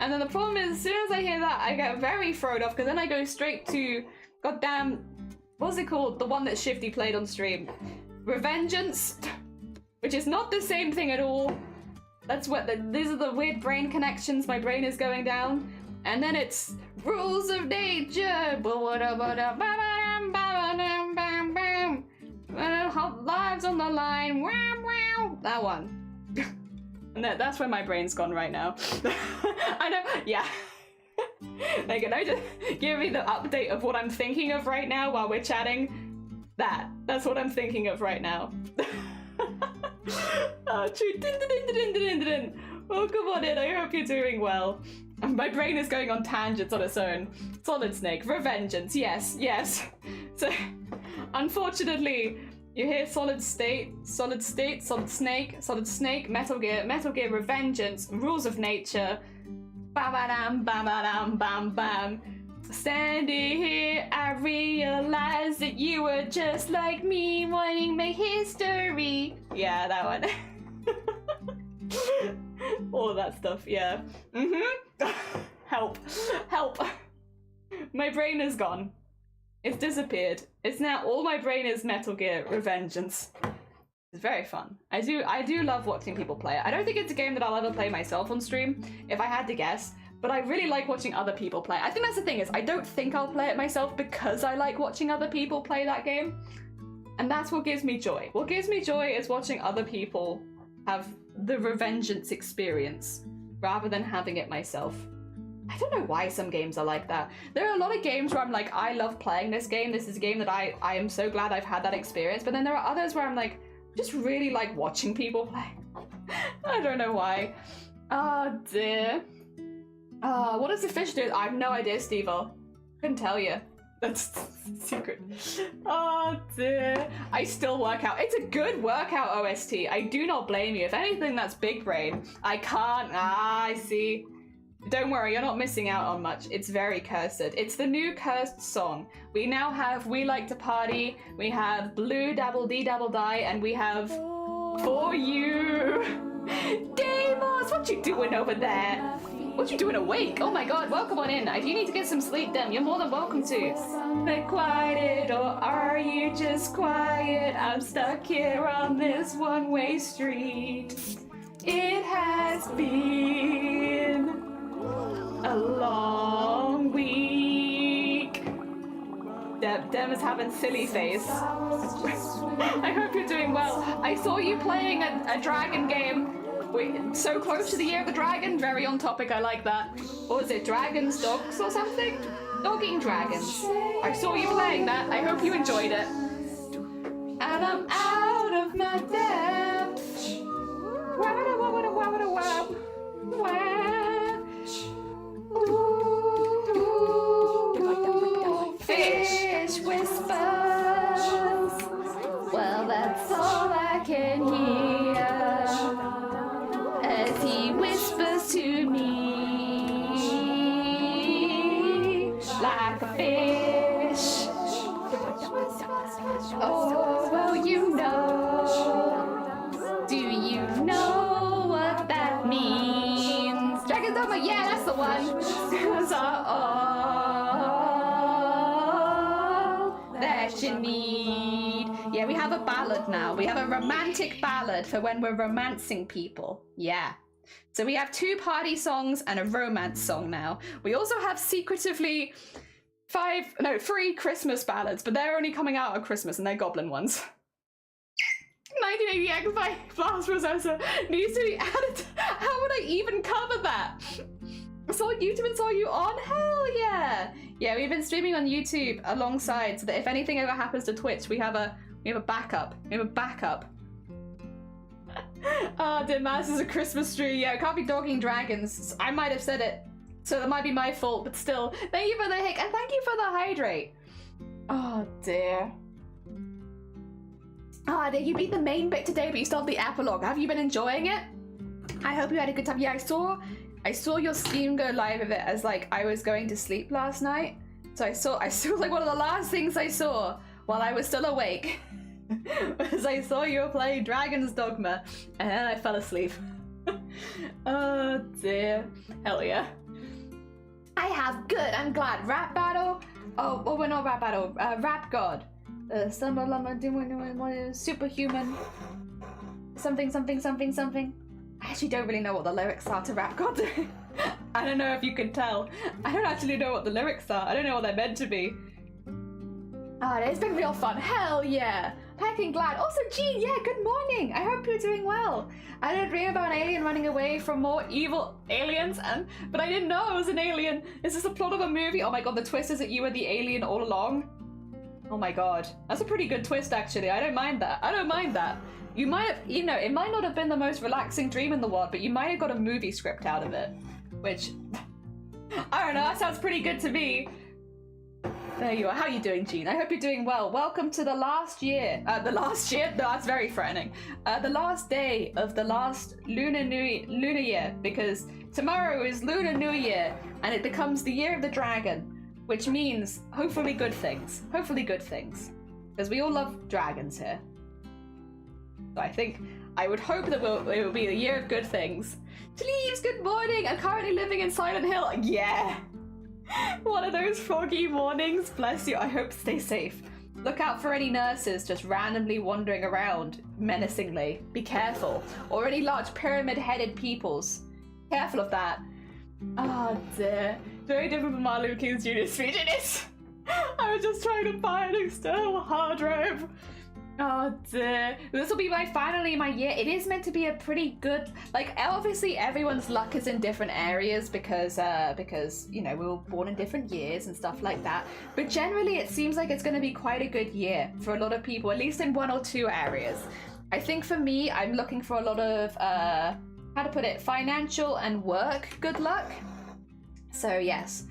And then the problem is, as soon as I hear that, I get very thrown off, because then I go straight to, goddamn, what's it called? The one that Shifty played on stream. Revengeance, which is not the same thing at all. That's what, these are the weird brain connections my brain is going down. And then it's Rules of Nature. Lives on the line. That one. And that's where my brain's gone right now. I know, yeah. Like, can I just give me the update of what I'm thinking of right now while we're chatting? That's what I'm thinking of right now. Oh, true. Welcome on in. I hope you're doing well. My brain is going on tangents on its own. Solid Snake, Revengeance, yes. So, unfortunately, you hear Solid State, Solid Snake, Metal Gear, Revengeance, Rules of Nature, bam, bam, bam. Standing here, I realized that you were just like me, wanting my history. Yeah, that one. All of that stuff, yeah. Help. My brain is gone. It's disappeared. It's now, all my brain is Metal Gear Revengeance. It's very fun. I do love watching people play it. I don't think it's a game that I'll ever play myself on stream, if I had to guess, but I really like watching other people play. I think that's the thing, is I don't think I'll play it myself because I like watching other people play that game. And that's what gives me joy. What gives me joy is watching other people have the Revengeance experience rather than having it myself. I don't know why some games are like that. There are a lot of games where I'm like, I love playing this game. This is a game that I am so glad I've had that experience. But then there are others where I'm like, just really like watching people play. I don't know why. Oh dear. What does the fish do? I have no idea, Steve-O. Couldn't tell you. That's secret. Oh dear. I still work out. It's a good workout OST. I do not blame you. If anything, that's big brain. I can't. I see. Don't worry, you're not missing out on much. It's very cursed. It's the new cursed song. We now have We Like to Party, we have Blue Dabble Dee Dabble Die, and we have For You. Deimos, what you doing over there? What you doing awake? Oh my god, welcome on in. If you need to get some sleep then, you're more than welcome to. But quiet, or are you just quiet? I'm stuck here on this one-way street. It has been a long week. Dem is having silly face. I hope you're doing well. I saw you playing a dragon game. Wait, so close to the Year of the Dragon. Very on topic, I like that. What was it, Dragons, Dogs or something? Dogging Dragons. I saw you playing that. I hope you enjoyed it. And I'm out of my depth. Fish whispers. Well, that's all I can hear as he whispers to me like a fish. Oh, well, you know. Do you know what that means? Dragon's Dogma, yeah, that's the one. Those are all that you need. Yeah, we have a ballad now. We have a romantic ballad for when we're romancing people. Yeah. So we have 2 party songs and a romance song now. We also have secretively 3 Christmas ballads, but they're only coming out at Christmas and they're goblin ones. 1980X by Blast Rososa needs to be added. How would I even cover that? saw YouTube and saw you on? Hell yeah! Yeah, we've been streaming on YouTube alongside so that if anything ever happens to Twitch, we have a backup. We have a backup. Oh, dear, Maz is a Christmas tree. Yeah, it can't be dogging dragons. I might have said it, so that might be my fault, but still. Thank you for the hick, and thank you for the hydrate. Oh, dear. Ah, dear, you beat the main bit today, but you still have the epilogue. Have you been enjoying it? I hope you had a good time. Yeah, I saw your stream go live of it as like I was going to sleep last night. So I saw like one of the last things I saw while I was still awake. As I saw you were playing Dragon's Dogma, and then I fell asleep. Oh dear. Hell yeah. I have good, I'm glad. Rap battle? Oh, we're not rap battle. Rap god. Superhuman. Something. I actually don't really know what the lyrics are to Rap God. I don't know if you can tell. I don't actually know what the lyrics are. I don't know what they're meant to be. Ah, it's been real fun. Hell yeah. Packing glad. Also, Jean, yeah, good morning. I hope you're doing well. I had a dream about an alien running away from more evil aliens, but I didn't know I was an alien. Is this a plot of a movie? Oh my god, the twist is that you were the alien all along. Oh my god. That's a pretty good twist, actually. I don't mind that. You might have, you know, it might not have been the most relaxing dream in the world, but you might have got a movie script out of it. Which, I don't know, that sounds pretty good to me. There you are. How are you doing, Jean? I hope you're doing well. Welcome to the last year. The last year? No, that's very threatening. The last day of the last lunar year, because tomorrow is Lunar New Year, and it becomes the Year of the Dragon, which means hopefully good things. Hopefully good things. Because we all love dragons here. So I would hope that it will be a year of good things. Sleeves, good morning. I'm currently living in Silent Hill. Yeah. One of those foggy mornings. Bless you. I hope to stay safe. Look out for any nurses just randomly wandering around menacingly. Be careful. Or any large pyramid-headed peoples. Careful of that. Oh dear. Very different from Martin Luther King Jr.'s speech. It is. I was just trying to buy an external hard drive. Oh dear. This will be finally my year. It is meant to be a pretty good, like, obviously everyone's luck is in different areas because you know, we were born in different years and stuff like that. But generally it seems like it's going to be quite a good year for a lot of people, at least in one or two areas. I think for me, I'm looking for a lot of, how to put it, financial and work good luck. So yes.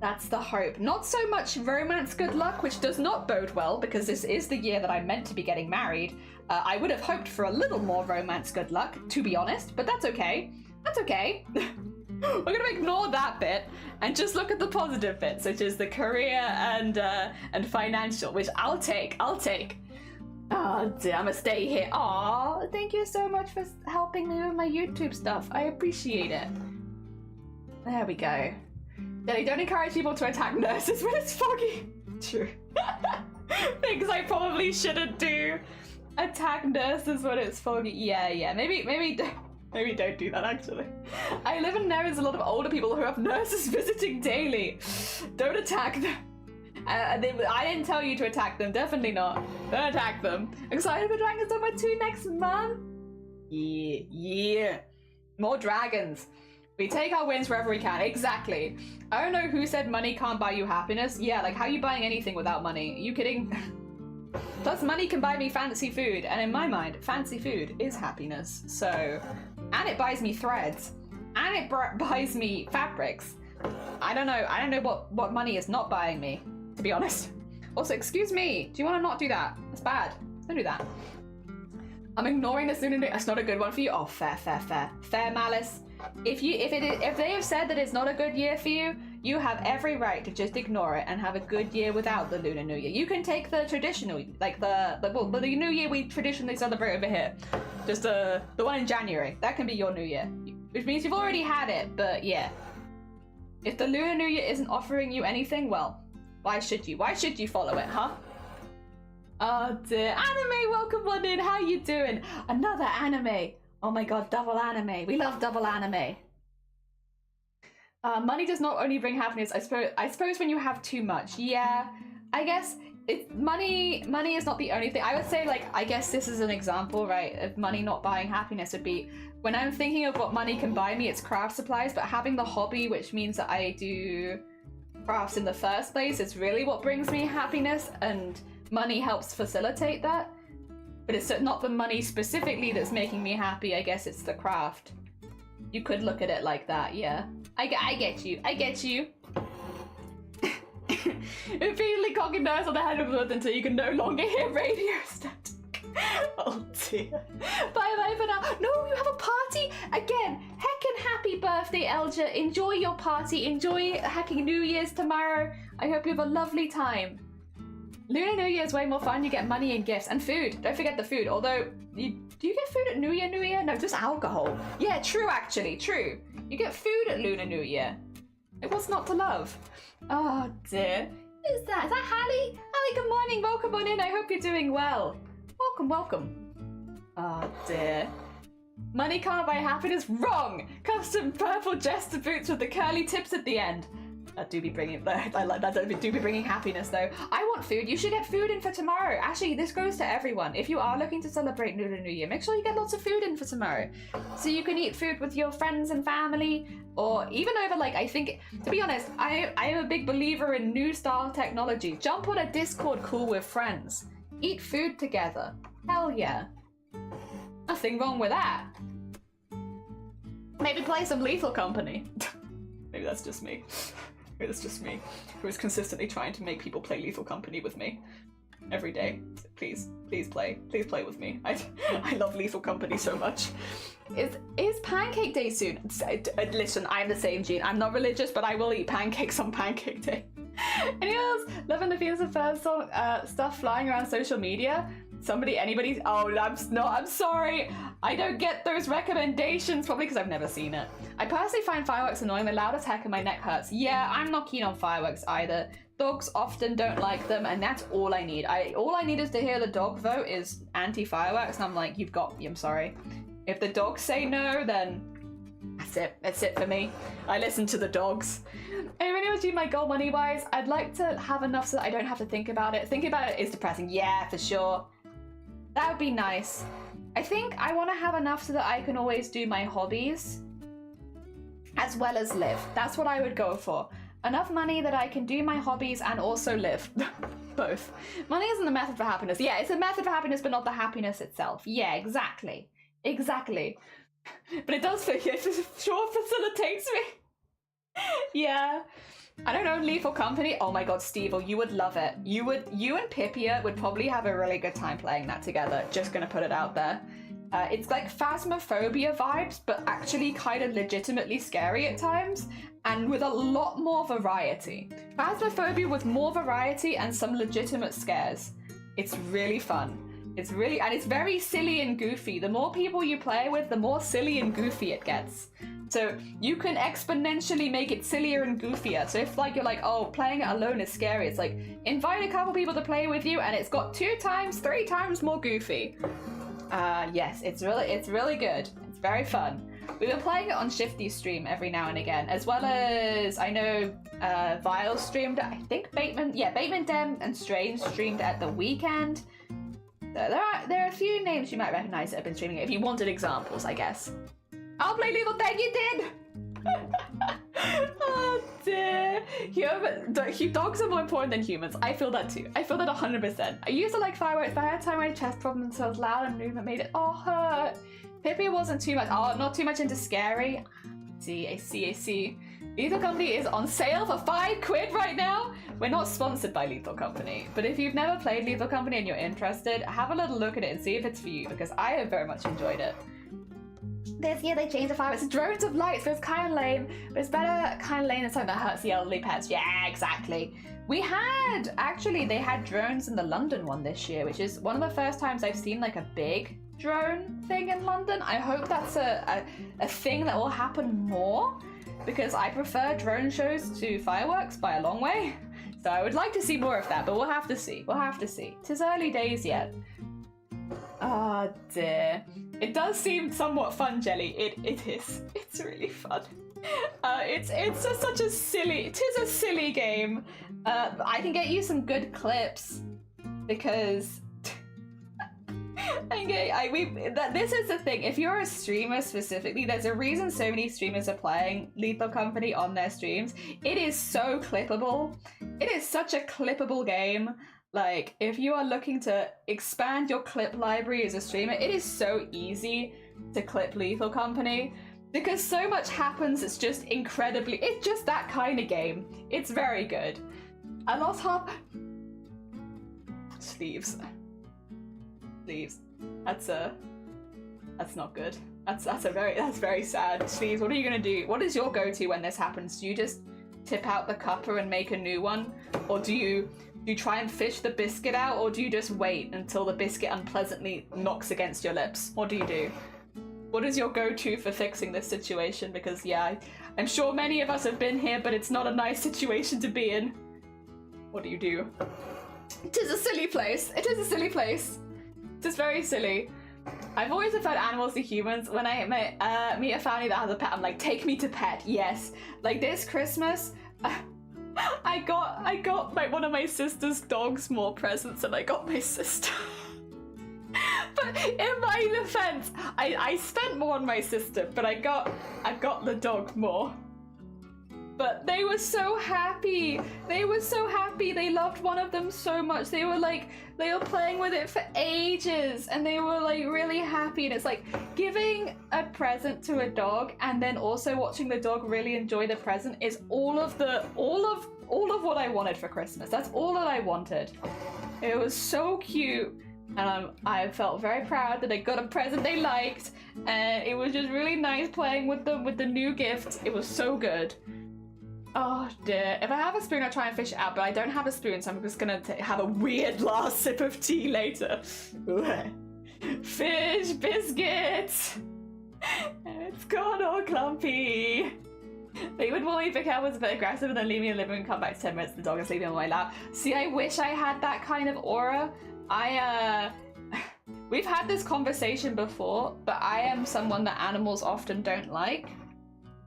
That's the hope. Not so much romance good luck, which does not bode well, because this is the year that I'm meant to be getting married. I would have hoped for a little more romance good luck, to be honest, but that's okay. That's okay. We're going to ignore that bit and just look at the positive bits, which is the career and financial, which I'll take. Oh dear, I'm gonna stay here. Aw, thank you so much for helping me with my YouTube stuff. I appreciate it. There we go. They don't encourage people to attack nurses when it's foggy. True. Things I probably shouldn't do. Attack nurses when it's foggy. Yeah. Maybe don't do that, actually. I live in areas a lot of older people who have nurses visiting daily. Don't attack them. I didn't tell you to attack them. Definitely not. Don't attack them. Excited for Dragon's Dogma 2 next month? Yeah. More dragons. We take our wins wherever we can. Exactly. I don't know who said money can't buy you happiness. Yeah, like, how are you buying anything without money? Are you kidding? Plus, money can buy me fancy food. And in my mind, fancy food is happiness. So, and it buys me threads. And it buys me fabrics. I don't know what money is not buying me, to be honest. Also, excuse me. Do you want to not do that? That's bad. Don't do that. I'm ignoring this. It's not a good one for you. Oh, fair. Fair malice. If they have said that it's not a good year for you, you have every right to just ignore it and have a good year without the Lunar New Year. You can take the traditional, like the New Year we traditionally celebrate over here, just the one in January. That can be your New Year, which means you've already had it. But yeah, if the Lunar New Year isn't offering you anything, well, why should you? Why should you follow it, huh? Oh dear, anime, welcome on in. How you doing? Another anime. Oh my god, double anime. We love double anime. Money does not only bring happiness, I suppose when you have too much. Yeah, I guess money is not the only thing. I would say, like, I guess this is an example, right, of money not buying happiness would be when I'm thinking of what money can buy me, it's craft supplies, but having the hobby, which means that I do crafts in the first place, is really what brings me happiness, and money helps facilitate that. But it's not the money specifically that's making me happy, I guess it's the craft. You could look at it like that, yeah. I get you. Repeatedly cocking nose on the head of the wood until you can no longer hear radio static. Oh dear. Bye for now. No, you have a party? Again, heckin' happy birthday, Elja. Enjoy your party. Enjoy heckin' New Year's tomorrow. I hope you have a lovely time. Lunar New Year is way more fun. You get money and gifts and food. Don't forget the food. Although, do you get food at New Year? No, just alcohol. Yeah, true actually, true. You get food at Lunar New Year. It was not to love. Oh dear. Who's that? Is that Hallie? Hallie, good morning. Welcome on in. I hope you're doing well. Welcome. Oh dear. Money can't buy happiness. Wrong. Custom purple jester boots with the curly tips at the end. That do be bringing. I like that. Do be bringing happiness though. I want food. You should get food in for tomorrow. Actually, this goes to everyone. If you are looking to celebrate Lunar New Year, make sure you get lots of food in for tomorrow, so you can eat food with your friends and family, or even over, like, I think, to be honest, I am a big believer in new style technology. Jump on a Discord call with friends. Eat food together. Hell yeah. Nothing wrong with that. Maybe play some Lethal Company. Maybe that's just me. Maybe that's just me, who is consistently trying to make people play Lethal Company with me every day. Please play with me. I love Lethal Company so much. Is Pancake Day soon? Listen, I'm the same, Gene. I'm not religious, but I will eat pancakes on Pancake Day. Anyone else loving the Feels of First song stuff flying around social media? Anybody? Oh, I'm sorry. I don't get those recommendations, probably because I've never seen it. I personally find fireworks annoying. The loud attack and my neck hurts. Yeah, I'm not keen on fireworks either. Dogs often don't like them, and that's all I need. All I need is to hear the dog vote is anti-fireworks, and I'm like, I'm sorry. If the dogs say no, then that's it for me. I listen to the dogs. I really want to do my goal money-wise. I'd like to have enough so that I don't have to think about it. Thinking about it is depressing. Yeah, for sure. That would be nice. I think I want to have enough so that I can always do my hobbies as well as live. That's what I would go for. Enough money that I can do my hobbies and also live. Both. Money isn't the method for happiness. Yeah, it's a method for happiness, but not the happiness itself. Yeah, exactly. But it does, it sure facilitates me. Yeah. I don't know, Lethal Company. Oh my god, Steve, you would love it. You and Pipia would probably have a really good time playing that together. Just gonna put it out there. It's like Phasmophobia vibes, but actually kind of legitimately scary at times, and with a lot more variety. Phasmophobia with more variety and some legitimate scares. It's really fun. It's very silly and goofy. The more people you play with, the more silly and goofy it gets. So you can exponentially make it sillier and goofier. So if you're like, oh, playing it alone is scary, it's like, invite a couple people to play with you and it's got 2 times, 3 times more goofy. Yes, it's really good. It's very fun. We've been playing it on Shifty's stream every now and again, as well as, I know, Vile streamed, I think Bateman Dem and Strange streamed at the weekend. So there are a few names you might recognize that have been streaming it, if you wanted examples, I guess. I'll play Lethal Tag, you did! Oh dear. Dogs are more important than humans. I feel that too. I feel that 100%. I used to like fireworks, but I had a time when I had chest problems, so it was loud and movement made it all hurt. Pippi wasn't too much, not too much into scary. I see. Lethal Company is on sale for £5 right now. We're not sponsored by Lethal Company, but if you've never played Lethal Company and you're interested, have a little look at it and see if it's for you, because I have very much enjoyed it. This year they changed the fireworks to drones of light, so it's kind of lame, but it's better kind of lame than something that hurts the elderly pets. Yeah, exactly. They had drones in the London one this year, which is one of the first times I've seen like a big drone thing in London. I hope that's a thing that will happen more, because I prefer drone shows to fireworks by a long way. So I would like to see more of that, but we'll have to see. Tis early days yet. Oh dear. It does seem somewhat fun, Jelly. It is. It's really fun. It's just such a silly. It is a silly game. I can get you some good clips because this is the thing. If you're a streamer specifically, there's a reason so many streamers are playing Lethal Company on their streams. It is so clippable. It is such a clippable game. Like, if you are looking to expand your clip library as a streamer, it is so easy to clip Lethal Company because so much happens. It's just it's just that kind of game. It's very good. I lost half sleeves. That's not good. That's very sad. Sleeves, what are you gonna do? What is your go-to when this happens? Do you just tip out the cuppa and make a new one? Or do you try and fish the biscuit out, or do you just wait until the biscuit unpleasantly knocks against your lips? What do you do? What is your go-to for fixing this situation? Because yeah, I'm sure many of us have been here, but it's not a nice situation to be in. What do you do? It is a silly place. It is a silly place. Just very silly. I've always preferred animals to humans. When I meet a family that has a pet, I'm like, take me to pet, yes. Like this Christmas, I got like one of my sister's dogs more presents than I got my sister. But in my defense, I spent more on my sister, but I got the dog more. But they were so happy. They were so happy. They loved one of them so much. They were playing with it for ages, and they were like really happy. And it's like giving a present to a dog and then also watching the dog really enjoy the present is all of what I wanted for Christmas. That's all that I wanted. It was so cute. And I felt very proud that they got a present they liked, and it was just really nice playing with them with the new gift. It was so good. Oh dear. If I have a spoon, I'll try and fish it out, but I don't have a spoon, so I'm just gonna have a weird last sip of tea later. Fish biscuits! It's gone all clumpy. They would want me to pick up, was a bit aggressive, and then leave me in the living room and come back to 10 minutes. The dog is sleeping on my lap. See, I wish I had that kind of aura. We've had this conversation before, but I am someone that animals often don't like.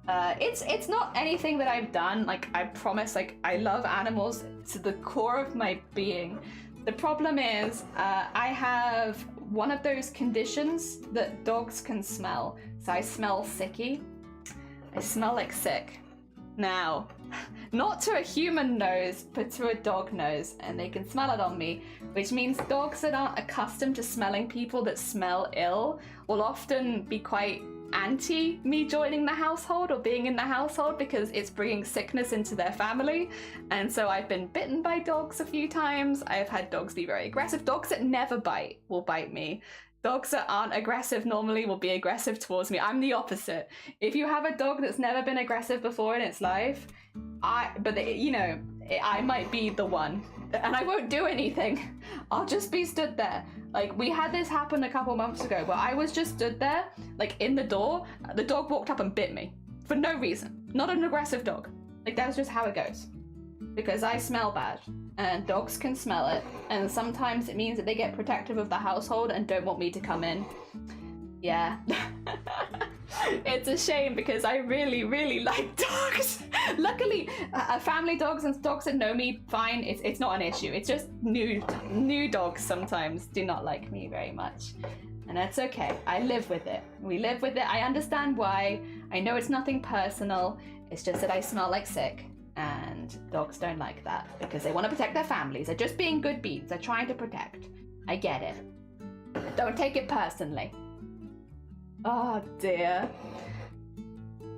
It's not anything that I've done. Like, I promise, like, I love animals to the core of my being. The problem is, I have one of those conditions that dogs can smell. So I smell sicky. I smell like sick. Now, not to a human nose, but to a dog nose, and they can smell it on me, which means dogs that aren't accustomed to smelling people that smell ill will often be quite anti me joining the household or being in the household because it's bringing sickness into their family. And so I've been bitten by dogs a few times. I've had dogs be very aggressive. Dogs that never bite will bite me. Dogs that aren't aggressive normally will be aggressive towards me. I'm the opposite. If you have a dog that's never been aggressive before in its life, I might be the one. And I won't do anything. I'll just be stood there. Like, we had this happen a couple months ago where I was just stood there, like, in the door. The dog walked up and bit me. For no reason. Not an aggressive dog. Like, that's just how it goes. Because I smell bad. And dogs can smell it. And sometimes it means that they get protective of the household and don't want me to come in. Yeah. It's a shame because I really, really like dogs. Luckily, family dogs and dogs that know me, fine. It's not an issue. It's just new dogs sometimes do not like me very much. And that's okay. I live with it. We live with it. I understand why. I know it's nothing personal. It's just that I smell like sick. And dogs don't like that because they want to protect their families. They're just being good beans. They're trying to protect. I get it. Don't take it personally. Oh dear.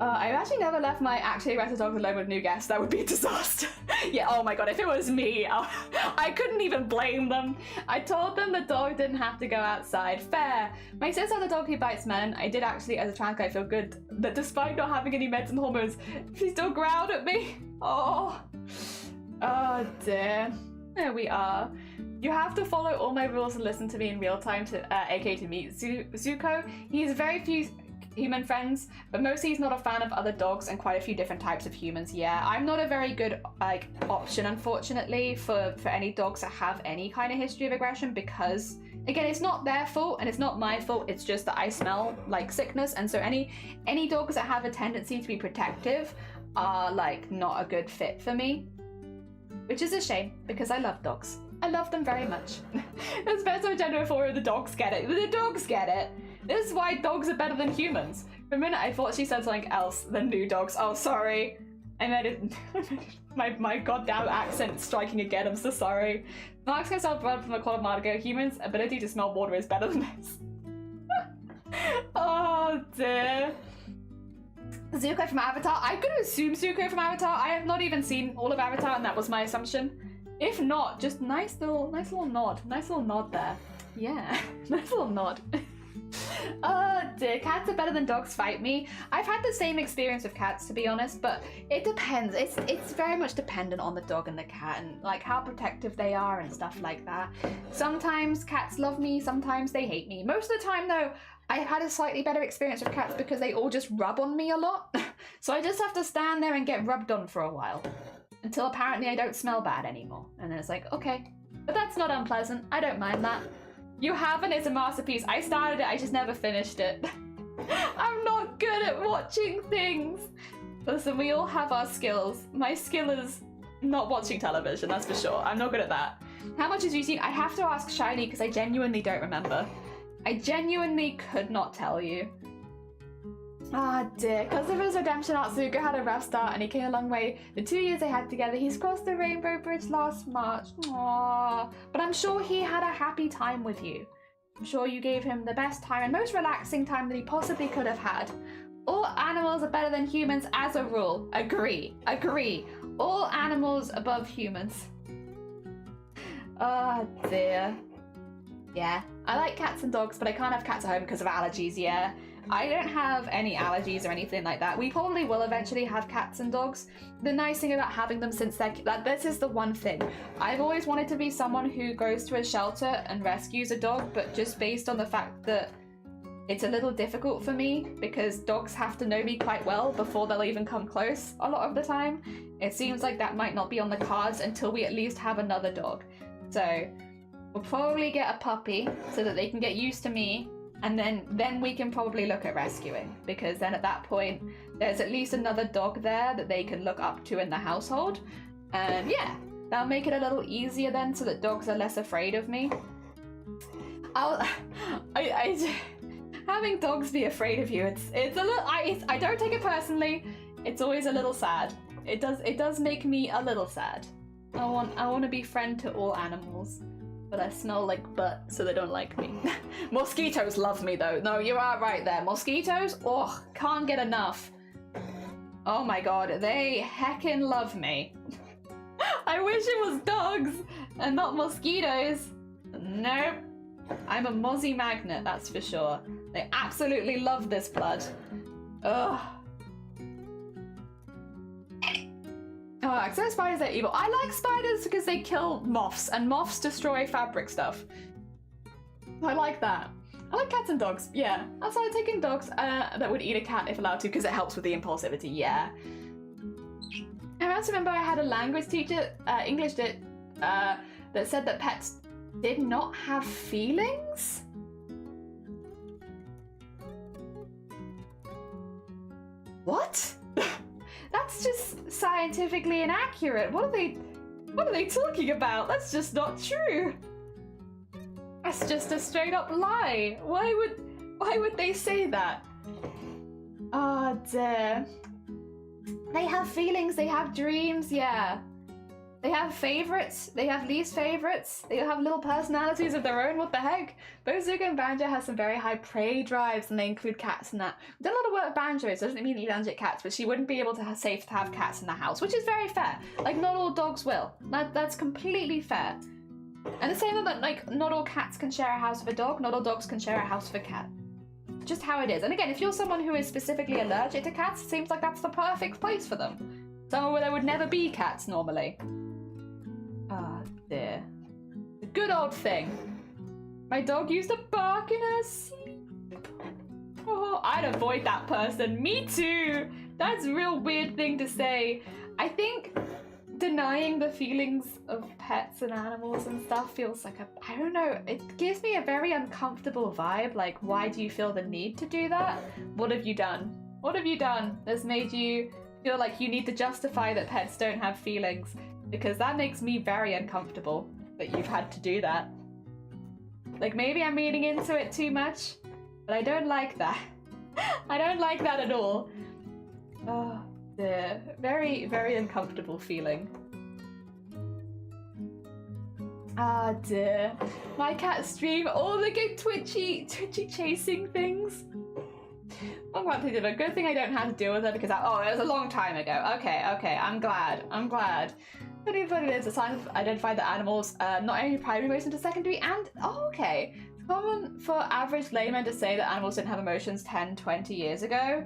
I've actually never left my actually aggressive dogs alone with new guests. That would be a disaster. Yeah, oh my god, if it was me, I couldn't even blame them. I told them the dog didn't have to go outside. Fair. My sister has a dog who bites men. I did actually, as a trans guy, feel good that despite not having any meds and hormones, she still growled at me. Oh dear. There we are. You have to follow all my rules and listen to me in real time to AK to meet Zuko. He has very few human friends, but mostly he's not a fan of other dogs and quite a few different types of humans. Yeah, I'm not a very good option, unfortunately, for any dogs that have any kind of history of aggression because, again, it's not their fault and it's not my fault. It's just that I smell like sickness, and so any dogs that have a tendency to be protective are like not a good fit for me, which is a shame because I love dogs. I love them very much. It's better on gender before the dogs get it. The dogs get it. This is why dogs are better than humans. For a minute, I thought she said something else than new dogs. Oh, sorry. I made it. my goddamn accent striking again. I'm so sorry. Mark's gonna sell blood from a clot of Margo. Humans' ability to smell water is better than this. Oh dear. Zuko from Avatar. I could assume Zuko from Avatar. I have not even seen all of Avatar, and that was my assumption. If not, just nice little nod. Nice little nod there. Yeah, nice little nod. Oh dear, cats are better than dogs fight me. I've had the same experience with cats, to be honest, but it depends. It's very much dependent on the dog and the cat and like how protective they are and stuff like that. Sometimes cats love me, sometimes they hate me. Most of the time though, I've had a slightly better experience with cats because they all just rub on me a lot. So I just have to stand there and get rubbed on for a while. Until apparently I don't smell bad anymore. And then it's like, okay. But that's not unpleasant. I don't mind that. You haven't, it's a masterpiece. I started it, I just never finished it. I'm not good at watching things. Listen, we all have our skills. My skill is not watching television, that's for sure. I'm not good at that. How much is Yusi? I have to ask Shiny because I genuinely don't remember. I genuinely could not tell you. Ah dear, because of his redemption arc, Zuko had a rough start and he came a long way. The 2 years they had together, he's crossed the Rainbow Bridge last March. Aww. But I'm sure he had a happy time with you. I'm sure you gave him the best time and most relaxing time that he possibly could have had. All animals are better than humans as a rule. Agree. Agree. All animals above humans. Oh dear. Yeah, I like cats and dogs, but I can't have cats at home because of allergies, yeah. I don't have any allergies or anything like that. We probably will eventually have cats and dogs. The nice thing about having them since they're... this is the one thing. I've always wanted to be someone who goes to a shelter and rescues a dog, but just based on the fact that it's a little difficult for me because dogs have to know me quite well before they'll even come close a lot of the time. It seems like that might not be on the cards until we at least have another dog. So we'll probably get a puppy so that they can get used to me. And then we can probably look at rescuing, because then at that point there's at least another dog there that they can look up to in the household. And yeah, that'll make it a little easier then so that dogs are less afraid of me. Having dogs be afraid of you, it's a little, I don't take it personally. It's always a little sad. It does make me a little sad. I want to be friend to all animals. But I smell like butt, so they don't like me. Mosquitoes love me though. No, you are right there. Mosquitoes, oh, can't get enough. Oh my god, they heckin' love me. I wish it was dogs and not mosquitoes. Nope. I'm a mozzie magnet, that's for sure. They absolutely love this blood. Ugh. Oh, except spiders are evil. I like spiders because they kill moths, and moths destroy fabric stuff. I like that. I like cats and dogs, yeah. I started taking dogs that would eat a cat if allowed to, because it helps with the impulsivity, yeah. I also remember I had a language teacher, English that said that pets did not have feelings? What? That's just scientifically inaccurate. What are they talking about? That's just not true. That's just a straight up lie. Why would they say that? Oh dear. They have feelings, they have dreams, yeah. They have favorites, they have least favorites, they have little personalities of their own, what the heck? Both Zuko and Banjo have some very high prey drives and they include cats and that. We've done a lot of work with Banjo, so it doesn't mean Elange at cats, but she wouldn't be able to have safe to have cats in the house, which is very fair. Like, not all dogs will. That's completely fair. And the same with, like, not all cats can share a house with a dog, not all dogs can share a house with a cat. Just how it is. And again, if you're someone who is specifically allergic to cats, it seems like that's the perfect place for them. Somewhere where there would never be cats normally. Ah, dear. The good old thing. My dog used to bark in her sleep. Oh, I'd avoid that person. Me too. That's a real weird thing to say. I think denying the feelings of pets and animals and stuff feels like I don't know, it gives me a very uncomfortable vibe. Like, why do you feel the need to do that? What have you done? What have you done that's made you feel like you need to justify that pets don't have feelings? Because that makes me very uncomfortable. that you've had to do that. Like, maybe I'm reading into it too much, but I don't like that. I don't like that at all. Oh, dear. Very, very uncomfortable feeling. Ah, dear. My cat stream all the good twitchy chasing things. Well, a good thing I don't have to deal with it because it was a long time ago. Okay, I'm glad. But it is a sign of identify the animals, not only primary emotions to secondary and okay. It's common for average laymen to say that animals didn't have emotions 10, 20 years ago.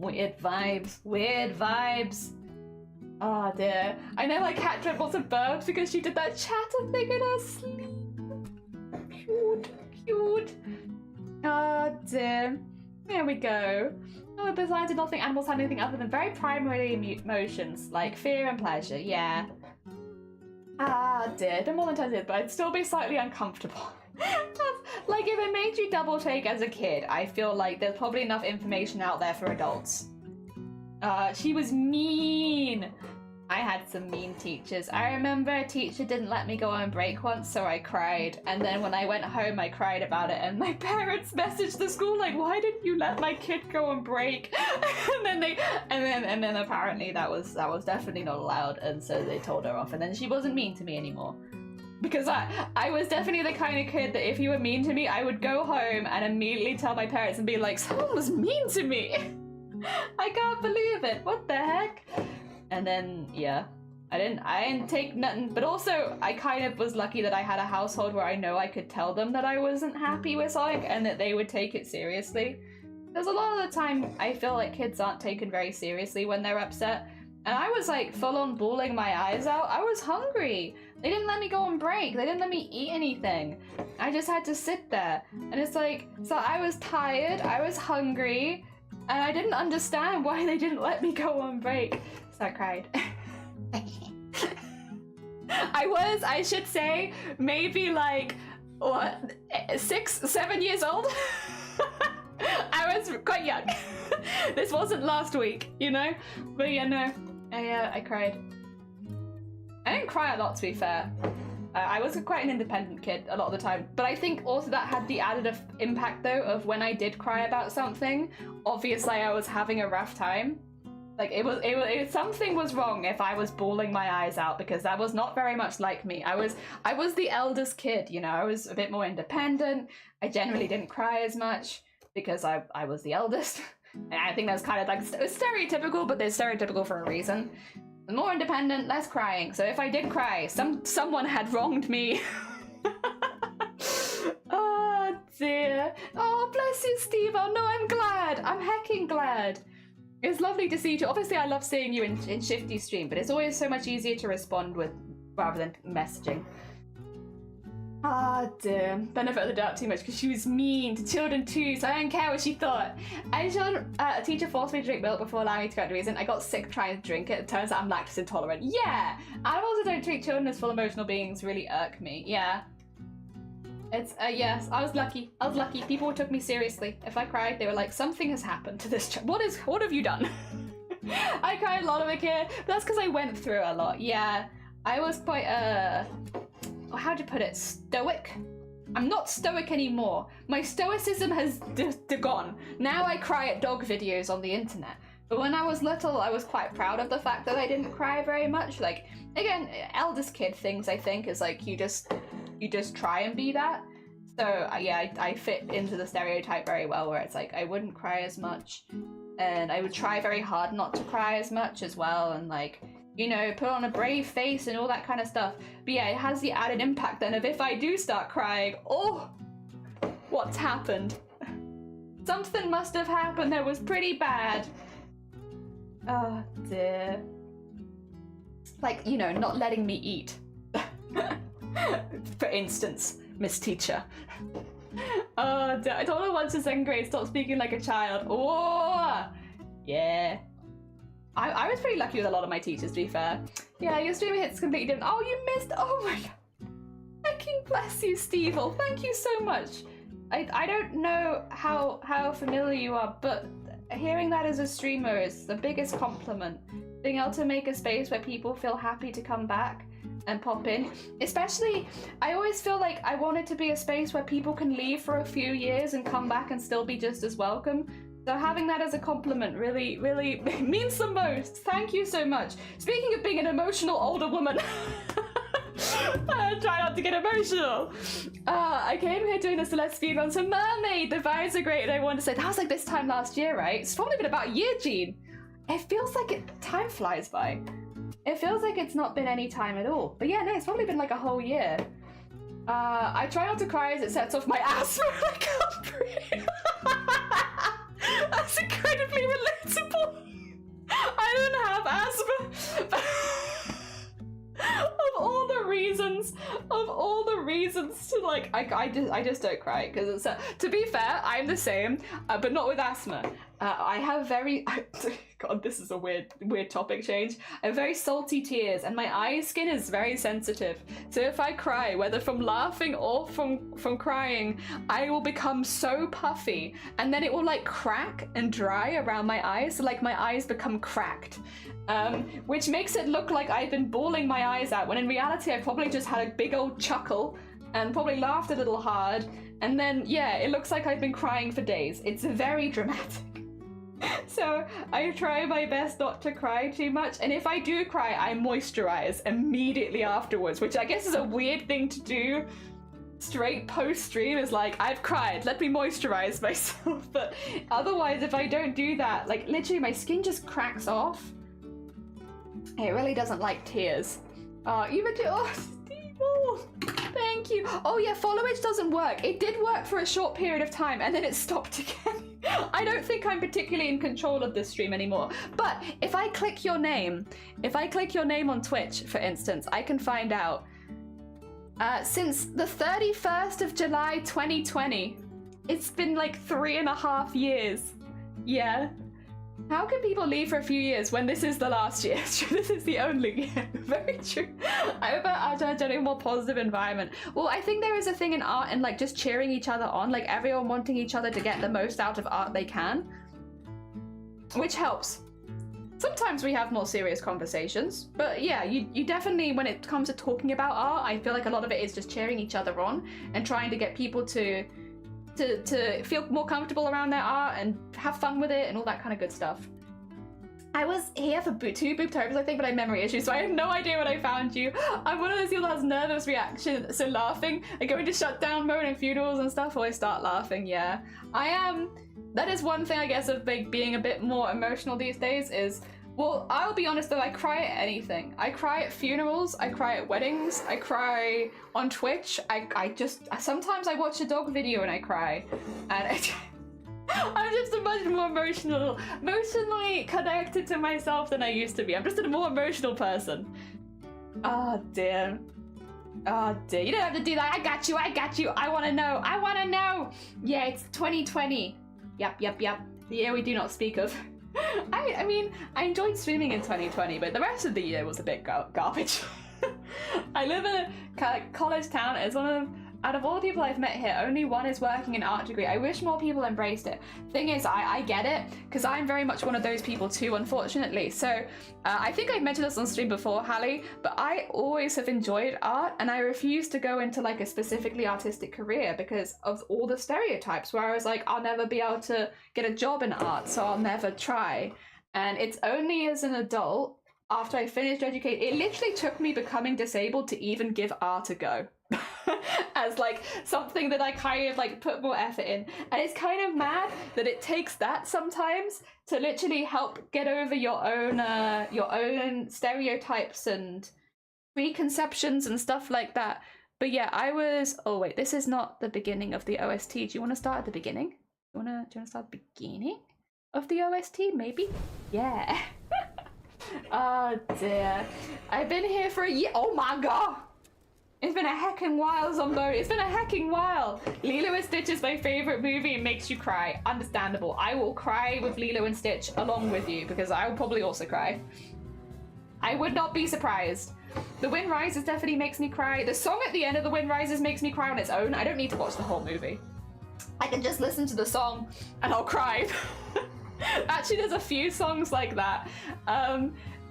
Weird vibes. Oh dear. I know my cat dreamt lots of birds because she did that chatter thing in her sleep. Cute. Oh dear. There we go. Oh, besides, I did not think animals had anything other than very primary emotions, like fear and pleasure, yeah. Ah dear, no more than 10 years, but I'd still be slightly uncomfortable. Like, if it made you double take as a kid, I feel like there's probably enough information out there for adults. She was mean. I had some mean teachers. I remember a teacher didn't let me go on break once, so I cried. And then when I went home, I cried about it. And my parents messaged the school like, "Why didn't you let my kid go on break?" and then apparently that was definitely not allowed. And so they told her off. And then she wasn't mean to me anymore. Because I was definitely the kind of kid that if you were mean to me, I would go home and immediately tell my parents and be like, "Someone was mean to me." I can't believe it. What the heck? And then, yeah, I didn't take nothing. But also, I kind of was lucky that I had a household where I know I could tell them that I wasn't happy with something and that they would take it seriously. Because a lot of the time, I feel like kids aren't taken very seriously when they're upset. And I was like full on bawling my eyes out. I was hungry. They didn't let me go on break. They didn't let me eat anything. I just had to sit there. And it's like, so I was tired, I was hungry, and I didn't understand why they didn't let me go on break. So I cried. I should say, maybe like, what, 6, 7 years old? I was quite young. This wasn't last week, you know? But yeah, no, I cried. I didn't cry a lot, to be fair. I was quite an independent kid a lot of the time, but I think also that had the added impact though of when I did cry about something, obviously I was having a rough time. Like something was wrong if I was bawling my eyes out, because that was not very much like me. I was the eldest kid, you know, I was a bit more independent. I generally didn't cry as much because I was the eldest. And I think that's kind of like stereotypical, but they're stereotypical for a reason. More independent, less crying. So if I did cry, someone had wronged me. Oh dear. Oh, bless you, Steve. Oh no, I'm glad. I'm hecking glad. It's lovely to see you too. Obviously, I love seeing you in Shifty stream, but it's always so much easier to respond with rather than messaging. Ah, dear. Benefit of the doubt too much because she was mean to children too, so I don't care what she thought. A teacher forced me to drink milk before allowing me to go out to reason. I got sick trying to drink it. It turns out I'm lactose intolerant. Yeah! Animals that don't treat children as full emotional beings really irk me. Yeah. It's, yes, I was lucky. People took me seriously. If I cried, they were like, something has happened to this child. What have you done? I cried a lot of a kid, but that's because I went through a lot. Yeah. I was quite, how'd you put it? Stoic? I'm not stoic anymore. My stoicism has gone. Now I cry at dog videos on the internet. But when I was little, I was quite proud of the fact that I didn't cry very much. Like, again, eldest kid things, I think, is like you just try and be that. So yeah, I fit into the stereotype very well, where it's like I wouldn't cry as much, and I would try very hard not to cry as much as well, and like, you know, put on a brave face and all that kind of stuff. But yeah, it has the added impact then of if I do start crying, oh, what's happened? Something must have happened that was pretty bad. Oh dear. Like, you know, not letting me eat. For instance, Miss Teacher. Oh dear. I told her once in 2nd grade, stop speaking like a child. Oh, yeah. I was pretty lucky with a lot of my teachers, to be fair. Yeah, your stream hits completely different. Oh, you missed. Oh my god. Fucking bless you, Steve-el. Thank you so much. I don't know how familiar you are, but hearing that as a streamer is the biggest compliment. Being able to make a space where people feel happy to come back and pop in. Especially, I always feel like I want it to be a space where people can leave for a few years and come back and still be just as welcome. So having that as a compliment really, really means the most. Thank you so much. Speaking of being an emotional older woman, try not to get emotional. I came here doing the Celeste speed run to Mermaid. The vibes are great, and I wanted to say that was like this time last year, right? It's probably been about a year, Jean. It feels like time flies by. It feels like it's not been any time at all. But yeah, no, it's probably been like a whole year. I try not to cry as it sets off my asthma. I can't breathe. That's incredibly relatable. I don't have asthma. Of all the reasons to like, I just don't cry because it's to be fair, I'm the same, but not with asthma. I have God, this is a weird topic change. I have very salty tears, and my eye skin is very sensitive. So if I cry, whether from laughing or from crying, I will become so puffy, and then it will like crack and dry around my eyes. So like my eyes become cracked. Which makes it look like I've been bawling my eyes out, when in reality I probably just had a big old chuckle and probably laughed a little hard, and then yeah, it looks like I've been crying for days. It's very dramatic. So I try my best not to cry too much, and if I do cry, I moisturize immediately afterwards, which I guess is a weird thing to do straight post-stream, is like, I've cried, let me moisturize myself. But otherwise, if I don't do that, like literally my skin just cracks off. It really doesn't like tears. Even do, oh, Steve, oh, thank you. Oh yeah, followage doesn't work. It did work for a short period of time, and then it stopped again. I don't think I'm particularly in control of this stream anymore. But if I click your name on Twitch, for instance, I can find out. Since the 31st of July 2020, it's been like 3.5 years. Yeah. How can people leave for a few years when this is the last year? This is the only year. Very true. I hope art in a generally more positive environment. Well, I think there is a thing in art and like just cheering each other on, like everyone wanting each other to get the most out of art they can, which helps. Sometimes we have more serious conversations, but yeah, you definitely, when it comes to talking about art, I feel like a lot of it is just cheering each other on and trying to get people to feel more comfortable around their art and have fun with it and all that kind of good stuff. I was here for 2 Booptobers, I think, but I have memory issues, so I have no idea when I found you. I'm one of those people that has nervous reaction, so laughing. I go into shutdown mode in funerals and stuff, or I start laughing, yeah. I am, that is one thing I guess of being a bit more emotional these days is, well, I'll be honest though, I cry at anything. I cry at funerals, I cry at weddings, I cry on Twitch, I just, sometimes I watch a dog video and I cry. And I'm just a much more emotionally connected to myself than I used to be. I'm just a more emotional person. Oh dear. Oh dear, you don't have to do that. I got you, I wanna know. Yeah, it's 2020. Yep. The year we do not speak of. I mean, I enjoyed streaming in 2020, but the rest of the year was a bit garbage. I live in a college town. It's out of all the people I've met here, only one is working an art degree. I wish more people embraced it. Thing is, I get it, because I'm very much one of those people too, unfortunately. So I think I've mentioned this on stream before, Hallie, but I always have enjoyed art, and I refuse to go into like a specifically artistic career because of all the stereotypes, where I was like, I'll never be able to get a job in art, so I'll never try. And it's only as an adult, after I finished education, it literally took me becoming disabled to even give art a go. As like something that I kind of like put more effort in, and it's kind of mad that it takes that sometimes to literally help get over your own stereotypes and preconceptions and stuff like that. But yeah, I was, oh wait, this is not the beginning of the OST. Do you want to start at the beginning? Do you want to start at the beginning of the OST maybe? Yeah. Oh dear, I've been here for a year. Oh my god. It's been a heckin' while, Zombo. It's been a heckin' while. Lilo and Stitch is my favorite movie. It makes you cry. Understandable. I will cry with Lilo and Stitch along with you because I will probably also cry. I would not be surprised. The Wind Rises definitely makes me cry. The song at the end of The Wind Rises makes me cry on its own. I don't need to watch the whole movie. I can just listen to the song and I'll cry. Actually, there's a few songs like that.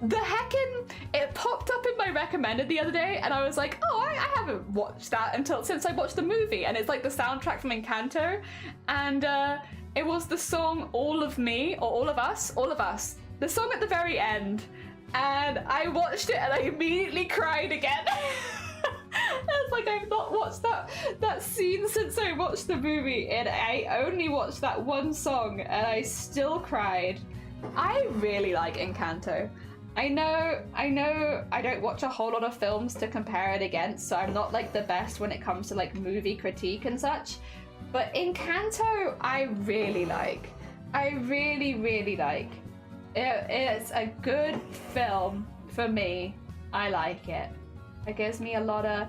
the heckin', it popped up in my recommended the other day, and I was like, oh, I haven't watched that since I watched the movie, and it's like the soundtrack from Encanto, and it was the song All of Me, or All of Us, the song at the very end, and I watched it and I immediately cried again. It's like I've not watched that scene since I watched the movie, and I only watched that one song and I still cried. I really like Encanto. I know I don't watch a whole lot of films to compare it against, so I'm not like the best when it comes to like movie critique and such, but Encanto I really like. I really like. It's a good film for me. I like it. It gives me a lot of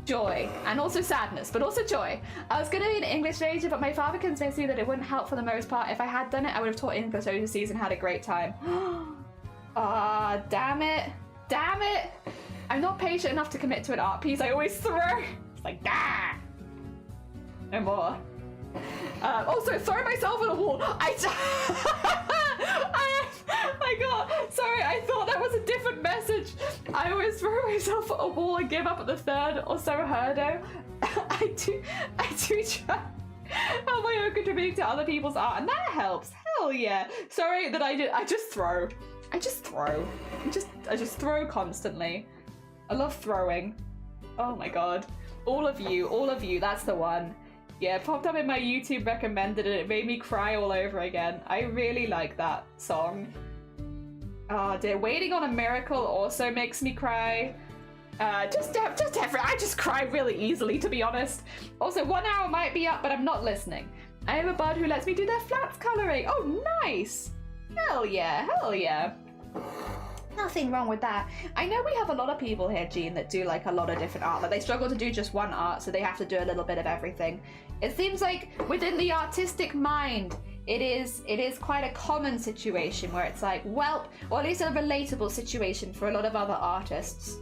joy, and also sadness, but also joy. I was gonna be an English major, but my father convinced me that it wouldn't help for the most part. If I had done it, I would have taught English overseas and had a great time. Ah, damn it. I'm not patient enough to commit to an art piece. I always throw. It's like, ah, no more. Also, throw myself at a wall. My God, sorry, I thought that was a different message. I always throw myself at a wall and give up at the third or so hurdle. I do try how my own contributing to other people's art, and that helps. Hell yeah. Sorry that I just throw. I just throw constantly. I love throwing. Oh my God. All of you, that's the one. Yeah, it popped up in my YouTube recommended and it made me cry all over again. I really like that song. Oh dear, Waiting on a Miracle also makes me cry. I just cry really easily, to be honest. Also, 1 hour might be up, but I'm not listening. I have a bud who lets me do their flats coloring. Oh, nice. Hell yeah. Nothing wrong with that. I know we have a lot of people here, Jean, that do like a lot of different art. Like they struggle to do just one art, so they have to do a little bit of everything. It seems like within the artistic mind, it is quite a common situation where it's like, well, or at least a relatable situation for a lot of other artists.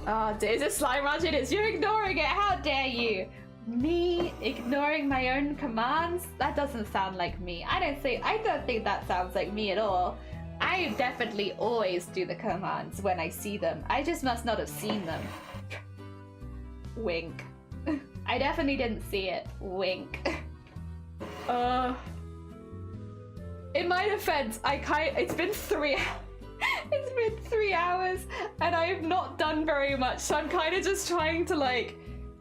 Oh, is it slime rushing? It's you ignoring it. How dare you? Me ignoring my own commands? That doesn't sound like me. I don't think that sounds like me at all. I definitely always do the commands when I see them. I just must not have seen them. Wink. I definitely didn't see it. Wink. In my defense, it's been 3 hours and I have not done very much, so I'm kind of just trying to like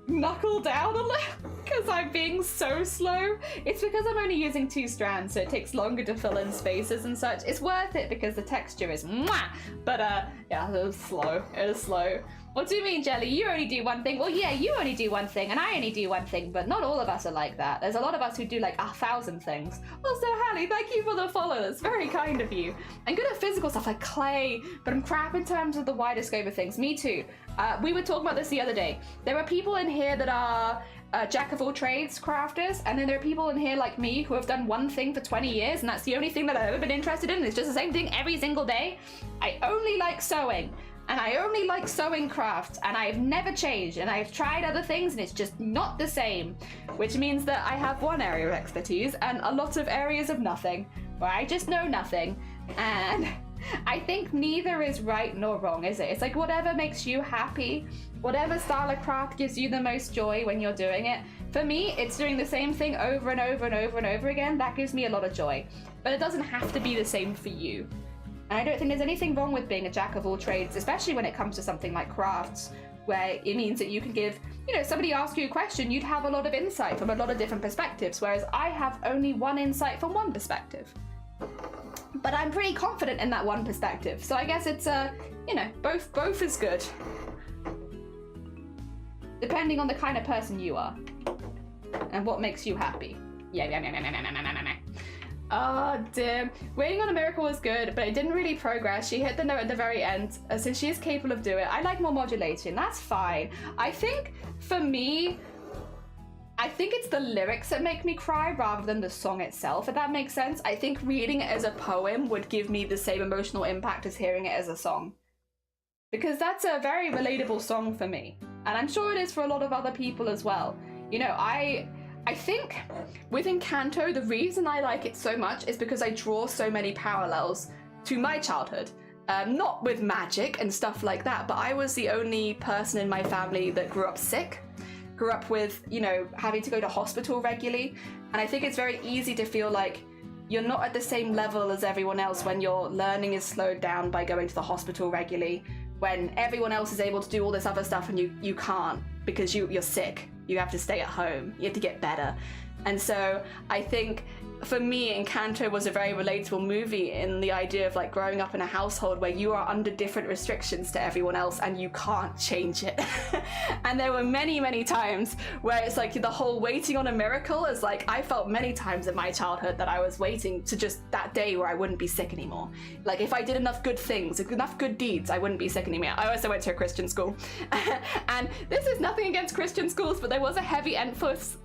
knuckle down a little because I'm being so slow. It's because I'm only using 2 strands, so it takes longer to fill in spaces and such. It's worth it because the texture is mwah! But yeah, it is slow. What do you mean, Jelly? You only do one thing. Well, yeah, you only do one thing and I only do one thing, but not all of us are like that. There's a lot of us who do like 1,000 things. Also, Hallie, thank you for the follow. That's very kind of you. I'm good at physical stuff like clay, but I'm crap in terms of the wider scope of things. Me too. We were talking about this the other day. There are people in here that are jack of all trades crafters, and then there are people in here like me who have done one thing for 20 years, and that's the only thing that I've ever been interested in. It's just the same thing every single day. I only like sewing, and I only like sewing crafts, and I've never changed, and I've tried other things, and it's just not the same, which means that I have one area of expertise and a lot of areas of nothing, where I just know nothing, and I think neither is right nor wrong, is it? It's like whatever makes you happy, whatever style of craft gives you the most joy when you're doing it. For me, it's doing the same thing over and over and over and over again. That gives me a lot of joy, but it doesn't have to be the same for you. And I don't think there's anything wrong with being a jack of all trades, especially when it comes to something like crafts, where it means that you can give, somebody asks you a question, you'd have a lot of insight from a lot of different perspectives, whereas I have only one insight from one perspective. But I'm pretty confident in that one perspective, so I guess it's both is good, depending on the kind of person you are and what makes you happy. Oh dear. Waiting on a Miracle was good, but it didn't really progress. She hit the note at the very end. Since she is capable of doing it, I like more modulation. That's fine. I think for me, it's the lyrics that make me cry rather than the song itself, if that makes sense. I think reading it as a poem would give me the same emotional impact as hearing it as a song, because that's a very relatable song for me, and I'm sure it is for a lot of other people as well. I think with Encanto, the reason I like it so much is because I draw so many parallels to my childhood. Not with magic and stuff like that, but I was the only person in my family that grew up sick, grew up with, you know, having to go to hospital regularly. And I think it's very easy to feel like you're not at the same level as everyone else when your learning is slowed down by going to the hospital regularly, when everyone else is able to do all this other stuff and you can't because you're sick. You have to stay at home. You have to get better. And so I think for me, Encanto was a very relatable movie in the idea of like growing up in a household where you are under different restrictions to everyone else and you can't change it. And there were many, many times where it's like the whole waiting on a miracle is like, I felt many times in my childhood that I was waiting to just that day where I wouldn't be sick anymore. Like if I did enough good things, enough good deeds, I wouldn't be sick anymore. I also went to a Christian school. And this is nothing against Christian schools, but there was a heavy influence,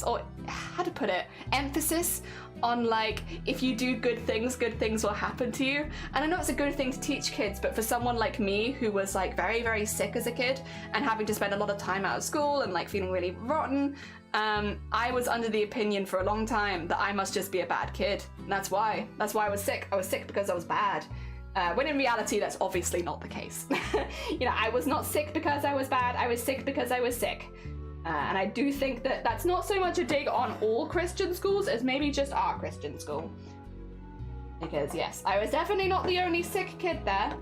or how to put it, emphasis on like, if you do good things will happen to you. And I know it's a good thing to teach kids, but for someone like me who was like very, very sick as a kid and having to spend a lot of time out of school and like feeling really rotten, I was under the opinion for a long time that I must just be a bad kid. And that's why I was sick. I was sick because I was bad. When in reality, that's obviously not the case. You know, I was not sick because I was bad. I was sick because I was sick. And I do think that that's not so much a dig on all Christian schools as maybe just our Christian school. Because yes, I was definitely not the only sick kid there.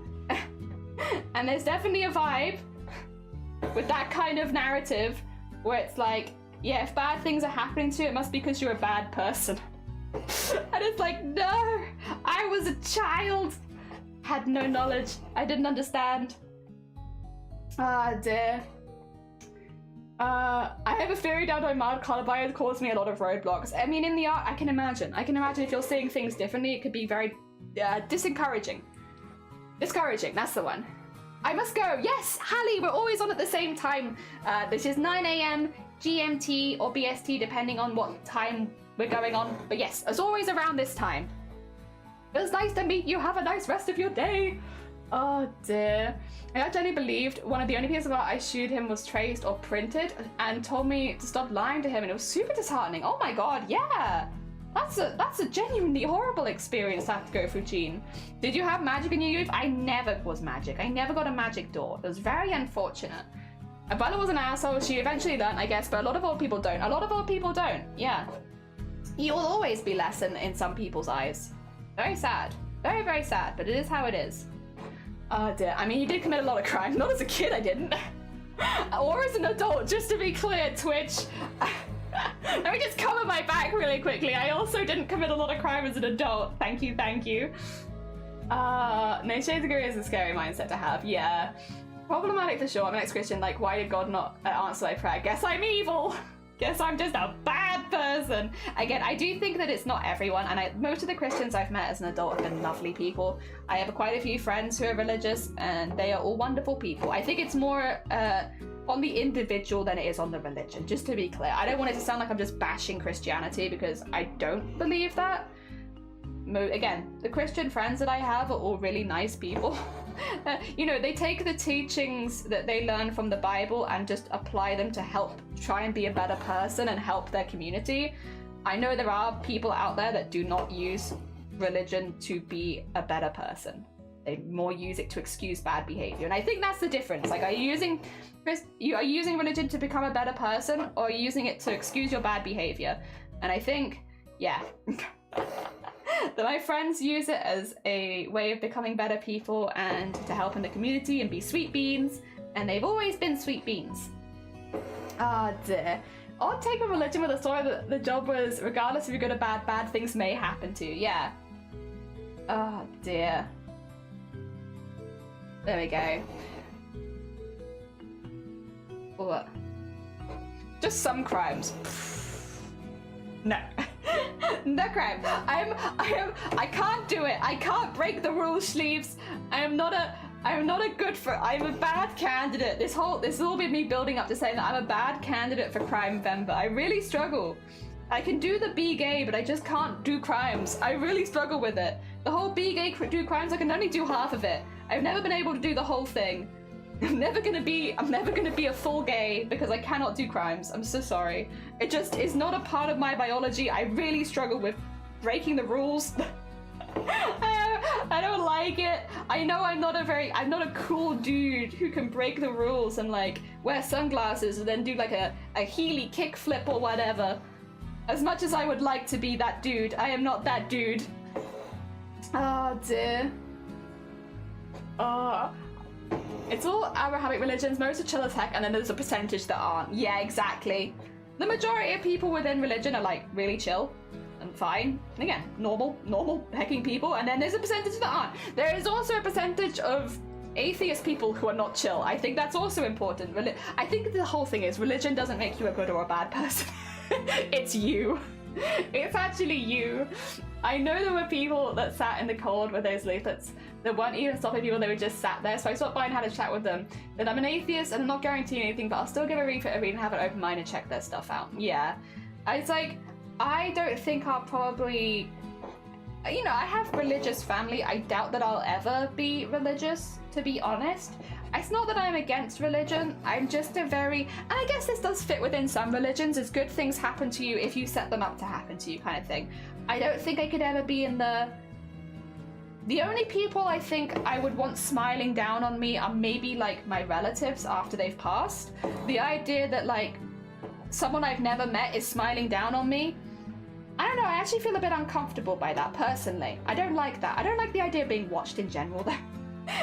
And there's definitely a vibe with that kind of narrative where it's like, yeah, if bad things are happening to you, it must be because you're a bad person. And it's like, no, I was a child. Had no knowledge. I didn't understand. Ah, dear. I have a theory down my mild colour bias caused me a lot of roadblocks. I mean, in the art, I can imagine if you're seeing things differently, it could be very disencouraging. Discouraging, that's the one. I must go. Yes, Hallie, we're always on at the same time. This is 9 a.m. GMT or BST, depending on what time we're going on. But yes, as always around this time. It was nice to meet you. Have a nice rest of your day. Oh dear. I actually believed one of the only pieces of art I showed him was traced or printed and told me to stop lying to him, and it was super disheartening. Oh my god, yeah. That's a genuinely horrible experience to have to go through, Jean. Did you have magic in your youth? I never was magic. I never got a magic door. It was very unfortunate. Bella was an asshole. She eventually learned, I guess, but a lot of old people don't. A lot of old people don't, yeah. You will always be less in some people's eyes. Very sad. Very, very sad, but it is how it is. Oh dear. I mean, he did commit a lot of crime. Not as a kid, I didn't. Or as an adult, just to be clear, Twitch. Let me just cover my back really quickly. I also didn't commit a lot of crime as an adult. Thank you, thank you. No, Shades of Grey is a scary mindset to have, yeah. Problematic for sure. I'm an ex-Christian, like, why did God not answer my prayer? Guess I'm evil. Guess I'm just a bad person. Again, I do think that it's not everyone, and most of the Christians I've met as an adult have been lovely people. I have quite a few friends who are religious, and they are all wonderful people. I think it's more on the individual than it is on the religion, just to be clear. I don't want it to sound like I'm just bashing Christianity, because I don't believe that. Again, the Christian friends that I have are all really nice people. You know, they take the teachings that they learn from the Bible and just apply them to help try and be a better person and help their community. I know there are people out there that do not use religion to be a better person. They more use it to excuse bad behavior. And I think that's the difference. Like, are you using religion to become a better person, or are you using it to excuse your bad behavior? And I think, yeah. That my friends use it as a way of becoming better people and to help in the community and be sweet beans, and they've always been sweet beans. Ah dear. Odd take on religion with a story that the job was, regardless if you're good or bad, bad things may happen to you. Yeah. Oh dear. There we go. What? Just some crimes. No. No crime. I can't do it. I can't break the rules, Sleeves. I'm not a I'm a bad candidate. This has all been me building up to saying that I'm a bad candidate for crime Vember. I really struggle. I can do the be gay, but I just can't do crimes. I really struggle with it. The whole be gay, do crimes, I can only do half of it. I've never been able to do the whole thing. I'm never gonna be a full gay because I cannot do crimes. I'm so sorry. It just is not a part of my biology. I really struggle with breaking the rules. I don't like it. I know I'm not a cool dude who can break the rules and like wear sunglasses and then do like a Healy kickflip or whatever. As much as I would like to be that dude, I am not that dude. Oh dear. It's all Arabic religions, most are chill as heck, and then there's a percentage that aren't. Yeah, exactly. The majority of people within religion are like really chill and fine. And again, normal hecking people, and then there's a percentage that aren't. There is also a percentage of atheist people who are not chill. I think that's also important. I think the whole thing is religion doesn't make you a good or a bad person. It's you. It's actually you. I know there were people that sat in the cold with those leaflets that weren't even stopping people, they were just sat there. So I stopped by and had a chat with them. That I'm an atheist and I'm not guaranteeing anything, but I'll still give a read and have an open mind and check their stuff out. Yeah. It's like, I don't think I'll probably, you know, I have religious family. I doubt that I'll ever be religious, to be honest. It's not that I'm against religion, I'm just a very, and I guess this does fit within some religions, is good things happen to you if you set them up to happen to you kind of thing. I don't think I could ever be in the only people I think I would want smiling down on me are maybe like my relatives after they've passed. The idea that like someone I've never met is smiling down on me, I don't know, I actually feel a bit uncomfortable by that personally. I don't like that. I don't like the idea of being watched in general though.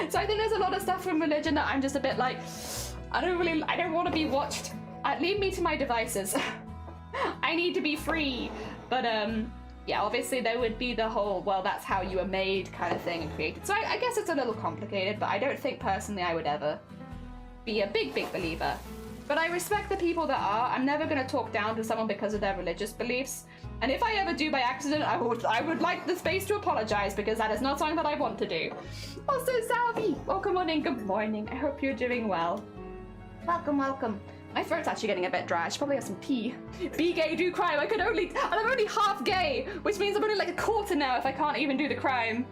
So I think there's a lot of stuff from religion that I'm just a bit like, I don't want to be watched. Leave me to my devices. I need to be free. But yeah, obviously there would be the whole, well, that's how you were made kind of thing and created. So I guess it's a little complicated, but I don't think personally I would ever be a big believer. But I respect the people that are. I'm never going to talk down to someone because of their religious beliefs. And if I ever do by accident, I would like the space to apologize because that is not something that I want to do. Also, Salvi, welcome on in. Good morning. I hope you're doing well. Welcome, welcome. My throat's actually getting a bit dry. I should probably have some tea. Be gay, do crime. And I'm only half gay, which means I'm only like a quarter now if I can't even do the crime.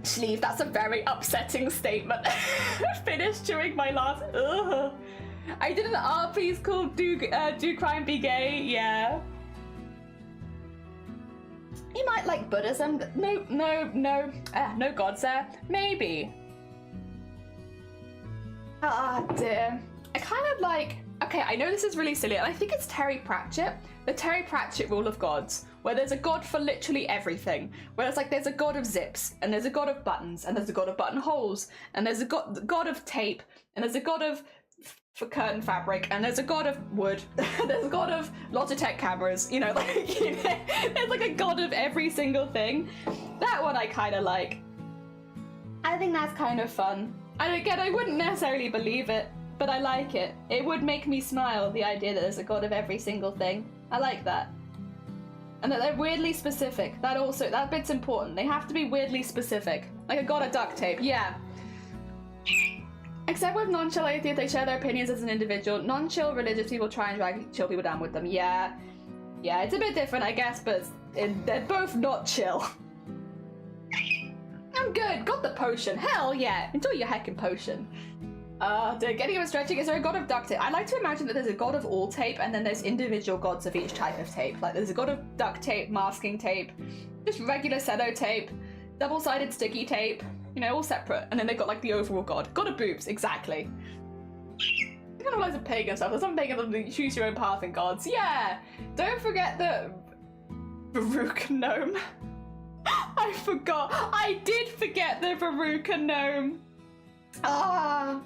Sleeve, that's a very upsetting statement. Finished chewing my last. Ugh. I did an art piece called Do Crime Be Gay. Yeah. You might like Buddhism. No gods there. Maybe. Ah, dear. I kind of like. Okay, I know this is really silly, and I think it's Terry Pratchett. The Terry Pratchett rule of gods, where there's a god for literally everything. Where it's like there's a god of zips, and there's a god of buttons, and there's a god of buttonholes, and there's a god of tape, and there's a god of for curtain fabric, and there's a god of wood. There's a god of Logitech cameras. You know, like there's like a god of every single thing. That one I kind of like. I think that's kind of fun. And again, I wouldn't necessarily believe it, but I like it. It would make me smile, the idea that there's a god of every single thing. I like that. And that they're weirdly specific. That bit's important. They have to be weirdly specific. Like a god of duct tape, yeah. Except with non-chill atheists, they share their opinions as an individual. Non-chill religious people try and drag chill people down with them. Yeah. Yeah, it's a bit different, I guess, but they're both not chill. I'm good. Got the potion. Hell yeah. Enjoy your heckin' potion. Getting him stretching. Is there a god of duct tape? I like to imagine that there's a god of all tape, and then there's individual gods of each type of tape. Like there's a god of duct tape, masking tape, just regular cello tape, double-sided sticky tape. You know, all separate. And then they've got like the overall god. God of boobs, exactly. Kind of loads of pagan stuff. There's some pagan that choose your own path and gods. Yeah! Don't forget the Baruch gnome. I forgot. I did forget the Baruch gnome. Ah,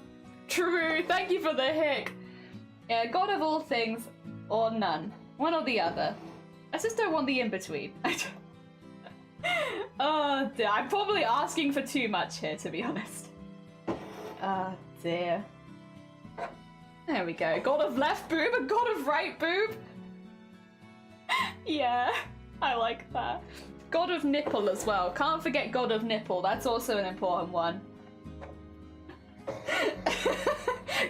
true. Thank you for the hick. Yeah, god of all things or none. One or the other. I just don't want the in-between. Oh dear, I'm probably asking for too much here, to be honest. Oh dear. There we go. God of left boob and god of right boob. Yeah, I like that. God of nipple as well. Can't forget god of nipple. That's also an important one.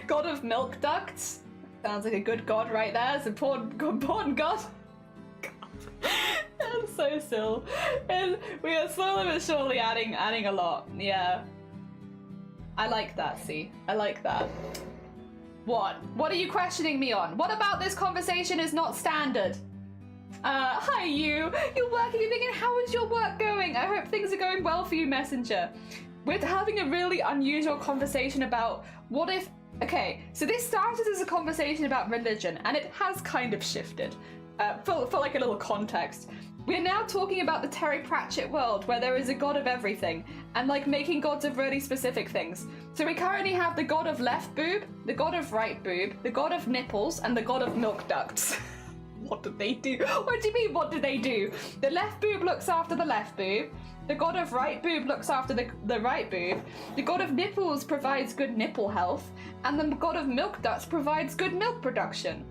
God of milk ducts. Sounds like a good god right there. It's an important god. That's so still. And we are slowly but surely adding a lot. Yeah. I like that, see? I like that. What? What are you questioning me on? What about this conversation is not standard? Hi you. You're working at Beading. How is your work going? I hope things are going well for you, Messenger. We're having a really unusual conversation about what if... Okay, so this started as a conversation about religion, and it has kind of shifted. For like a little context. We're now talking about the Terry Pratchett world, where there is a god of everything, and like making gods of really specific things. So we currently have the god of left boob, the god of right boob, the god of nipples, and the god of milk ducts. What do they do? What do you mean, what do they do? The left boob looks after the left boob, the god of right boob looks after the right boob, the god of nipples provides good nipple health, and the god of milk ducts provides good milk production.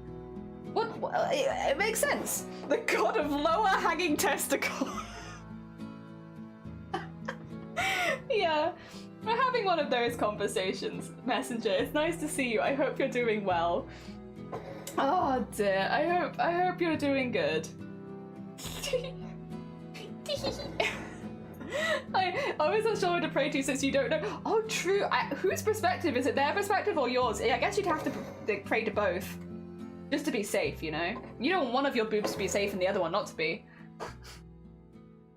What? It makes sense. The god of lower hanging testicle. Yeah, we're having one of those conversations, Messenger. It's nice to see you. I hope you're doing well. Oh dear, I hope you're doing good. I was unsure what to pray to since you don't know. Oh, true. Whose perspective? Is it their perspective or yours? I guess you'd have to pray to both. Just to be safe, you know? You don't want one of your boobs to be safe and the other one not to be.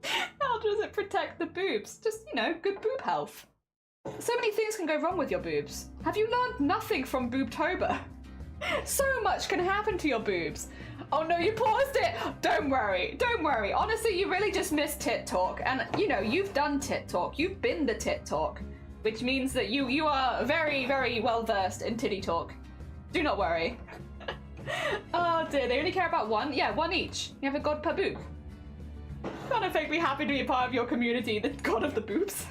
How does it protect the boobs? Just, you know, good boob health. So many things can go wrong with your boobs. Have you learned nothing from Boobtober? So much can happen to your boobs. Oh no, you paused it! Don't worry, don't worry. Honestly, you really just missed tit talk. And, you know, you've done tit talk. You've been the tit talk. Which means that you are very, very well versed in titty talk. Do not worry. Oh dear, they only care about one? Yeah, one each. You have a god per boob. Kind of make me happy to be a part of your community, the god of the boobs.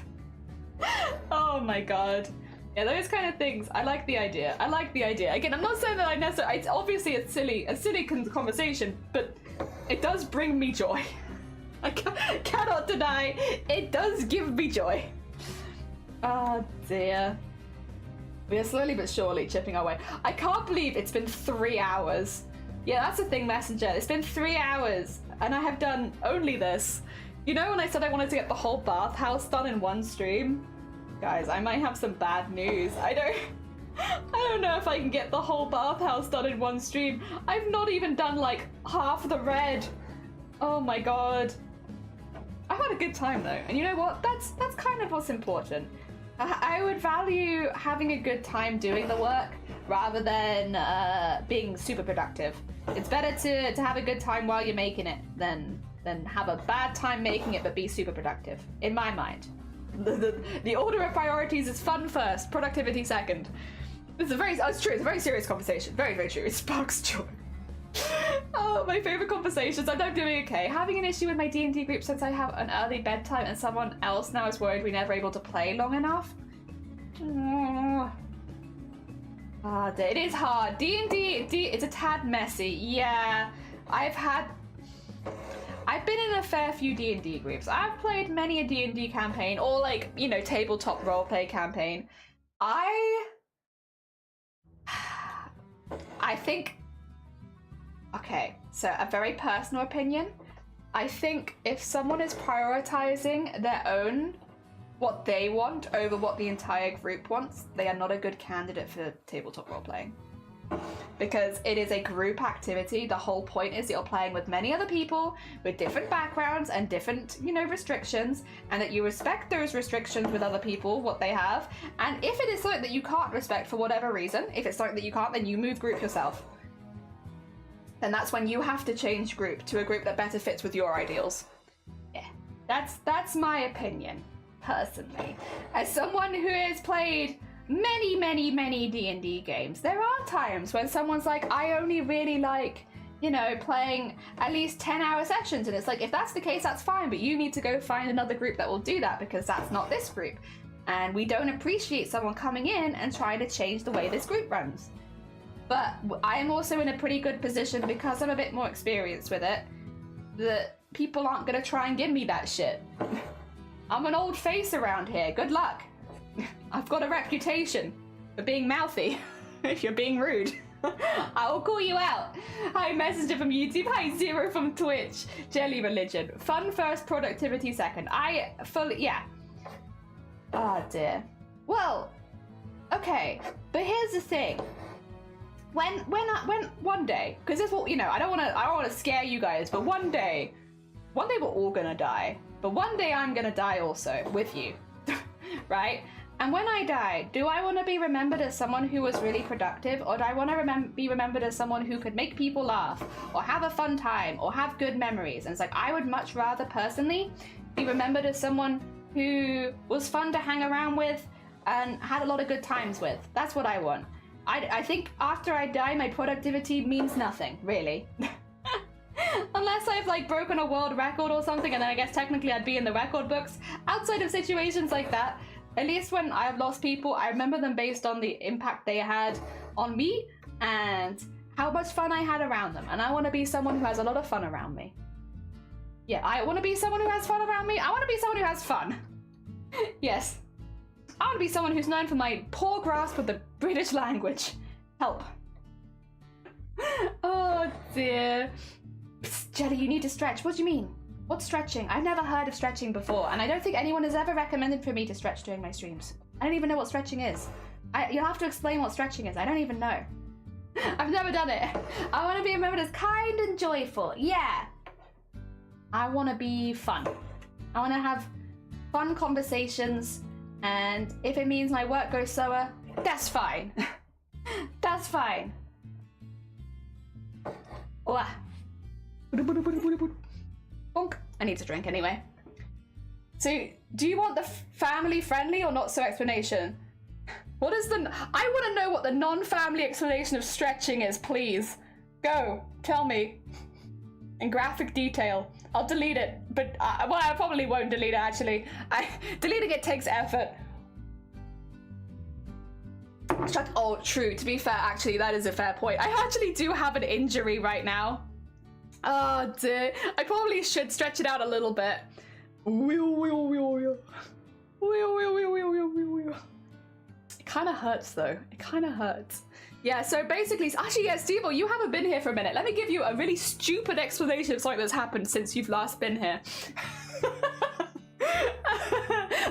Oh my god. Yeah, those kind of things. I like the idea. I like the idea. Again, I'm not saying that I necessarily... It's obviously a silly conversation, but it does bring me joy. I cannot deny it does give me joy. Oh dear. We are slowly but surely chipping our way. I can't believe it's been 3 hours. Yeah, that's the thing, Messenger. It's been 3 hours, and I have done only this. You know when I said I wanted to get the whole bathhouse done in one stream? Guys, I might have some bad news. I don't know if I can get the whole bathhouse done in one stream. I've not even done like half the red. Oh my god. I've had a good time though, and you know what? That's kind of what's important. I would value having a good time doing the work rather than being super productive. It's better to have a good time while you're making it than have a bad time making it but be super productive, in my mind. The order of priorities is fun first, productivity second. It's true, it's a very serious conversation. Very, very true. It sparks joy. Oh, my favorite conversations. I'm doing okay. Having an issue with my D&D group since I have an early bedtime and someone else now is worried we're never able to play long enough. It is hard. D&D, it's a tad messy. Yeah, I've been in a fair few D&D groups. I've played many a D&D campaign or like, you know, tabletop roleplay campaign. I think... Okay, so a very personal opinion. I think if someone is prioritizing their own, what they want over what the entire group wants, they are not a good candidate for tabletop role-playing. Because it is a group activity. The whole point is you're playing with many other people with different backgrounds and different, you know, restrictions, and that you respect those restrictions with other people, what they have. And if it is something that you can't respect for whatever reason, if it's something that you can't, then you move group yourself. Then that's when you have to change group to a group that better fits with your ideals. Yeah, that's my opinion, personally. As someone who has played many D&D games, there are times when someone's like, I only really like, you know, playing at least 10-hour sessions, and it's like, if that's the case, that's fine, but you need to go find another group that will do that, because that's not this group. And we don't appreciate someone coming in and trying to change the way this group runs. But I am also in a pretty good position because I'm a bit more experienced with it, that people aren't going to try and give me that shit. I'm an old face around here. Good luck. I've got a reputation for being mouthy. If you're being rude, I will call you out. Hi, Messenger from YouTube. Hi, Zero from Twitch. Jelly Religion. Fun first, productivity second. Yeah. Oh dear. Well, okay, but here's the thing. when one day, because this will, you know, I don't want to scare you guys, but one day we're all gonna die. But one day I'm gonna die also with you, right? And when I die, do I want to be remembered as someone who was really productive, or do I want to be remembered as someone who could make people laugh, or have a fun time, or have good memories? And it's like, I would much rather personally be remembered as someone who was fun to hang around with and had a lot of good times with. That's what I want. I think after I die, my productivity means nothing, really. Unless I've like broken a world record or something, and then I guess technically I'd be in the record books. Outside of situations like that, at least when I've lost people, I remember them based on the impact they had on me and how much fun I had around them. And I want to be someone who has a lot of fun around me. Yeah, I want to be someone who has fun around me. I want to be someone who has fun. Yes. I want to be someone who's known for my poor grasp of the British language. Help. Oh dear. Psst, Jelly, you need to stretch. What do you mean? What's stretching? I've never heard of stretching before, and I don't think anyone has ever recommended for me to stretch during my streams. I don't even know what stretching is. You'll have to explain what stretching is. I don't even know. I've never done it. I want to be remembered as kind and joyful. Yeah. I want to be fun. I want to have fun conversations, and if it means my work goes slower, that's fine. That's fine. Oh. Bonk. I need to drink anyway. So, do you want the family friendly or not so explanation? What is the... I want to know what the non-family explanation of stretching is, please. Go, tell me. In graphic detail. I'll delete it, but well, I probably won't delete it actually. Deleting it takes effort. Oh, true. To be fair, actually, that is a fair point. I actually do have an injury right now. Oh dear. I probably should stretch it out a little bit. It kind of hurts though. It kind of hurts. Yeah, so basically, actually, yeah, Steve, you haven't been here for a minute. Let me give you a really stupid explanation of something that's happened since you've last been here.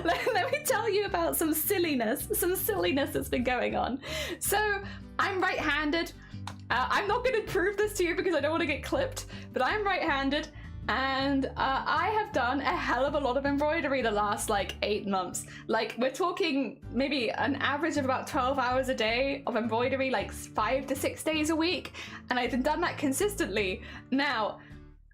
Let me tell you about some silliness that's been going on. So, I'm right-handed. I'm not going to prove this to you because I don't want to get clipped, but I'm right-handed, and I have done a hell of a lot of embroidery the last like 8 months. Like, we're talking maybe an average of about 12 hours a day of embroidery, like 5 to 6 days a week, and I've done that consistently now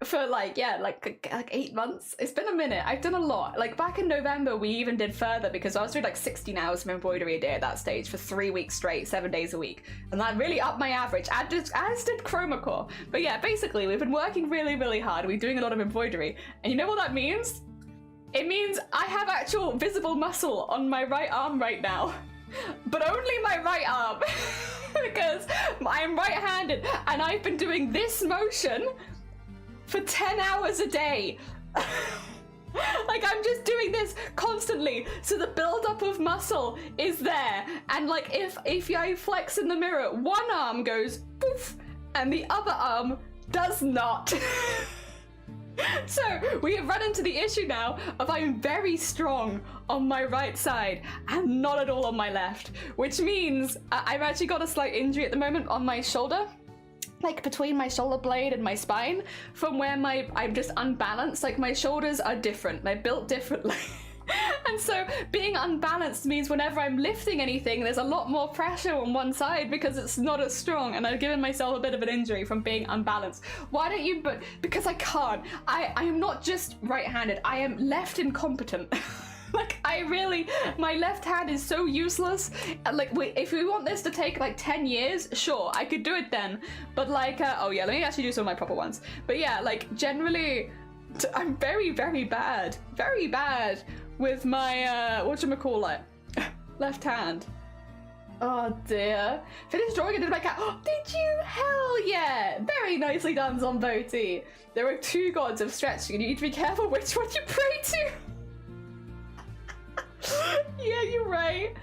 for like 8 months. It's been a minute. I've done a lot. Like back in November we even did further because I was doing like 16 hours of embroidery a day at that stage for 3 weeks straight, 7 days a week, and that really upped my average, as did Chroma Core. But yeah, basically we've been working really hard. We're doing a lot of embroidery, and you know what that means? It means I have actual visible muscle on my right arm right now, but only my right arm because I'm right-handed, and I've been doing this motion for 10 hours a day. Like, I'm just doing this constantly, so the build-up of muscle is there, and like if I flex in the mirror, one arm goes poof and the other arm does not. So we have run into the issue now of I'm very strong on my right side and not at all on my left, which means I've actually got a slight injury at the moment on my shoulder, like between my shoulder blade and my spine, from where I'm just unbalanced. Like, my shoulders are different, they're built differently. And so being unbalanced means whenever I'm lifting anything, there's a lot more pressure on one side because it's not as strong, and I've given myself a bit of an injury from being unbalanced. Why don't you? But because I can't. I am not just right-handed, I am left incompetent. Like, my left hand is so useless. Like, if we want this to take like 10 years, sure, I could do it then. But like, oh yeah, let me actually do some of my proper ones. But yeah, like, generally, I'm very bad with my, whatchamacallit, left hand. Oh dear. Finished drawing and did my cat. Oh, did you? Hell yeah! Very nicely done, Zomboti. There are 2 gods of stretching, and you need to be careful which one you pray to. Yeah, you're right.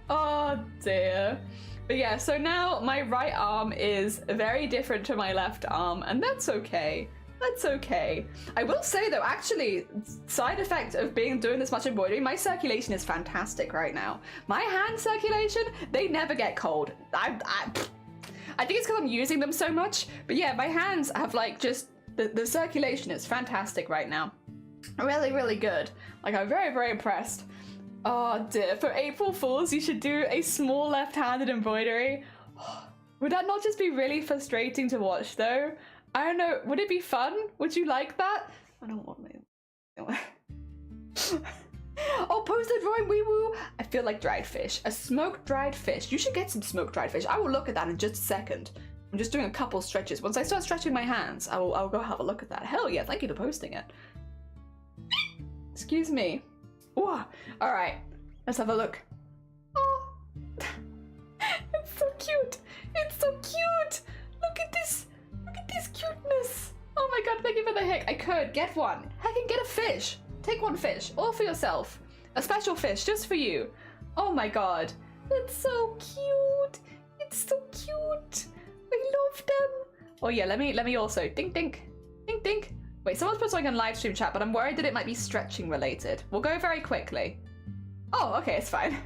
Oh dear. But yeah, so now my right arm is very different to my left arm, and that's okay. That's okay. I will say though, actually, side effect of doing this much embroidery, my circulation is fantastic right now. My hand circulation, they never get cold. I think it's because I'm using them so much. But yeah, my hands have like just, the circulation is fantastic right now. Really, really good. Like, I'm very, very impressed. Oh dear, for April Fools, you should do a small left-handed embroidery. Would that not just be really frustrating to watch though? I don't know, would it be fun? Would you like that? I don't want my... Oh, post the drawing, wee woo! I feel like dried fish. A smoked dried fish. You should get some smoked dried fish. I will look at that in just a second. I'm just doing a couple stretches. Once I start stretching my hands, I'll go have a look at that. Hell yeah, thank you for posting it. Excuse me. Ooh, all right, let's have a look. Oh, it's so cute. It's so cute. Look at this. Look at this cuteness. Oh my god, thank you for the hick. I could get one. I can get a fish. Take one fish, all for yourself. A special fish just for you. Oh my god. It's so cute. It's so cute. I love them. Oh yeah, let me also dink dink. Dink dink. Wait, someone's put something on live stream chat, but I'm worried that it might be stretching related. We'll go very quickly. Oh, okay, it's fine.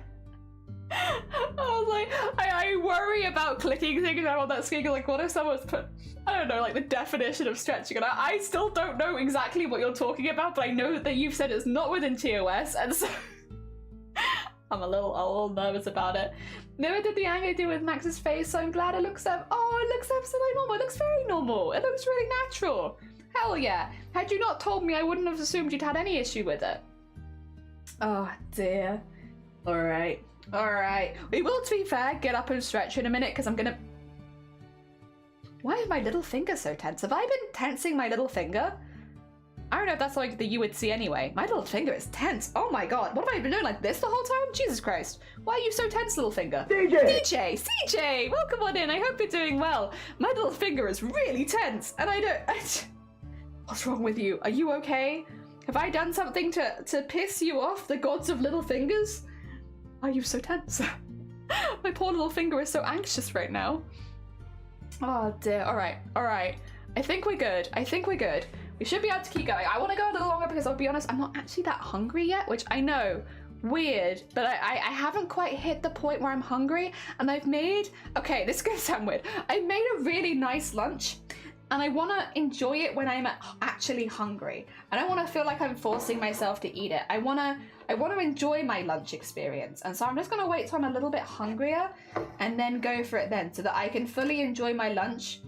I was like, I worry about clicking things out on that screen. Like, what if someone's put, I don't know, like the definition of stretching? And I still don't know exactly what you're talking about, but I know that you've said it's not within TOS, and so I'm a little nervous about it. Never did the angle do with Max's face, so I'm glad it looks oh, it looks absolutely normal. It looks very normal. It looks really natural. Hell yeah. Had you not told me, I wouldn't have assumed you'd had any issue with it. Oh dear. Alright. Alright. We will, to be fair, get up and stretch in a minute because I'm gonna... Why is my little finger so tense? Have I been tensing my little finger? I don't know if that's like that you would see anyway. My little finger is tense. Oh my god. What have I been doing like this the whole time? Jesus Christ. Why are you so tense, little finger? DJ! CJ! Welcome on in. I hope you're doing well. My little finger is really tense and I don't... What's wrong with you? Are you okay? Have I done something to piss you off, the gods of little fingers? Why are you so tense? My poor little finger is so anxious right now. Oh dear. Alright, alright. I think we're good. I think we're good. We should be able to keep going. I want to go a little longer because I'll be honest, I'm not actually that hungry yet, which I know, weird, but I haven't quite hit the point where I'm hungry, and I've made, okay, this is gonna sound weird. I made a really nice lunch, and I want to enjoy it when I'm actually hungry. I don't want to feel like I'm forcing myself to eat it. I want to enjoy my lunch experience, and so I'm just going to wait till I'm a little bit hungrier and then go for it then, so that I can fully enjoy my lunch.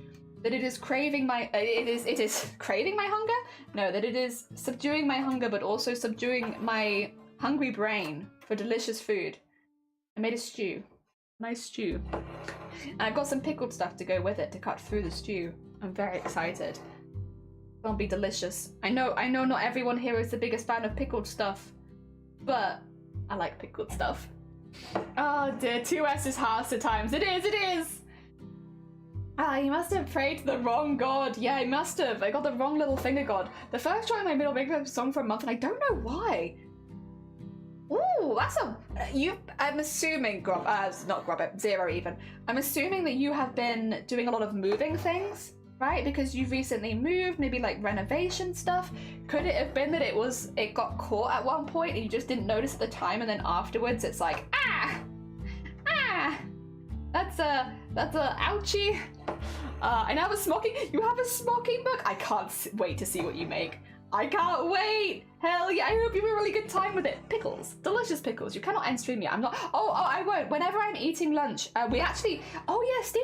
That it is craving my it is craving my hunger? No, that it is subduing my hunger, but also subduing my hungry brain for delicious food. I made a stew, nice stew, and I've got some pickled stuff to go with it to cut through the stew. I'm very excited. It'll be delicious. I know not everyone here is the biggest fan of pickled stuff, but I like pickled stuff. Oh dear, 2S is harsh at times. It is! Ah, you must have prayed to the wrong god. Yeah, I must have. I got the wrong little finger god. The first time I made a song for a month, and I don't know why. Ooh, that's a... I'm assuming, not Grub, Zero even. I'm assuming that you have been doing a lot of moving things, right? Because you've recently moved, maybe like renovation stuff. Could it have been that it got caught at one point and you just didn't notice at the time, and then afterwards it's like, ah! That's a ouchie. I now have a smocking. You have a smocking book? I can't wait to see what you make. I can't wait. Hell yeah, I hope you have a really good time with it. Pickles, delicious pickles. You cannot end stream yet. I'm not, oh, I won't. Whenever I'm eating lunch, we actually, oh yeah, Steve.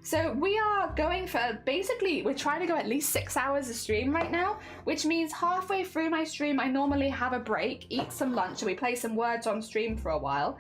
So we are going for, basically, we're trying to go at least 6 hours of stream right now, which means halfway through my stream, I normally have a break, eat some lunch, and we play some words on stream for a while.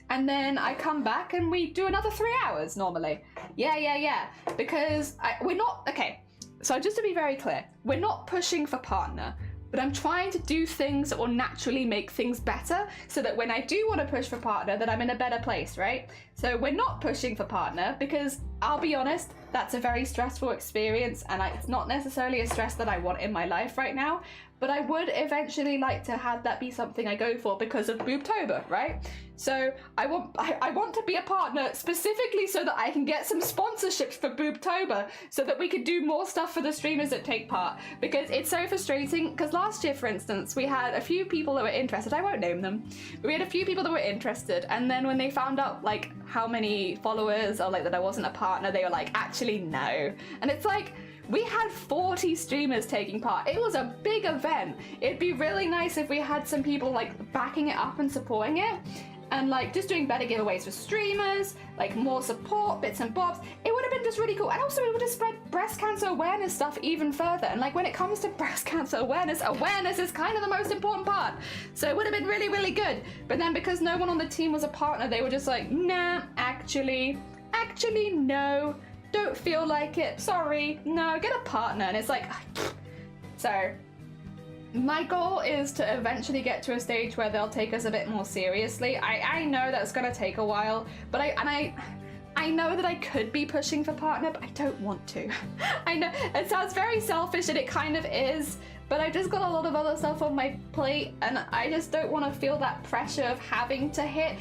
And then I come back and we do another 3 hours normally. Yeah. Because we're not, okay. So just to be very clear, we're not pushing for partner, but I'm trying to do things that will naturally make things better so that when I do want to push for partner, that I'm in a better place, right? So we're not pushing for partner because I'll be honest, that's a very stressful experience, and it's not necessarily a stress that I want in my life right now. But I would eventually like to have that be something I go for because of Boobtober, right? So I want to be a partner specifically so that I can get some sponsorships for Boobtober so that we could do more stuff for the streamers that take part. Because it's so frustrating, because last year, for instance, we had a few people that were interested. I won't name them. But we had a few people that were interested, and then when they found out like how many followers or like that I wasn't a partner, they were like, actually no. And it's like, we had 40 streamers taking part. It was a big event. It'd be really nice if we had some people like backing it up and supporting it. And like just doing better giveaways for streamers, like more support, bits and bobs. It would have been just really cool. And also it would have spread breast cancer awareness stuff even further. And like when it comes to breast cancer awareness is kind of the most important part. So it would have been really, really good. But then because no one on the team was a partner, they were just like, nah, actually no, don't feel like it. Sorry, no, get a partner. And it's like, so my goal is to eventually get to a stage where they'll take us a bit more seriously. I know that's gonna take a while, but I know that I could be pushing for partner, but I don't want to. I know it sounds very selfish, and it kind of is, but I've just got a lot of other stuff on my plate, and I just don't want to feel that pressure of having to hit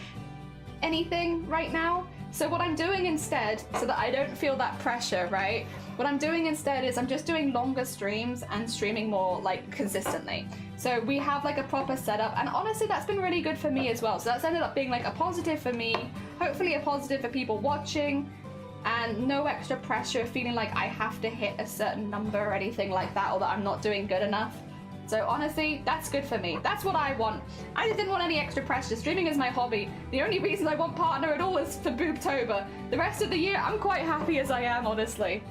anything right now. So what I'm doing instead, so that I don't feel that pressure, right? What I'm doing instead is I'm just doing longer streams and streaming more like consistently. So we have like a proper setup, and honestly that's been really good for me as well. So that's ended up being like a positive for me, hopefully a positive for people watching, and no extra pressure of feeling like I have to hit a certain number or anything like that, or that I'm not doing good enough. So honestly, that's good for me. That's what I want. I just didn't want any extra pressure. Streaming is my hobby. The only reason I want partner at all is for Boobtober. The rest of the year, I'm quite happy as I am, honestly.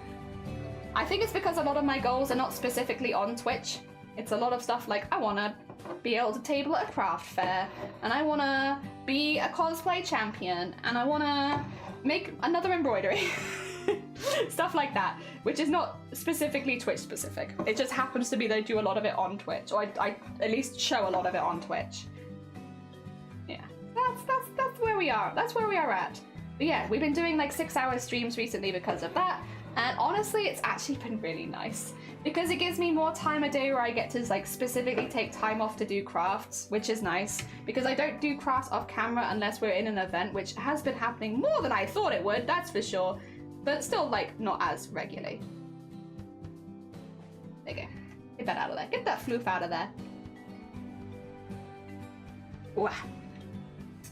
I think it's because a lot of my goals are not specifically on Twitch. It's a lot of stuff like, I want to be able to table at a craft fair, and I want to be a cosplay champion, and I want to make another embroidery. Stuff like that, which is not specifically Twitch specific. It just happens to be that I do a lot of it on Twitch, or I at least show a lot of it on Twitch. Yeah, that's where we are. That's where we are at. But yeah, we've been doing like 6-hour streams recently because of that, and honestly, it's actually been really nice because it gives me more time a day where I get to like specifically take time off to do crafts, which is nice because I don't do crafts off camera unless we're in an event, which has been happening more than I thought it would, that's for sure. But still, like, not as regularly. There you go. Get that out of there. Get that floof out of there. Wah.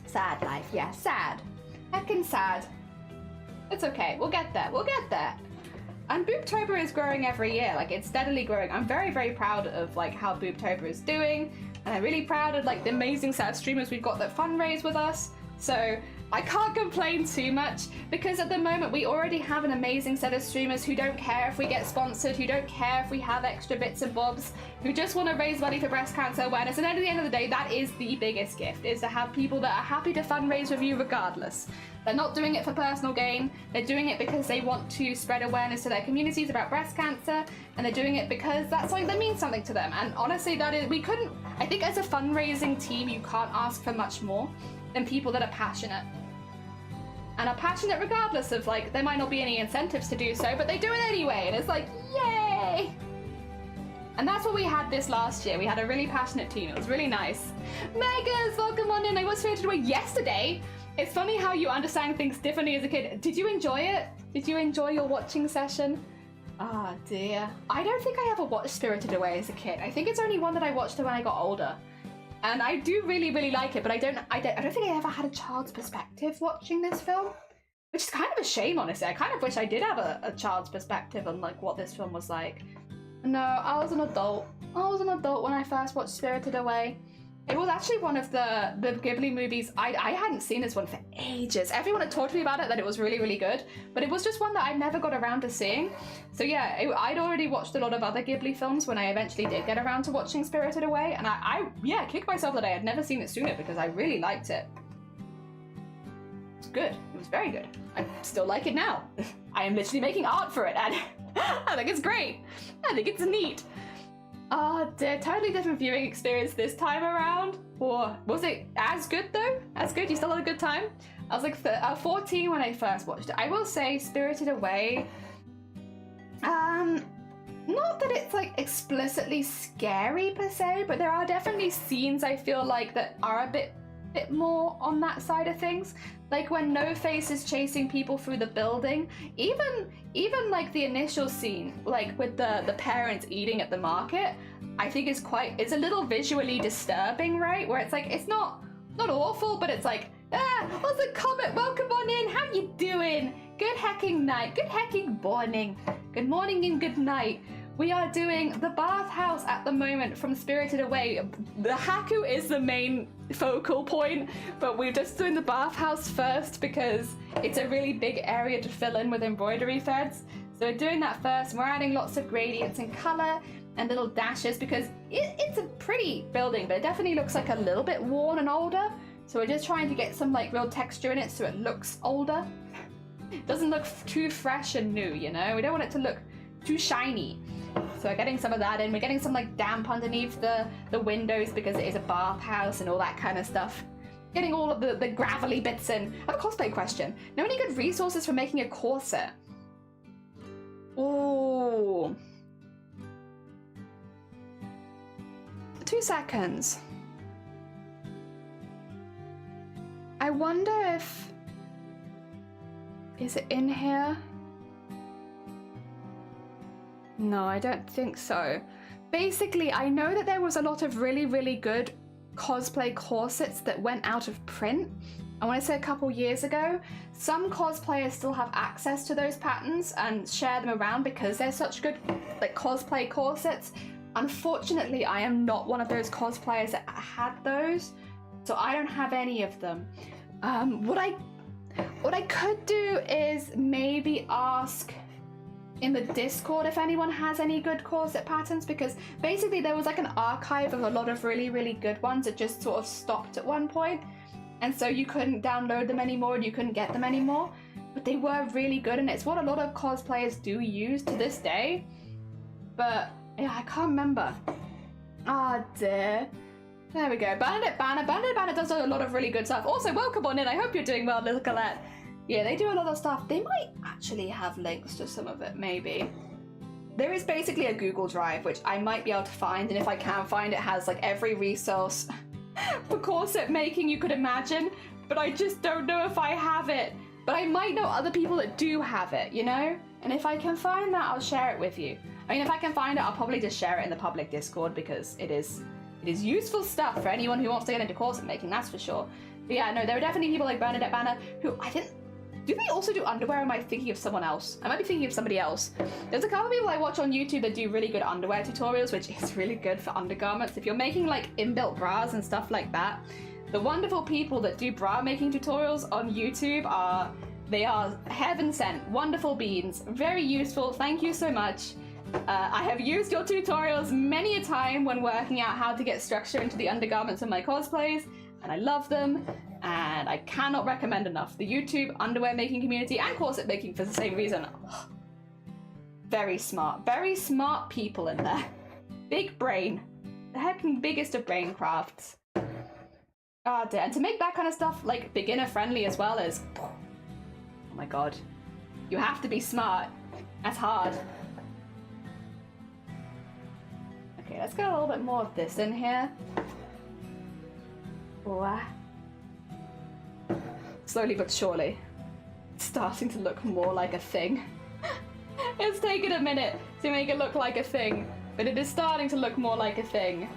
Sad life, yeah, sad. Heckin' sad. It's okay, we'll get there, we'll get there. And Boobtober is growing every year, like, it's steadily growing. I'm very, very proud of, like, how Boobtober is doing. And I'm really proud of, like, the amazing set of streamers we've got that fundraise with us. So I can't complain too much because at the moment we already have an amazing set of streamers who don't care if we get sponsored, who don't care if we have extra bits and bobs, who just want to raise money for breast cancer awareness. And at the end of the day, that is the biggest gift, is to have people that are happy to fundraise with you regardless. They're not doing it for personal gain, they're doing it because they want to spread awareness to their communities about breast cancer, and they're doing it because that's something that means something to them. And honestly, that is, I think as a fundraising team, you can't ask for much more than people that are passionate. And are passionate regardless of, like, there might not be any incentives to do so, but they do it anyway, and it's like, yay! And that's what we had this last year. We had a really passionate team. It was really nice. Megas, welcome on in. I was Spirited Away yesterday. It's funny how you understand things differently as a kid. Did you enjoy it? Did you enjoy your watching session? Ah, dear. I don't think I ever watched Spirited Away as a kid. I think it's only one that I watched when I got older. And I do really, really like it, but I don't think I ever had a child's perspective watching this film, which is kind of a shame, honestly. I kind of wish I did have a child's perspective on like what this film was like. No, I was an adult. I was an adult when I first watched Spirited Away. It was actually one of the Ghibli movies. I hadn't seen this one for ages. Everyone had talked to me about it, that it was really, really good, but it was just one that I never got around to seeing. So yeah, I'd already watched a lot of other Ghibli films when I eventually did get around to watching Spirited Away, and I kicked myself that I had never seen it sooner because I really liked it. It's good. It was very good. I still like it now. I am literally making art for it, and I think it's great. I think it's neat. Oh dear, totally different viewing experience this time around. Or was it as good though? As good? You still had a good time? I was like 14 when I first watched it. I will say Spirited Away, not that it's like explicitly scary per se, but there are definitely scenes I feel like that are a bit more on that side of things. Like when No Face is chasing people through the building, even like the initial scene, like with the parents eating at the market, I think is a little visually disturbing, right? Where it's like, it's not awful, but it's like, Also Comet, welcome on in. How you doing? Good hecking night. Good hecking morning. Good morning and good night. We are doing the bathhouse at the moment from Spirited Away. The Haku is the main focal point, but we're just doing the bathhouse first because it's a really big area to fill in with embroidery threads. So we're doing that first. We're adding lots of gradients and color and little dashes because it's a pretty building, but it definitely looks like a little bit worn and older. So we're just trying to get some like real texture in it so it looks older. It doesn't look too fresh and new, you know? We don't want it to look too shiny. So we're getting some of that in. We're getting some like damp underneath the windows because it is a bathhouse and all that kind of stuff. Getting all of the gravelly bits in. I have a cosplay question. Know any good resources for making a corset? Ooh. 2 seconds. I wonder if... Is it in here? No, I don't think so. Basically, I know that there was a lot of really, really good cosplay corsets that went out of print. I want to say a couple years ago. Some cosplayers still have access to those patterns and share them around because they're such good like cosplay corsets. Unfortunately, I am not one of those cosplayers that had those, so I don't have any of them. What I could do is maybe ask in the Discord if anyone has any good corset patterns, because basically there was like an archive of a lot of really, really good ones that just sort of stopped at one point, and so you couldn't download them anymore and you couldn't get them anymore, but they were really good and it's what a lot of cosplayers do use to this day. But yeah, I can't remember. Ah, dear. There we go. Bandit Banner does a lot of really good stuff. Also, welcome on in. I hope you're doing well, little Colette. Yeah, they do a lot of stuff. They might actually have links to some of it, maybe. There is basically a Google Drive, which I might be able to find, and if I can find it, has like every resource for corset making you could imagine, but I just don't know if I have it. But I might know other people that do have it, you know? And if I can find that, I'll share it with you. I mean, if I can find it, I'll probably just share it in the public Discord because it is useful stuff for anyone who wants to get into corset making, that's for sure. But yeah, no, there are definitely people like Bernadette Banner who I didn't... Do they also do underwear, or am I thinking of someone else? I might be thinking of somebody else. There's a couple of people I watch on YouTube that do really good underwear tutorials, which is really good for undergarments. If you're making like inbuilt bras and stuff like that, the wonderful people that do bra making tutorials on YouTube are heaven sent, wonderful beings, very useful, thank you so much. I have used your tutorials many a time when working out how to get structure into the undergarments of my cosplays, and I love them, and I cannot recommend enough. The YouTube underwear making community and corset making for the same reason. Very smart people in there. Big brain. The heckin' biggest of brain crafts. Ah, dear. And to make that kind of stuff like beginner friendly as well as... Oh my god. You have to be smart. That's hard. Okay, let's get a little bit more of this in here. Ooh. Slowly but surely, it's starting to look more like a thing. It's taken a minute to make it look like a thing, but it is starting to look more like a thing.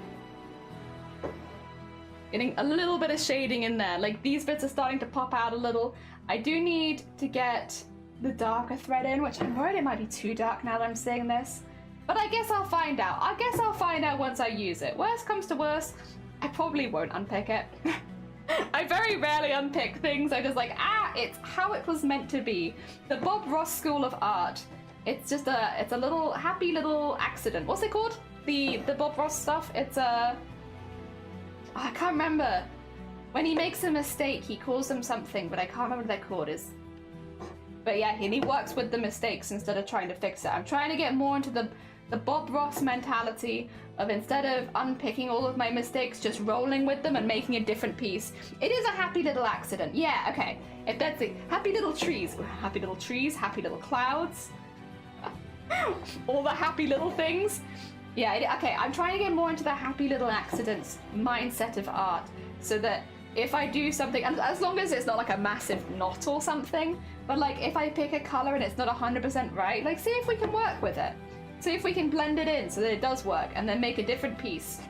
Getting a little bit of shading in there, like these bits are starting to pop out a little. I do need to get the darker thread in, which I'm worried it might be too dark now that I'm saying this. But I guess I'll find out. I guess I'll find out once I use it. Worst comes to worst, I probably won't unpick it. I very rarely unpick things. I'm just like, it's how it was meant to be. The Bob Ross School of Art. It's just it's a little happy little accident. What's it called? The Bob Ross stuff? It's I can't remember. When he makes a mistake, he calls them something, but I can't remember what they're called. But yeah, and he works with the mistakes instead of trying to fix it. I'm trying to get more into the Bob Ross mentality of instead of unpicking all of my mistakes, just rolling with them and making a different piece. It is a happy little accident. Yeah, okay. If that's it. Happy little trees. Happy little trees, happy little clouds. All the happy little things. Yeah, okay, I'm trying to get more into the happy little accidents mindset of art so that if I do something, and as long as it's not like a massive knot or something, but like if I pick a color and it's not 100% right, like see if we can work with it. See if we can blend it in so that it does work and then make a different piece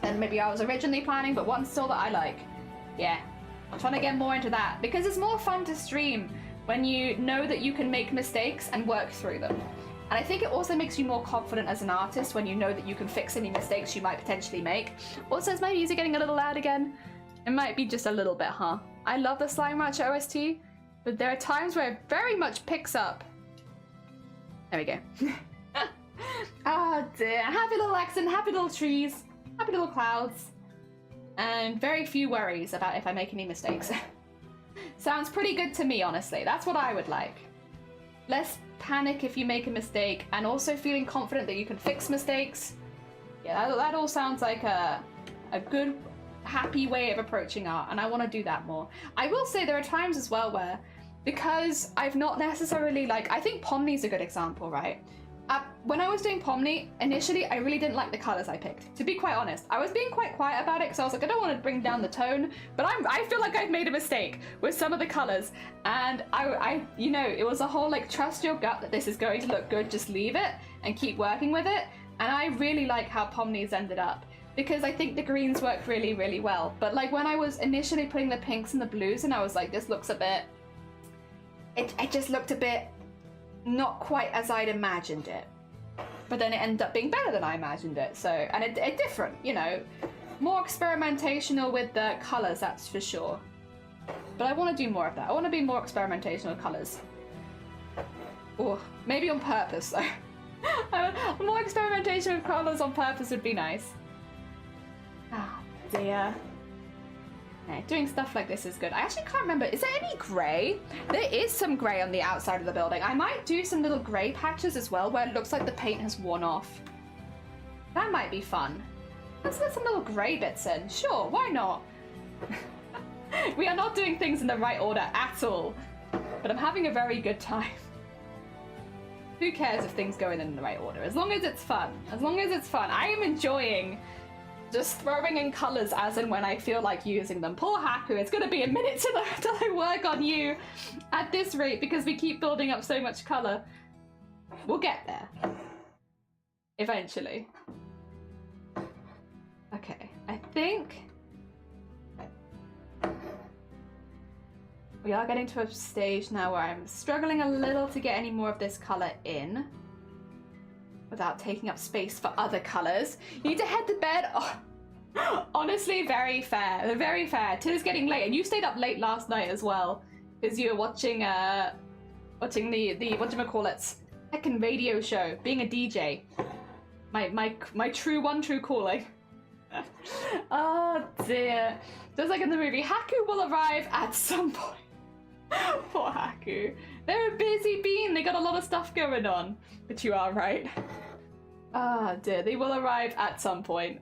than maybe I was originally planning, but one still that I like. Yeah. I'm trying to get more into that because it's more fun to stream when you know that you can make mistakes and work through them. And I think it also makes you more confident as an artist when you know that you can fix any mistakes you might potentially make. Also, is my music getting a little loud again? It might be just a little bit, huh? I love the Slime Rancher OST, but there are times where it very much picks up. There we go. Oh dear, happy little accent, happy little trees, happy little clouds, and very few worries about if I make any mistakes. Sounds pretty good to me, honestly. That's what I would like. Less panic if you make a mistake, and also feeling confident that you can fix mistakes. Yeah, that all sounds like a good, happy way of approaching art, and I want to do that more. I will say there are times as well where, because I've not necessarily, like, I think Pomni's a good example, right? When I was doing Pomni, initially I really didn't like the colours I picked. To be quite honest, I was being quite quiet about it because I was like, I don't want to bring down the tone, but I feel like I've made a mistake with some of the colours, and I you know, it was a whole like trust your gut that this is going to look good, just leave it and keep working with it. And I really like how Pomni's ended up because I think the greens worked really, really well. But like when I was initially putting the pinks and the blues, and I was like, this looks a bit, it just looked a bit not quite as I'd imagined it, but then it ended up being better than I imagined it. So, and it different, you know, more experimentational with the colors, that's for sure. But I want to do more of that. I want to be more experimentational with colors. Or maybe on purpose though. More experimentation with colors on purpose would be nice. Ah, dear. Yeah, doing stuff like this is good. I actually can't remember, is there any grey? There is some grey on the outside of the building. I might do some little grey patches as well where it looks like the paint has worn off. That might be fun. Let's get some little grey bits in. Sure, why not? We are not doing things in the right order at all, but I'm having a very good time. Who cares if things go in the right order? As long as it's fun. As long as it's fun. I am enjoying just throwing in colours as and when I feel like using them. Poor Haku, it's gonna be a minute till I work on you at this rate because we keep building up so much colour. We'll get there. Eventually. Okay, I think we are getting to a stage now where I'm struggling a little to get any more of this colour in without taking up space for other colours. You need to head to bed. Oh, honestly, very fair. Very fair. Tis getting late, and you stayed up late last night as well because you were watching the whatchamacallits, heckin' radio show, being a DJ. My true calling. Oh dear. Just like in the movie, Haku will arrive at some point. Poor Haku. They're a busy bean. They got a lot of stuff going on. But you are right. Ah, oh, dear. They will arrive at some point.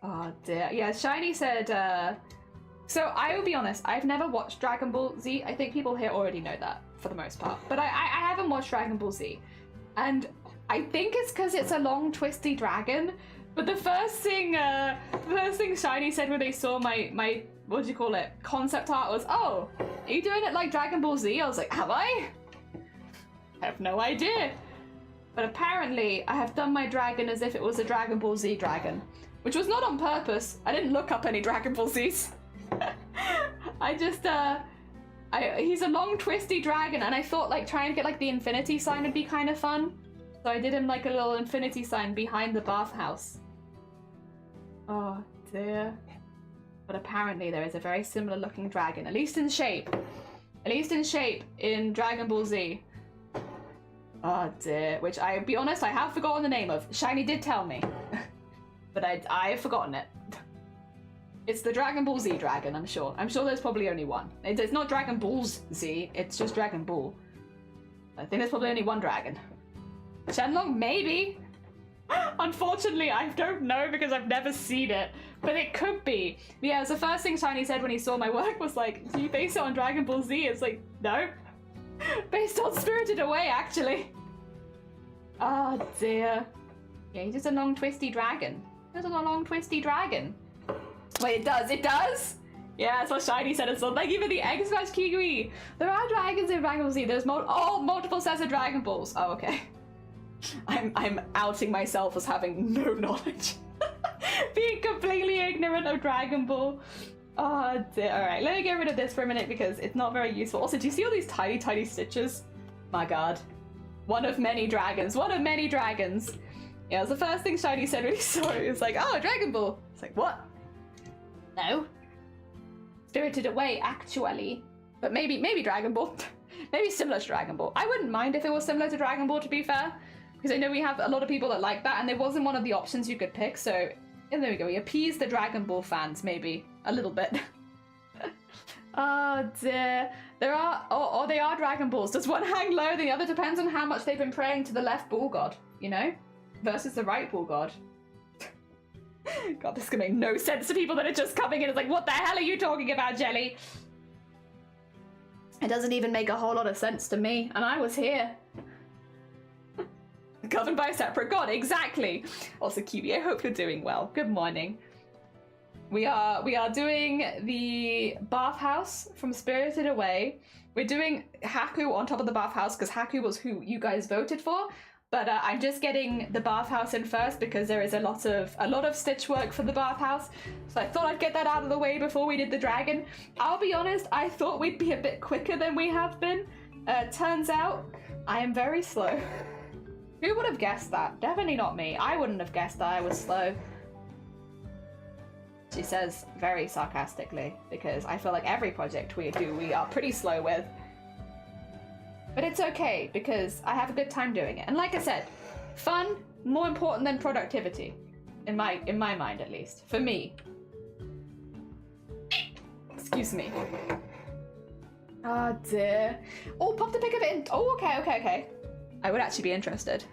Oh, dear. Yeah, Shiny said, So, I will be honest. I've never watched Dragon Ball Z. I think people here already know that, for the most part. But I haven't watched Dragon Ball Z. And I think it's because it's a long, twisty dragon. But the first thing Shiny said when they saw my what do you call it, concept art was, oh, are you doing it like Dragon Ball Z? I was like, have I? I have no idea. But apparently I have done my dragon as if it was a Dragon Ball Z dragon, which was not on purpose. I didn't look up any Dragon Ball Zs. I just, he's a long twisty dragon, and I thought like trying to get like the infinity sign would be kind of fun. So I did him like a little infinity sign behind the bathhouse. Oh dear. But apparently there is a very similar looking dragon, at least in shape. At least in shape in Dragon Ball Z. Oh dear. Which, I'll be honest, I have forgotten the name of. Shiny did tell me. But I've forgotten it. It's the Dragon Ball Z dragon, I'm sure. I'm sure there's probably only one. It's not Dragon Balls Z, it's just Dragon Ball. I think there's probably only one dragon. Shenlong, maybe. Unfortunately, I don't know because I've never seen it, but it could be. Yeah, it was the first thing Shiny said when he saw my work was like, do you base it on Dragon Ball Z? It's like, no. Based on Spirited Away, actually. Oh dear. Yeah, he's just a long twisty dragon. He's just a long twisty dragon. Wait, it does? Yeah, that's what Shiny said as well. Thank you for the egg smash, Kiwi. There are dragons in Dragon Ball Z. There's multiple sets of Dragon Balls. Oh, okay. I'm outing myself as having no knowledge. Being completely ignorant of Dragon Ball. Oh dear. All right, let me get rid of this for a minute because it's not very useful. Also, do you see all these tiny, tiny stitches? My god. One of many dragons. One of many dragons. Yeah, it was the first thing Shiny said when he saw it. He was like, oh, a Dragon Ball. It's like, what? No. Spirited Away, actually. But maybe Dragon Ball. Maybe similar to Dragon Ball. I wouldn't mind if it was similar to Dragon Ball, to be fair. Because I know we have a lot of people that like that, and it wasn't one of the options you could pick, so... And there we go, we appease the Dragon Ball fans, maybe. A little bit. Oh dear. There are... Or they are Dragon Balls. Does one hang low? The other depends on how much they've been praying to the left bull god, you know? Versus the right bull god. God, this is gonna make no sense to people that are just coming in. It's like, what the hell are you talking about, Jelly? It doesn't even make a whole lot of sense to me, and I was here. Governed by a separate god, exactly. Also, Kiwi, I hope you're doing well. Good morning. We are doing the bathhouse from Spirited Away. We're doing Haku on top of the bathhouse because Haku was who you guys voted for. But I'm just getting the bathhouse in first because there is a lot of stitch work for the bathhouse. So I thought I'd get that out of the way before we did the dragon. I'll be honest, I thought we'd be a bit quicker than we have been. Turns out, I am very slow. Who would have guessed that? Definitely not me. I wouldn't have guessed that I was slow. She says very sarcastically because I feel like every project we do, we are pretty slow with. But it's okay, because I have a good time doing it. And like I said, fun, more important than productivity. In my mind, at least. For me. Excuse me. Oh dear. Oh, pop the pic of it in. Oh, okay. I would actually be interested.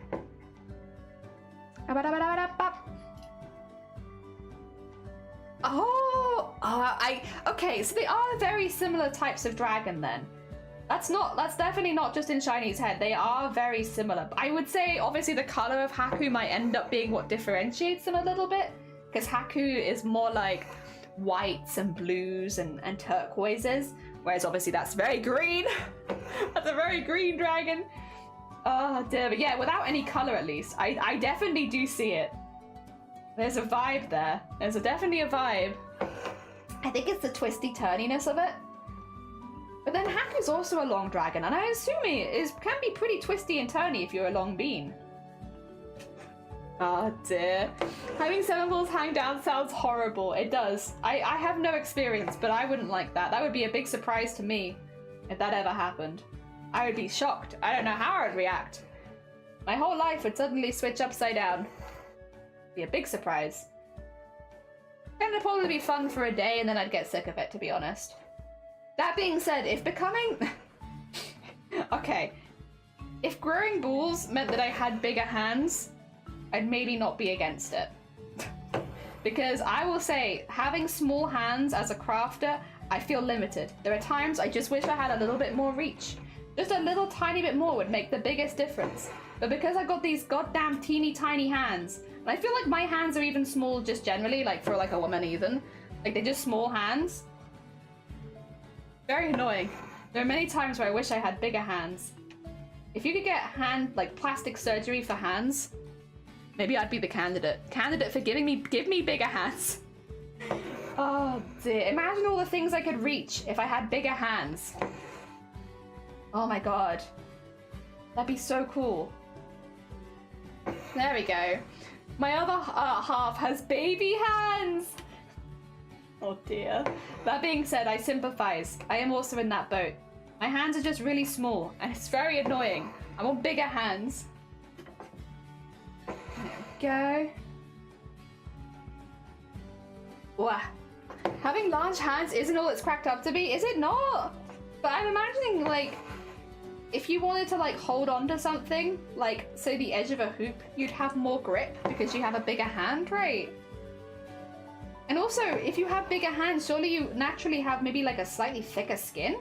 Okay, so they are very similar types of dragon then. That's definitely not just in Shiny's head. They are very similar. I would say, obviously, the color of Haku might end up being what differentiates them a little bit. Because Haku is more like whites and blues and turquoises. Whereas, obviously, that's very green. That's a very green dragon. Oh, dear. But yeah, without any color, at least. I definitely do see it. There's a vibe there. There's definitely a vibe. I think it's the twisty-turniness of it. But then Haku's also a long dragon, and I assume it can be pretty twisty and turny if you're a long bean. Oh dear. Having 7 balls hang down sounds horrible. It does. I have no experience, but I wouldn't like that. That would be a big surprise to me if that ever happened. I would be shocked. I don't know how I'd react. My whole life would suddenly switch upside down. Be a big surprise. It'd probably be fun for a day, and then I'd get sick of it, to be honest. That being said, if becoming... Okay. If growing balls meant that I had bigger hands, I'd maybe not be against it. Because I will say, having small hands as a crafter, I feel limited. There are times I just wish I had a little bit more reach. Just a little tiny bit more would make the biggest difference. But because I've got these goddamn teeny tiny hands, and I feel like my hands are even small just generally, like for like a woman even. Like they're just small hands. Very annoying. There are many times where I wish I had bigger hands. If you could get like plastic surgery for hands, maybe I'd be the candidate. Candidate for give me bigger hands. Oh dear. Imagine all the things I could reach if I had bigger hands. Oh my god. That'd be so cool. There we go. My other half has baby hands. Oh dear. That being said, I sympathize. I am also in that boat. My hands are just really small, and it's very annoying. I want bigger hands. There we go. Wow. Having large hands isn't all it's cracked up to be, is it not? But I'm imagining, like, if you wanted to, like, hold on to something, like, say the edge of a hoop, you'd have more grip because you have a bigger hand, right? And also, if you have bigger hands, surely you naturally have maybe like a slightly thicker skin?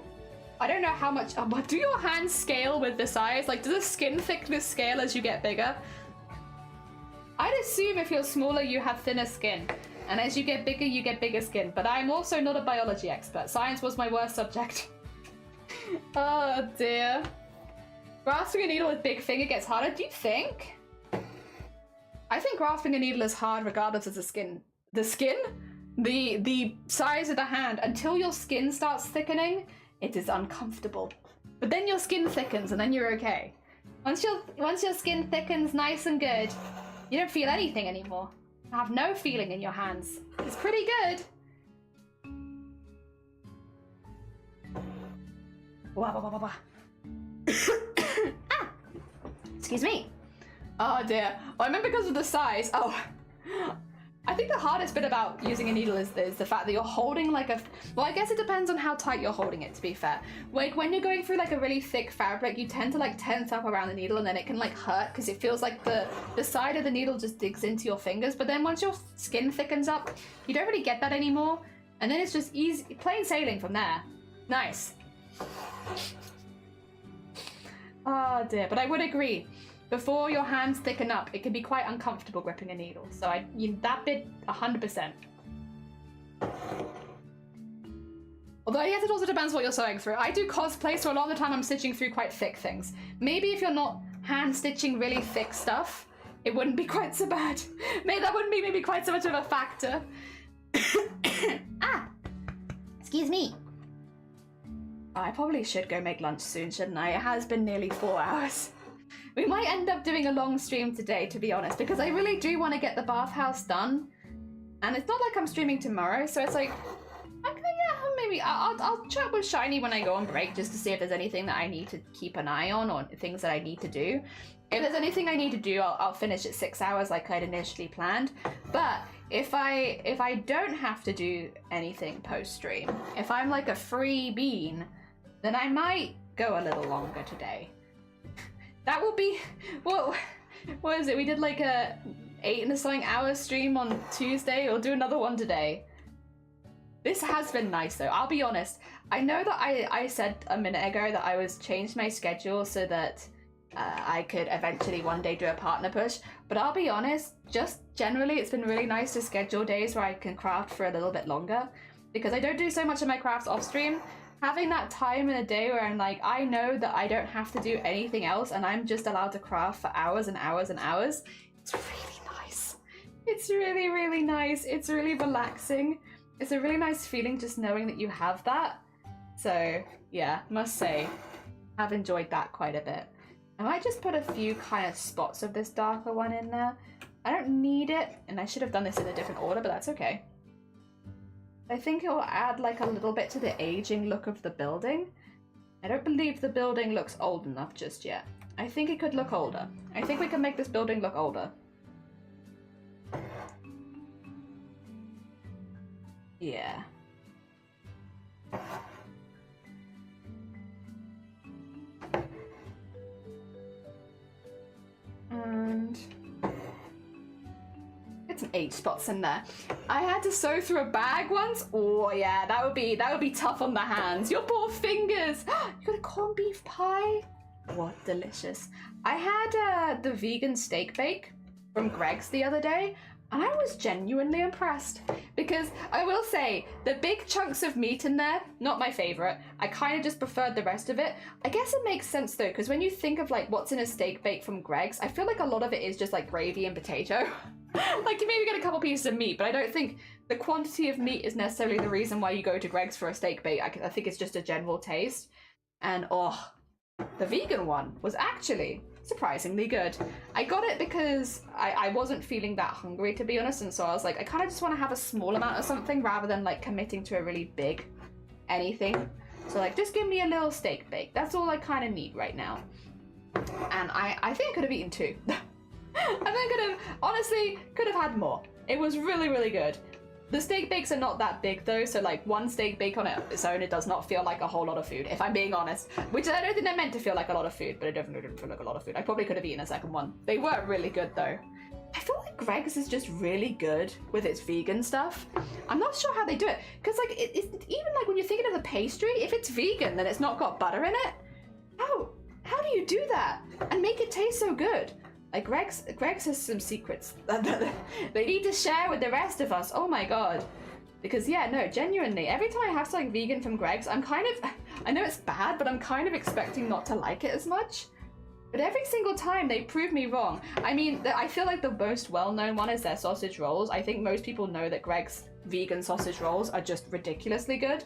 I don't know how much, but do your hands scale with the size? Like, does the skin thickness scale as you get bigger? I'd assume if you're smaller, you have thinner skin. And as you get bigger skin. But I'm also not a biology expert. Science was my worst subject. Oh dear. Grasping a needle with big finger gets harder, do you think? I think grasping a needle is hard regardless of the skin. The skin? the size of the hand, until your skin starts thickening, it is uncomfortable. But then your skin thickens and then you're okay. Once your skin thickens nice and good, you don't feel anything anymore. You have no feeling in your hands. It's pretty good. Ah! Excuse me. Oh dear. Oh, I meant because of the size. Oh. I think the hardest bit about using a needle is the fact that you're holding like a... Well, I guess it depends on how tight you're holding it, to be fair. Like, when you're going through like a really thick fabric, you tend to like tense up around the needle, and then it can like hurt because it feels like the side of the needle just digs into your fingers. But then once your skin thickens up, you don't really get that anymore. And then it's just easy, plain sailing from there. Nice. Oh dear, but I would agree. Before your hands thicken up, it can be quite uncomfortable gripping a needle. So that bit, 100%. Although I guess it also depends what you're sewing through. I do cosplay, so a lot of the time I'm stitching through quite thick things. Maybe if you're not hand stitching really thick stuff, it wouldn't be quite so bad. Maybe that wouldn't be maybe quite so much of a factor. Ah! Excuse me. Oh, I probably should go make lunch soon, shouldn't I? It has been nearly 4 hours. We might end up doing a long stream today, to be honest, because I really do want to get the bathhouse done. And it's not like I'm streaming tomorrow, so it's like, okay, yeah, maybe I'll chat with Shiny when I go on break just to see if there's anything that I need to keep an eye on or things that I need to do. If there's anything I need to do, I'll finish at 6 hours like I'd initially planned. But if I don't have to do anything post-stream, if I'm like a free bean, then I might go a little longer today. That will be, what is it? We did like a 8 and something hours stream on Tuesday. We'll do another one today. This has been nice though, I'll be honest. I know that I said a minute ago that I was changed my schedule so that I could eventually one day do a partner push, but I'll be honest, just generally it's been really nice to schedule days where I can craft for a little bit longer, because I don't do so much of my crafts off stream. Having that time in a day where I'm like, I know that I don't have to do anything else and I'm just allowed to craft for hours and hours and hours, it's really nice. It's really, really nice. It's really relaxing. It's a really nice feeling just knowing that you have that. So yeah, must say, I've enjoyed that quite a bit. I might just put a few kind of spots of this darker one in there. I don't need it, and I should have done this in a different order, but that's okay. I think it will add like a little bit to the aging look of the building. I don't believe the building looks old enough just yet. I think it could look older. I think we can make this building look older. Yeah. And get some 8 spots in there. I had to sew through a bag once. Oh yeah, that would be tough on the hands. Your poor fingers. You got a corned beef pie? What delicious. I had the vegan steak bake from Greg's the other day, and I was genuinely impressed, because I will say the big chunks of meat in there, not my favorite. I kind of just preferred the rest of it. I guess it makes sense though, because when you think of like what's in a steak bake from Greg's, I feel like a lot of it is just like gravy and potato. Like you maybe get a couple pieces of meat, but I don't think the quantity of meat is necessarily the reason why you go to Greg's for a steak bake. I think it's just a general taste. And oh, the vegan one was actually surprisingly good. I got it because I wasn't feeling that hungry, to be honest, and so I was like, I kind of just want to have a small amount of something rather than like committing to a really big anything. So like, just give me a little steak bake. That's all I kind of need right now. And I think I could have eaten 2. I think honestly could have had more. It was really, really good. The steak bakes are not that big though, so like one steak bake on its own, it does not feel like a whole lot of food, if I'm being honest. Which I don't think they're meant to feel like a lot of food, but it definitely didn't feel like a lot of food. I probably could have eaten a second one. They were really good though. I feel like Greg's is just really good with its vegan stuff. I'm not sure how they do it, because like it's even like when you're thinking of the pastry, if it's vegan then it's not got butter in it. How do you do that and make it taste so good? Like Greg's has some secrets that they need to share with the rest of us. Oh my god. Because yeah, no, genuinely, every time I have something vegan from Greg's, I'm kind of, I know it's bad, but I'm kind of expecting not to like it as much. But every single time they prove me wrong. I mean, I feel like the most well-known one is their sausage rolls. I think most people know that Greg's vegan sausage rolls are just ridiculously good.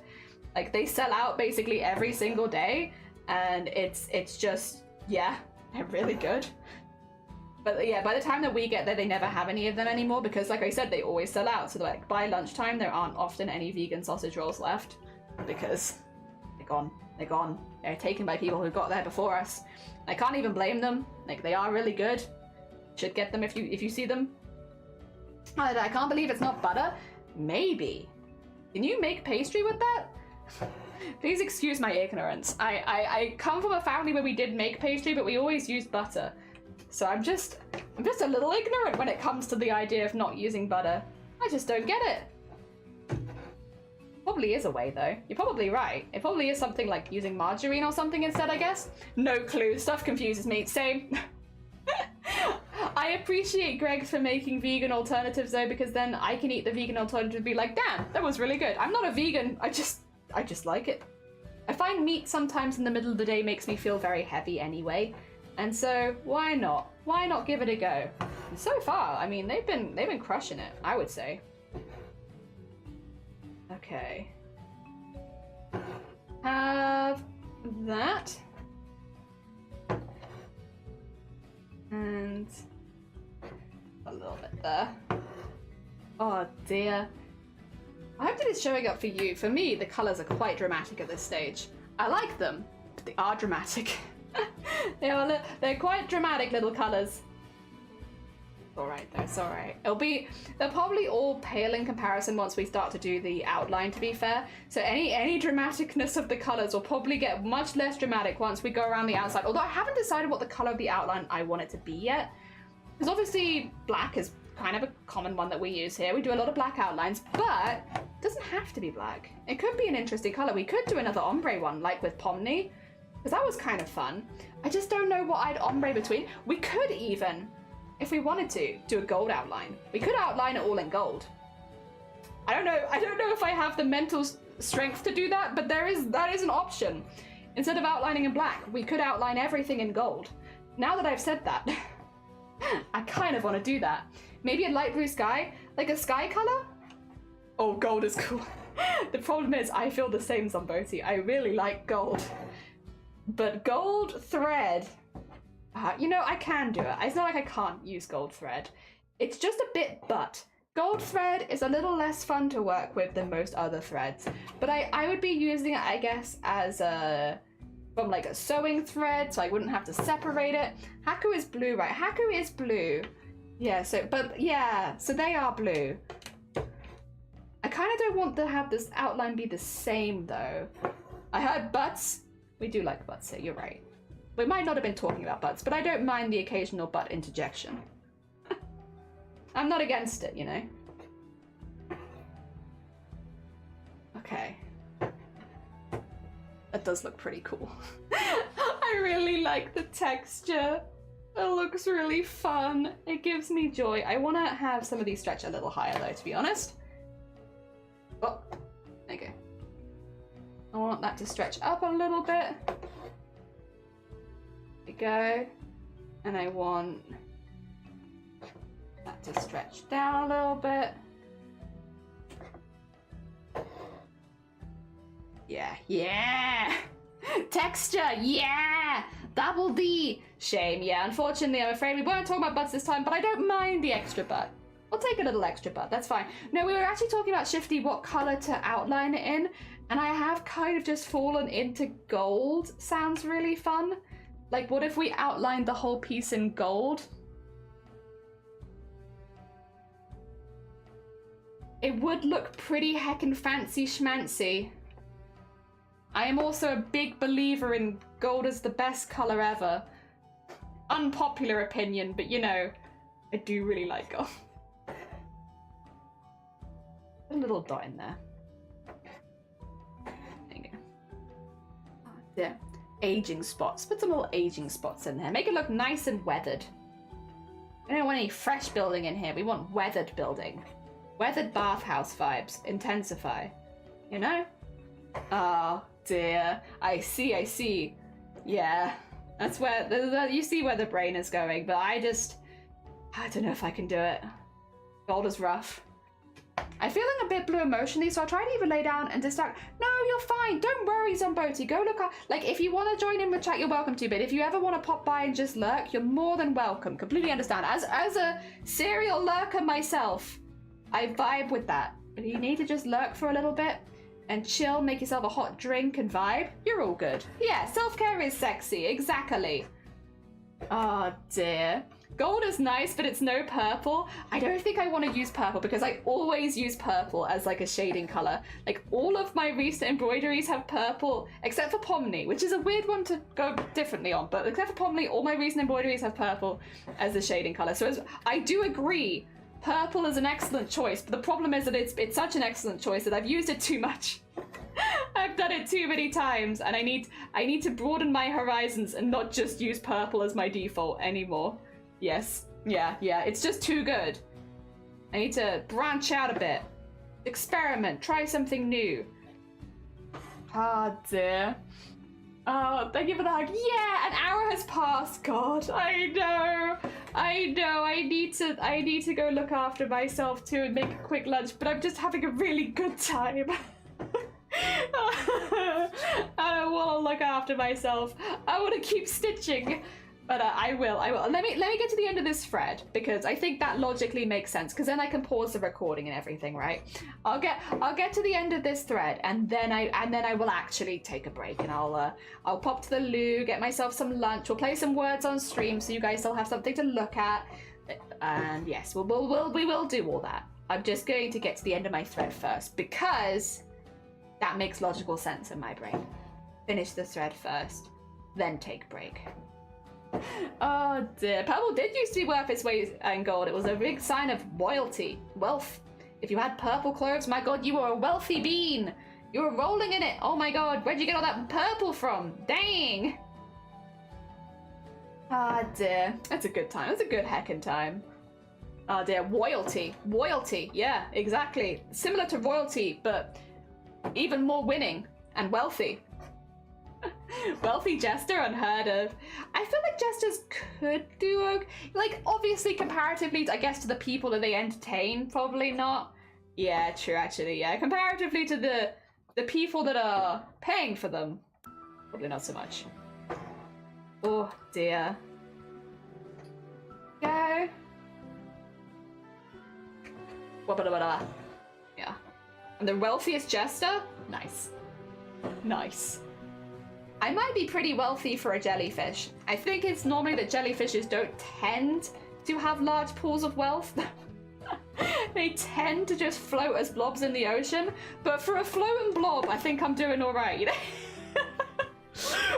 Like, they sell out basically every single day, and it's just, yeah, they're really good. But yeah, by the time that we get there, they never have any of them anymore because, like I said, they always sell out. So like by lunchtime, there aren't often any vegan sausage rolls left because they're gone. They're gone. They're taken by people who got there before us. I can't even blame them. Like, they are really good. Should get them if you see them. I can't believe it's not butter. Maybe. Can you make pastry with that? Please excuse my ignorance. I come from a family where we did make pastry, but we always used butter. So I'm just a little ignorant when it comes to the idea of not using butter. I just don't get it. Probably is a way though. You're probably right. It probably is something like using margarine or something instead, I guess. No clue. Stuff confuses me. Same. I appreciate Greg for making vegan alternatives though, because then I can eat the vegan alternative and be like, damn, that was really good. I'm not a vegan. I just like it. I find meat sometimes in the middle of the day makes me feel very heavy anyway. And so why not? Why not give it a go? And so far, I mean, they've been crushing it, I would say. Okay. Have that. And a little bit there. Oh dear. I hope that it's showing up for you. For me, the colours are quite dramatic at this stage. I like them, but they are dramatic. They're quite dramatic little colours. Alright though, it's alright. They're probably all pale in comparison once we start to do the outline, to be fair. So any dramaticness of the colours will probably get much less dramatic once we go around the outside. Although I haven't decided what the colour of the outline I want it to be yet. Because obviously black is kind of a common one that we use here. We do a lot of black outlines, but it doesn't have to be black. It could be an interesting colour. We could do another ombre one, like with Pomni, because that was kind of fun. I just don't know what I'd ombre between. We could even, if we wanted to, do a gold outline. We could outline it all in gold. I don't know if I have the mental strength to do that, but that is an option. Instead of outlining in black, we could outline everything in gold. Now that I've said that, I kind of want to do that. Maybe a light blue sky, like a sky color? Oh, gold is cool. The problem is I feel the same, Zombosi. I really like gold. But gold thread, you know, I can do it. It's not like I can't use gold thread. It's just a bit but. Gold thread is a little less fun to work with than most other threads. But I would be using it, I guess, as from like a sewing thread, so I wouldn't have to separate it. Haku is blue, right? Haku is blue. Yeah, so they are blue. I kind of don't want to have this outline be the same though. I heard butts. We do like butts here, you're right. We might not have been talking about butts, but I don't mind the occasional butt interjection. I'm not against it, you know? Okay. That does look pretty cool. I really like the texture. It looks really fun. It gives me joy. I want to have some of these stretch a little higher though, to be honest. Oh, there you go. I want that to stretch up a little bit. There we go. And I want that to stretch down a little bit. Yeah! Texture, yeah! Double D! Shame, yeah, unfortunately I'm afraid we weren't talking about butts this time, but I don't mind the extra butt. I'll take a little extra butt, that's fine. No, we were actually talking about Shifty what colour to outline it in, and I have kind of just fallen into gold. Sounds really fun. Like, what if we outlined the whole piece in gold? It would look pretty heckin' fancy schmancy. I am also a big believer in gold as the best colour ever. Unpopular opinion, but you know, I do really like gold. A little dot in there. There you go. Oh, dear. Aging spots. Put some little aging spots in there. Make it look nice and weathered. We don't want any fresh building in here. We want weathered building. Weathered bathhouse vibes. Intensify. You know? Oh dear. I see. Yeah. That's where, you see where the brain is going, but I don't know if I can do it. Gold is rough. I'm feeling a bit blue emotionally, so I try to even lay down and distract. No, you're fine. Don't worry, Zomboti. Go look up. Like, if you want to join in with chat, you're welcome to. But if you ever want to pop by and just lurk, you're more than welcome. Completely understand. As a serial lurker myself, I vibe with that. But you need to just lurk for a little bit and chill, make yourself a hot drink and vibe. You're all good. Yeah, self-care is sexy. Exactly. Oh, dear. Gold is nice, but it's no purple. I don't think I want to use purple because I always use purple as like a shading color. Like all of my recent embroideries have purple, except for Pomni, which is a weird one to go differently on. But except for Pomni, all my recent embroideries have purple as the shading color. So I do agree, purple is an excellent choice. But the problem is that it's such an excellent choice that I've used it too much. I've done it too many times, and I need to broaden my horizons and not just use purple as my default anymore. Yes. Yeah, it's just too good. I need to branch out a bit. Experiment, try something new. Ah, dear. Oh, thank you for the hug. Yeah, an hour has passed. God, I know. I need to go look after myself too and make a quick lunch, but I'm just having a really good time. I don't want to look after myself. I want to keep stitching. But I will. Let me get to the end of this thread because I think that logically makes sense. Because then I can pause the recording and everything, right? I'll get to the end of this thread and then I will actually take a break and I'll pop to the loo, get myself some lunch. We'll play some words on stream so you guys still have something to look at. And yes, we will do all that. I'm just going to get to the end of my thread first because that makes logical sense in my brain. Finish the thread first, then take break. Oh dear, purple did used to be worth its weight in gold. It was a big sign of royalty, wealth. If you had purple clothes, my god, you were a wealthy bean. You were rolling in it. Oh my god, where'd you get all that purple from? Dang. Ah dear, that's a good time. That's a good heckin' time. Oh dear, royalty. Royalty, yeah, exactly. Similar to royalty, but even more winning and wealthy. Wealthy jester, unheard of. I feel like jesters could do okay. Like, obviously, comparatively, I guess, to the people that they entertain, probably not. Yeah, true, actually, yeah. Comparatively to the people that are paying for them, probably not so much. Oh, dear. Go. Yeah. And the wealthiest jester? Nice. Nice. I might be pretty wealthy for a jellyfish. I think it's normally that jellyfishes don't tend to have large pools of wealth. They tend to just float as blobs in the ocean. But for a floating blob, I think I'm doing all right.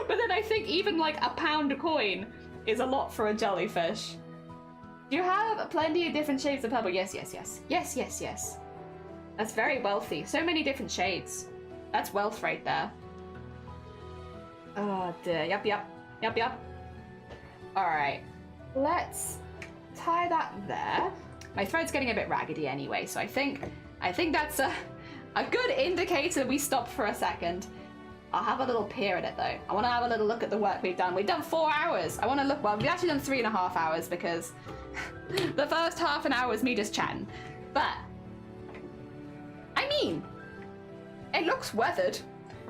But then I think even like a pound coin is a lot for a jellyfish. Do you have plenty of different shades of purple? Yes, yes, yes. Yes, yes, yes. That's very wealthy. So many different shades. That's wealth right there. Oh dear, yep. Alright, let's tie that there. My thread's getting a bit raggedy anyway, so I think that's a good indicator we stop for a second. I'll have a little peer at it though. I want to have a little look at the work we've done. We've done 4 hours. I want to look, well, we've actually done 3.5 hours because the first half an hour was me just chatting. But, I mean, it looks weathered.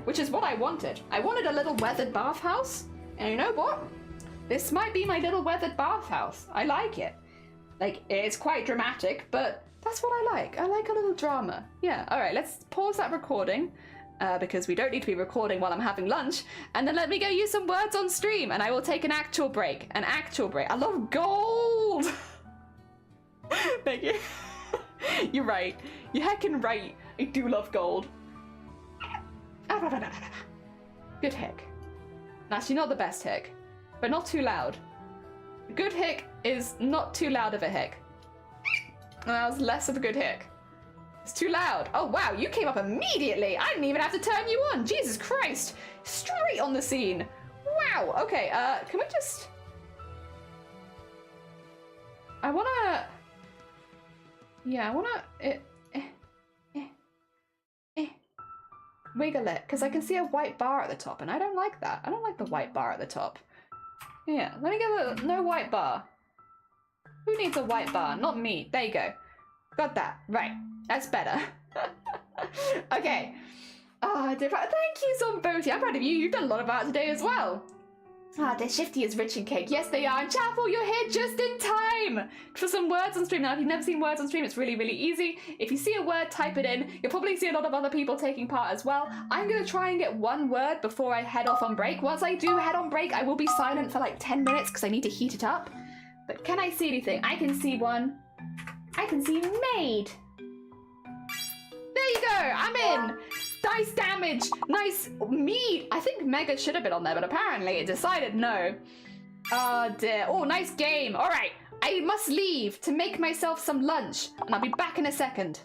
Which is what I wanted. I wanted a little weathered bathhouse. And you know what? This might be my little weathered bathhouse. I like it. Like, it's quite dramatic, but that's what I like. I like a little drama. Yeah, all right, let's pause that recording because we don't need to be recording while I'm having lunch. And then let me go use some words on stream and I will take an actual break. An actual break. I love gold. Thank you. You're right. You're heckin' right. I do love gold. Good hick. Actually, not the best hick, but not too loud. A good hick is not too loud of a hick. And that was less of a good hick. It's too loud. Oh wow, you came up immediately. I didn't even have to turn you on. Jesus Christ. Straight on the scene. Wow, okay, can we just... I wanna... Yeah, I wanna... Wiggle it, because I can see a white bar at the top, and I don't like that. I don't like the white bar at the top. Yeah, let me get a no white bar. Who needs a white bar? Not me. There you go. Got that. Right. That's better. Okay. Thank you, Zomboti. I'm proud of you. You've done a lot of art today as well. They're shifty as rich in cake. Yes, they are. And Chapel, you're here just in time for some words on stream. Now, if you've never seen words on stream, it's really, really easy. If you see a word, type it in. You'll probably see a lot of other people taking part as well. I'm going to try and get one word before I head off on break. Once I do head on break, I will be silent for like 10 minutes because I need to heat it up. But can I see anything? I can see one. I can see maid. There you go. I'm in. Nice damage. Nice mead. I think Mega should have been on there, but apparently it decided no. Oh dear. Oh, nice game. All right. I must leave to make myself some lunch, and I'll be back in a second.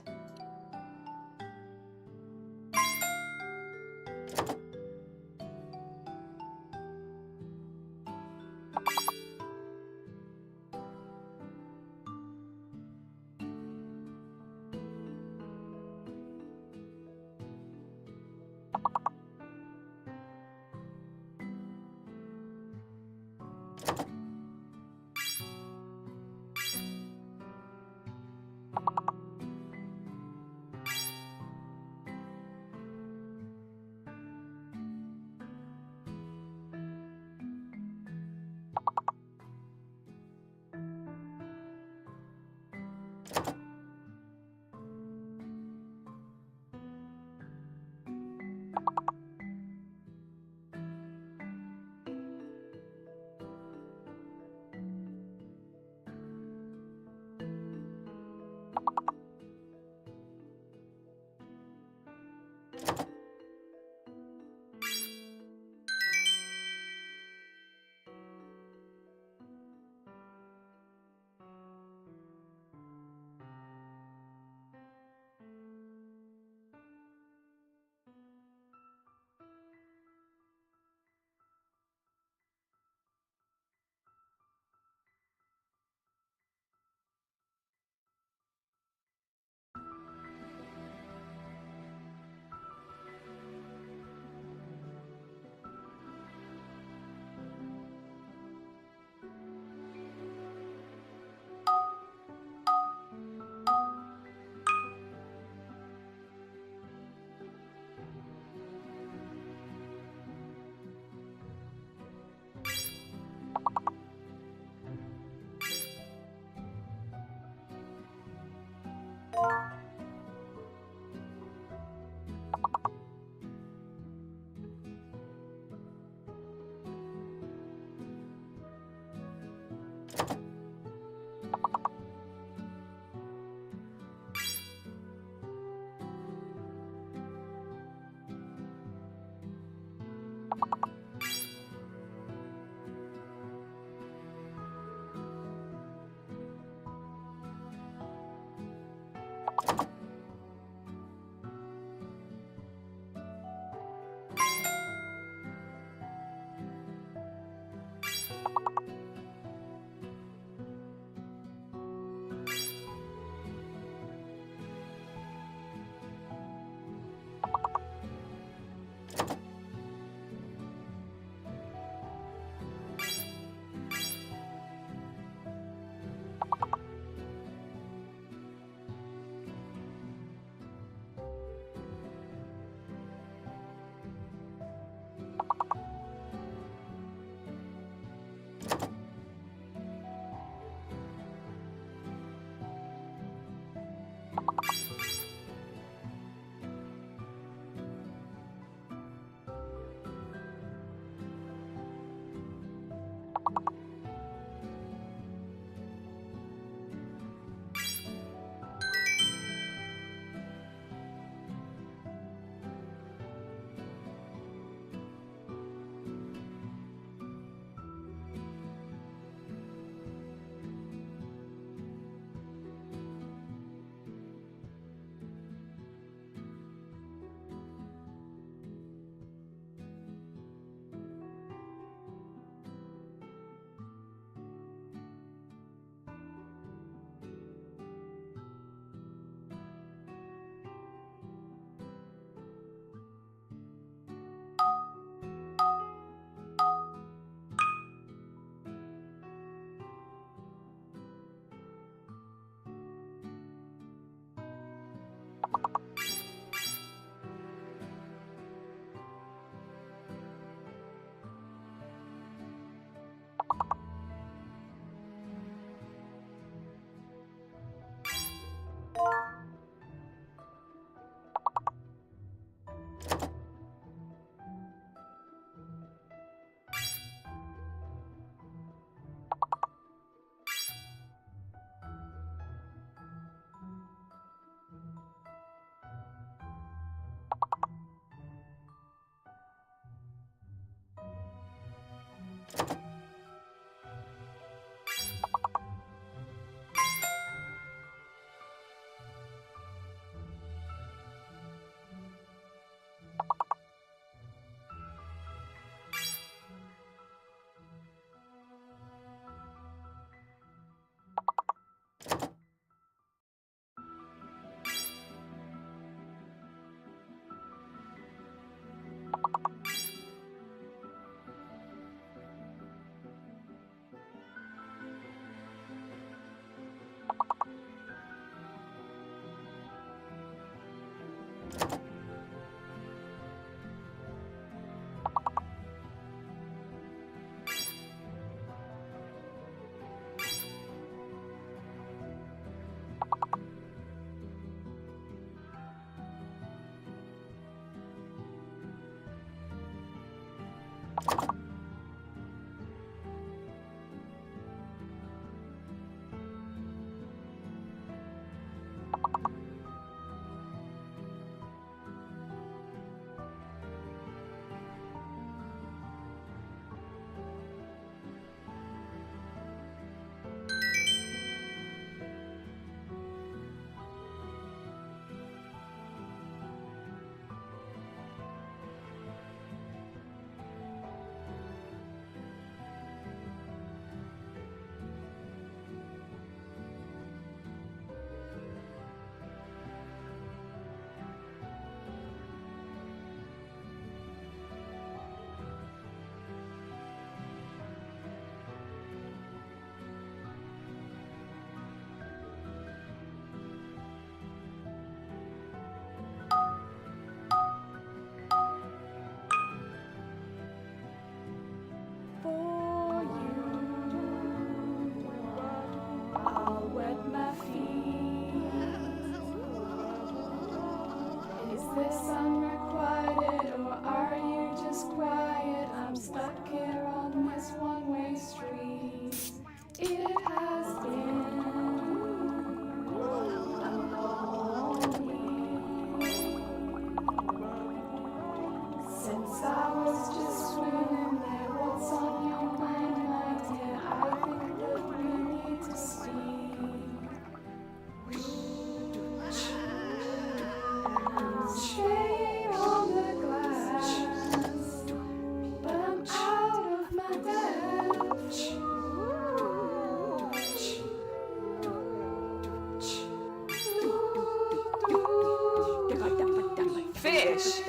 Fish.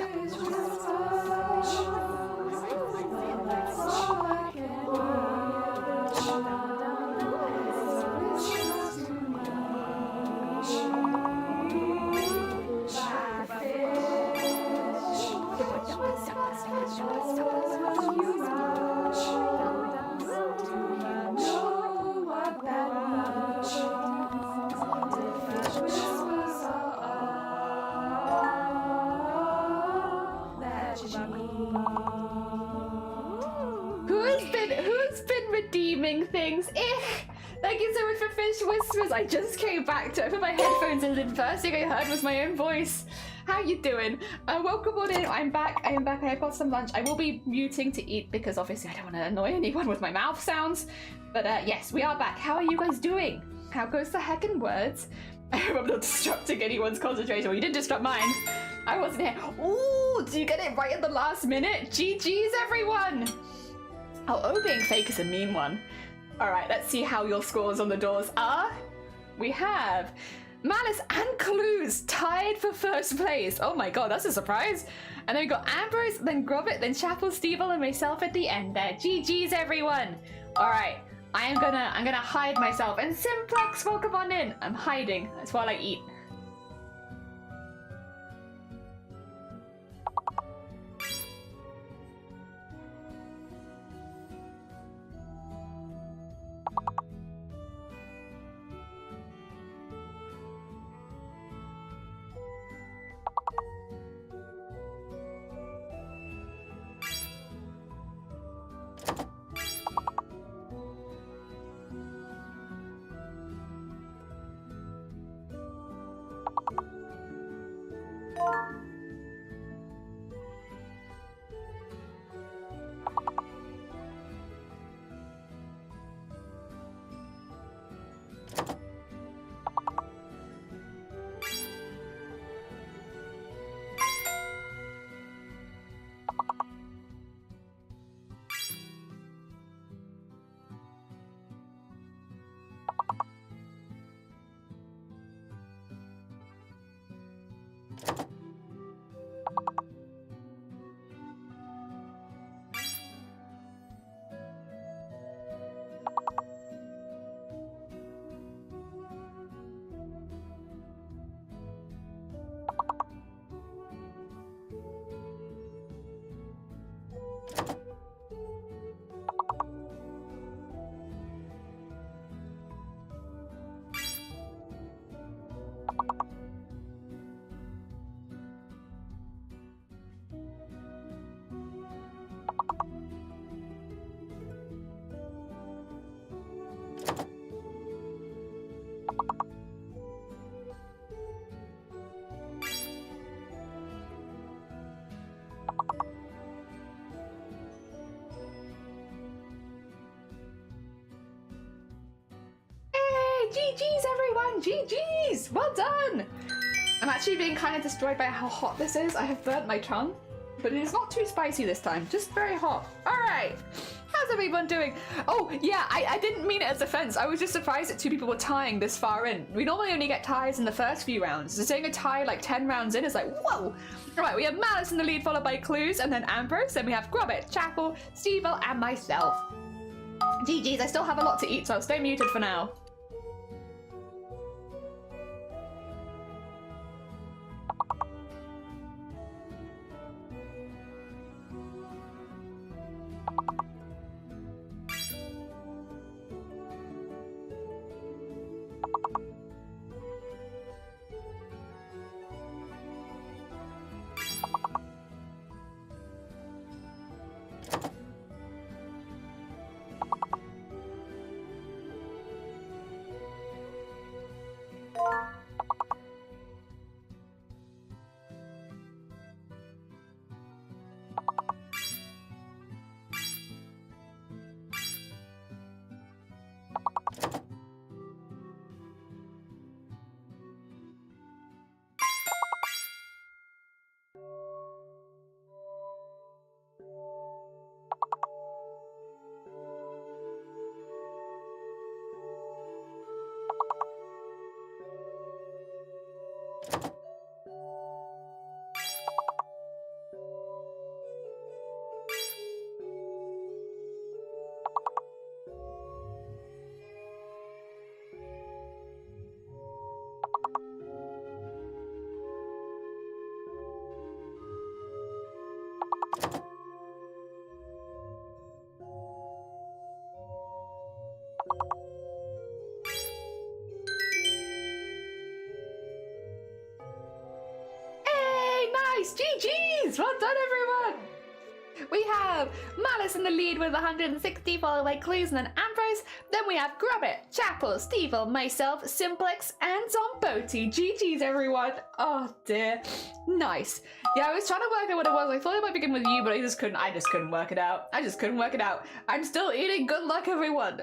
Who's been redeeming things? Thank you so much for Fish Whispers. I just came back to it. I put my headphones in and the first thing I heard was my own voice. How you doing? Welcome on in. I'm back. I've got some lunch. I will be muting to eat because obviously I don't want to annoy anyone with my mouth sounds. But yes, we are back. How are you guys doing? How goes the heckin' words? I hope I'm not disrupting anyone's concentration. Well, you did disrupt mine. I wasn't here. Ooh, do you get it right at the last minute? GG's, everyone. Oh, being fake is a mean one. All right, let's see how your scores on the doors are. We have Malice and Clues tied for first place. Oh my god, that's a surprise. And then we got Ambrose, then Grobit, then Chapel, Stevel, and myself at the end there. GG's, everyone. All right, I'm gonna hide myself. And Simplex, welcome on in. I'm hiding. That's while I eat. GG's everyone! GG's! Well done! I'm actually being kind of destroyed by how hot this is. I have burnt my tongue, but it is not too spicy this time, just very hot. Alright, how's everyone doing? Oh yeah, I didn't mean it as offense. I was just surprised that 2 people were tying this far in. We normally only get ties in the first few rounds, so seeing a tie like 10 rounds in is like, whoa! Alright, we have Malice in the lead, followed by Clues, and then Ambrose, then we have Grubbit, Chapel, Stevel, and myself. GG's, I still have a lot to eat, so I'll stay muted for now. Nice! GG's! Well done, everyone! We have Malice in the lead with 160, followed by Clues and then Ambrose. Then we have Grubbit, Chapel, Stevel, myself, Simplex, and Zomboti. GG's, everyone! Oh dear. Nice. Yeah, I was trying to work out what it was. I thought it might begin with you, but I just couldn't work it out. I'm still eating. Good luck, everyone!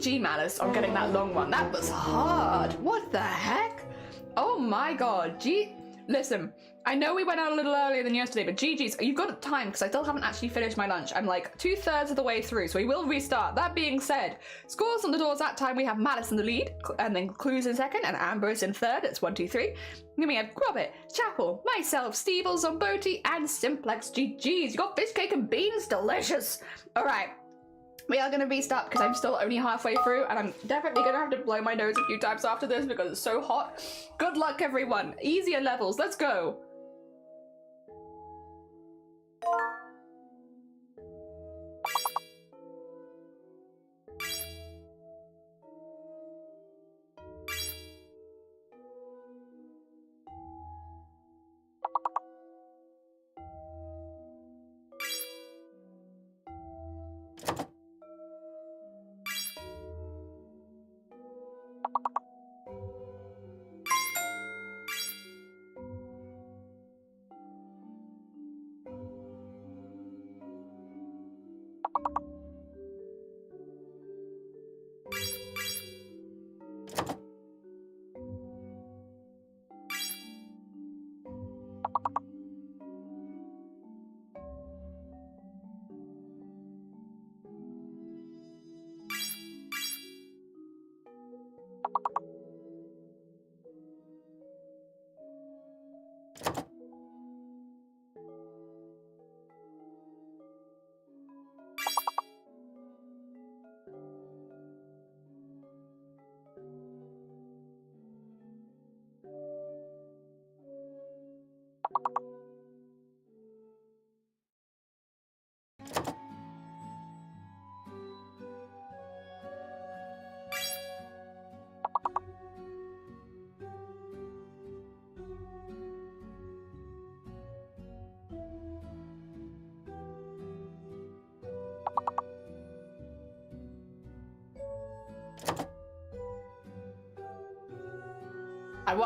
GG, Malice, on getting that long one. That was hard. What the heck? Oh my god. Listen, I know we went out a little earlier than yesterday, but GG's, you've got time because I still haven't actually finished my lunch. I'm like 2/3 of the way through, so we will restart. That being said, scores on the doors that time, we have Malice in the lead, and then Clues in second, and Ambrose in third. It's 1, 2, 3. Then we have Grobbit, Chapel, myself, Steebles, Zomboti, and Simplex. GG's. You got fish cake and beans. Delicious. All right. We are going to restart because I'm still only halfway through, and I'm definitely going to have to blow my nose a few times after this because it's so hot. Good luck, everyone. Easier levels. Let's go.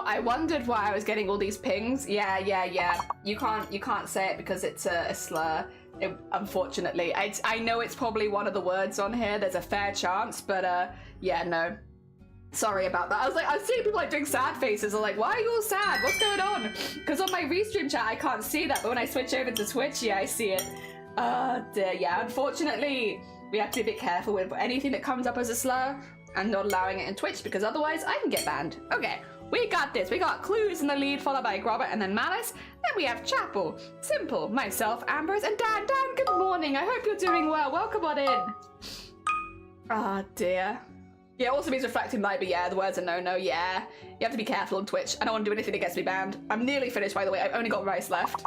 I wondered why I was getting all these pings. Yeah. You can't say it because it's a slur. Unfortunately, I know it's probably one of the words on here. There's a fair chance, but yeah, no. Sorry about that. I was seeing people like doing sad faces. I'm like, why are you all sad? What's going on? Because on my restream chat, I can't see that, but when I switch over to Twitch, yeah, I see it. Dear, yeah. Unfortunately, we have to be a bit careful with anything that comes up as a slur and not allowing it in Twitch because otherwise I can get banned. Okay. We got this. We got Clues in the lead, followed by Grobbit and then Malice. Then we have Chapel, Simple, myself, Ambrose, and Dan. Dan, good morning. I hope you're doing well. Welcome on in. Ah, dear. Yeah, also means reflecting light, but yeah, the words are no, yeah. You have to be careful on Twitch. I don't want to do anything that gets me banned. I'm nearly finished, by the way. I've only got rice left.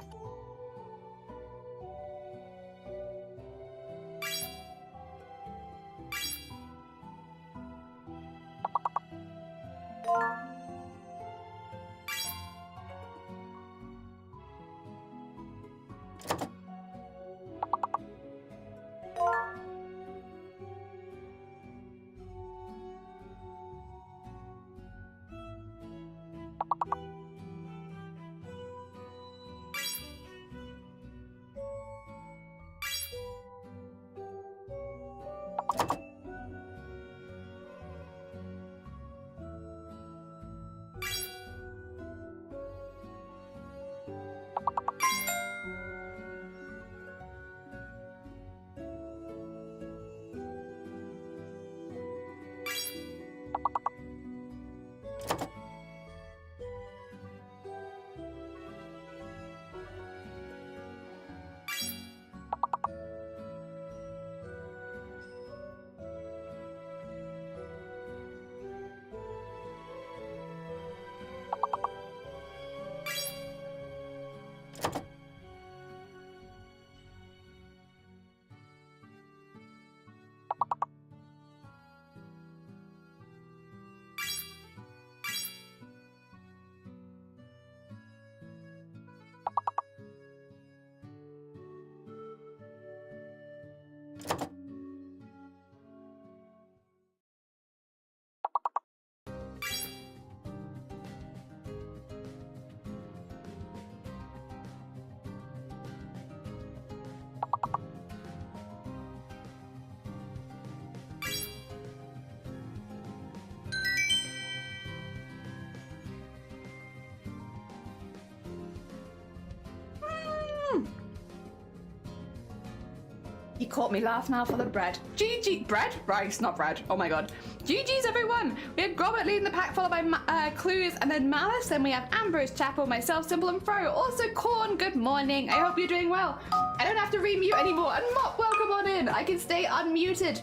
He caught me laughing out for the bread. GG, bread? Rice, not bread. Oh my god. GG's everyone. We have Gromit leading the pack, followed by Clues and then Malice. Then we have Ambrose, Chapel, myself, Simple and Fro. Also Corn, good morning. I hope you're doing well. I don't have to remute anymore. And Mop, welcome on in. I can stay unmuted.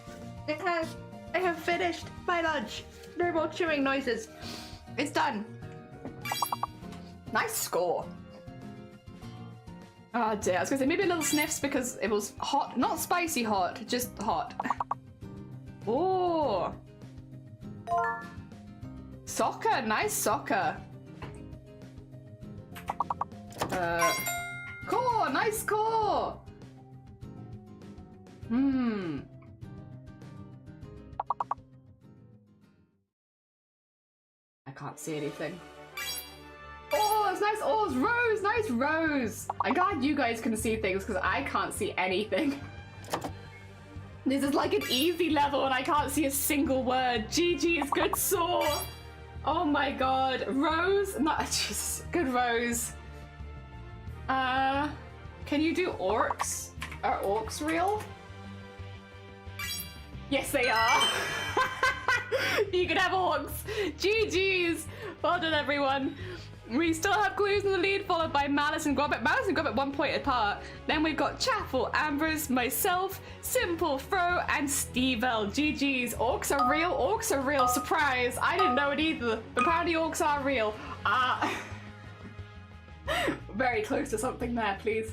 I have finished my lunch. No more chewing noises. It's done. Nice score. Oh dear, I was gonna say maybe a little sniffs because it was hot, not spicy hot, just hot. Oh. Soccer, nice soccer. Core, nice core. I can't see anything. Oh, it's nice. Oh, it's Rose. Nice Rose. I'm glad you guys can see things because I can't see anything. This is like an easy level and I can't see a single word. GG's good saw. Oh my god. Rose? No, Jesus. Good Rose. Can you do orcs? Are orcs real? Yes, they are. You can have orcs. GG's. Well done, everyone. We still have Clues in the lead, followed by Malice and Gromit. Malice and Gromit 1 point apart. Then we've got Chapel, Ambrose, myself, Simple, Fro, and Steve-L. GG's. Orcs are real. Orcs are real. Surprise. I didn't know it either. Apparently orcs are real. Very close to something there, please.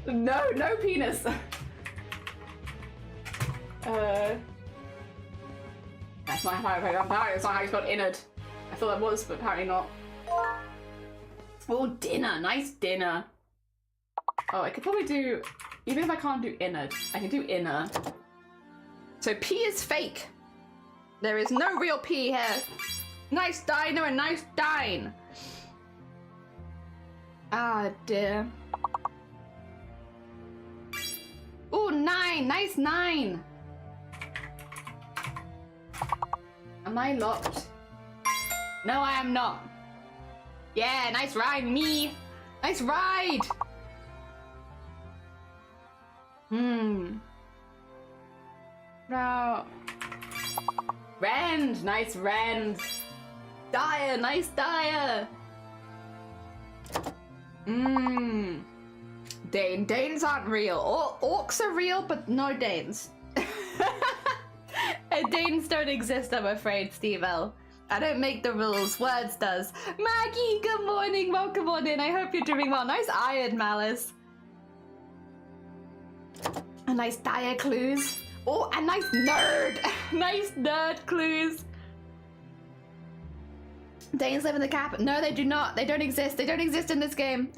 No penis. That's not how you spelled innard. I thought that was, but apparently not. Oh, dinner. Nice dinner. Oh, I could probably do... Even if I can't do innard, I can do inner. So P is fake. There is no real P here. Nice diner and nice dine. Ah, dear. Oh, 9. Nice 9. Am I locked? No, I am not. Yeah, nice ride, me. Nice ride. No. Rend, nice Rend. Dyer, nice Dyer. Dane. Danes aren't real. Orcs are real, but no Danes. Danes don't exist, I'm afraid, Steve-L. I don't make the rules, words does. Maggie, good morning, welcome on in. I hope you're doing well. Nice iron, Malice. A nice Dire Clues. Oh, a nice nerd. Nice nerd Clues. Danes live in the cap. No, they do not. They don't exist. They don't exist in this game.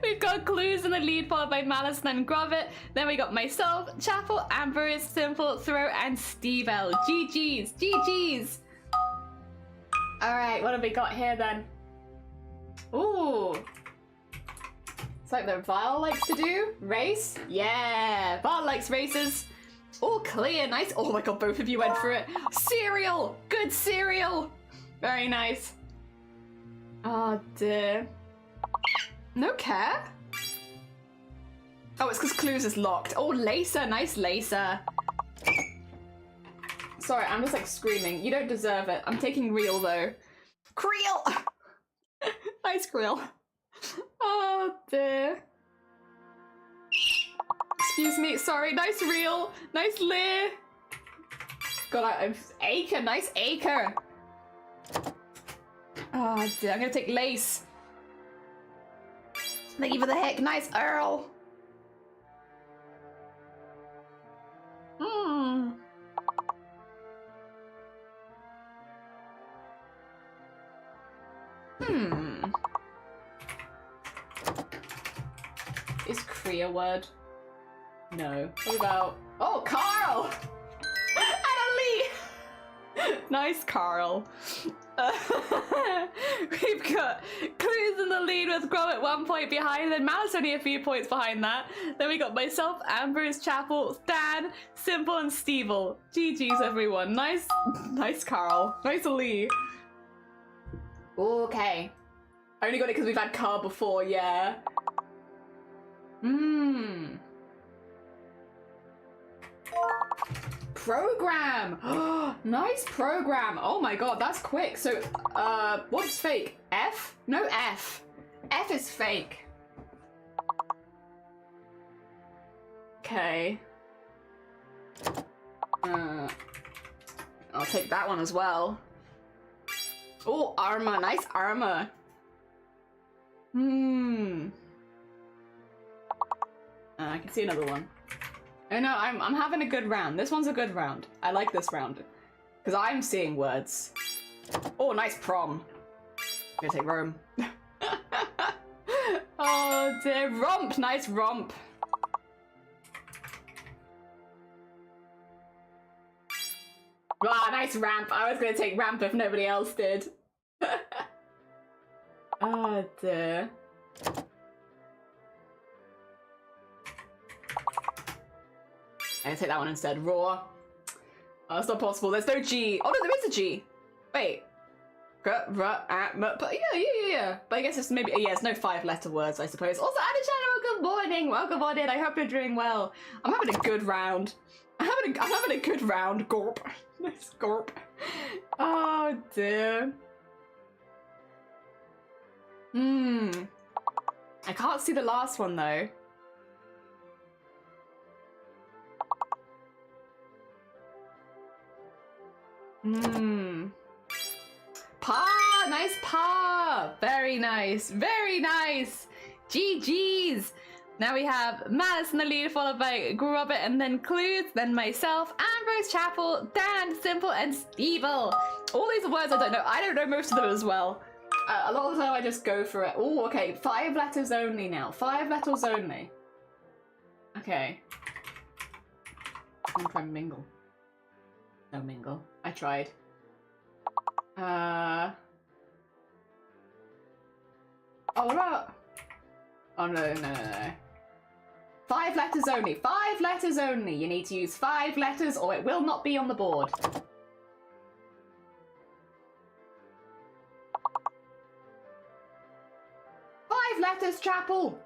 We've got Clues in the lead, followed by Malice and then Grovit. Then we got myself, Chapel, Ambrose, Simple, Throw, and Steve-L. GG's. GG's. Alright, what have we got here then? Ooh. It's like the Vile likes to do. Race? Yeah. Vile likes races. Oh, clear. Nice. Oh my god, both of you went for it. Cereal. Good cereal. Very nice. Oh dear. No care? Oh, it's because Clues is locked. Oh, Lacer. Nice Lacer. Sorry, I'm just like screaming. You don't deserve it. I'm taking real though. Creel! Nice Creel. Oh dear. Excuse me. Sorry. Nice real. Nice Lear. God, I'm Acre. Nice Acre. Oh dear. I'm gonna take Lace. Thank you for the heck. Nice Earl. Is Cree a word? No. What about... Oh, Carl! Anna Lee! Nice, Carl. We've got Clues in the lead with Gromit 1 point behind, then Malice only a few points behind that. Then we got myself, Ambrose, Chapel, Stan, Simple, and Steve-L. GG's, everyone. Nice, Carl. Nice Lee. Okay. I only got it because we've had Car before, yeah. Program! Nice program! Oh my god, that's quick. So, what's fake? F? No F. F is fake. Okay. I'll take that one as well. Oh, armor. Nice armor. I can see another one. Oh no, I'm having a good round. This one's a good round. I like this round. Because I'm seeing words. Oh, nice prom. I'm gonna take Rome. Oh dear. Romp. Nice romp. Ah, nice ramp. I was gonna take ramp if nobody else did. Oh dear. I'm gonna take that one instead. Raw. Oh, it's not possible. There's no G. Oh no, there is a G. Wait. But yeah. But I guess it's maybe, yeah, it's no 5-letter words, I suppose. Also, Adichan, good morning. Welcome on in. I hope you're doing well. I'm having a good round. I'm having a good round. Gorp. Nice gorp. Oh dear. I can't see the last one though. Pa! Nice pa! Very nice. Very nice. GG's. Now we have Malice in the lead, followed by Grubbit, and then Clues, then myself, Ambrose Chapel, Dan, Simple, and Stevel. All these are words I don't know. I don't know most of them as well. A lot of the time I just go for it. Oh, okay. 5 letters only now. 5 letters only. Okay. I'm trying to mingle. No mingle. I tried. Oh, what about... Oh, no. 5 letters only. 5 letters only. You need to use 5 letters or it will not be on the board. 5 letters, Chapel.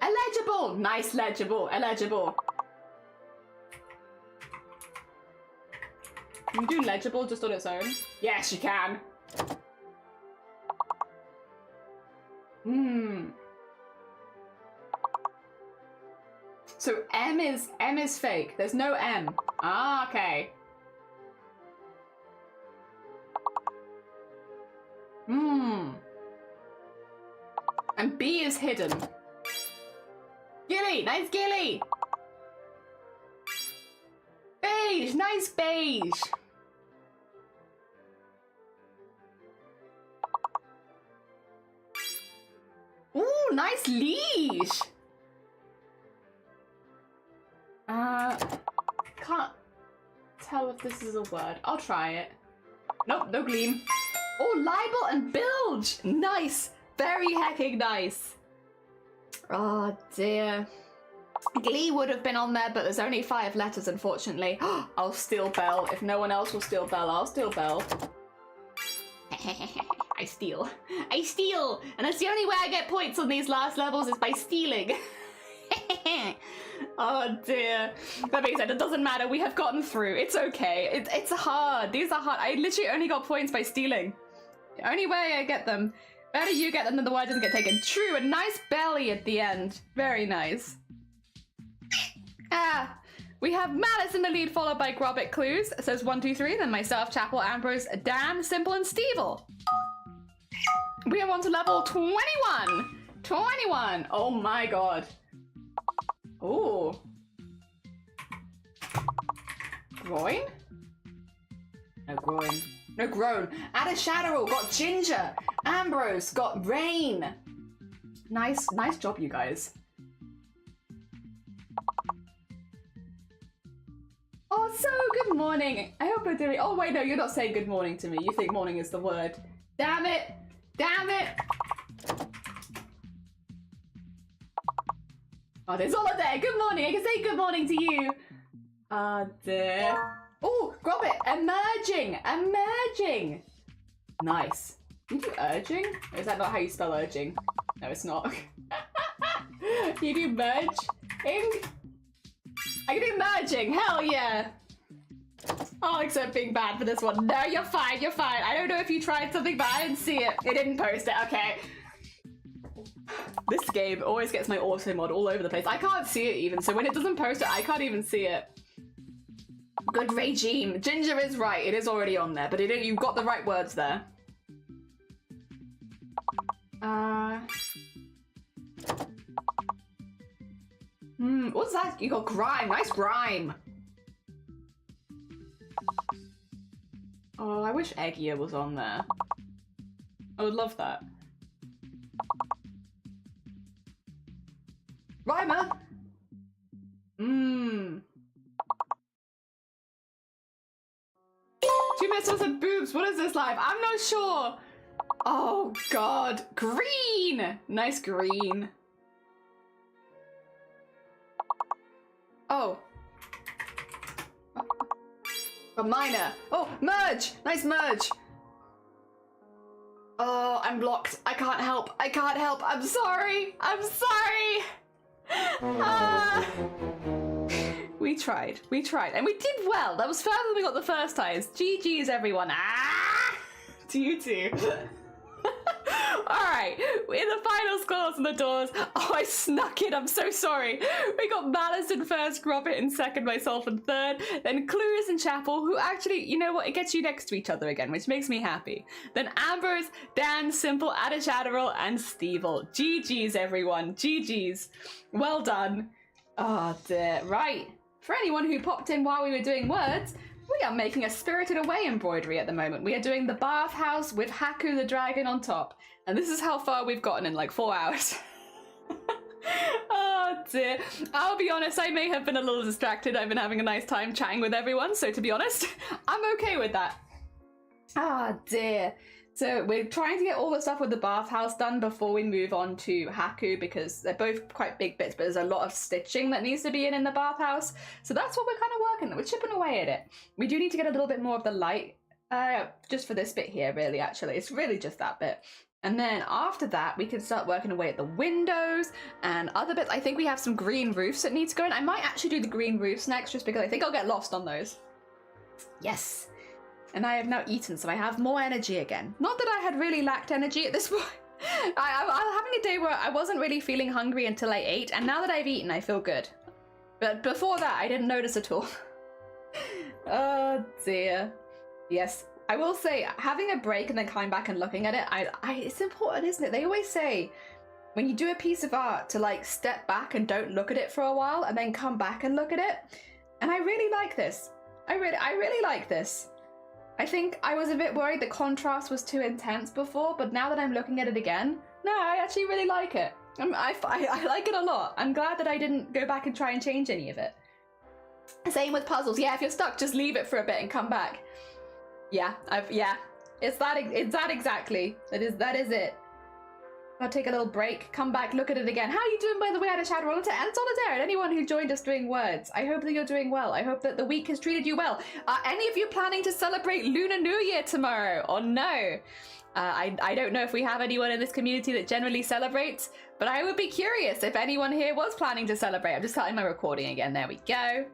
Illegible. Nice, legible. Illegible. Can you do legible just on its own? Yes, you can. So M is fake. There's no M. Ah, okay. And B is hidden. Gilly, nice Gilly. Beige, nice beige. Ooh, nice leash. Can't tell if this is a word. I'll try it. Nope, no gleam. Oh, libel and bilge. Nice. Very hecking nice. Oh dear. Glee would have been on there, but there's only 5 letters, unfortunately. I'll steal Bell. If no one else will steal Bell, I'll steal Bell. I steal. I steal! And that's the only way I get points on these last levels is by stealing. Oh dear. That being said, it doesn't matter. We have gotten through. It's okay. It's hard. These are hard. I literally only got points by stealing. The only way I get them. Better you get them than the word doesn't get taken. True. A nice belly at the end. Very nice. We have Malice in the lead, followed by Grobbit Clues. It says 1, 2, 3. Then myself, Chapel, Ambrose, Dan, Simple, and Stevel. We are on to level 21. 21. Oh my god. Ooh. Groin? No groin. No groan. Adishadow got Ginger. Ambrose got Rain. Nice job, you guys. Oh, so good morning. I hope you're doing... Oh, wait, no, you're not saying good morning to me. You think morning is the word. Damn it. Damn it. Oh, there's all of there. Good morning. I can say good morning to you. Dear. Oh, Grobbit. Emerging. Emerging. Nice. You do urging? Or is that not how you spell urging? No, it's not. You do merge. I can do merging, hell yeah! I'll accept being bad for this one. No, you're fine, you're fine. I don't know if you tried something, but I didn't see it. It didn't post it, okay. This game always gets my auto mod all over the place. I can't see it even, so when it doesn't post it, I can't even see it. Good regime. Ginger is right, it is already on there, but you've got the right words there. What's that? You got grime, nice grime. Oh, I wish Eggier was on there. I would love that. Rhymer! 2 missiles and boobs, what is this live? I'm not sure! Oh god, green! Nice green. Oh. A miner. Oh, merge! Nice merge! Oh, I'm blocked. I can't help. I can't help. I'm sorry. I'm sorry. We tried. We tried. And we did well. That was further than we got the first times. GG's, everyone. To you too. Alright, in the final scores on the doors. Oh, I snuck in, I'm so sorry. We got Malice in first, Robert in second, myself in third, then Clues and Chapel, who actually, you know what, it gets you next to each other again, which makes me happy. Then Amber's, Dan, Simple, Adish Admiral, and Stevel. GG's, everyone. GG's. Well done. Oh dear. Right. For anyone who popped in while we were doing words, we are making a Spirited Away embroidery at the moment. We are doing the bathhouse with Haku the dragon on top. And this is how far we've gotten in like 4 hours. Oh dear. I'll be honest, I may have been a little distracted. I've been having a nice time chatting with everyone, so to be honest, I'm okay with that. Ah dear. So we're trying to get all the stuff with the bathhouse done before we move on to Haku, because they're both quite big bits, but there's a lot of stitching that needs to be in the bathhouse. So that's what we're kind of working on. We're chipping away at it. We do need to get a little bit more of the light, just for this bit here, really, actually. It's really just that bit. And then after that, we can start working away at the windows and other bits. I think we have some green roofs that need to go in. I might actually do the green roofs next, just because I think I'll get lost on those. Yes. And I have now eaten, so I have more energy again. Not that I had really lacked energy at this point. I'm having a day where I wasn't really feeling hungry until I ate, and now that I've eaten, I feel good. But before that, I didn't notice at all. Oh dear. Yes, I will say, having a break and then coming back and looking at it, it's important, isn't it? They always say, when you do a piece of art, to like step back and don't look at it for a while, and then come back and look at it. And I really like this. I really like this. I think I was a bit worried the contrast was too intense before, but now that I'm looking at it again, no, I actually really like it. I like it a lot. I'm glad that I didn't go back and try and change any of it. Same with puzzles. Yeah, if you're stuck, just leave it for a bit and come back. Yeah, it's that exactly. That is it. I'll take a little break, come back, look at it again. How are you doing, by the way, Adish Admiral and Solitaire, and anyone who joined us doing words? I hope that you're doing well. I hope that the week has treated you well. Are any of you planning to celebrate Lunar New Year tomorrow, or no? I don't know if we have anyone in this community that generally celebrates, but I would be curious if anyone here was planning to celebrate. I'm just starting my recording again. There we go.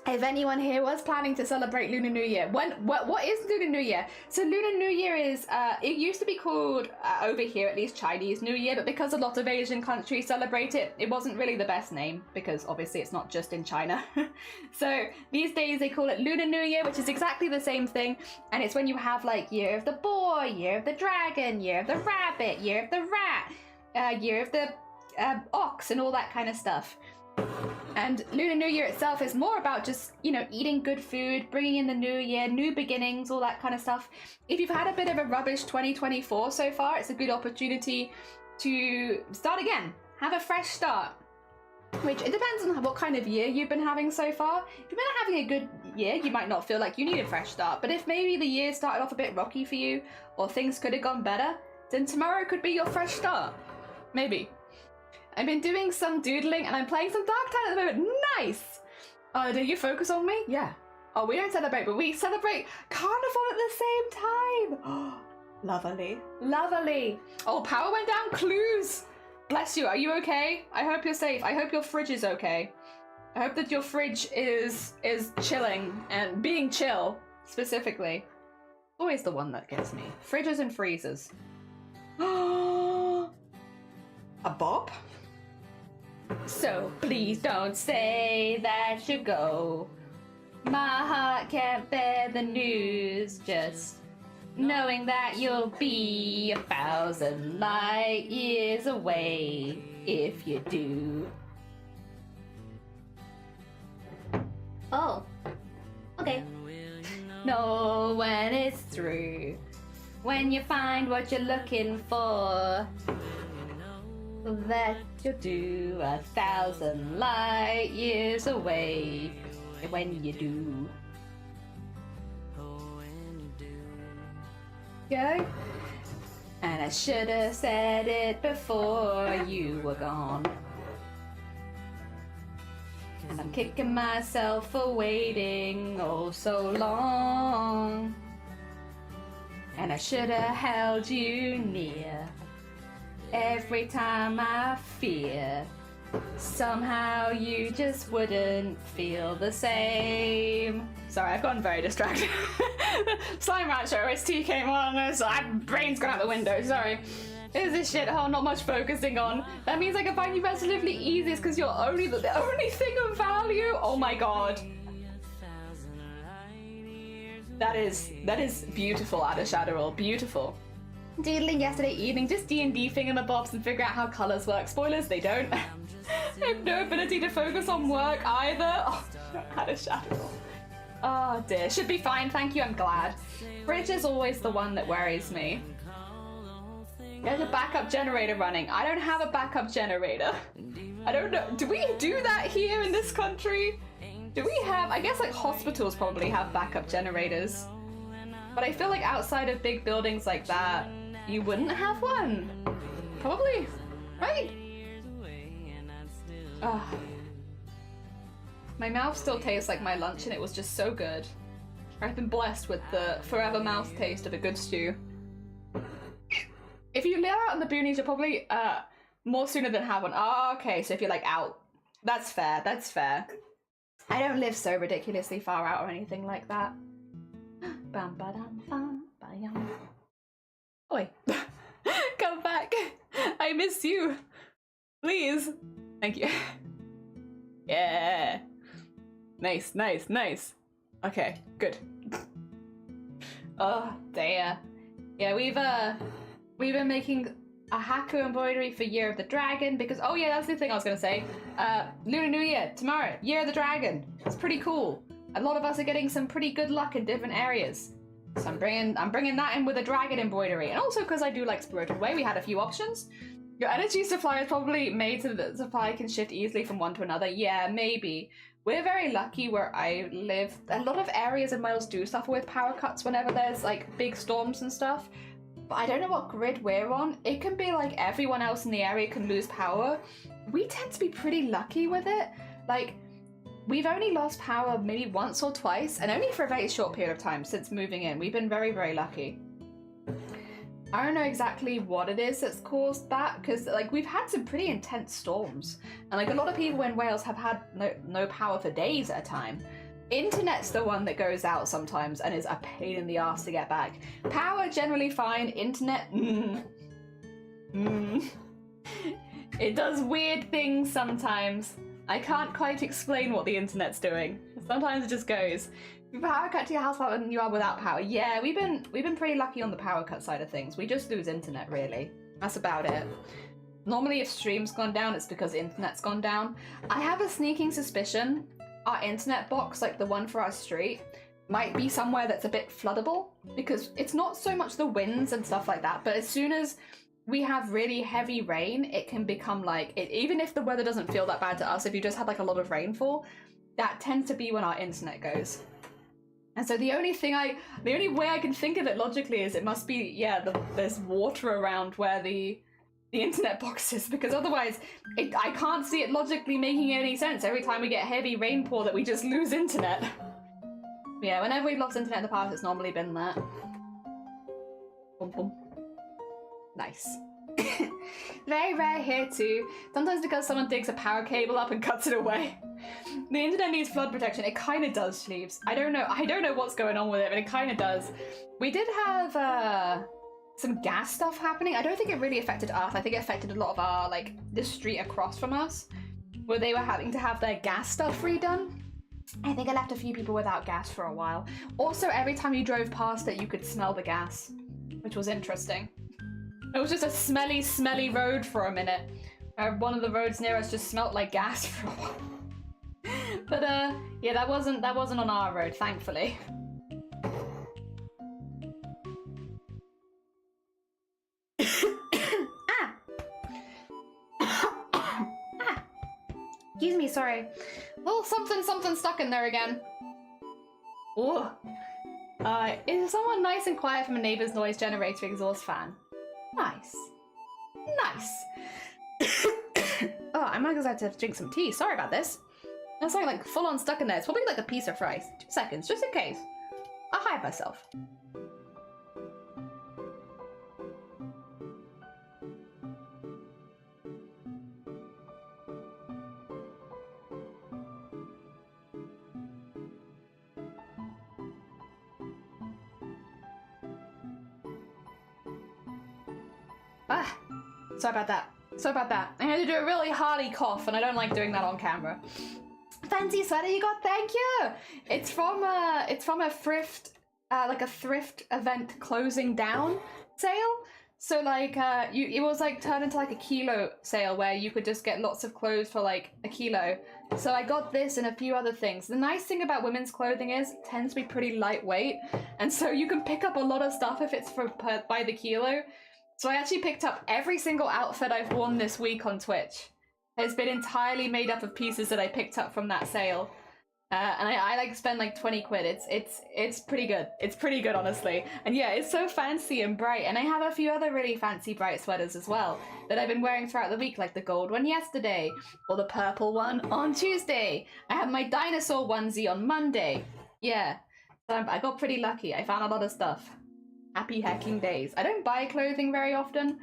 If anyone here was planning to celebrate Lunar New Year, what is Lunar New Year? So Lunar New Year is, it used to be called, over here at least, Chinese New Year, but because a lot of Asian countries celebrate it, it wasn't really the best name, because obviously it's not just in China. So these days they call it Lunar New Year, which is exactly the same thing, and it's when you have like Year of the Boar, Year of the Dragon, Year of the Rabbit, Year of the Rat, Year of the Ox, and all that kind of stuff. And Lunar New Year itself is more about just, you know, eating good food, bringing in the new year, new beginnings, all that kind of stuff. If you've had a bit of a rubbish 2024 so far, it's a good opportunity to start again, have a fresh start. Which, it depends on what kind of year you've been having so far. If you've been having a good year, you might not feel like you need a fresh start. But if maybe the year started off a bit rocky for you, or things could have gone better, then tomorrow could be your fresh start. Maybe. I've been doing some doodling and I'm playing some Dark Town at the moment. Nice! Do you focus on me? Yeah. Oh, we don't celebrate, but we celebrate Carnival at the same time. Lovely. Lovely. Oh, power went down. Clues. bless you. Are you okay? I hope you're safe. I hope your fridge is okay. I hope that your fridge is chilling and being chill, specifically. Always the one that gets me. Fridges and freezers. A bob? So please don't say that you go. My heart can't bear the news, just knowing that you'll be 1,000 light years away if you do. Oh, okay. Know when it's through, when you find what you're looking for, that you'll do 1,000 light years away when you do. Go. And I should have said it before you were gone. And I'm kicking myself for waiting oh so long. And I should have held you near every time I fear. Somehow you just wouldn't feel the same. Sorry, I've gotten very distracted. Slime Rancher OST came on, and my brain's gone out the window, sorry. Is this shithole not much focusing on? That means I can find you relatively easiest because you're only the only thing of value? Oh my god. That is beautiful, Addershadowal, beautiful. Doodling yesterday evening, just D&D thingamabobs and figure out how colours work. Spoilers, they don't. I have no ability to focus on work either. Oh, Addershadowal. Oh dear, should be fine, thank you, I'm glad. Fridge is always the one that worries me. There's a backup generator running. I don't have a backup generator. I don't know, do we do that here in this country? Do we have, I guess like hospitals probably have backup generators. But I feel like outside of big buildings like that, you wouldn't have one. Probably, right? Ugh. My mouth still tastes like my lunch and it was just so good. I've been blessed with the forever mouth taste of a good stew. If you live out in the boonies, you're probably more sooner than have one. Oh, okay, so if you're like out, that's fair, that's fair. I don't live so ridiculously far out or anything like that. Bam ba dum bam ba yum. Oi, come back. I miss you. Please. Thank you. Yeah. Nice, nice, nice. Okay, good. Oh, dear. Yeah, we've been making a Haku embroidery for Year of the Dragon because, oh yeah, that's the thing I was gonna say. Lunar New Year, tomorrow, Year of the Dragon. It's pretty cool. A lot of us are getting some pretty good luck in different areas. So I'm bringing that in with a dragon embroidery. And also because I do like Spirited Way, we had a few options. Your energy supply is probably made so that the supply can shift easily from one to another. Yeah, maybe. We're very lucky where I live. A lot of areas in Wales do suffer with power cuts whenever there's like big storms and stuff. But I don't know what grid we're on. It can be like everyone else in the area can lose power. We tend to be pretty lucky with it. Like, we've only lost power maybe once or twice, and only for a very short period of time since moving in. We've been very, very lucky. I don't know exactly what it is that's caused that, because like we've had some pretty intense storms, and like a lot of people in Wales have had no power for days at a time. Internet's the one that goes out sometimes and is a pain in the ass to get back. Power generally fine, internet, It does weird things sometimes. I can't quite explain what the internet's doing. Sometimes it just goes. If power cut to your house when you are without power. Yeah, we've been pretty lucky on the power cut side of things. We just lose internet really. That's about it. Normally if stream's gone down, it's because internet's gone down. I have a sneaking suspicion our internet box, like the one for our street, might be somewhere that's a bit floodable, because it's not so much the winds and stuff like that, but as soon as we have really heavy rain, it can become like, even if the weather doesn't feel that bad to us, if you just had like a lot of rainfall, that tends to be when our internet goes. And so the only way I can think of it logically is it must be, yeah, there's water around where the internet box is, because otherwise I can't see it logically making any sense every time we get heavy rainfall that we just lose internet. Yeah, whenever we've lost internet in the past, it's normally been that. Boom, boom. Nice. Very rare here too. Sometimes because someone digs a power cable up and cuts it away. The internet needs flood protection. It kind of does, Sleeves. I don't know what's going on with it, but it kind of does. We did have some gas stuff happening. I don't think it really affected us. I think it affected a lot of our, like, the street across from us, where they were having to have their gas stuff redone. I think I left a few people without gas for a while. Also, every time you drove past it, you could smell the gas, which was interesting. It was just a smelly, smelly road for a minute. One of the roads near us just smelt like gas for a while. But yeah, that wasn't on our road, thankfully. Excuse me, sorry. Oh, something stuck in there again. Oh. Is someone nice and quiet from a neighbor's noise generator exhaust fan? Nice. Nice. Oh, I might have to drink some tea. Sorry about this. That's something like full on stuck in there. It's probably like a piece of fries. 2 seconds, just in case. I'll hide myself. Sorry about that. I had to do a really hearty cough, and I don't like doing that on camera. Fancy sweater you got? Thank you. It's from a thrift, like a thrift event closing down sale. So like, it was like turned into like a kilo sale where you could just get lots of clothes for like a kilo. So I got this and a few other things. The nice thing about women's clothing is it tends to be pretty lightweight, and so you can pick up a lot of stuff if it's by the kilo. So I actually picked up every single outfit I've worn this week on Twitch. It's been entirely made up of pieces that I picked up from that sale. And I like spend like 20 quid. It's pretty good. It's pretty good, honestly. And yeah, it's so fancy and bright. And I have a few other really fancy bright sweaters as well that I've been wearing throughout the week, like the gold one yesterday or the purple one on Tuesday. I have my dinosaur onesie on Monday. Yeah, so I got pretty lucky. I found a lot of stuff. Happy hacking days. I don't buy clothing very often,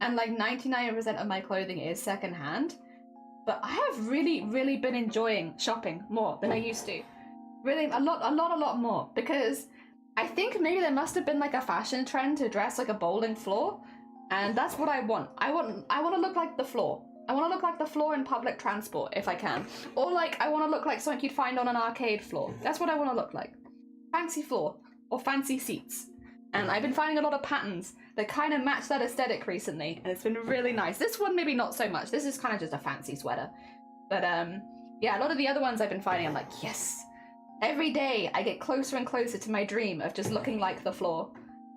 and like 99% of my clothing is secondhand. But I have really been enjoying shopping more than I used to. Really, a lot more. Because I think maybe there must have been like a fashion trend to dress like a bowling floor. And that's what I want. I want to look like the floor. I want to look like the floor in public transport if I can. Or like I want to look like something you'd find on an arcade floor. That's what I want to look like. Fancy floor. Or fancy seats. And I've been finding a lot of patterns that kind of match that aesthetic recently, and it's been really nice. This one maybe not so much. This is kind of just a fancy sweater. But yeah, a lot of the other ones I've been finding, I'm like, yes. Every day I get closer and closer to my dream of just looking like the floor.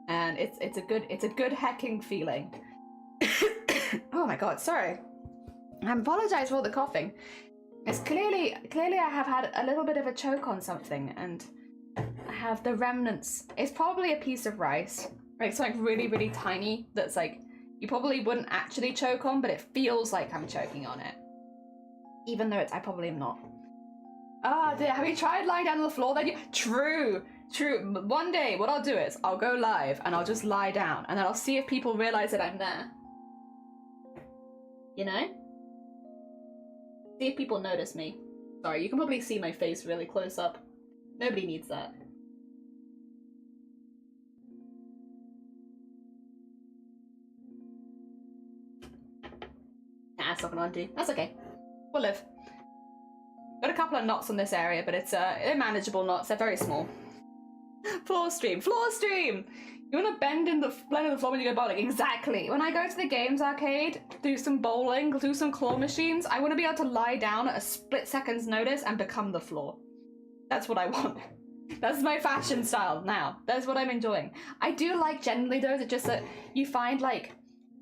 And it's a good hacking feeling. Oh my god, sorry. I apologize for all the coughing. It's clearly I have had a little bit of a choke on something, and I have the remnants. It's probably a piece of rice, right? It's like really tiny that's like you probably wouldn't actually choke on, but it feels like I'm choking on it, even though I probably am not. Ah, dear. Have you tried lying down on the floor then? True. One day what I'll do is I'll go live and I'll just lie down, and then I'll see if people realize that I'm there, you know, see if people notice me. Sorry, you can probably see my face really close up. Nobody needs that. Nah, it's not gonna undo. That's okay. We'll live. Got a couple of knots on this area, but they're manageable knots. They're very small. Floor stream. You want to blend in the floor when you go bowling? Exactly. When I go to the games arcade, do some bowling, do some claw machines, I want to be able to lie down at a split second's notice and become the floor. That's what I want. That's my fashion style now. That's what I'm enjoying. I do like generally though, that just that you find like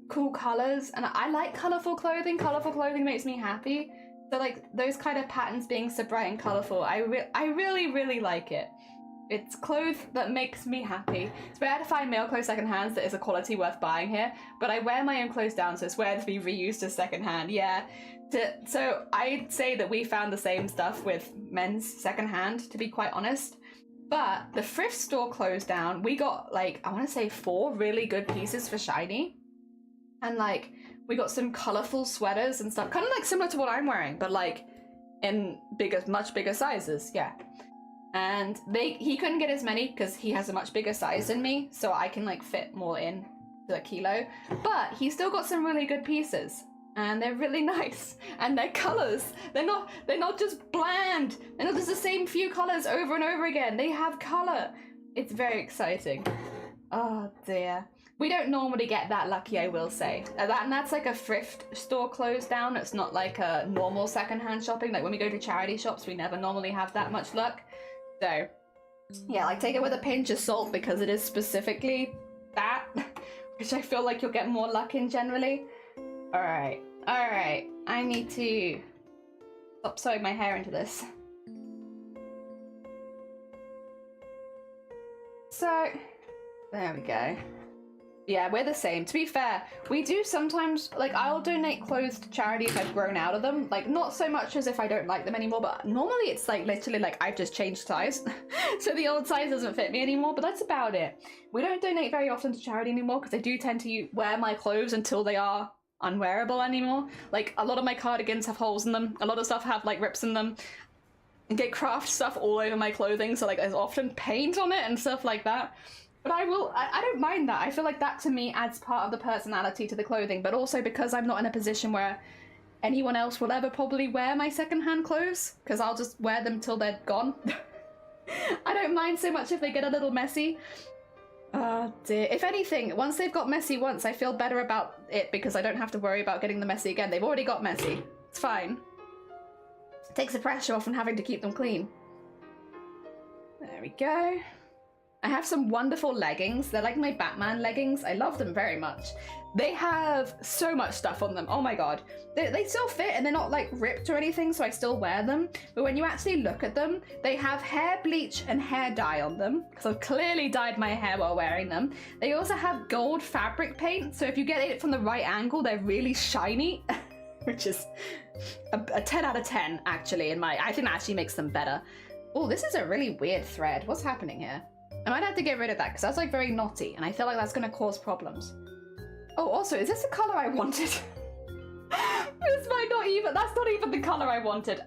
cool colors, and I like colorful clothing. Colorful clothing makes me happy. So like those kind of patterns being so bright and colorful, I really like it. It's clothes that makes me happy. It's rare to find male clothes secondhand that is a quality worth buying here, but I wear my own clothes down, so it's rare to be reused as secondhand. Yeah. So I'd say that we found the same stuff with men's secondhand, to be quite honest. But the thrift store closed down. We got like, I want to say 4 really good pieces for shiny. And like, we got some colorful sweaters and stuff, kind of like similar to what I'm wearing, but like in bigger, much bigger sizes, yeah. And he couldn't get as many because he has a much bigger size than me, so I can like fit more in to a kilo. But he still got some really good pieces, and they're really nice. And their colors, they're not just bland. They're not just the same few colors over and over again. They have color. It's very exciting. Oh dear. We don't normally get that lucky, I will say. And that's like a thrift store closed down. It's not like a normal secondhand shopping. Like when we go to charity shops, we never normally have that much luck. So, yeah, like take it with a pinch of salt because it is specifically that, which I feel like you'll get more luck in generally. Alright, I need to stop sewing my hair into this. So, there we go. Yeah, we're the same. To be fair, we do sometimes, like, I'll donate clothes to charity if I've grown out of them. Like, not so much as if I don't like them anymore, but normally it's, like, literally, like, I've just changed size. So the old size doesn't fit me anymore, but that's about it. We don't donate very often to charity anymore because I do tend to wear my clothes until they are unwearable anymore. Like, a lot of my cardigans have holes in them. A lot of stuff have, like, rips in them. And get craft stuff all over my clothing, so, like, there's often paint on it and stuff like that. But I don't mind that. I feel like that to me adds part of the personality to the clothing, but also because I'm not in a position where anyone else will ever probably wear my secondhand clothes, because I'll just wear them till they're gone. I don't mind so much if they get a little messy. Oh dear. If anything, once they've got messy once, I feel better about it because I don't have to worry about getting them messy again. They've already got messy. It's fine. It takes the pressure off from having to keep them clean. There we go. I have some wonderful leggings. They're like my Batman leggings. I love them very much. They have so much stuff on them. Oh my god. They still fit and they're not like ripped or anything, so I still wear them. But when you actually look at them, they have hair bleach and hair dye on them, because I've clearly dyed my hair while wearing them. They also have gold fabric paint, so if you get it from the right angle, they're really shiny, which is a 10 out of 10 actually. I think that actually makes them better. Oh, this is a really weird thread. What's happening here? I might have to get rid of that because that's like very knotty and I feel like that's going to cause problems. Oh, also, is this the color I wanted? This might not even, that's not even the color I wanted.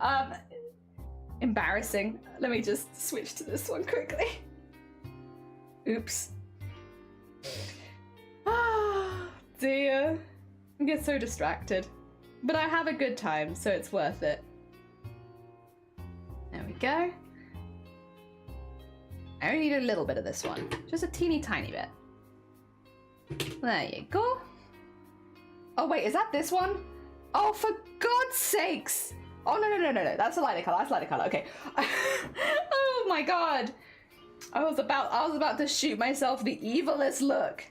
Embarrassing. Let me just switch to this one quickly. Oops. Ah, dear. I get so distracted. But I have a good time, so it's worth it. There we go. I only need a little bit of this one. Just a teeny tiny bit. There you go. Oh wait, is that this one? Oh, for God's sakes. Oh, no. That's a lighter color. That's a lighter color. Okay. Oh my God. I was about to shoot myself the evilest look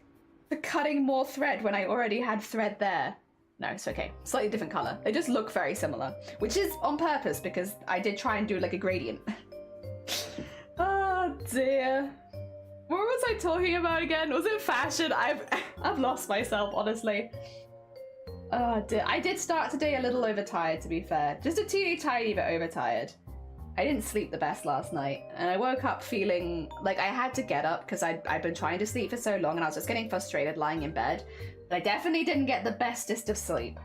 for cutting more thread when I already had thread there. No, it's okay. Slightly different color. They just look very similar, which is on purpose because I did try and do like a gradient. Oh dear. What was I talking about again? Was it fashion? I've lost myself, honestly. Oh dear. I did start today a little overtired, to be fair. Just a teeny tiny bit overtired. I didn't sleep the best last night, and I woke up feeling like I had to get up because I'd been trying to sleep for so long and I was just getting frustrated lying in bed. But I definitely didn't get the bestest of sleep.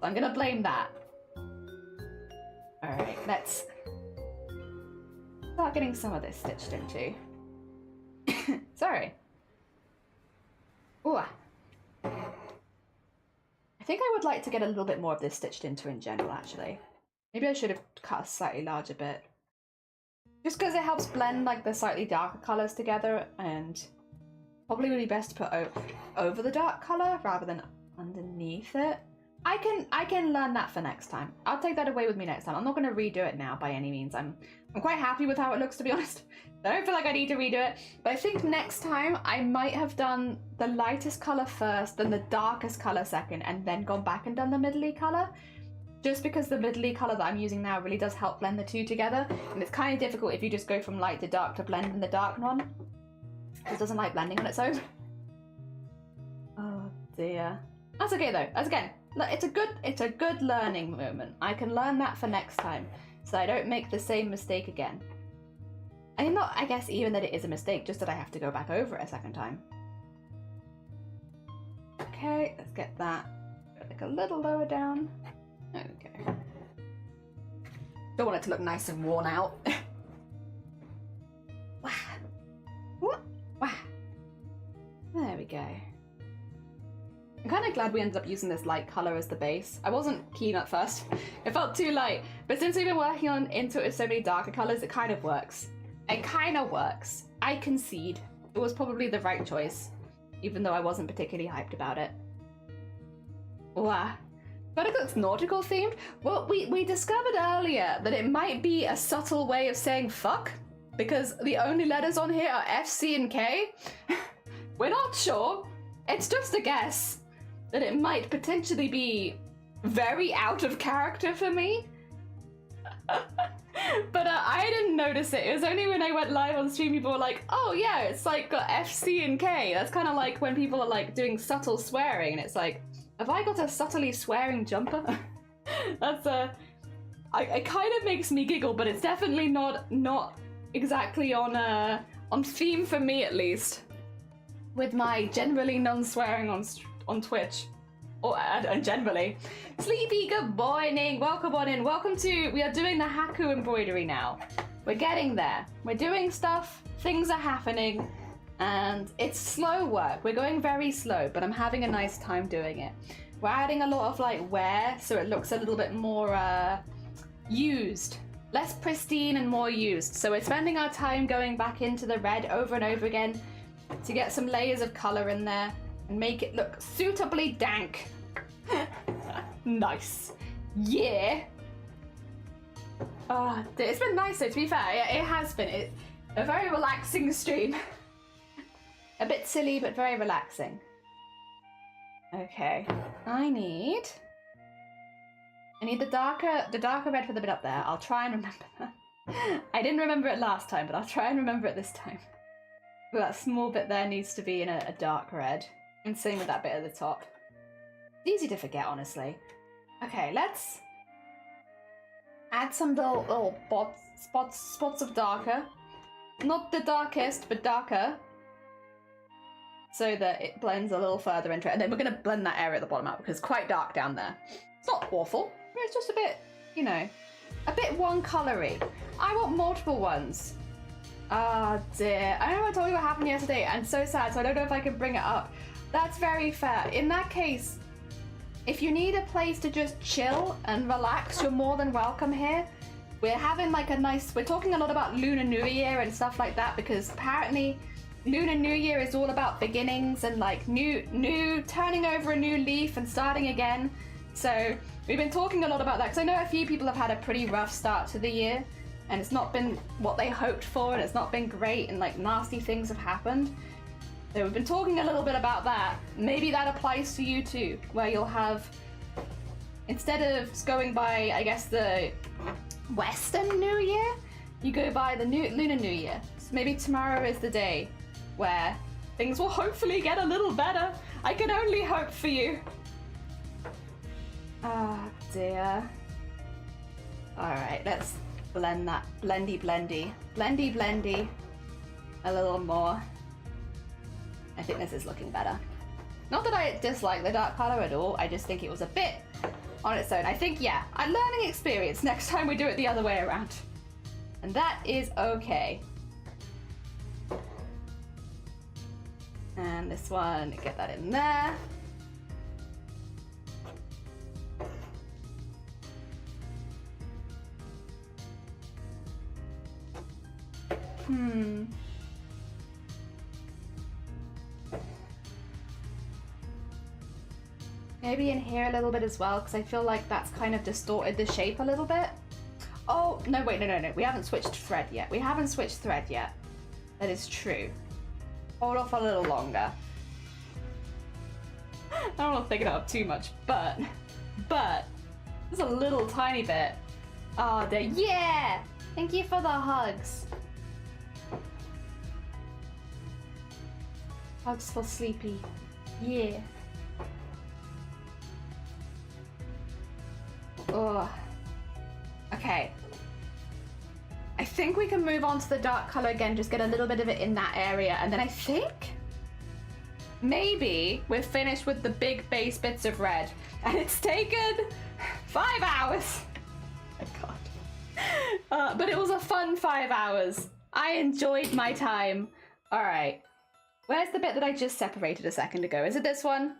So I'm gonna blame that. Alright, let's start getting some of this stitched into. Sorry. Ooh. I think I would like to get a little bit more of this stitched into in general, actually. Maybe I should have cut a slightly larger bit. Just because it helps blend like the slightly darker colours together, and probably would be best to put over the dark colour rather than underneath it. I can learn that for next time. I'll take that away with me next time. I'm not going to redo it now by any means. I'm quite happy with how it looks, to be honest. I don't feel like I need to redo it, but I think next time I might have done the lightest colour first, then the darkest colour second, and then gone back and done the middly colour. Just because the middly colour that I'm using now really does help blend the two together, and it's kind of difficult if you just go from light to dark to blend in the dark one. It doesn't like blending on its own. Oh dear. That's okay though. As again, it's a good learning moment. I can learn that for next time, so I don't make the same mistake again. And not, I guess, even that it is a mistake, just that I have to go back over it a second time. Okay, let's get that like a little lower down. Okay. Don't want it to look nice and worn out. Wow. Wow. There we go. I'm kind of glad we ended up using this light color as the base. I wasn't keen at first. It felt too light, but since we've been working into it with so many darker colors, it kind of works. It kind of works. I concede. It was probably the right choice, even though I wasn't particularly hyped about it. Wow. But it looks nautical themed. Well, we discovered earlier that it might be a subtle way of saying fuck, because the only letters on here are F, C, and K. We're not sure. It's just a guess that it might potentially be very out of character for me. But I didn't notice it. It was only when I went live on stream people were like, oh yeah, it's like got F, C, and K. That's kind of like when people are like doing subtle swearing, and it's like, have I got a subtly swearing jumper? That's it kind of makes me giggle, but it's definitely not exactly on theme for me, at least. With my generally non-swearing on Twitch, and generally. Sleepy, good morning. Welcome on in. Welcome to. We are doing the Haku embroidery now. We're getting there. We're doing stuff. Things are happening. And it's slow work. We're going very slow, but I'm having a nice time doing it. We're adding a lot of like wear, so it looks a little bit more used. Less pristine and more used. So we're spending our time going back into the red over and over again to get some layers of color in there and make it look suitably dank. Nice. Yeah. It's been nice though, to be fair. It has been. A very relaxing stream. A bit silly, but very relaxing. Okay, I need the darker red for the bit up there. I'll try and remember that. I didn't remember it last time, but I'll try and remember it this time. But that small bit there needs to be in a dark red. And same with that bit at the top. Easy to forget, honestly. Okay, let's add some little spots of darker. Not the darkest, but darker. So that it blends a little further into it. And then we're going to blend that area at the bottom out because it's quite dark down there. It's not awful. It's just a bit, you know, a bit one-colory. I want multiple ones. Ah, dear. I know I told you what happened yesterday. I'm so sad, so I don't know if I can bring it up. That's very fair. In that case, if you need a place to just chill and relax, you're more than welcome here. We're having like a nice... We're talking a lot about Lunar New Year and stuff like that because apparently Lunar New Year is all about beginnings and like new turning over a new leaf and starting again. So we've been talking a lot about that because I know a few people have had a pretty rough start to the year and it's not been what they hoped for and it's not been great and like nasty things have happened. So we've been talking a little bit about that. Maybe that applies to you too, where you'll have, instead of going by, I guess, the Western New Year, you go by the Lunar New Year. So maybe tomorrow is the day where things will hopefully get a little better. I can only hope for you. Ah, dear. Alright, let's blend that. Blendy. A little more. I think this is looking better. Not that I dislike the dark color at all, I just think it was a bit on its own. I think, yeah, a learning experience next time we do it the other way around. And that is okay. And this one, get that in there. Maybe in here a little bit as well, because I feel like that's kind of distorted the shape a little bit. Oh, no, wait, no. We haven't switched thread yet. That is true. Hold off a little longer. I don't want to think it up too much, but there's a little tiny bit. Oh, there. Yeah! Thank you for the hugs. Hugs for Sleepy. Yeah. Ugh. Okay. I think we can move on to the dark color again, just get a little bit of it in that area, and then I think maybe we're finished with the big base bits of red. And it's taken 5 hours. Oh my god. But it was a fun 5 hours. I enjoyed my time. All right. Where's the bit that I just separated a second ago? Is it this one?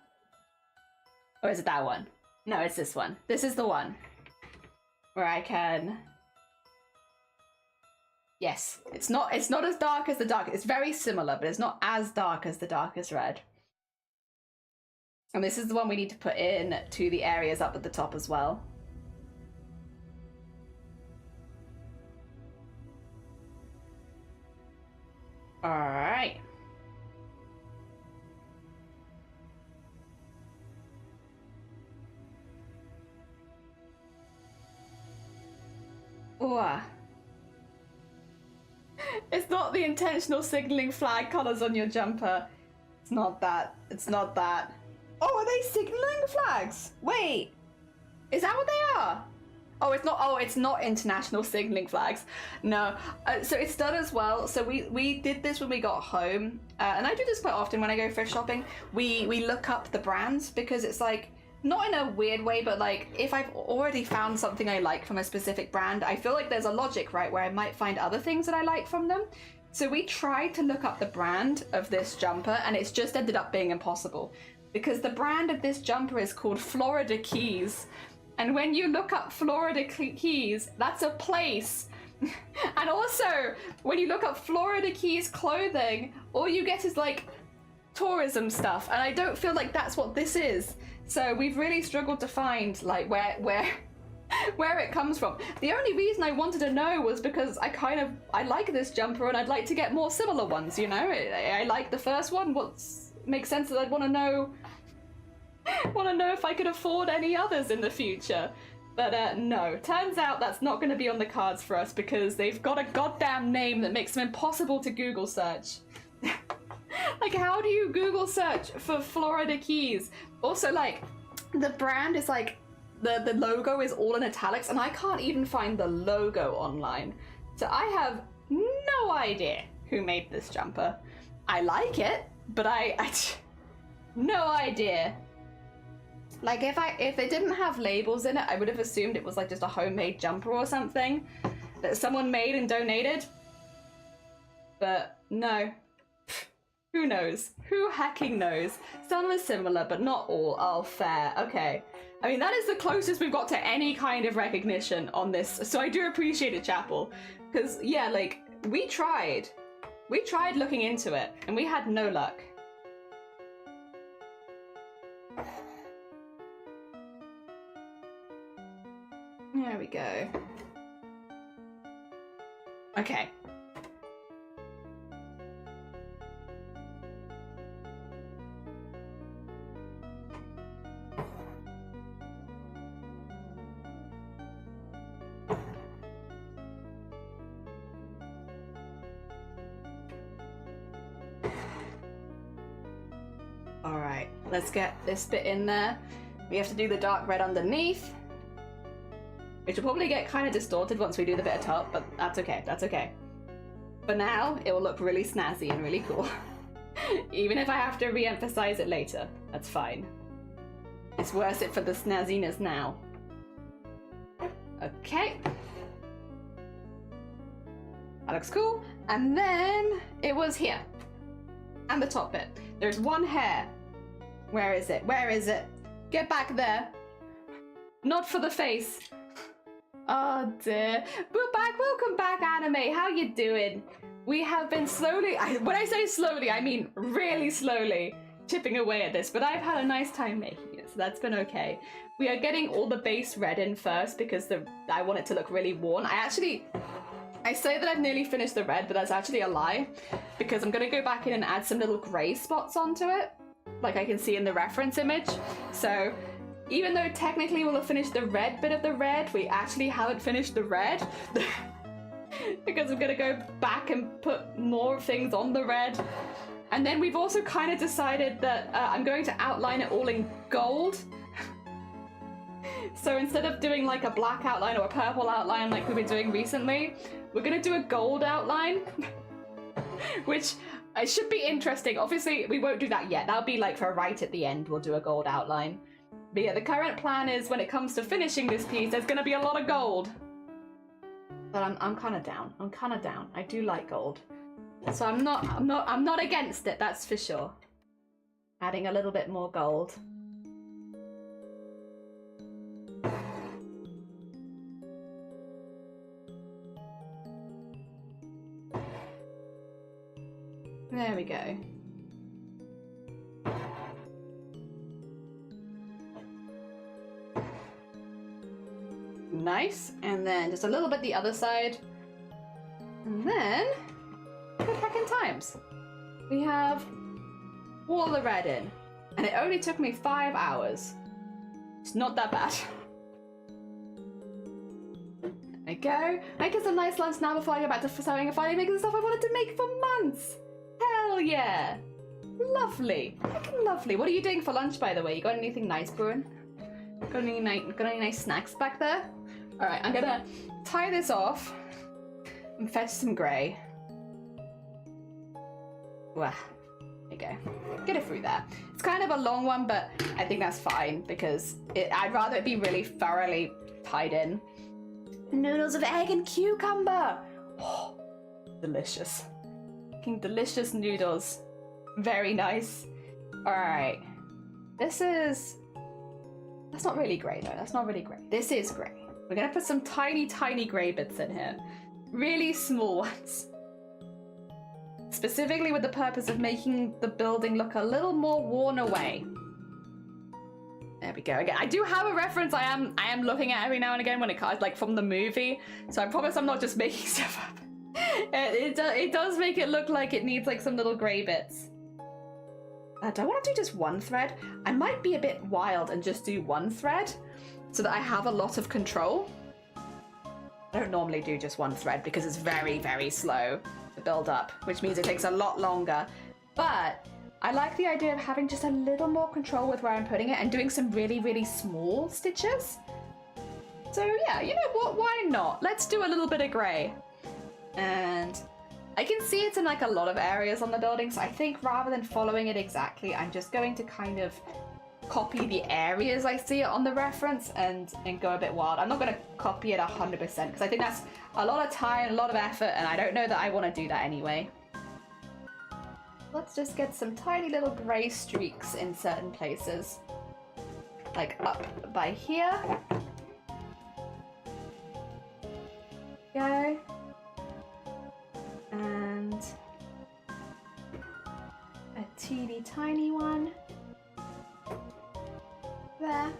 Or is it that one? No, it's this one. This is the one where I can... Yes, it's not as dark as the dark. It's very similar, but it's not as dark as the darkest red. And this is the one we need to put in to the areas up at the top as well. All right. Ooh. It's not the intentional signaling flag colors on your jumper. It's not that. It's not that. Oh, are they signaling flags? Wait. Is that what they are? Oh, it's not. Oh, it's not international signaling flags. No. So it's done as well. So we did this when we got home. And I do this quite often when I go thrift shopping. We look up the brands because it's like, not in a weird way, but like if I've already found something I like from a specific brand, I feel like there's a logic, right, where I might find other things that I like from them. So we tried to look up the brand of this jumper and it's just ended up being impossible because the brand of this jumper is called Florida Keys. And when you look up Florida Keys, that's a place. And also, when you look up Florida Keys clothing, all you get is like tourism stuff. And I don't feel like that's what this is. So we've really struggled to find like where it comes from. The only reason I wanted to know was because I like this jumper and I'd like to get more similar ones, you know? I like the first one. Makes sense that I'd want to know if I could afford any others in the future. But no, turns out that's not going to be on the cards for us because they've got a goddamn name that makes them impossible to Google search. Like, how do you Google search for Florida Keys? Also, like, the brand is like, the logo is all in italics, and I can't even find the logo online. So I have no idea who made this jumper. I like it, but I no idea. Like, if it didn't have labels in it, I would have assumed it was like just a homemade jumper or something that someone made and donated. But no. Who knows? Who hacking knows? Some are similar, but not all. Oh, fair. Okay. I mean, that is the closest we've got to any kind of recognition on this, so I do appreciate it, Chapel. Because, yeah, like, we tried. We tried looking into it, and we had no luck. There we go. Okay. Alright, let's get this bit in there. We have to do the dark red underneath, which will probably get kind of distorted once we do the bit at top, but that's okay, that's okay. For now, it will look really snazzy and really cool. Even if I have to re-emphasize it later, that's fine. It's worth it for the snazziness now. Okay. That looks cool. And then it was here. And the top bit. There's one hair. Where is it? Where is it? Get back there. Not for the face. Oh dear. We're back. Welcome back, Anime. How you doing? We have been slowly, when I say slowly, I mean really slowly, chipping away at this, but I've had a nice time making it, so that's been okay. We are getting all the base red in first because I want it to look really worn. I say that I've nearly finished the red, but that's actually a lie, because I'm going to go back in and add some little grey spots onto it, like I can see in the reference image. So even though technically we'll have finished the red bit of the red, we actually haven't finished the red. Because I'm going to go back and put more things on the red. And then we've also kind of decided that I'm going to outline it all in gold. So instead of doing like a black outline or a purple outline like we've been doing recently, we're going to do a gold outline. Which It should be interesting. Obviously, we won't do that yet. That'll be like for right at the end, we'll do a gold outline. But yeah, the current plan is when it comes to finishing this piece, there's gonna be a lot of gold. But I'm kind of down. I'm kind of down. I do like gold. So I'm not against it, that's for sure. Adding a little bit more gold. There we go. Nice. And then just a little bit the other side. And then put back in times. We have all the red in. And it only took me 5 hours. It's not that bad. There we go. Making some nice lunch now before I go back to sewing and finally making the stuff I wanted to make for months. Hell yeah! Lovely. Freaking lovely. What are you doing for lunch, by the way? You got anything nice brewing? Got any nice snacks back there? Alright, I'm gonna tie this off and fetch some grey. Well, there you go. Get it through there. It's kind of a long one, but I think that's fine because I'd rather it be really thoroughly tied in. Noodles of egg and cucumber! Oh, delicious. Delicious noodles. Very nice. Alright. That's not really grey though. That's not really grey. This is grey. We're gonna put some tiny, tiny grey bits in here. Really small ones. Specifically with the purpose of making the building look a little more worn away. There we go. Again, I do have a reference I am looking at every now and again when it comes like from the movie. So I promise I'm not just making stuff up. It does make it look like it needs like some little grey bits. Do I want to do just one thread? I might be a bit wild and just do one thread so that I have a lot of control. I don't normally do just one thread because it's very, very slow to build up, which means it takes a lot longer. But I like the idea of having just a little more control with where I'm putting it and doing some really, really small stitches. So yeah, you know what? Why not? Let's do a little bit of grey. And I can see it's in like a lot of areas on the building, so I think rather than following it exactly, I'm just going to kind of copy the areas I see it on the reference and go a bit wild. I'm not going to copy it 100% because I think that's a lot of time, a lot of effort, and I don't know that I want to do that anyway. Let's just get some tiny little grey streaks in certain places. Like up by here. Go. And a teeny tiny one there,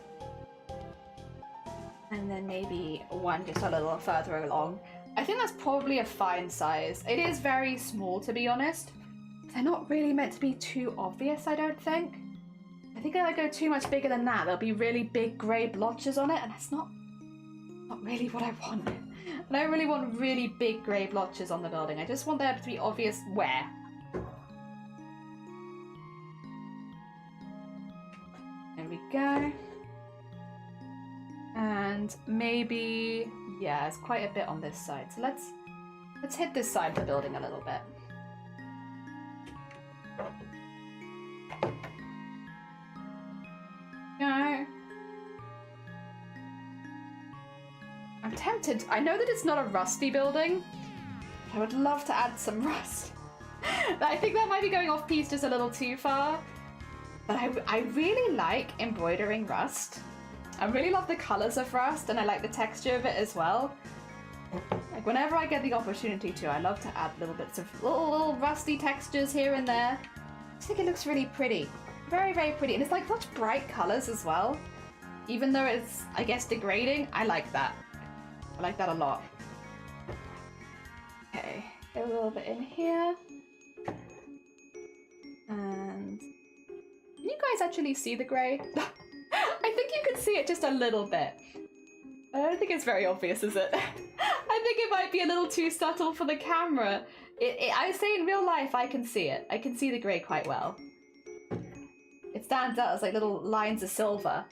and then maybe one just a little further along. I think that's probably a fine size. It is very small, to be honest. They're not really meant to be too obvious, I don't think. I think if I go too much bigger than that, there'll be really big grey blotches on it, and that's not really what I want. I don't really want really big grey blotches on the building. I just want there to be obvious where. There we go. And maybe, yeah, there's quite a bit on this side. So let's hit this side of the building a little bit. No. I'm tempted. I know that it's not a rusty building. I would love to add some rust. I think that might be going off piece just a little too far. But I really like embroidering rust. I really love the colours of rust and I like the texture of it as well. Like whenever I get the opportunity to, I love to add little bits of little rusty textures here and there. I just think it looks really pretty. Very, very pretty. And it's like such bright colours as well. Even though it's, I guess, degrading, I like that. I like that a lot. Okay, get a little bit in here. And can you guys actually see the grey? I think you can see it just a little bit. I don't think it's very obvious, is it? I think it might be a little too subtle for the camera. I say in real life, I can see it. I can see the grey quite well. It stands out as like little lines of silver.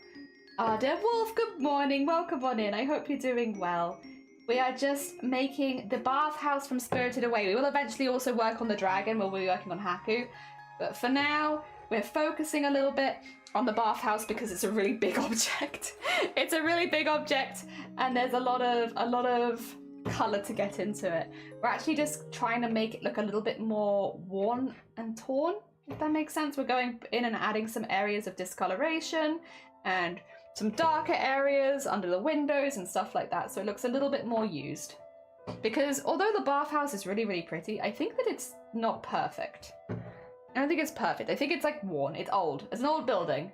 Dear Wolf, good morning. Welcome on in. I hope you're doing well. We are just making the bathhouse from Spirited Away. We will eventually also work on the dragon. We'll be working on Haku. But for now, we're focusing a little bit on the bathhouse because it's a really big object. It's a really big object, and there's a lot of color to get into it. We're actually just trying to make it look a little bit more worn and torn, if that makes sense. We're going in and adding some areas of discoloration and some darker areas under the windows and stuff like that, so it looks a little bit more used. Because although the bathhouse is really, really pretty, I think that it's not perfect. I don't think it's perfect. I think it's like worn. It's old. It's an old building.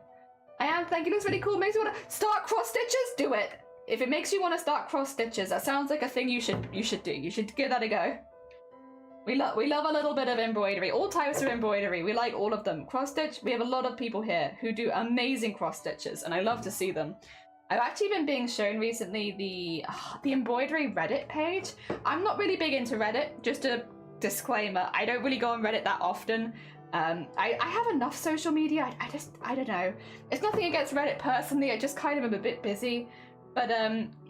I am thinking it's really cool. Makes you want to start cross stitches? Do it. If it makes you want to start cross stitches, that sounds like a thing you should do. You should give that a go. We love a little bit of embroidery. All types of embroidery. We like all of them. Cross stitch. We have a lot of people here who do amazing cross stitches, and I love to see them. I've actually been being shown recently the embroidery Reddit page. I'm not really big into Reddit. Just a disclaimer. I don't really go on Reddit that often. I have enough social media. I don't know. It's nothing against Reddit personally. I just kind of am a bit busy. But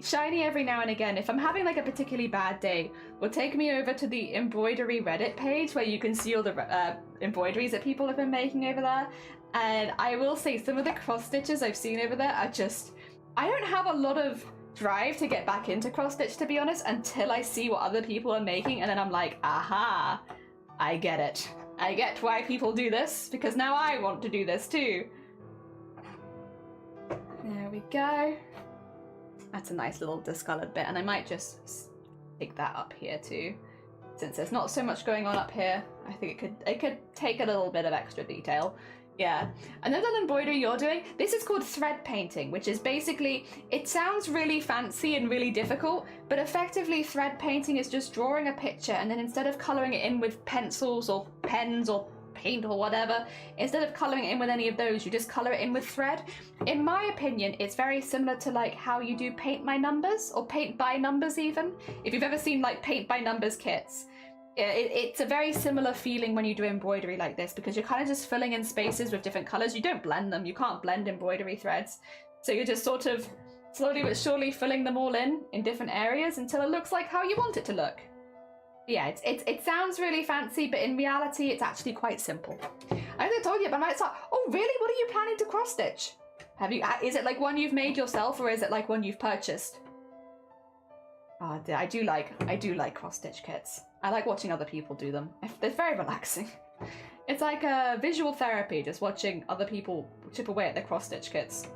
Shiny every now and again, if I'm having like a particularly bad day, will take me over to the embroidery Reddit page where you can see all the embroideries that people have been making over there. And I will say some of the cross stitches I've seen over there are just, I don't have a lot of drive to get back into cross stitch, to be honest, until I see what other people are making, and then I'm like, aha, I get it. I get why people do this, because now I want to do this too. There we go. That's a nice little discolored bit, and I might just stick that up here too. Since there's not so much going on up here, I think it could take a little bit of extra detail. Yeah. Another embroidery you're doing, this is called thread painting, which is basically, it sounds really fancy and really difficult, but effectively thread painting is just drawing a picture, and then instead of colouring it in with pencils or pens or paint or whatever, instead of colouring it in with any of those, you just colour it in with thread. In my opinion, it's very similar to like how you do paint by numbers, or paint by numbers even. If you've ever seen like paint by numbers kits, it's a very similar feeling when you do embroidery like this, because you're kind of just filling in spaces with different colours. You don't blend them. You can't blend embroidery threads. So you're just sort of slowly but surely filling them all in different areas until it looks like how you want it to look. Yeah, it sounds really fancy, but in reality, it's actually quite simple. I think I told you, but I might start. Oh, really? What are you planning to cross stitch? Have you? Is it like one you've made yourself, or is it like one you've purchased? Oh, I do like cross stitch kits. I like watching other people do them. They're very relaxing. It's like a visual therapy, just watching other people chip away at their cross stitch kits.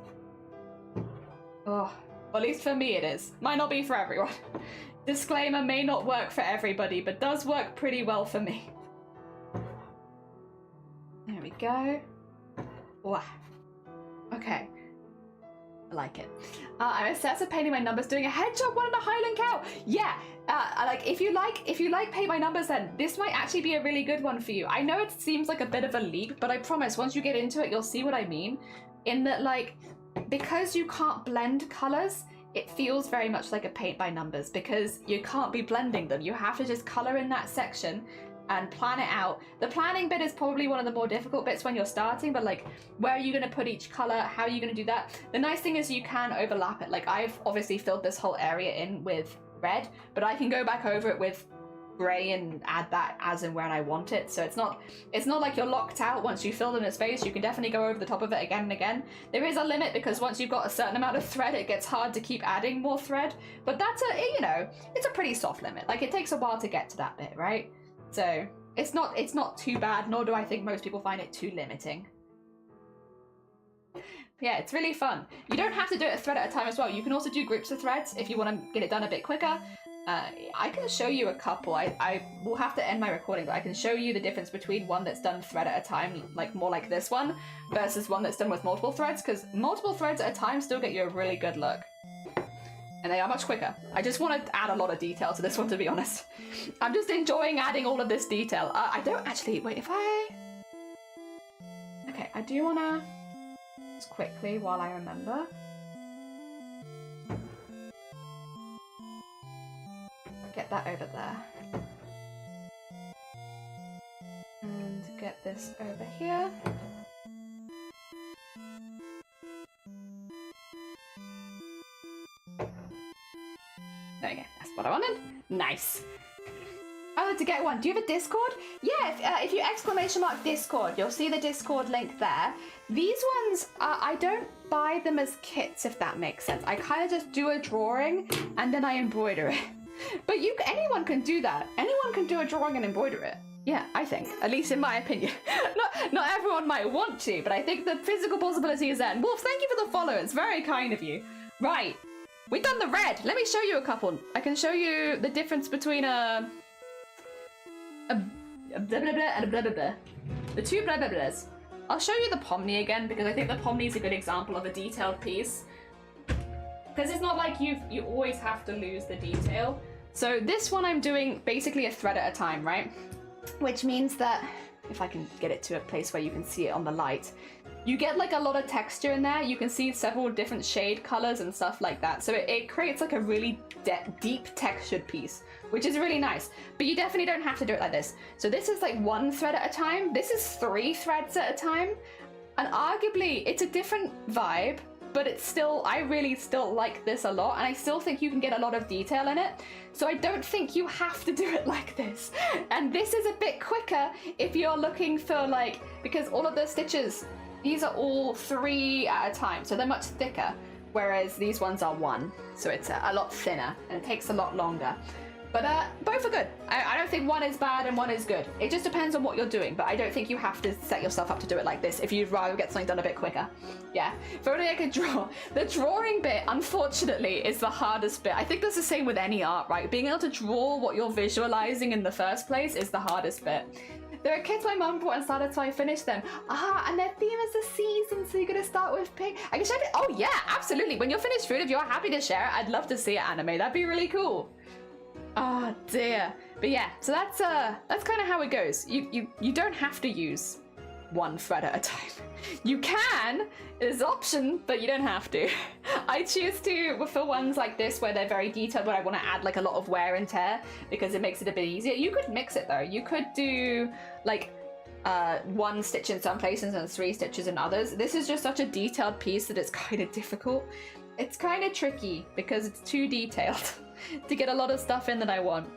Oh, well, at least for me it is. Might not be for everyone. Disclaimer, may not work for everybody, but does work pretty well for me. There we go. Wow. Okay. I like it. I'm obsessed with painting by numbers, doing a head job one on a Highland cow. Yeah, like if you like paint by numbers, then this might actually be a really good one for you. I know it seems like a bit of a leap, but I promise once you get into it, you'll see what I mean. In that, like, because you can't blend colors, it feels very much like a paint by numbers because you can't be blending them. You have to just color in that section and plan it out. The planning bit is probably one of the more difficult bits when you're starting, but like, where are you going to put each color? How are you going to do that? The nice thing is you can overlap it. Like, I've obviously filled this whole area in with red, but I can go back over it with gray and add that as and when I want it. So it's not like you're locked out once you fill in a space. You can definitely go over the top of it again and again. There is a limit because once you've got a certain amount of thread, it gets hard to keep adding more thread, but that's it's a pretty soft limit. Like, it takes a while to get to that bit, right? So it's not too bad, nor do I think most people find it too limiting. Yeah, it's really fun. You don't have to do it a thread at a time as well. You can also do groups of threads if you want to get it done a bit quicker. I can show you a couple. I will have to end my recording, but I can show you the difference between one that's done thread at a time, like more like this one, versus one that's done with multiple threads, because multiple threads at a time still get you a really good look. And they are much quicker. I just want to add a lot of detail to this one, to be honest. I'm just enjoying adding all of this detail. I don't actually... Wait, if I... Okay, I do want to... Just quickly, while I remember... Get that over there. And get this over here. There we go. That's what I wanted. Nice. Oh, to get one. Do you have a Discord? Yeah, if you exclamation mark Discord, you'll see the Discord link there. These ones, I don't buy them as kits, if that makes sense. I kind of just do a drawing and then I embroider it. But anyone can do that. Anyone can do a drawing and embroider it. Yeah, I think, at least in my opinion. Not everyone might want to, but I think the physical possibility is there. And Wolf, thank you for the follow. It's very kind of you. Right, we've done the red. Let me show you a couple. I can show you the difference between a blah blah blah and a blah blah blah. The two blah blah blahs. I'll show you the Pomni again because I think the Pomni is a good example of a detailed piece. Because it's not like you always have to lose the detail. So this one I'm doing basically a thread at a time, right? Which means that, if I can get it to a place where you can see it on the light, you get like a lot of texture in there. You can see several different shade colors and stuff like that. So it creates like a really deep textured piece, which is really nice. But you definitely don't have to do it like this. So this is like one thread at a time. This is 3 threads at a time. And arguably it's a different vibe, but it's still, I really still like this a lot, and I still think you can get a lot of detail in it. So I don't think you have to do it like this. And this is a bit quicker if you're looking for like, because all of the stitches, these are all 3 at a time, so they're much thicker, whereas these ones are 1. So it's a lot thinner and it takes a lot longer. But both are good. I don't think one is bad and one is good. It just depends on what you're doing, but I don't think you have to set yourself up to do it like this if you'd rather get something done a bit quicker. Yeah, if only I could draw. The drawing bit, unfortunately, is the hardest bit. I think that's the same with any art, right? Being able to draw what you're visualizing in the first place is the hardest bit. There are kits my mum bought and started, so I finished them. And their theme is the season, so you're gonna start with pink. I can share it. Oh yeah, absolutely. When you're finished food, if you're happy to share it, I'd love to see it, Anime. That'd be really cool. Oh dear. But yeah, so that's kind of how it goes. You don't have to use 1 thread at a time. You can, it's an option, but you don't have to. I choose to for ones like this where they're very detailed, where I want to add like a lot of wear and tear because it makes it a bit easier. You could mix it though. You could do like 1 stitch in some places and 3 stitches in others. This is just such a detailed piece that it's kind of difficult. It's kind of tricky because it's too detailed to get a lot of stuff in that I want.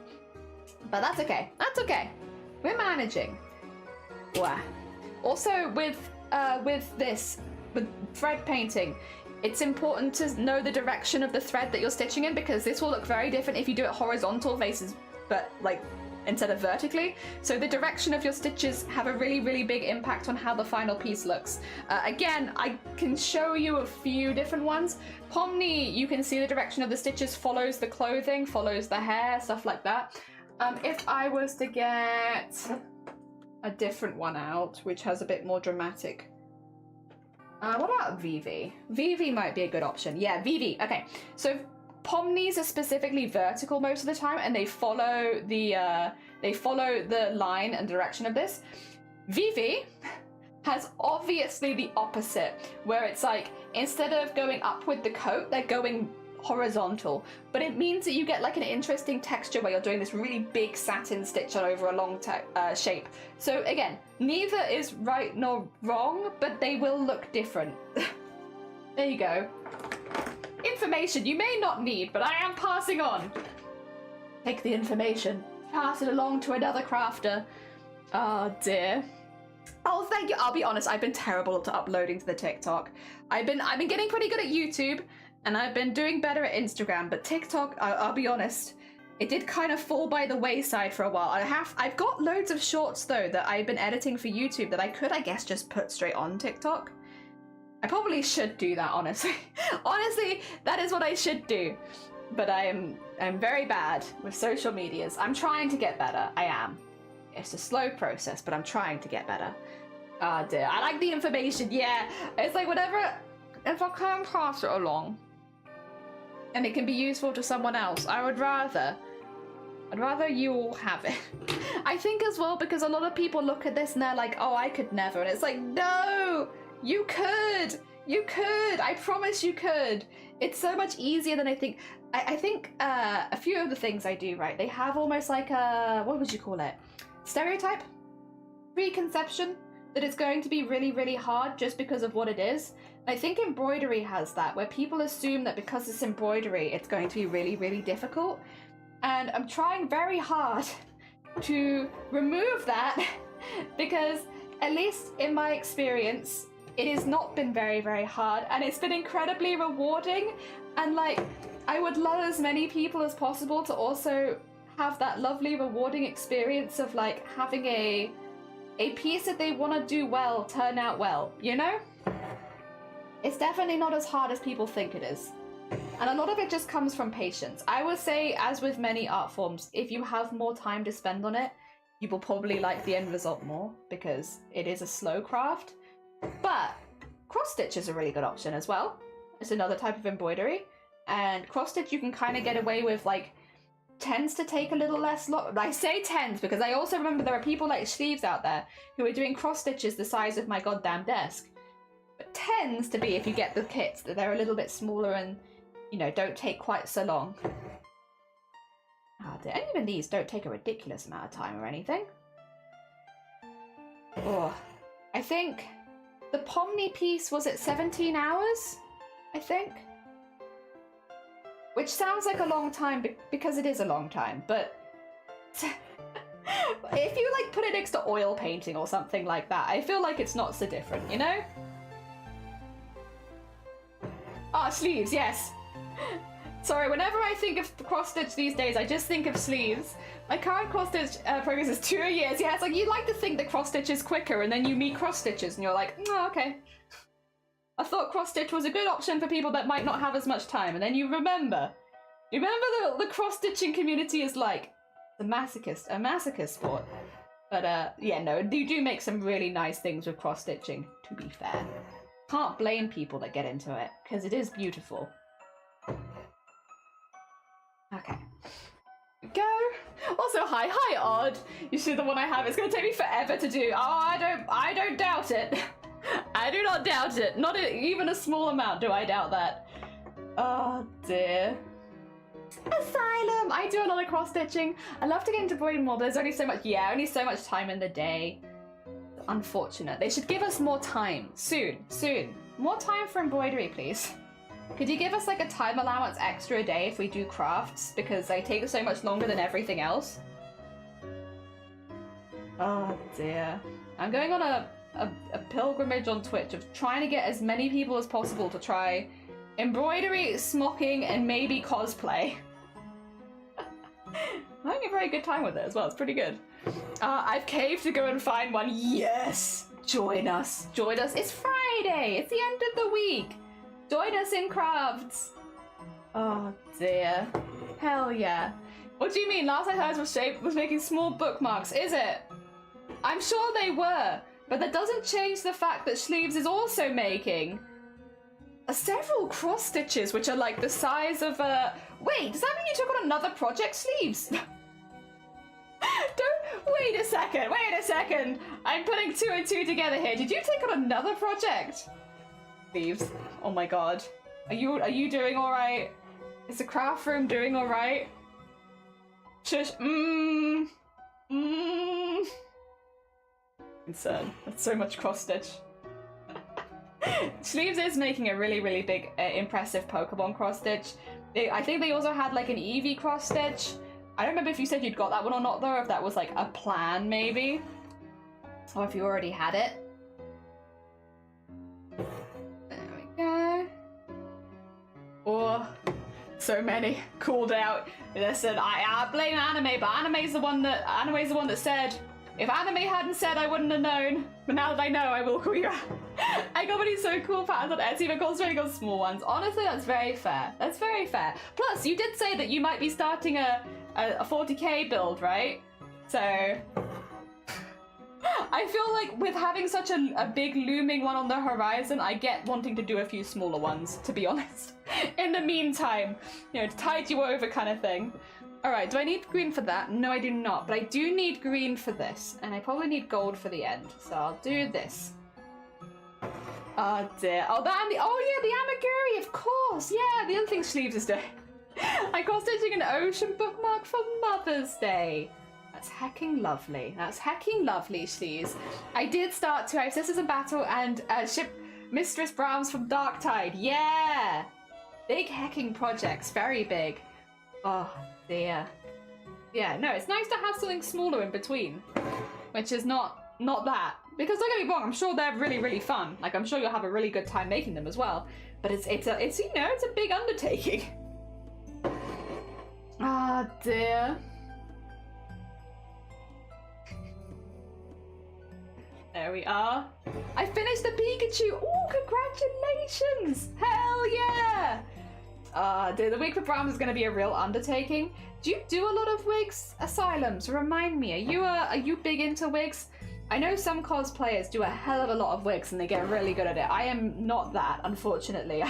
But that's okay. That's okay. We're managing. Wow. Also with thread painting, it's important to know the direction of the thread that you're stitching in, because this will look very different if you do it horizontal versus, but like instead of vertically. So the direction of your stitches have a really, really big impact on how the final piece looks. Again, I can show you a few different ones. Pomni, you can see the direction of the stitches follows the clothing, follows the hair, stuff like that. If I was to get a different one out, which has a bit more dramatic. What about Vivi? Vivi might be a good option. Yeah, Vivi. Okay, so Pomnis are specifically vertical most of the time, and they follow the line and direction of this. Vivi has obviously the opposite, where it's like instead of going up with the coat, they're going horizontal, but it means that you get like an interesting texture where you're doing this really big satin stitch on over a long shape. So again, neither is right nor wrong, but they will look different. There you go. Information you may not need, but I am passing on. Take the information, pass it along to another crafter. Oh dear. Oh, thank you. I'll be honest, I've been terrible at uploading to the TikTok. I've been getting pretty good at YouTube, and I've been doing better at Instagram, but TikTok, I'll be honest, it did kind of fall by the wayside for a while. I've got loads of shorts though that I've been editing for YouTube that I could, I guess, just put straight on TikTok. I probably should do that, honestly. Honestly, that is what I should do. But I'm very bad with social medias. I'm trying to get better. I am. It's a slow process, but I'm trying to get better. Oh dear. I like the information. Yeah. It's like whatever, if I can pass it along and it can be useful to someone else, I'd rather you all have it. I think as well, because a lot of people look at this and they're like, oh, I could never. And it's like, no, you could. You could. I promise you could. It's so much easier than I think. I think a few of the things I do, right, they have almost like a, what would you call it? Stereotype? Preconception that it's going to be really, really hard just because of what it is. I think embroidery has that, where people assume that because it's embroidery, it's going to be really, really difficult. And I'm trying very hard to remove that because, at least in my experience, it has not been very, very hard, and it's been incredibly rewarding. And like, I would love as many people as possible to also have that lovely, rewarding experience of like having a piece that they want to do well turn out well, you know? It's definitely not as hard as people think it is. And a lot of it just comes from patience. I would say, as with many art forms, if you have more time to spend on it, you will probably like the end result more because it is a slow craft. But cross stitch is a really good option as well. It's another type of embroidery. And cross stitch you can kind of get away with, like, tends to take a little less long. I say tends because I also remember there are people like sleeves out there who are doing cross stitches the size of my goddamn desk. But tends to be, if you get the kits, that they're a little bit smaller and, you know, don't take quite so long. Any of these don't take a ridiculous amount of time or anything. Oh, I think the Pomni piece was at 17 hours, I think. Which sounds like a long time because it is a long time, but if you like put it next to oil painting or something like that, I feel like it's not so different, you know? Ah, sleeves, yes. Sorry, whenever I think of cross-stitch these days, I just think of sleeves. My current cross-stitch progress is 2 years. Yeah, it's like you like to think that cross-stitch is quicker, and then you meet cross-stitches, and you're like, oh, okay. I thought cross-stitch was a good option for people that might not have as much time, and then you remember. You remember the cross-stitching community is like a masochist sport. But, yeah, no, you do make some really nice things with cross-stitching, to be fair. Can't blame people that get into it, because it is beautiful. Okay. Go. Also, hi, Odd. You see the one I have? It's gonna take me forever to do. Oh, I don't doubt it. I do not doubt it. Not even a small amount do I doubt that. Oh dear. Asylum. I do a lot of cross stitching. I love to get into embroidery more, but there's only so much time in the day. Unfortunate. They should give us more time. Soon. More time for embroidery, please. Could you give us like a time allowance extra a day if we do crafts? Because they take so much longer than everything else. Oh dear. I'm going on a pilgrimage on Twitch of trying to get as many people as possible to try embroidery, smocking, and maybe cosplay. I'm having a very good time with it as well. It's pretty good. I've caved to go and find one. Yes! Join us. It's Friday. It's the end of the week. Join us in crafts! Oh dear. Hell yeah. What do you mean? Last I heard was making small bookmarks, is it? I'm sure they were, but that doesn't change the fact that Sleeves is also making several cross stitches which are like the size of a... Wait, does that mean you took on another project, Sleeves? Wait a second! I'm putting 2 and 2 together here. Did you take on another project? Sleeves. Oh my god. Are you doing alright? Is the craft room doing alright? Shush. Concern. That's so much cross stitch. Sleeves is making a really, really big, impressive Pokemon cross stitch. I think they also had like an Eevee cross stitch. I don't remember if you said you'd got that one or not though, or if that was like a plan maybe. Or if you already had it. Oh, so many called out. Listen, I blame anime, but anime's the one that said. If anime hadn't said, I wouldn't have known. But now that I know, I will call you out. I got many so cool patterns on Etsy, but concentrating on small ones. Honestly, that's very fair. That's very fair. Plus, you did say that you might be starting a 40k build, right? So I feel like with having such a big looming one on the horizon, I get wanting to do a few smaller ones, to be honest. In the meantime, you know, to tide you over kind of thing. Alright, do I need green for that? No, I do not, but I do need green for this, and I probably need gold for the end, so I'll do this. Oh dear. Oh, yeah, the Amaguri, of course! Yeah, the other thing Sleeves is doing. I cross-stitching an ocean bookmark for Mother's Day. That's hecking lovely. That's hecking lovely, Sleaze. I did start to have Sisters in Battle and ship Mistress Brahms from Darktide. Yeah! Big hecking projects. Very big. Oh, dear. Yeah, no, it's nice to have something smaller in between. Which is not that. Because don't get me wrong, I'm sure they're really, really fun. Like, I'm sure you'll have a really good time making them as well. But it's you know, it's a big undertaking. Ah, dear. There we are. I finished the Pikachu. Oh, congratulations! Hell yeah! Dear, the wig for Brahms is going to be a real undertaking. Do you do a lot of wigs? Asylums, remind me. Are you big into wigs? I know some cosplayers do a hell of a lot of wigs and they get really good at it. I am not that, unfortunately.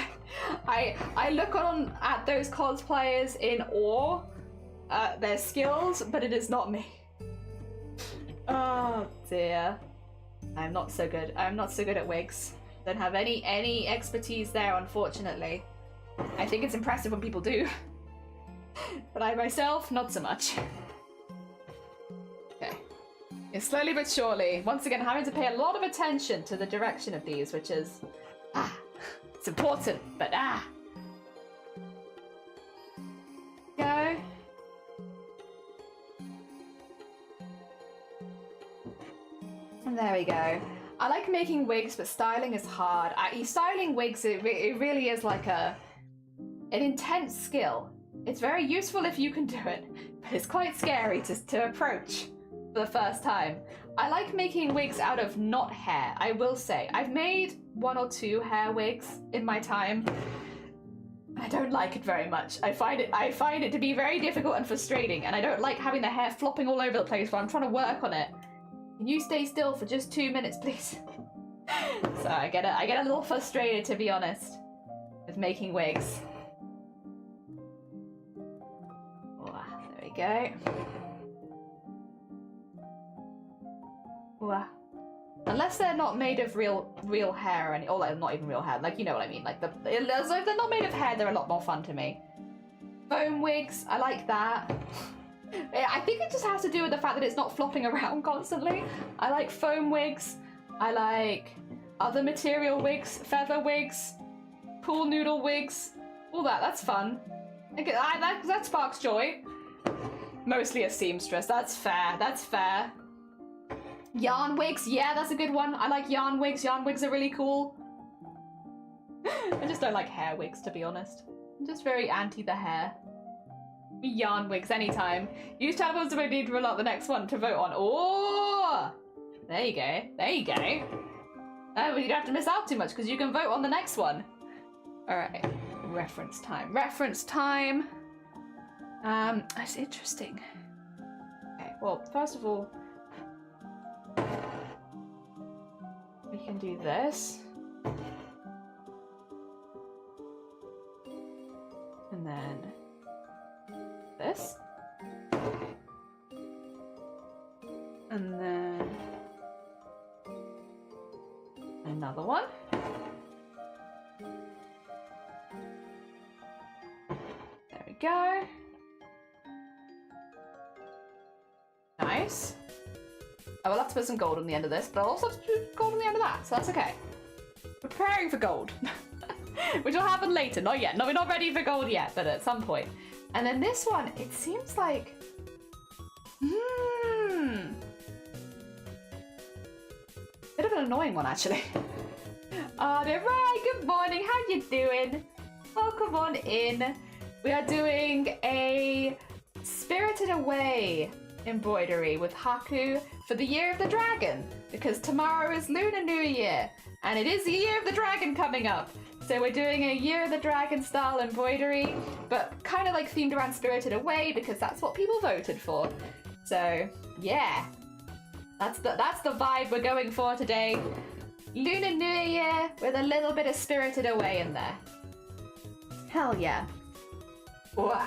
I look on at those cosplayers in awe at their skills, but it is not me. Oh dear. I'm not so good. I'm not so good at wigs. Don't have any expertise there, unfortunately. I think it's impressive when people do. But I myself, not so much. Okay. Yeah, slowly but surely, once again, having to pay a lot of attention to the direction of these, which is... it's important, but Go. And there we go. I like making wigs, but styling is hard. Styling wigs, it really is like an intense skill. It's very useful if you can do it, but it's quite scary to approach for the first time. I like making wigs out of not hair, I will say. I've made 1 or 2 hair wigs in my time. I don't like it very much. I find it to be very difficult and frustrating, and I don't like having the hair flopping all over the place while I'm trying to work on it. Can you stay still for just 2 minutes, please? So I get a little frustrated, to be honest, with making wigs. Oh, there we go. Oh. Unless they're not made of real hair, or like, not even real hair, like, you know what I mean. Like if they're not made of hair, they're a lot more fun to me. Foam wigs, I like that. I think it just has to do with the fact that it's not flopping around constantly. I like foam wigs. I like other material wigs, feather wigs, pool noodle wigs. All that's fun. That sparks joy. Mostly a seamstress. That's fair. That's fair. Yarn wigs. Yeah, that's a good one. I like yarn wigs. Yarn wigs are really cool. I just don't like hair wigs, to be honest. I'm just very anti the hair. Yarn wigs anytime. Use channels to need to roll out the next one to vote on. Oh, there you go. There you go. Oh, well, you don't have to miss out too much because you can vote on the next one. All right. Reference time. Reference time. That's interesting. Okay. Well, first of all, we can do this, and then this, and then another one, there we go, nice. I will have to put some gold on the end of this, but I'll also have to put gold on the end of that, so that's okay. Preparing for gold, which will happen later, not yet. No, we're not ready for gold yet, but at some point. And then this one, it seems like, bit of an annoying one, actually. Right, good morning, how you doing? Welcome on in. We are doing a Spirited Away embroidery with Haku for the Year of the Dragon, because tomorrow is Lunar New Year, and it is the Year of the Dragon coming up. So we're doing a Year of the Dragon style embroidery, but kind of like themed around Spirited Away because that's what people voted for. So yeah, that's the vibe we're going for today. Lunar New Year with a little bit of Spirited Away in there. Hell yeah. Whoa.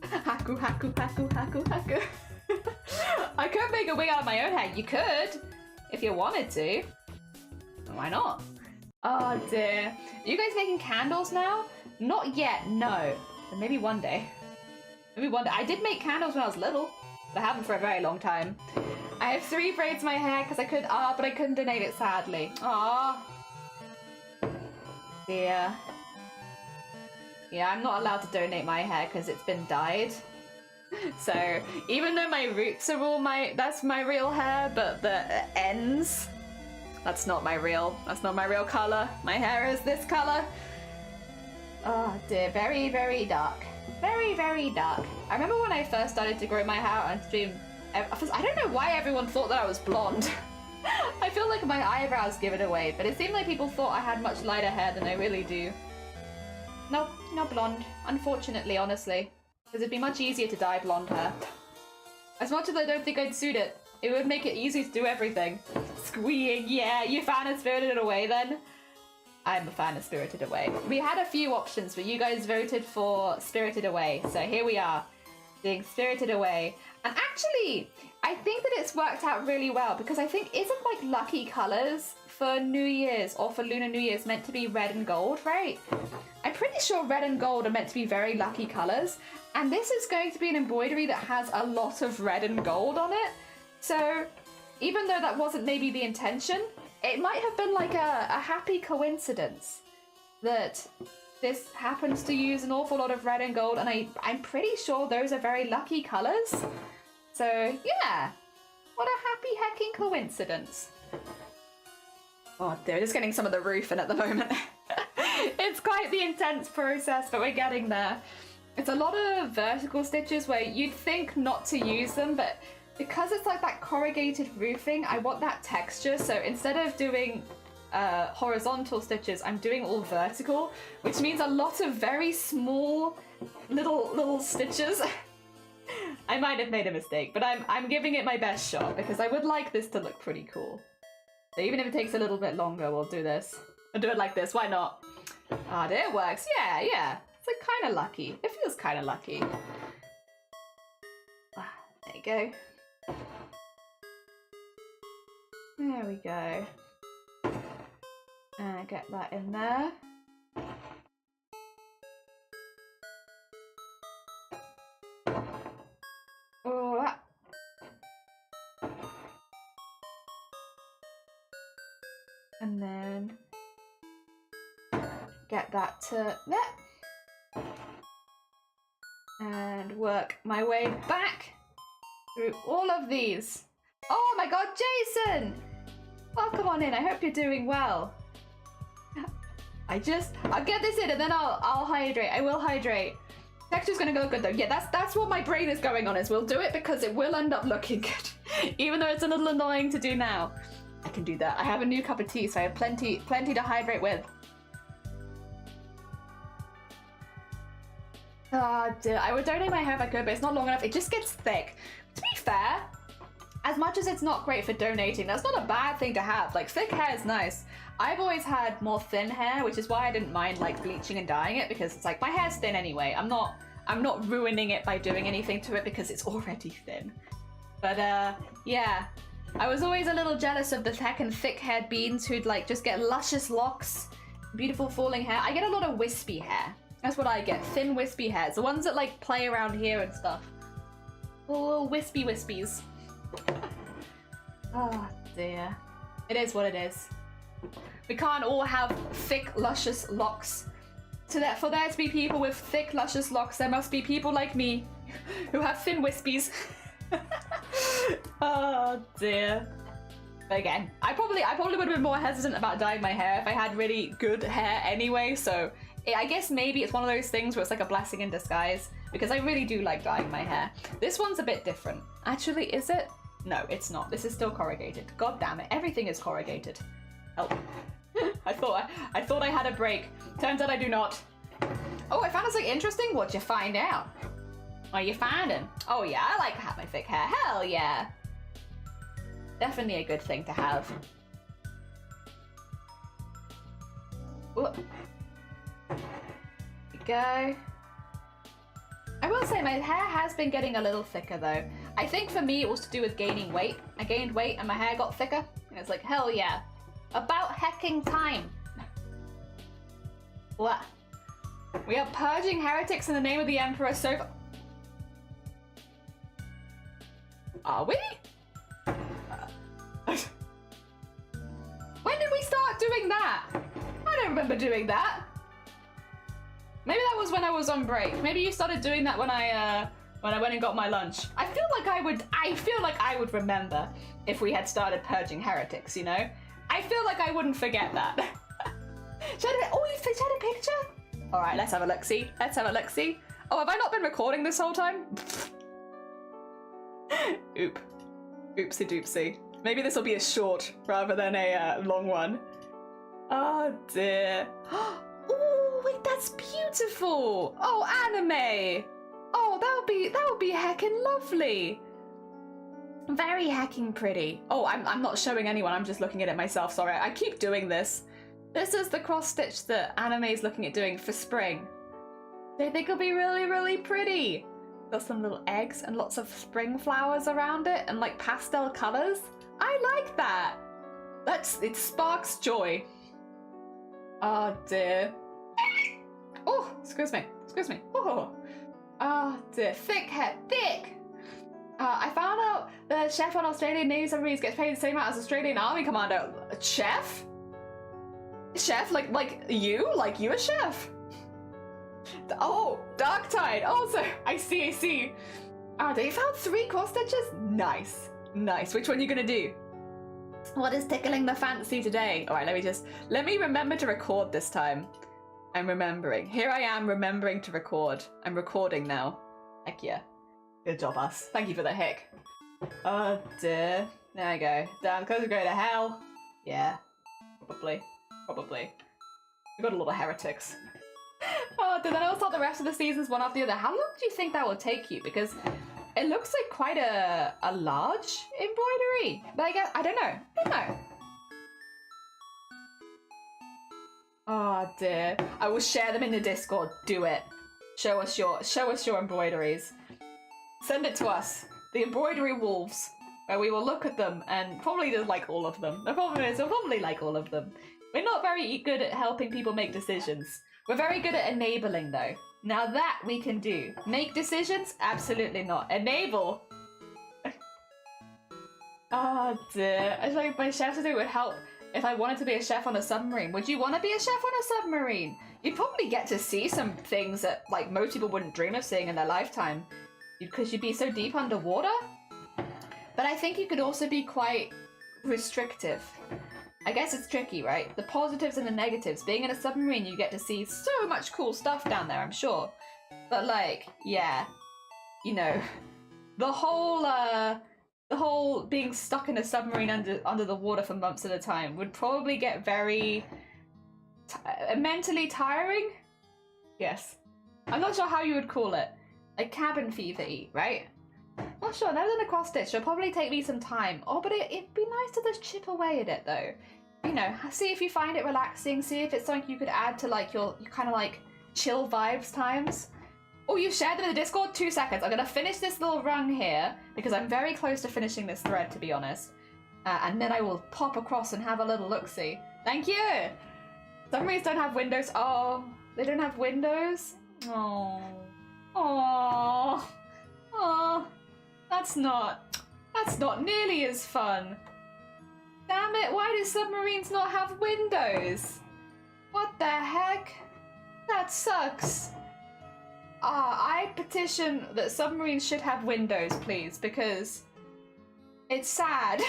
Haku, haku, haku, haku, haku. I could make a wig out of my own head. You could, if you wanted to. Why not? Oh dear. Are you guys making candles now? Not yet, no. But maybe one day. Maybe one day. I did make candles when I was little, but I haven't for a very long time. I have 3 braids in my hair because I could, but I couldn't donate it sadly. Aww. Dear. Yeah, I'm not allowed to donate my hair because it's been dyed. So even though my roots are all that's my real hair, but the ends, that's not my real color. My hair is this color. Oh dear, very, very dark. Very, very dark. I remember when I first started to grow my hair on stream, I don't know why everyone thought that I was blonde. I feel like my eyebrows give it away, but it seemed like people thought I had much lighter hair than I really do. Nope, not blonde. Unfortunately, honestly. Because it'd be much easier to dye blonde hair. As much as I don't think I'd suit it, it would make it easy to do everything. Squeeing, yeah, you fan of Spirited Away then? I'm a fan of Spirited Away. We had a few options, but you guys voted for Spirited Away, so here we are, doing Spirited Away. And actually, I think that it's worked out really well, because I think isn't like lucky colours for New Year's or for Lunar New Year's meant to be red and gold, right? I'm pretty sure red and gold are meant to be very lucky colours, and this is going to be an embroidery that has a lot of red and gold on it. So even though that wasn't maybe the intention, it might have been like a happy coincidence that this happens to use an awful lot of red and gold, and I'm pretty sure those are very lucky colours. So yeah, what a happy hecking coincidence. Oh dear, just getting some of the roof in at the moment. It's quite the intense process, but we're getting there. It's a lot of vertical stitches where you'd think not to use them, but because it's like that corrugated roofing, I want that texture. So instead of doing horizontal stitches, I'm doing all vertical, which means a lot of very small little stitches. I might have made a mistake, but I'm giving it my best shot because I would like this to look pretty cool. So even if it takes a little bit longer, we'll do this. I'll do it like this, why not? Ah, there it works. Yeah. It's like kind of lucky. It feels kind of lucky. There you go. There we go. Get that in there. Oh, and then get that to there. And work my way back through all of these. Oh my god, Jason! Welcome on in, I hope you're doing well. I'll get this in and then I'll hydrate. I will hydrate. Texture's gonna go good though. Yeah, that's what my brain is going on, is we'll do it because it will end up looking good. Even though it's a little annoying to do now. I can do that. I have a new cup of tea, so I have plenty to hydrate with. Oh dear, I would donate my hair if I could, but it's not long enough. It just gets thick. To be fair, as much as it's not great for donating, that's not a bad thing to have. Like, thick hair is nice. I've always had more thin hair, which is why I didn't mind like bleaching and dyeing it, because it's like my hair's thin anyway. I'm not ruining it by doing anything to it because it's already thin. But yeah, I was always a little jealous of the heckin' thick-haired beans who'd like just get luscious locks, beautiful falling hair. I get a lot of wispy hair. That's what I get, thin wispy hairs. The ones that like play around here and stuff. Little wispy wispies. Oh dear. It is what it is. We can't all have thick, luscious locks. For there to be people with thick, luscious locks, there must be people like me who have thin wispies. Oh dear. But again, I probably would have been more hesitant about dyeing my hair if I had really good hair anyway, so I guess maybe it's one of those things where it's like a blessing in disguise, because I really do like dyeing my hair. This one's a bit different. Actually, is it? No, it's not. This is still corrugated. God damn it, everything is corrugated. Oh. I thought I had a break. Turns out I do not. Oh, I found something interesting. What'd you find out? What are you finding? Oh yeah, I like to have my thick hair. Hell yeah. Definitely a good thing to have. Ooh. There we go. I will say my hair has been getting a little thicker though. I think for me it was to do with gaining weight. I gained weight and my hair got thicker. And it's like, hell yeah. About hecking time. What? We are purging heretics in the name of the Emperor so far. Are we? When did we start doing that? I don't remember doing that. Maybe that was when I was on break. Maybe you started doing that when I went and got my lunch. I feel like I would remember if we had started purging heretics, you know? I feel like I wouldn't forget that. Oh, you had a picture? All right, let's have a look-see. Let's have a look-see. Oh, have I not been recording this whole time? Oopsie doopsie. Maybe this will be a short rather than a long one. Oh dear. Oh wait, that's beautiful. Oh, anime. Oh, that would be heckin' lovely. Very heckin' pretty. Oh, I'm not showing anyone. I'm just looking at it myself. Sorry, I keep doing this. This is the cross stitch that anime is looking at doing for spring. They think it'll be really, really pretty. Got some little eggs and lots of spring flowers around it and like pastel colors. I like that. It sparks joy. Oh dear. Oh, excuse me. Oh dear, thick head, thick. I found out the chef on Australian Navy submarines gets paid the same amount as Australian Army Commander. A chef? Chef? Like you a chef? Oh, Dark Tide. Also, I see. They found 3 cross stitches? Nice. Which one are you gonna do? What is tickling the fancy today? All right, let me remember to record this time. I'm remembering. Here I am remembering to record. I'm recording now. Heck yeah. Good job, us. Thank you for the heck. Oh dear. There I go. Damn, close to go to hell. Yeah. Probably. We've got a lot of heretics. Oh, did I start the rest of the seasons one after the other? How long do you think that will take you? Because it looks like quite a large embroidery. But I don't know. Oh dear. I will share them in the Discord. Do it. Show us your embroideries. Send it to us. The embroidery wolves. Where we will look at them and probably just like all of them. The problem is we'll probably like all of them. We're not very good at helping people make decisions. We're very good at enabling though. Now that we can do. Make decisions? Absolutely not. Enable. Oh dear. I feel like my chef today would help if I wanted to be a chef on a submarine. Would you want to be a chef on a submarine? You'd probably get to see some things that like most people wouldn't dream of seeing in their lifetime. Because you'd be so deep underwater. But I think you could also be quite restrictive. I guess it's tricky, right? The positives and the negatives. Being in a submarine, you get to see so much cool stuff down there, I'm sure. But like, yeah, you know, the whole being stuck in a submarine under the water for months at a time would probably get very mentally tiring. Yes, I'm not sure how you would call it, like cabin fever-y, right? Not sure. Never done a cross stitch. It'll probably take me some time. Oh, but it'd be nice to just chip away at it though. You know, see if you find it relaxing. See if it's something you could add to like your kind of like chill vibes times. Oh, you shared them in the Discord? 2 seconds. I'm gonna finish this little rung here because I'm very close to finishing this thread, to be honest. And then I will pop across and have a little look-see. Thank you. Submarines don't have windows. Oh, they don't have windows. Oh, oh. That's not nearly as fun. Damn it, why do submarines not have windows? What the heck? That sucks. I petition that submarines should have windows, please, because it's sad.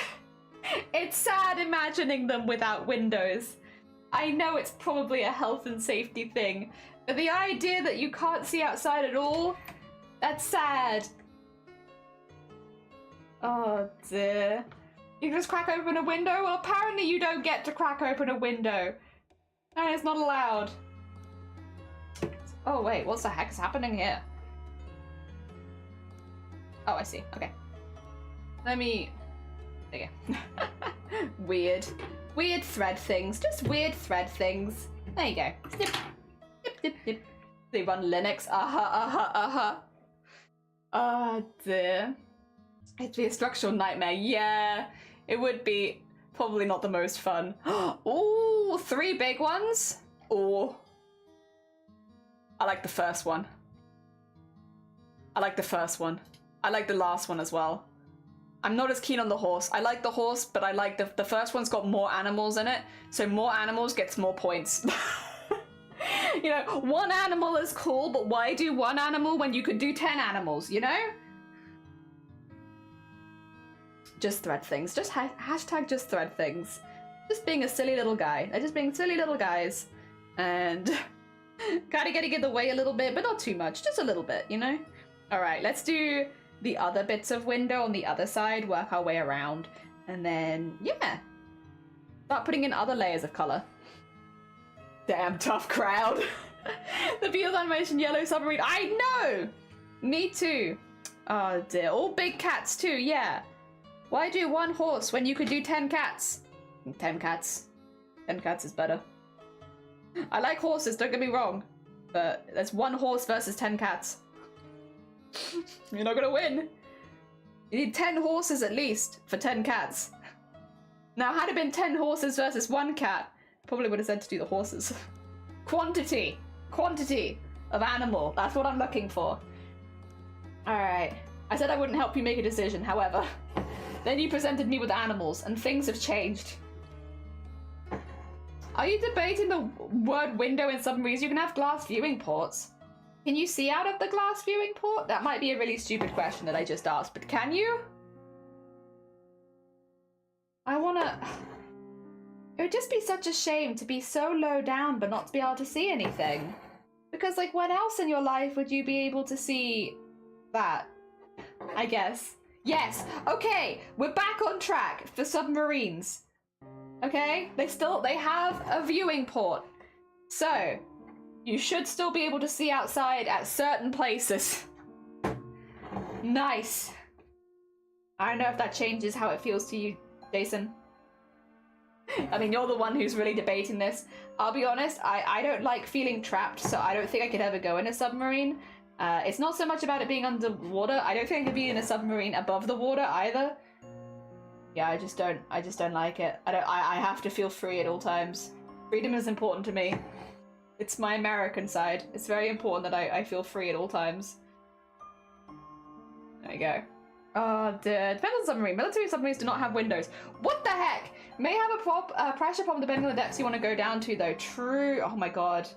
It's sad imagining them without windows. I know it's probably a health and safety thing, but the idea that you can't see outside at all, that's sad. Oh dear. You can just crack open a window? Well, apparently you don't get to crack open a window. And it's not allowed. Oh wait, what the heck is happening here? Oh, I see. Okay. Let me... There you go. Weird. Weird thread things. Just weird thread things. There you go. Snip. Snip, snip, snip. They run Linux. Oh dear. It'd be a structural nightmare. Yeah, it would be. Probably not the most fun. Ooh, 3 big ones? Ooh. I like the first one. I like the first one. I like the last one as well. I'm not as keen on the horse. I like the horse, but I like the first one's got more animals in it, so more animals gets more points. You know, one animal is cool, but why do one animal when you could do 10 animals, you know? Just thread things. Just hashtag just thread things. Just being a silly little guy. They're just being silly little guys. And kind of getting in the way a little bit, but not too much. Just a little bit, you know? Alright, let's do the other bits of window on the other side, work our way around. And then, yeah. Start putting in other layers of colour. Damn tough crowd. The Beatles animation yellow submarine. I know! Me too. Oh dear. All big cats too, yeah. Why do one horse when you could do 10 cats? 10 cats. 10 cats is better. I like horses, don't get me wrong. But there's one horse versus 10 cats. You're not gonna win. You need 10 horses at least for 10 cats. Now, had it been 10 horses versus 1 cat, probably would have said to do the horses. Quantity. Quantity of animal. That's what I'm looking for. Alright. I said I wouldn't help you make a decision, however. Then you presented me with animals, and things have changed. Are you debating the word window in submarines? You can have glass viewing ports. Can you see out of the glass viewing port? That might be a really stupid question that I just asked, but can you? I wanna... It would just be such a shame to be so low down but not to be able to see anything. Because, like, when else in your life would you be able to see that? I guess. Yes! Okay! We're back on track for submarines. Okay? They have a viewing port. So, you should still be able to see outside at certain places. Nice. I don't know if that changes how it feels to you, Jason. I mean, you're the one who's really debating this. I'll be honest, I don't like feeling trapped, so I don't think I could ever go in a submarine. It's not so much about it being underwater. I don't think I could be in a submarine above the water either. Yeah, I just don't like it. I have to feel free at all times. Freedom is important to me. It's my American side. It's very important that I feel free at all times. There you go. Oh dear. Depends on submarine. Military submarines do not have windows. What the heck? May have a pressure problem depending on the depths you want to go down to, though. True. Oh my god.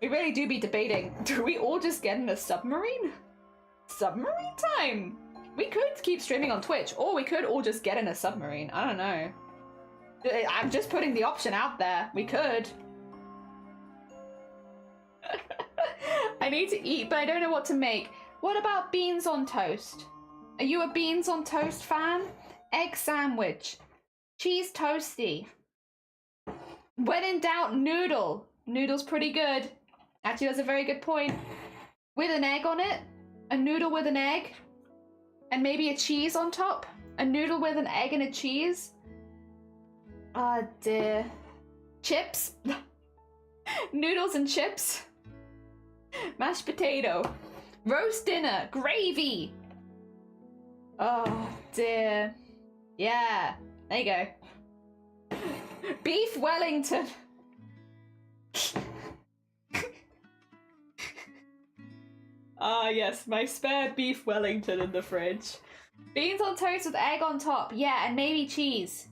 We really do be debating. Do we all just get in a submarine? Submarine time! We could keep streaming on Twitch, or we could all just get in a submarine. I don't know. I'm just putting the option out there. We could. I need to eat, but I don't know what to make. What about beans on toast? Are you a beans on toast fan? Egg sandwich. Cheese toasty. When in doubt, noodle. Noodle's pretty good. Actually, that's a very good point. With an egg on it. A noodle with an egg. And maybe a cheese on top. A noodle with an egg and a cheese. Ah, dear. Chips. Noodles and chips. Mashed potato. Roast dinner. Gravy. Oh, dear. Yeah. There you go. Beef Wellington. Ah, yes, my spare beef Wellington in the fridge. Beans on toast with egg on top. Yeah, and maybe cheese.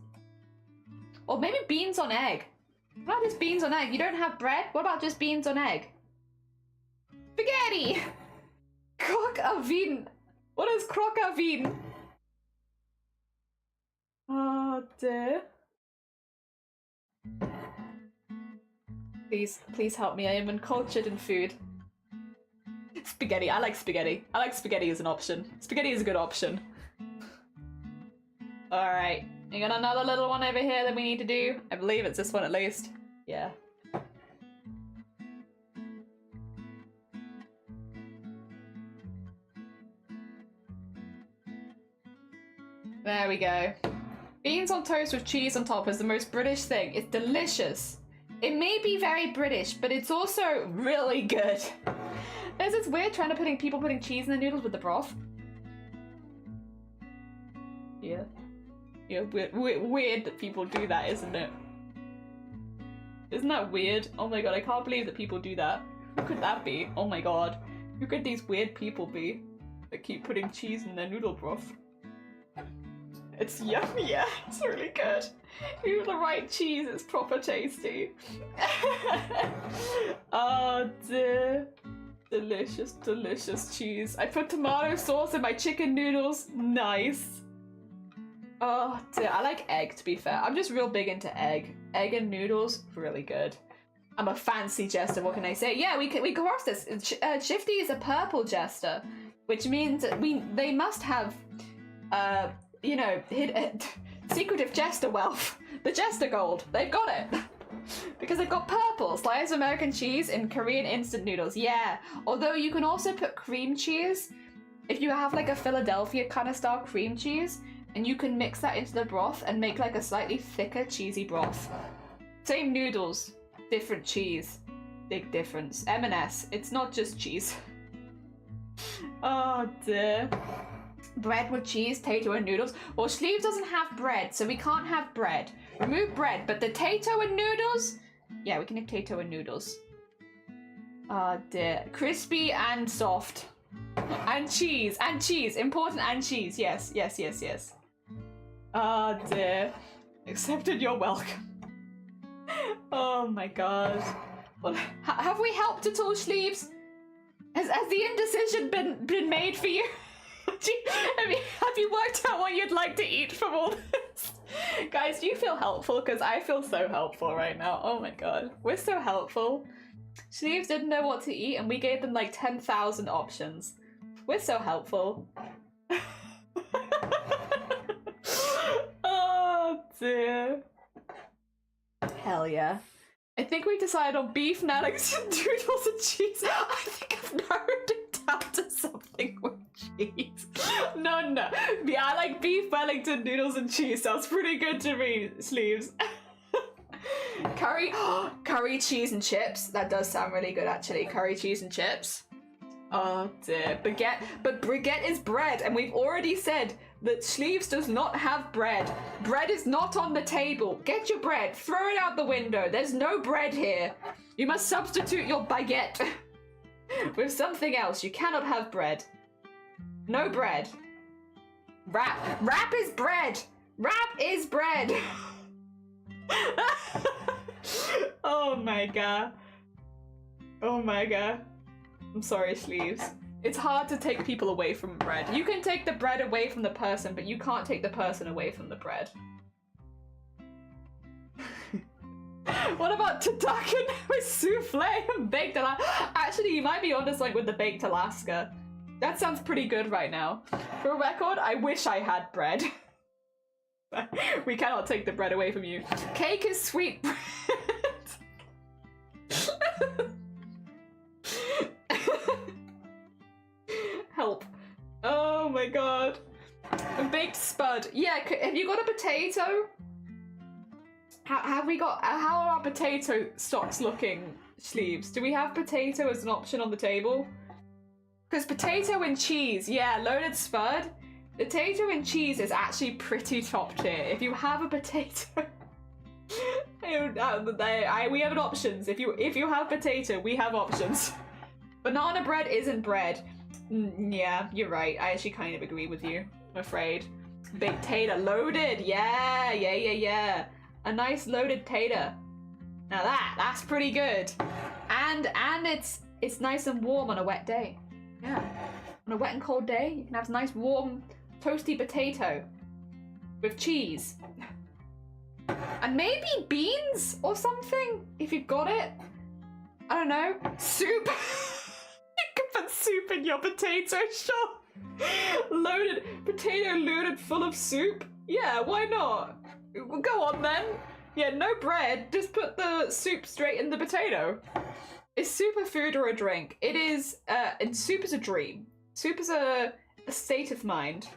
Or maybe beans on egg. What about just beans on egg? You don't have bread? What about just beans on egg? Spaghetti! Croque à vin. What is croque à vin? Oh dear. Please help me. I am uncultured in food. Spaghetti. I like spaghetti. I like spaghetti as an option. Spaghetti is a good option. Alright. We got another little one over here that we need to do. I believe it's this one at least. Yeah. There we go. Beans on toast with cheese on top is the most British thing. It's delicious. It may be very British, but it's also really good. There's this weird trend of people putting cheese in the noodles with the broth. Yeah. Yeah, weird that people do that, isn't it? Isn't that weird? Oh my god, I can't believe that people do that. Who could that be? Oh my god. Who could these weird people be that keep putting cheese in their noodle broth? It's yummy, yeah. It's really good. With the right cheese, it's proper tasty. Oh dear. Delicious, delicious cheese. I put tomato sauce in my chicken noodles. Nice. Oh dear, I like egg, to be fair. I'm just real big into egg. Egg and noodles, really good. I'm a fancy jester, what can I say? Yeah, we crossed this. Shifty is a purple jester, which means that they must have, you know, secretive jester wealth. The jester gold. They've got it. Because they've got purple. Sliced American cheese in Korean instant noodles. Yeah. Although you can also put cream cheese. If you have like a Philadelphia kind of style cream cheese, and you can mix that into the broth and make like a slightly thicker cheesy broth. Same noodles, different cheese. Big difference. M&S. It's not just cheese. Oh dear. Bread with cheese, tato and noodles. Well, Sleeves doesn't have bread, so we can't have bread. Remove bread, but the tato and noodles? Yeah, we can have tato and noodles. Oh dear. Crispy and soft. And cheese. And cheese. Important and cheese. Yes, yes, yes, yes. Oh dear. Accepted, you're welcome. Oh my god. Well, have we helped at all, Sleeves? Has the indecision been made for you? Have you worked out what you'd like to eat from all this? Guys, do you feel helpful? Because I feel so helpful right now. Oh my god. We're so helpful. Sleeves didn't know what to eat and we gave them like 10,000 options. We're so helpful. Oh dear. Hell yeah. I think we decided on beef Nellings, noodles and cheese. I think I've narrowed it down to something with cheese. No. Yeah, I like beef Wellington, noodles and cheese. Sounds pretty good to me, Sleeves. Curry, cheese and chips. That does sound really good, actually. Curry, cheese and chips. Oh dear. Baguette. But baguette is bread, and we've already said that Sleeves does not have bread. Bread is not on the table. Get your bread. Throw it out the window. There's no bread here. You must substitute your baguette with something else. You cannot have bread. No bread. Wrap. Wrap is bread. Wrap is bread. Oh my god. Oh my god. I'm sorry, Sleeves. It's hard to take people away from bread. You can take the bread away from the person, but you can't take the person away from the bread. What about Tadakan with souffle and baked Alaska? Actually, you might be onto something with the baked Alaska. That sounds pretty good right now. For a record, I wish I had bread. We cannot take the bread away from you. Cake is sweet bread. Help. Oh my god. A baked spud. Yeah, have you got a potato? How are our potato stocks looking, Sleeves? Do we have potato as an option on the table? Because potato and cheese, yeah, loaded spud. Potato and cheese is actually pretty top tier. If you have a potato, we have options. If you have potato, we have options. Banana bread isn't bread. Yeah, you're right. I actually kind of agree with you, I'm afraid. Baked tater, loaded. Yeah. A nice loaded tater. Now that's pretty good. And it's nice and warm on a wet day. Yeah. On a wet and cold day, you can have a nice warm toasty potato with cheese. And maybe beans or something, if you've got it. I don't know. Soup. You can put soup in your potato, sure. Loaded, potato loaded full of soup. Yeah, why not? Go on then. Yeah, no bread, just put the soup straight in the potato. Is soup a food or a drink? It is, and soup is a dream. Soup is a state of mind.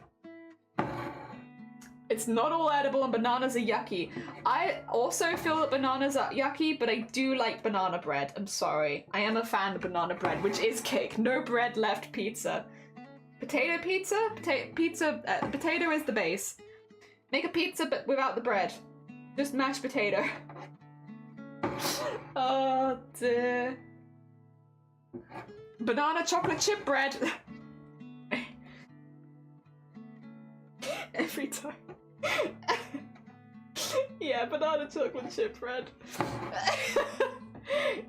It's not all edible and bananas are yucky. I also feel that bananas are yucky, but I do like banana bread. I'm sorry. I am a fan of banana bread, which is cake. No bread left pizza. Potato pizza? Potato is the base. Make a pizza but without the bread. Just mashed potato. Oh dear. Banana chocolate chip bread. Every time. Yeah, banana chocolate chip bread.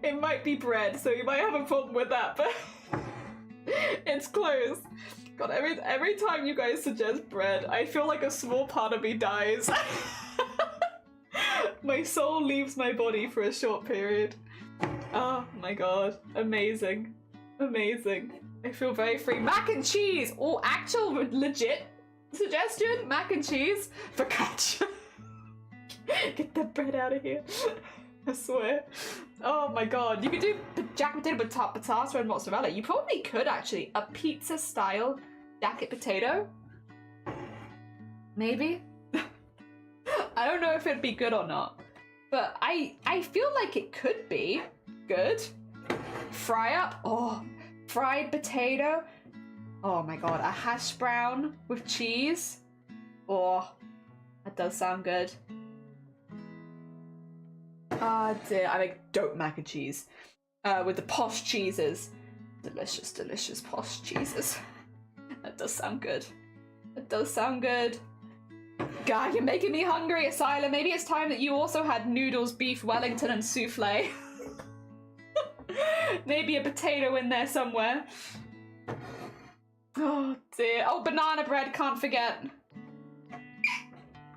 It might be bread, so you might have a problem with that, but it's close. God, every time you guys suggest bread, I feel like a small part of me dies. My soul leaves my body for a short period. Oh my god, amazing. Amazing. I feel very free. Mac and cheese! Oh, actual legit suggestion? Mac and cheese? Focaccia. Get the bread out of here. I swear. Oh my god. You could do jacket potato with patata and mozzarella. You probably could actually. A pizza style jacket potato? Maybe? I don't know if it'd be good or not. But I feel like it could be good. Fry up. Oh, fried potato. Oh my god. A hash brown with cheese. Oh, that does sound good. Ah, dear. I make dope mac and cheese. With the posh cheeses. Delicious, delicious posh cheeses. That does sound good. That does sound good. God, you're making me hungry, Asylum. Maybe it's time that you also had noodles, beef Wellington, and souffle. Maybe a potato in there somewhere. Oh, dear. Oh, banana bread, can't forget.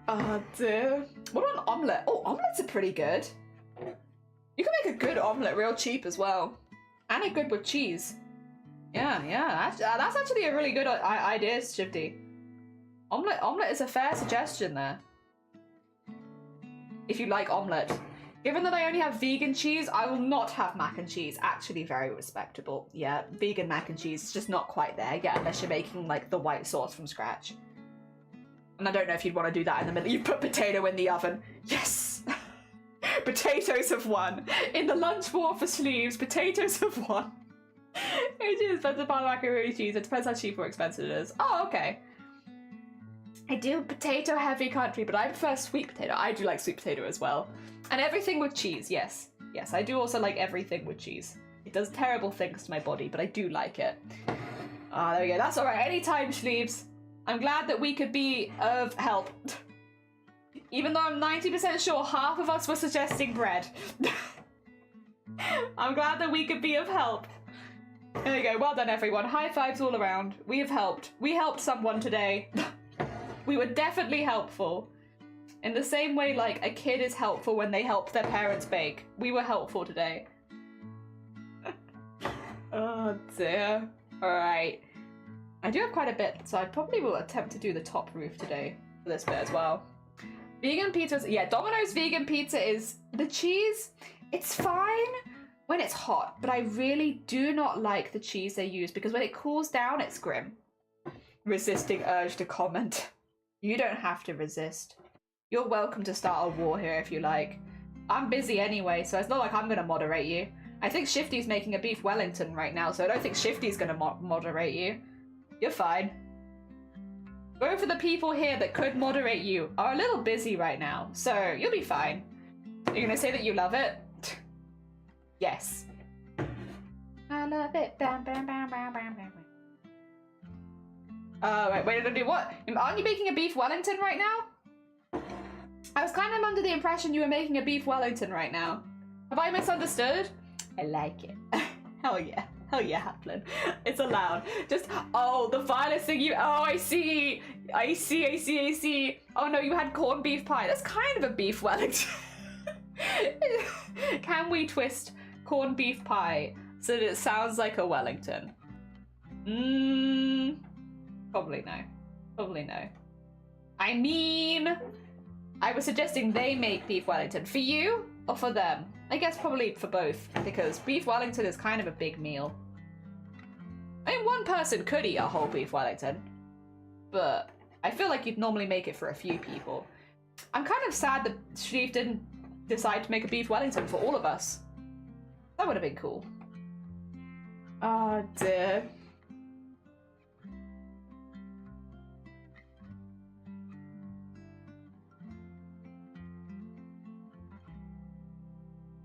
Oh, dear. What about an omelette? Oh, omelettes are pretty good. You can make a good omelette real cheap as well. And a good with cheese. Yeah. That's actually a really good idea, Shifty. Omelette is a fair suggestion there. If you like omelette. Given that I only have vegan cheese, I will not have mac and cheese. Actually very respectable. Yeah, vegan mac and cheese is just not quite there yet unless you're making like the white sauce from scratch. And I don't know if you'd want to do that in the middle. You put potato in the oven. Yes! Potatoes have won. In the lunch war for sleeves, potatoes have won. It is depends upon macaroni cheese. It depends how cheap or expensive it is. Oh, okay. I do potato heavy country, but I prefer sweet potato. I do like sweet potato as well. And everything with cheese, yes. Yes, I do also like everything with cheese. It does terrible things to my body, but I do like it. Ah, there we go. That's alright. Anytime, sleeves. I'm glad that we could be of help. Even though I'm 90% sure half of us were suggesting bread. I'm glad that we could be of help. There we go. Well done, everyone. High fives all around. We have helped. We helped someone today. We were definitely helpful. In the same way, like, a kid is helpful when they help their parents bake. We were helpful today. Oh, dear. Alright. I do have quite a bit, so I probably will attempt to do the top roof today for this bit as well. Vegan pizzas. Yeah, Domino's vegan pizza is... The cheese, it's fine when it's hot, but I really do not like the cheese they use because when it cools down, it's grim. Resisting urge to comment. You don't have to resist. You're welcome to start a war here if you like. I'm busy anyway, so it's not like I'm going to moderate you. I think Shifty's making a beef Wellington right now, so I don't think Shifty's going to moderate you. You're fine. Both of the people here that could moderate you are a little busy right now, so you'll be fine. You're going to say that you love it? Yes. I love it. Bam, bam, bam, bam, bam, bam. Wait, I do what? Aren't you making a beef Wellington right now? I was kind of under the impression you were making a beef Wellington right now. Have I misunderstood? I like it. Hell yeah. Hell yeah, Haplin. It's allowed. Just, oh, the vilest thing you, oh, I see. I see. Oh no, you had corned beef pie. That's kind of a beef Wellington. Can we twist corned beef pie so that it sounds like a Wellington? Probably no. Probably no. I mean, I was suggesting they make beef Wellington. For you or for them? I guess probably for both, because beef Wellington is kind of a big meal. I mean, one person could eat a whole beef Wellington, but I feel like you'd normally make it for a few people. I'm kind of sad that Steve didn't decide to make a beef Wellington for all of us. That would have been cool. Oh dear.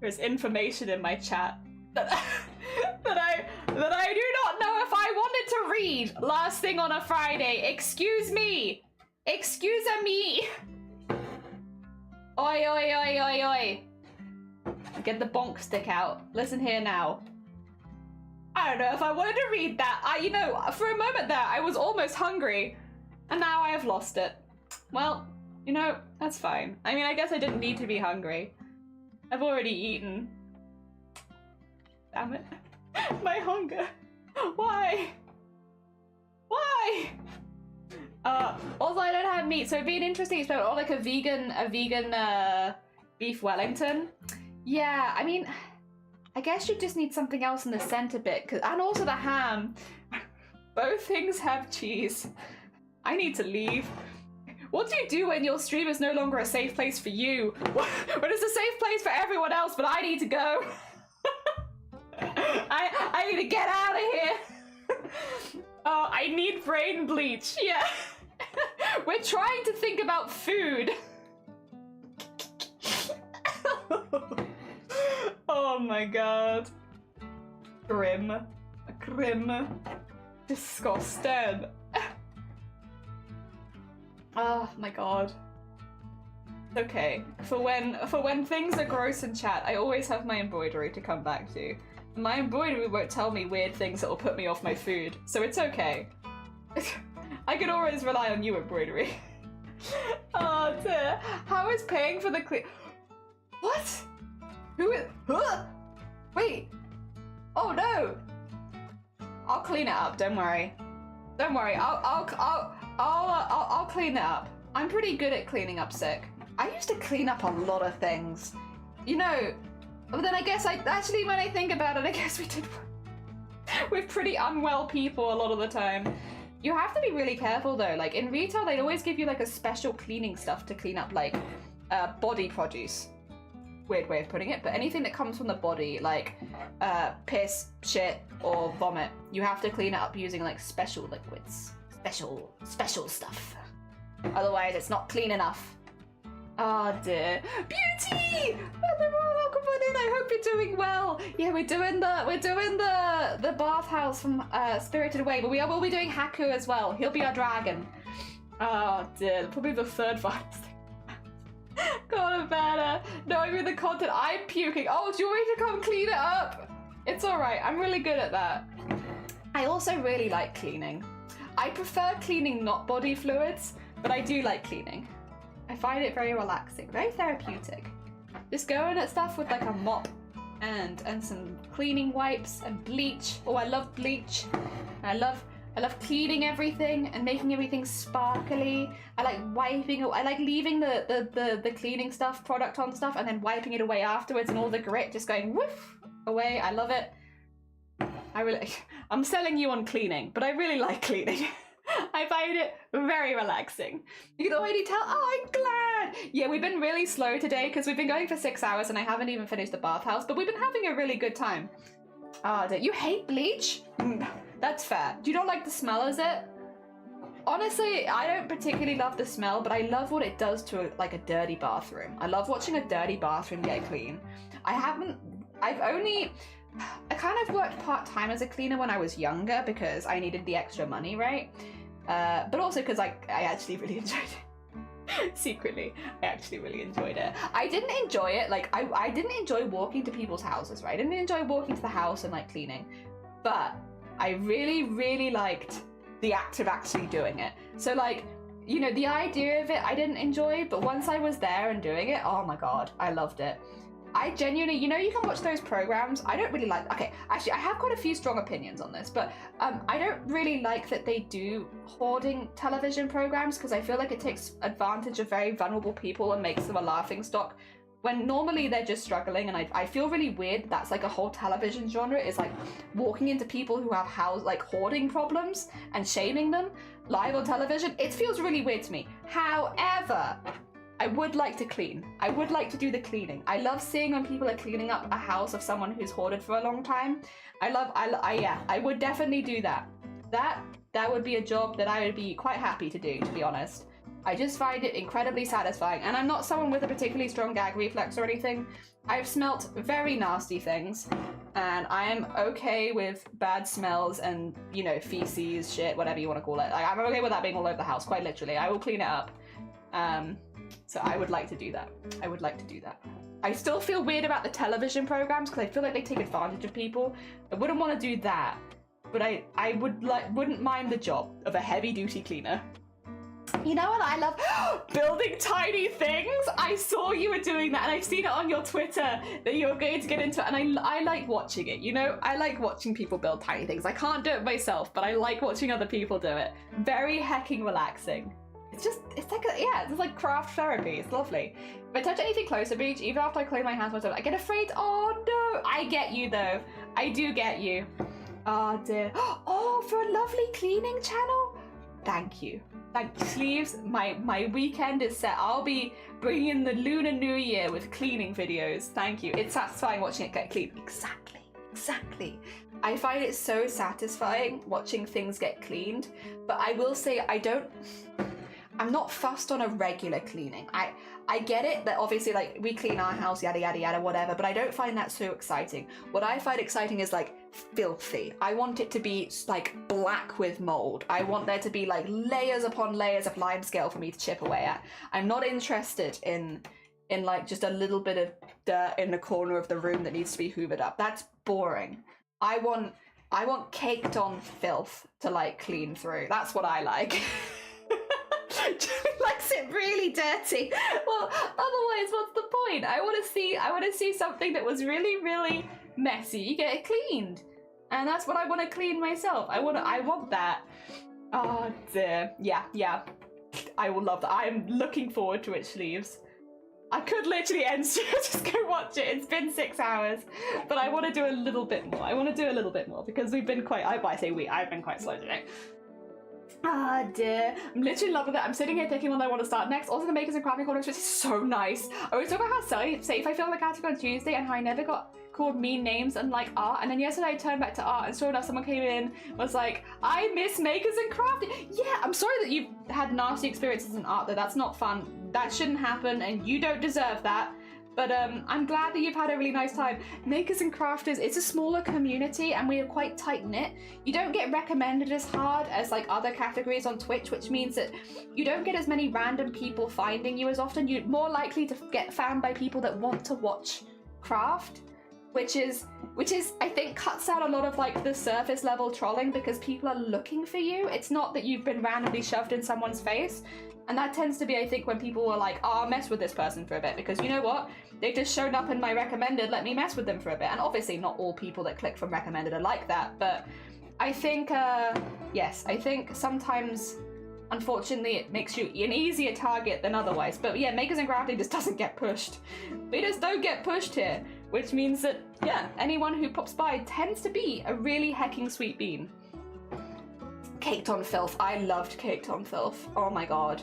There's information in my chat that I do not know if I wanted to read last thing on a Friday. Excuse me. Excuse me! Oi, oi, oi, oi, oi. Get the bonk stick out. Listen here now. I don't know if I wanted to read that. You know, for a moment there, I was almost hungry. And now I have lost it. Well, you know, that's fine. I mean, I guess I didn't need to be hungry. I've already eaten. Damn it. My hunger. Why? Why? Also, I don't have meat, so it'd be an interesting experiment. Or like a vegan beef Wellington. Yeah, I mean, I guess you just need something else in the center bit, and also the ham. Both things have cheese. I need to leave. What do you do when your stream is no longer a safe place for you? When it's a safe place for everyone else, but I need to go. I need to get out of here. Oh, I need brain bleach. Yeah. We're trying to think about food. Oh my god. Grim. Grim. Disgusting. Oh my god. Okay. For when things are gross in chat, I always have my embroidery to come back to. My embroidery won't tell me weird things that will put me off my food, so it's okay. I can always rely on you, embroidery. Oh dear. How is paying for the What? Who is? Huh? Wait. Oh no. I'll clean it up. Don't worry. Don't worry. I'll clean it up. I'm pretty good at cleaning up sick. I used to clean up a lot of things. You know. But then I guess actually when I think about it, I guess we did with pretty unwell people a lot of the time. You have to be really careful though. Like in retail, they'd always give you like a special cleaning stuff to clean up like body produce. Weird way of putting it, but anything that comes from the body, like piss, shit, or vomit, you have to clean it up using like special liquids. Special stuff. Otherwise, it's not clean enough. Oh dear. Beauty! Welcome on in. I hope you're doing well. Yeah, we're doing the bathhouse from Spirited Away, but we will be doing Haku as well. He'll be our dragon. Oh dear. Probably the third virus. God, better. No, I mean the content. I'm puking. Oh, do you want me to come clean it up? It's alright. I'm really good at that. I also really like cleaning. I prefer cleaning not body fluids, but I do like cleaning. I find it very relaxing, very therapeutic. Just going at stuff with like a mop and some cleaning wipes and bleach. Oh, I love bleach. I love cleaning everything and making everything sparkly. I like wiping. I like leaving the cleaning stuff, product on stuff, and then wiping it away afterwards, and all the grit just going woof away. I love it. I'm selling you on cleaning, but I really like cleaning. I find it very relaxing. You can already tell. Oh, I'm glad. Yeah, we've been really slow today because we've been going for 6 hours and I haven't even finished the bathhouse, but we've been having a really good time. Oh, you hate bleach? That's fair. Do you not like the smell, is it? Honestly, I don't particularly love the smell, but I love what it does to like a dirty bathroom. I love watching a dirty bathroom get clean. I kind of worked part-time as a cleaner when I was younger because I needed the extra money, right? But also because I actually really enjoyed it. Secretly, I actually really enjoyed it. I didn't enjoy it, like, I didn't enjoy walking to people's houses, right? I didn't enjoy walking to the house and, like, cleaning. But I really, really liked the act of actually doing it. So, like, you know, the idea of it I didn't enjoy, but once I was there and doing it, oh my god, I loved it. I genuinely, you know, you can watch those programs. I don't really like, okay, actually, I have quite a few strong opinions on this, but I don't really like that they do hoarding television programs because I feel like it takes advantage of very vulnerable people and makes them a laughing stock when normally they're just struggling. And I feel really weird that's like a whole television genre is like walking into people who have hoarding problems and shaming them live on television. It feels really weird to me. However, I would like to clean. I would like to do the cleaning. I love seeing when people are cleaning up a house of someone who's hoarded for a long time. I would definitely do that. That would be a job that I would be quite happy to do, to be honest. I just find it incredibly satisfying. And I'm not someone with a particularly strong gag reflex or anything. I've smelt very nasty things, and I am okay with bad smells and, you know, feces, shit, whatever you want to call it. Like, I'm okay with that being all over the house, quite literally. I will clean it up. So I would like to do that. I would like to do that. I still feel weird about the television programs because I feel like they take advantage of people. I wouldn't want to do that, but I wouldn't mind the job of a heavy-duty cleaner. You know what I love? Building tiny things! I saw you were doing that, and I've seen it on your Twitter that you're going to get into it, and I like watching it, you know? I like watching people build tiny things. I can't do it myself, but I like watching other people do it. Very hecking relaxing. It's like craft therapy. It's lovely. If I touch anything closer, Beach, even after I clean my hands myself, I get afraid. Oh no! I get you though. I do get you. Oh dear. Oh, for a lovely cleaning channel? Thank you. Thank you, Sleeves. My weekend is set. I'll be bringing in the Lunar New Year with cleaning videos. Thank you. It's satisfying watching it get clean. Exactly. I find it so satisfying watching things get cleaned, but I will say I'm not fussed on a regular cleaning. I get it that obviously like we clean our house, yada yada yada, whatever, but I don't find that so exciting. What I find exciting is like filthy. I want it to be like black with mold. I want there to be like layers upon layers of limescale for me to chip away at. I'm not interested in like just a little bit of dirt in the corner of the room that needs to be hoovered up. That's boring. I want caked on filth to like clean through. That's what I like. Joey likes it really dirty. Well, otherwise, what's the point? I want to see something that was really, really messy. You get it cleaned, and that's what I want to clean myself. I want that. Oh dear. Yeah. I will love that. I am looking forward to it, Sleeves. I could literally end stream, just go watch it. It's been 6 hours, but I want to do a little bit more. Because we've been quite. I've been quite slow today. Ah dear, I'm literally loving it. I'm sitting here thinking what I want to start next. Also the Makers and Crafting Corner, which is so nice. I always talk about how safe I feel in the category on Tuesday and how I never got called mean names and like art. And then yesterday I turned back to art and sure enough someone came in was like, I miss Makers and Crafting. Yeah, I'm sorry that you've had nasty experiences in art though. That's not fun. That shouldn't happen and you don't deserve that. But I'm glad that you've had a really nice time. Makers and Crafters, it's a smaller community and we are quite tight-knit. You don't get recommended as hard as like other categories on Twitch, which means that you don't get as many random people finding you as often. You're more likely to get found by people that want to watch craft, which is I think cuts out a lot of like the surface level trolling because people are looking for you. It's not that you've been randomly shoved in someone's face. And that tends to be, I think, when people are like, oh, I'll mess with this person for a bit because you know what? They've just shown up in my recommended, let me mess with them for a bit. And obviously not all people that click from recommended are like that. But I think, yes, I think sometimes, unfortunately, it makes you an easier target than otherwise. But yeah, Makers and Crafting just doesn't get pushed. We just don't get pushed here. Which means that, yeah, anyone who pops by tends to be a really hecking sweet bean. Caked on filth. I loved Caked on filth. Oh my god.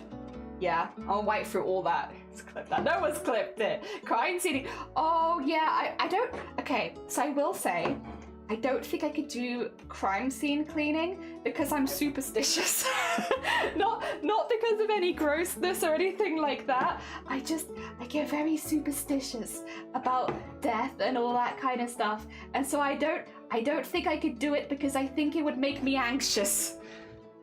Yeah, I'll wipe through all that. Let's clip that. No one's clipped it. Crying CD. Oh yeah, I don't. Okay, so I will say, I don't think I could do crime scene cleaning because I'm superstitious. not because of any grossness or anything like that. I get very superstitious about death and all that kind of stuff. And so I don't think I could do it because I think it would make me anxious.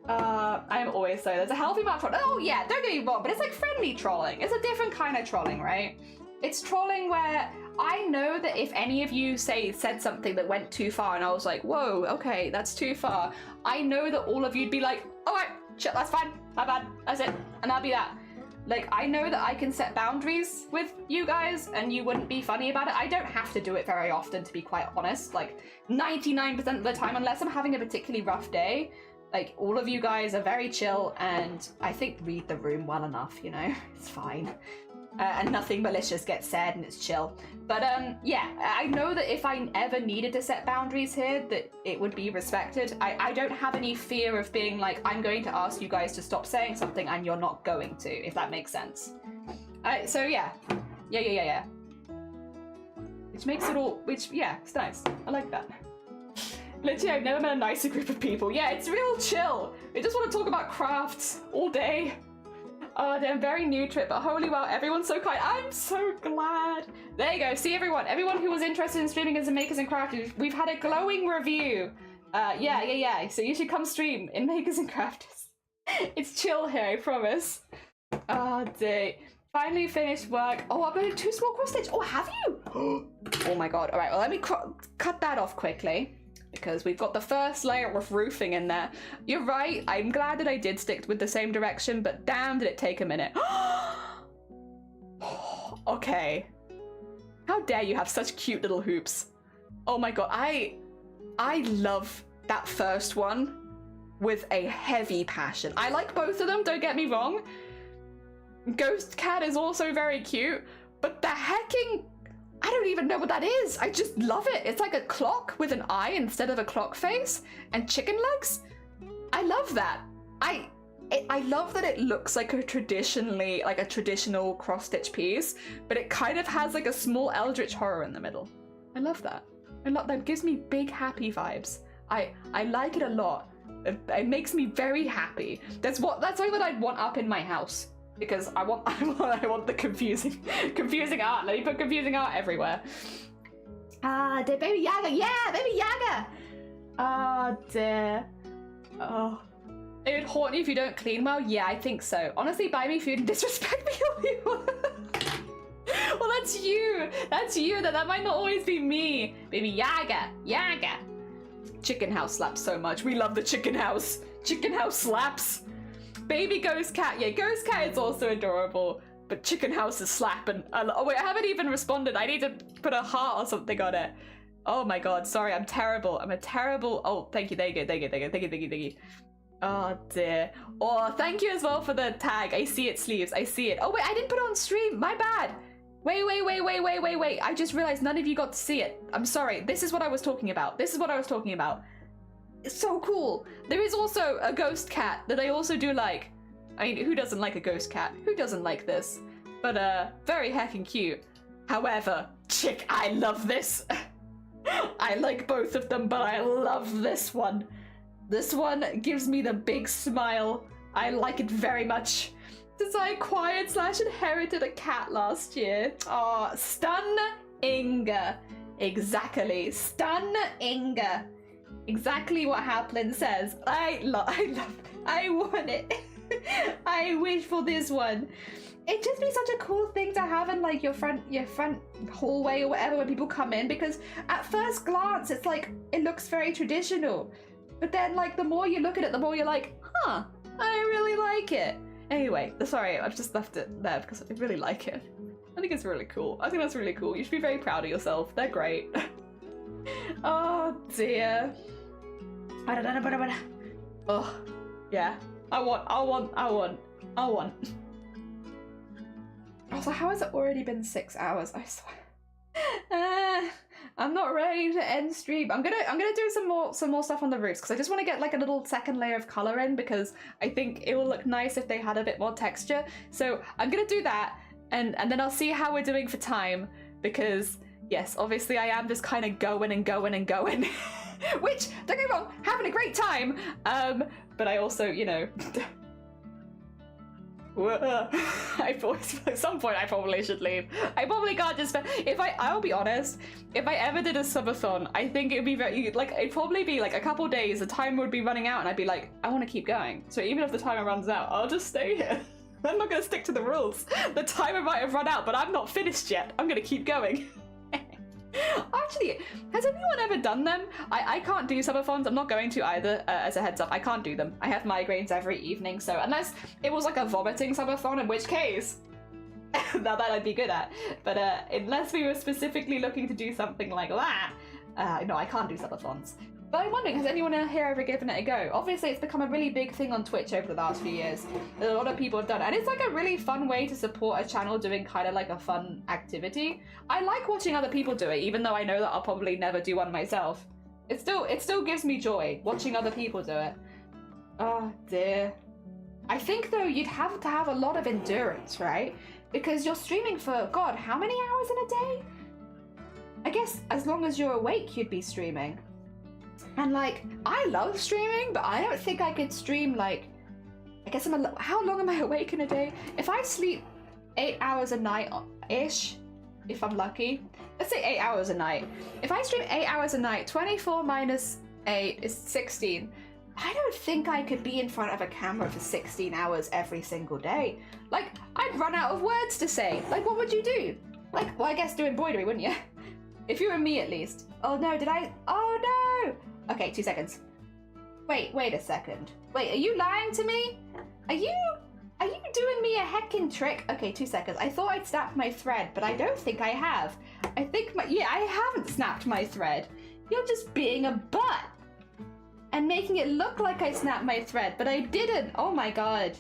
I'm always so there's a healthy amount of trolling. Oh yeah, don't get me wrong, but it's like friendly trolling. It's a different kind of trolling, right? It's trolling where I know that if any of you said something that went too far and I was like, whoa, okay, that's too far. I know that all of you'd be like, alright, shit, that's fine, my bad, that's it, and that'll be that. Like, I know that I can set boundaries with you guys and you wouldn't be funny about it. I don't have to do it very often, to be quite honest. Like, 99% of the time, unless I'm having a particularly rough day, like, all of you guys are very chill and I think read the room well enough, you know? It's fine. And nothing malicious gets said and it's chill. But yeah, I know that if I ever needed to set boundaries here, that it would be respected. I don't have any fear of being like, I'm going to ask you guys to stop saying something and you're not going to, if that makes sense. So yeah. Yeah. Which makes it all, yeah, it's nice. I like that. Literally, I've never met a nicer group of people. Yeah, it's real chill. They just want to talk about crafts all day. Oh, I'm very new to it, but holy wow, everyone's so kind. I'm so glad. There you go. See everyone who was interested in streaming as a Makers and Crafters, we've had a glowing review. Yeah. So you should come stream in Makers and Crafters. It's chill here, I promise. Oh, dear. Finally finished work. Oh, I've got 2 small cross stitch. Oh, have you? Oh my god. All right, well, let me cut that off quickly because we've got the first layer of roofing in there. You're right. I'm glad that I did stick with the same direction, but damn, did it take a minute. Okay. How dare you have such cute little hoops. Oh my god. I love that first one with a heavy passion. I like both of them, don't get me wrong. Ghost Cat is also very cute, but the hecking, I don't even know what that is. I just love it. It's like a clock with an eye instead of a clock face and chicken legs. I love that. I love that it looks like a traditional cross-stitch piece, but it kind of has like a small eldritch horror in the middle. I love that. That gives me big happy vibes. I like it a lot. It makes me very happy. That's something that I'd want up in my house. Because I want the confusing art. Let me put confusing art everywhere. Dear Baby Yaga. Yeah, Baby Yaga. Oh, dear. Oh. It would haunt you if you don't clean well? Yeah, I think so. Honestly, buy me food and disrespect me all you want. Well, that's you. That's you. That might not always be me. Baby Yaga. Yaga. Chicken House slaps so much. We love the Chicken House. Chicken House slaps. Baby Ghost Cat. Yeah, Ghost Cat is also adorable. But Chicken House is slapping. Oh, wait, I haven't even responded. I need to put a heart or something on it. Oh my god, sorry, I'm terrible. I'm a terrible... Oh, thank you. There you go. Thank you. Oh, dear. Oh, thank you as well for the tag. I see it, sleeves. I see it. Oh, wait, I didn't put it on stream. My bad. Wait. I just realized none of you got to see it. I'm sorry. This is what I was talking about. It's so cool. There is also a ghost cat that I also do like. I mean, who doesn't like a ghost cat? Who doesn't like this? But, very heckin' cute. However, chick, I love this. I like both of them, but I love this one. This one gives me the big smile. I like it very much. Since I acquired/inherited a cat last year. Aw, stunning. Exactly, stunning. Exactly what Haplin says. I love it. I want it. I wish for this one. It'd just be such a cool thing to have in like your front hallway or whatever when people come in, because at first glance it's like it looks very traditional. But then like the more you look at it, the more you're like, huh, I really like it. Anyway, sorry, I've just left it there because I really like it. I think it's really cool. I think that's really cool. You should be very proud of yourself. They're great. Oh dear. Oh, yeah. I want. Also, how has it already been 6 hours? I swear. I'm not ready to end stream. I'm gonna do some more stuff on the roofs because I just want to get like a little second layer of color in, because I think it will look nice if they had a bit more texture. So I'm gonna do that, and then I'll see how we're doing for time, because yes, obviously I am just kind of going. Which, don't get me wrong, having a great time, but I also, you know, I always, at some point I probably should leave. I probably can't just, I'll be honest, if I ever did a subathon, I think it'd be very, like, it'd probably be like a couple days, the time would be running out and I'd be like, I want to keep going. So even if the timer runs out, I'll just stay here. I'm not going to stick to the rules. The timer might have run out, but I'm not finished yet. I'm going to keep going. Actually, has anyone ever done them? I can't do subathons. I'm not going to either, as a heads up. I can't do them. I have migraines every evening, so unless it was like a vomiting subathon, in which case, now that I'd be good at. But unless we were specifically looking to do something like that, no, I can't do subathons. But I'm wondering, has anyone here ever given it a go? Obviously, it's become a really big thing on Twitch over the last few years. A lot of people have done it, and it's like a really fun way to support a channel doing kind of like a fun activity. I like watching other people do it, even though I know that I'll probably never do one myself. It still gives me joy watching other people do it. Oh dear. I think though you'd have to have a lot of endurance, right? Because you're streaming for, God, how many hours in a day? I guess as long as you're awake, you'd be streaming. And like, I love streaming, but I don't think I could stream like I guess how long am I awake in a day? If I sleep 8 hours a night-ish, if I'm lucky, let's say 8 hours a night. If I stream 8 hours a night, 24 minus 8 is 16. I don't think I could be in front of a camera for 16 hours every single day. Like, I'd run out of words to say. Like, what would you do? Like, well, I guess do embroidery, wouldn't you? If you were me, at least. Oh no, oh no! Okay, 2 seconds. Wait a second. Wait, are you lying to me? Are you doing me a heckin' trick? Okay, 2 seconds. I thought I'd snapped my thread, but I don't think I have. I think I haven't snapped my thread. You're just being a butt and making it look like I snapped my thread, but I didn't. Oh my god.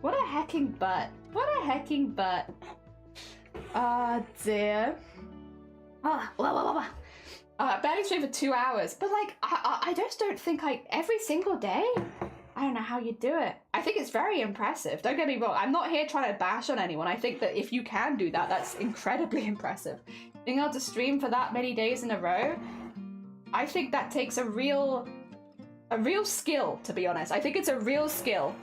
What a hecking butt. What a hecking butt. Ah, dear. Barely stream for 2 hours, but like, I just don't think every single day? I don't know how you do it. I think it's very impressive. Don't get me wrong, I'm not here trying to bash on anyone. I think that if you can do that, that's incredibly impressive. Being able to stream for that many days in a row, I think that takes a real skill, to be honest. I think it's a real skill.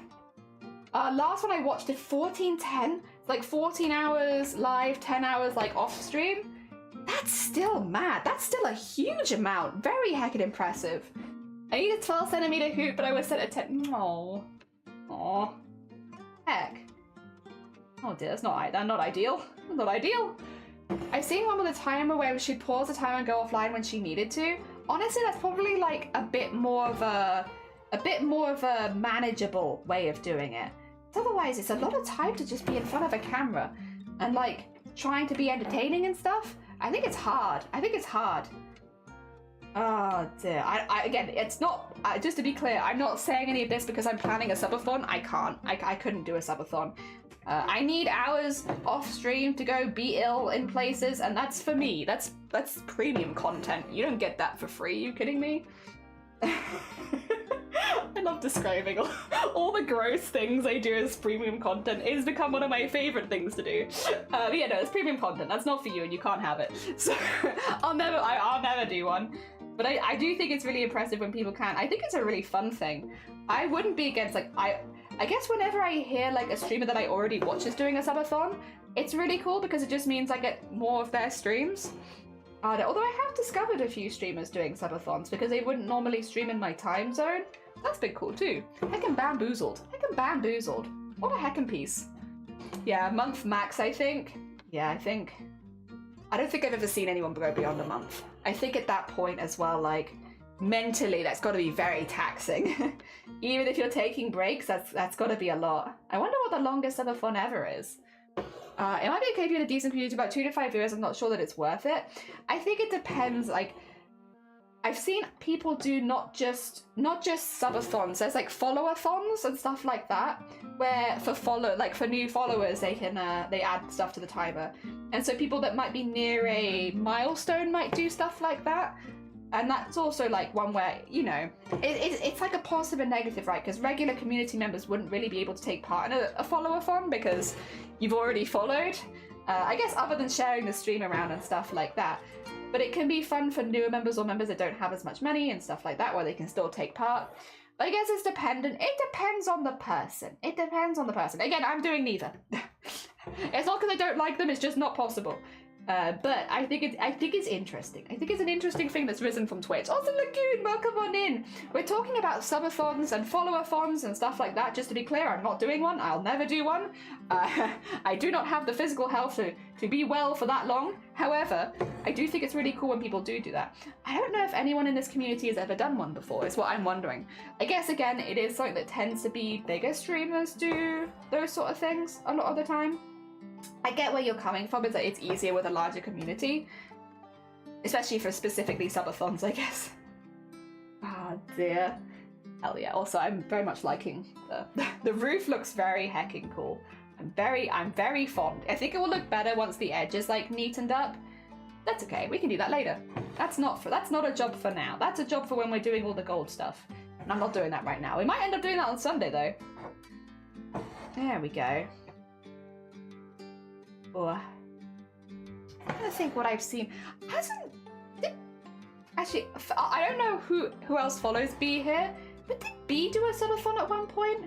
Last one I watched did 14:10, like 14 hours live, 10 hours like off stream. That's still mad. That's still a huge amount. Very heckin' impressive. I need a 12 centimeter hoop, but I was set at 10. Aww. Aww. Heck. Oh dear, that's not ideal. Not ideal. I've seen one with a timer where she'd pause the timer and go offline when she needed to. Honestly, that's probably like a bit more of a manageable way of doing it. Otherwise, it's a lot of time to just be in front of a camera and like trying to be entertaining and stuff. I think it's hard. Oh dear. Again, it's not, just to be clear, I'm not saying any of this because I'm planning a subathon. I can't. I couldn't do a subathon. I need hours off stream to go be ill in places, and that's for me. That's premium content. You don't get that for free. You kidding me? I love describing all the gross things I do as premium content. It's become one of my favorite things to do. But yeah, no, it's premium content. That's not for you, and you can't have it. So I'll never do one. But I do think it's really impressive when people can. I think it's a really fun thing. I wouldn't be against, like, I guess whenever I hear like a streamer that I already watch is doing a subathon, it's really cool because it just means I get more of their streams. Although I have discovered a few streamers doing subathons because they wouldn't normally stream in my time zone. That's been cool too. Heckin' bamboozled. What a heckin' piece. Yeah, a month max, I think. Yeah, I don't think I've ever seen anyone go beyond a month. I think at that point as well, like, mentally, that's got to be very taxing. Even if you're taking breaks, that's got to be a lot. I wonder what the longest subathon ever is. It might be okay if you had a decent community, about 2 to 5 years. I'm not sure that it's worth it. I think it depends. Like, I've seen people do not just subathons. There's like followathons and stuff like that, where for new followers they can they add stuff to the timer, and so people that might be near a milestone might do stuff like that. And that's also like one where, you know, it's like a positive and negative, right? Because regular community members wouldn't really be able to take part in a follow-a-thon because you've already followed. I guess other than sharing the stream around and stuff like that. But it can be fun for newer members or members that don't have as much money and stuff like that, where they can still take part. But I guess it's dependent. It depends on the person. Again, I'm doing neither. It's not because I don't like them, it's just not possible. But I think it's interesting. I think it's an interesting thing that's risen from Twitch. Also, Lagoon, welcome on in. We're talking about subathons and follow-a-thons and stuff like that. Just to be clear, I'm not doing one. I'll never do one. I do not have the physical health to be well for that long. However, I do think it's really cool when people do that. I don't know if anyone in this community has ever done one before, is what I'm wondering. I guess, again, it is something that tends to be bigger streamers do those sort of things a lot of the time. I get where you're coming from, is that it's easier with a larger community. Especially for specifically subathons, I guess. Oh dear. Hell yeah. Also, I'm very much liking the roof looks very heckin' cool. I'm very fond. I think it will look better once the edge is like neatened up. That's okay, we can do that later. That's not a job for now. That's a job for when we're doing all the gold stuff. And I'm not doing that right now. We might end up doing that on Sunday though. There we go. Oh. I'm trying to think what I've seen. Actually, I don't know who else follows B here, but did B do a subathon at one point?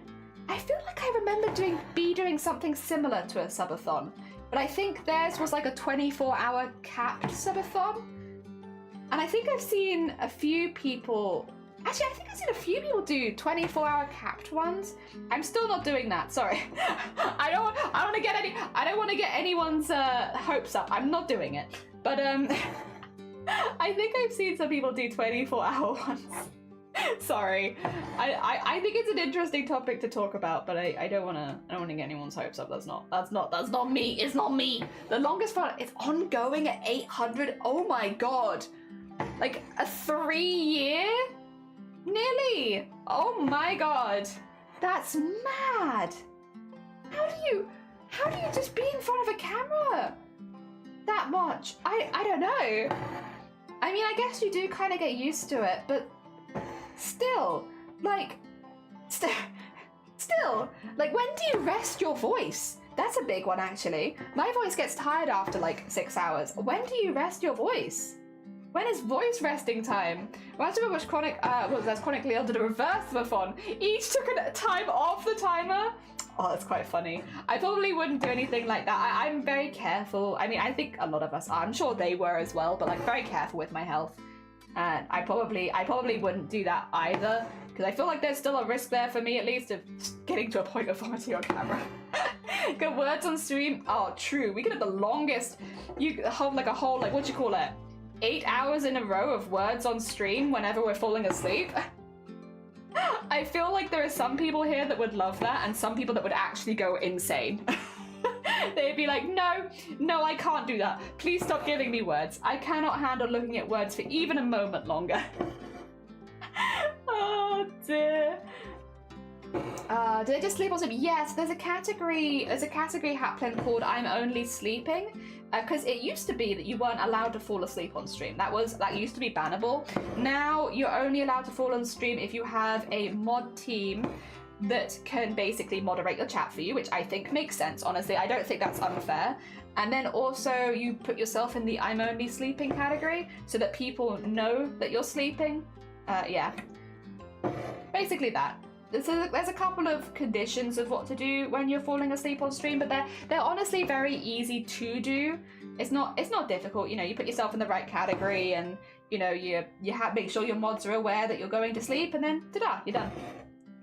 I feel like I remember doing something similar to a subathon, but I think theirs was like a 24-hour capped subathon. And I think I've seen a few people. Actually, I think I've seen a few people do 24-hour capped ones. I'm still not doing that. Sorry, I don't want to get anyone's hopes up. I'm not doing it. But I think I've seen some people do 24-hour ones. Sorry, I think it's an interesting topic to talk about, but I don't want to get anyone's hopes up. That's not me. It's not me. The longest one is ongoing at 800. Oh my god, like a 3-year. Nearly! Oh my god! That's mad! How do you just be in front of a camera that much? I don't know. I mean, I guess you do kind of get used to it, but still, like, like, when do you rest your voice? That's a big one, actually. My voice gets tired after like 6 hours. When do you rest your voice? When is voice resting time? Last time I watched Chronically Ill did a reverse subathon. Each took a time off the timer. Oh, that's quite funny. I probably wouldn't do anything like that. I'm very careful. I mean, I think a lot of us are. I'm sure they were as well, but like very careful with my health. And I probably wouldn't do that either, because I feel like there's still a risk there for me, at least, of getting to a point of vomiting on camera. Good words on stream. Oh, true. We could have the longest. You have like a whole, like, what do you call it? 8 hours in a row of words on stream whenever we're falling asleep. I feel like there are some people here that would love that, and some people that would actually go insane. They'd be like, no, I can't do that. Please stop giving me words. I cannot handle looking at words for even a moment longer. Oh dear. Did I just sleep on sleep? Yes, there's a category Haplin called I'm Only Sleeping, because it used to be that you weren't allowed to fall asleep on stream. That used to be bannable. Now you're only allowed to fall on stream if you have a mod team that can basically moderate your chat for you, which I think makes sense, honestly. I don't think that's unfair. And then also you put yourself in the I'm Only Sleeping category so that people know that you're sleeping. Yeah. Basically that. There's a couple of conditions of what to do when you're falling asleep on stream, but they're honestly very easy to do. It's not difficult. You know, you put yourself in the right category, and you know you make sure your mods are aware that you're going to sleep, and then ta-da, you're done.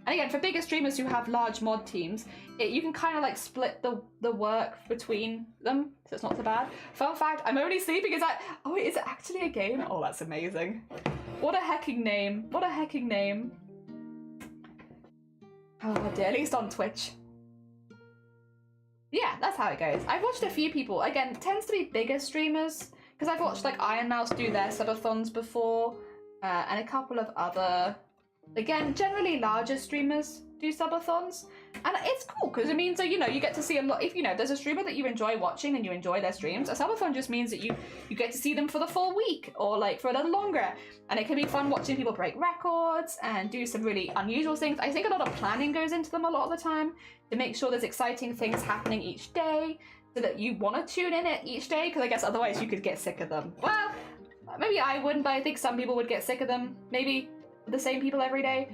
And again, for bigger streamers who have large mod teams, you can kind of like split the work between them, so it's not so bad. Fun fact: I'm Only Sleeping is it actually a game? Oh, that's amazing! What a hecking name! What a hecking name! Oh dear, at least on Twitch. Yeah, that's how it goes. I've watched a few people, again, tends to be bigger streamers, because I've watched like Iron Mouse do their subathons before, and a couple of other, again, generally larger streamers do subathons. And it's cool, because it means that, you know, you get to see a lot. If, you know, there's a streamer that you enjoy watching and you enjoy their streams, a subathon just means that you get to see them for the full week, or like for a little longer. And it can be fun watching people break records and do some really unusual things. I think a lot of planning goes into them a lot of the time to make sure there's exciting things happening each day, so that you want to tune in it each day, because I guess otherwise you could get sick of them. Well, maybe I wouldn't, but I think some people would get sick of them. Maybe the same people every day.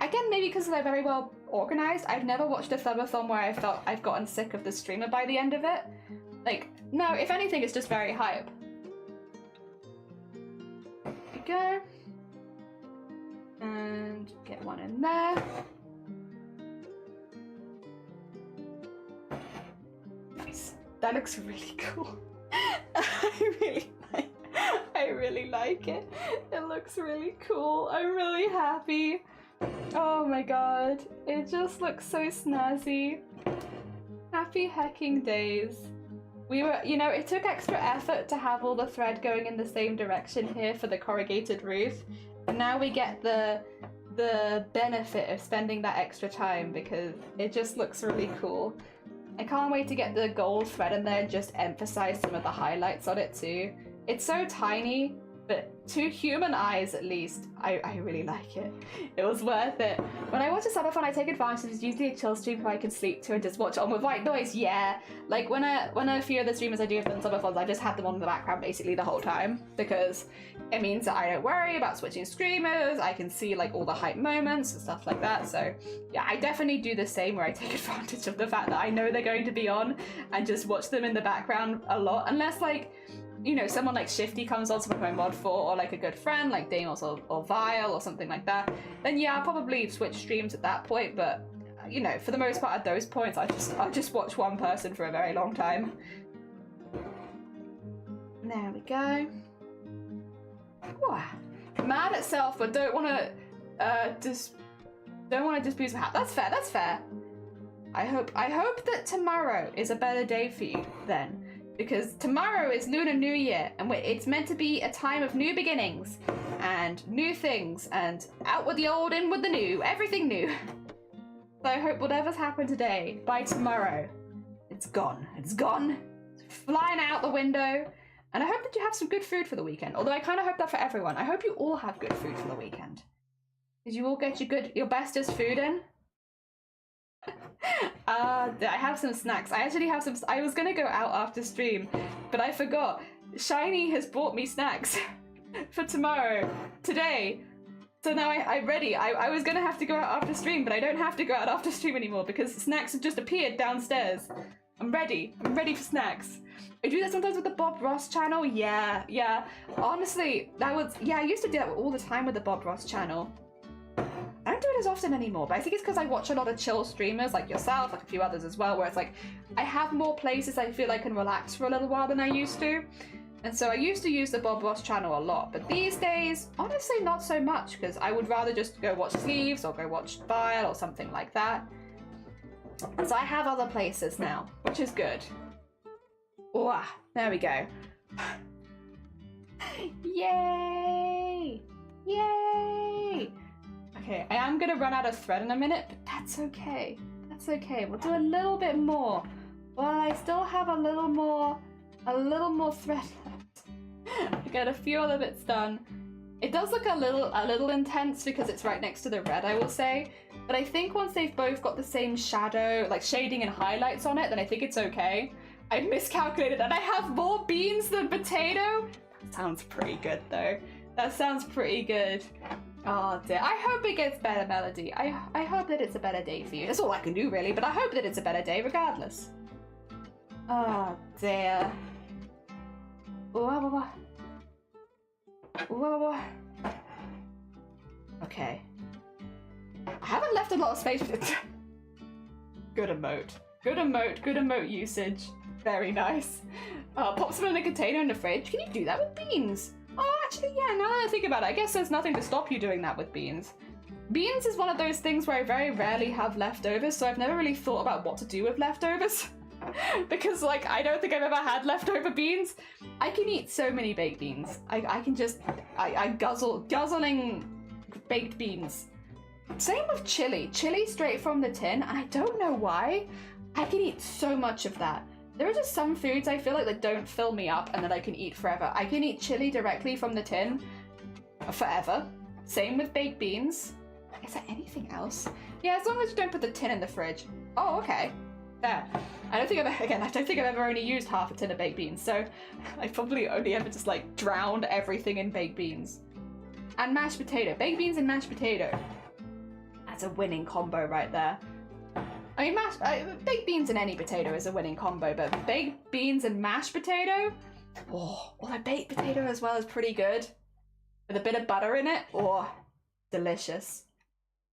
Again, maybe because they're very well organized, I've never watched a subathon where I felt I've gotten sick of the streamer by the end of it. Like, no, if anything, it's just very hype. There we go. And get one in there. Nice. That looks really cool. I really like it. It looks really cool. I'm really happy. Oh my god. It just looks so snazzy. Happy hecking days. We were, you know, it took extra effort to have all the thread going in the same direction here for the corrugated roof. And now we get the benefit of spending that extra time because it just looks really cool. I can't wait to get the gold thread in there and just emphasize some of the highlights on it too. It's so tiny, but to human eyes at least, I really like it. It was worth it. When I watch a subathon, I take advantage. It's usually a chill stream who I can sleep to and just watch on with white noise. Yeah, like when a few of the streamers I do have done subathons, I just have them on in the background basically the whole time, because it means that I don't worry about switching streamers. I can see like all the hype moments and stuff like that. So yeah, I definitely do the same, where I take advantage of the fact that I know they're going to be on and just watch them in the background a lot, unless like, you know, someone like Shifty comes on, someone my mod for, or like a good friend like Damos or Vile or something like that, then yeah, I'll probably switch streams at that point. But you know, for the most part at those points, I'll just watch one person for a very long time. There we go. Ooh, mad at self, but don't want to disabuse the hat. That's fair. That's fair. I hope that tomorrow is a better day for you then. Because tomorrow is Lunar New Year, and it's meant to be a time of new beginnings, and new things, and out with the old, in with the new, everything new. So I hope whatever's happened today, by tomorrow, it's gone. It's gone. It's flying out the window. And I hope that you have some good food for the weekend. Although I kind of hope that for everyone. I hope you all have good food for the weekend. Did you all get your bestest food in? I have some snacks. I actually have some. I was gonna go out after stream, but I forgot. Shiny has bought me snacks for today. So now I'm ready. I was gonna have to go out after stream, but I don't have to go out after stream anymore because snacks have just appeared downstairs. I'm ready. I'm ready for snacks. I do that sometimes with the Bob Ross channel. Yeah. Honestly, I used to do that all the time with the Bob Ross channel. I don't do it as often anymore, but I think it's because I watch a lot of chill streamers like yourself, like a few others as well, where it's like I have more places I feel I can relax for a little while than I used to. And so I used to use the Bob Ross channel a lot, but these days, honestly, not so much, because I would rather just go watch Sleeves or go watch Bile or something like that. So I have other places now, which is good. Oh, there we go. Yay! Yay! Okay, I am gonna run out of thread in a minute, but that's okay. That's okay. We'll do a little bit more. Well, I still have a little more thread left. I got a few other bits done. It does look a little intense because it's right next to the red, I will say. But I think once they've both got the same shadow, like shading and highlights on it, then I think it's okay. I miscalculated and I have more beans than potato. That sounds pretty good though. That sounds pretty good. Oh dear. I hope it gets better, Melody. I hope that it's a better day for you. That's all I can do really, but I hope that it's a better day regardless. Oh dear. Okay. I haven't left a lot of space for it. Good emote. Good emote. Good emote usage. Very nice. Pop some in a container in the fridge. Can you do that with beans? Oh, actually, yeah, now that I think about it, I guess there's nothing to stop you doing that with beans. Beans is one of those things where I very rarely have leftovers, so I've never really thought about what to do with leftovers. Because, like, I don't think I've ever had leftover beans. I can eat so many baked beans. I can just, guzzling baked beans. Same with chili. Chili straight from the tin, and I don't know why. I can eat so much of that. There are just some foods I feel like that don't fill me up and that I can eat forever. I can eat chili directly from the tin forever. Same with baked beans. Is there anything else? Yeah, as long as you don't put the tin in the fridge. Oh, okay. There. I don't think I've ever only used half a tin of baked beans, so I probably only ever just like drowned everything in baked beans. And mashed potato. Baked beans and mashed potato. That's a winning combo right there. I mean, baked beans and any potato is a winning combo, but baked beans and mashed potato? Oh, a baked potato as well is pretty good. With a bit of butter in it? Oh, delicious.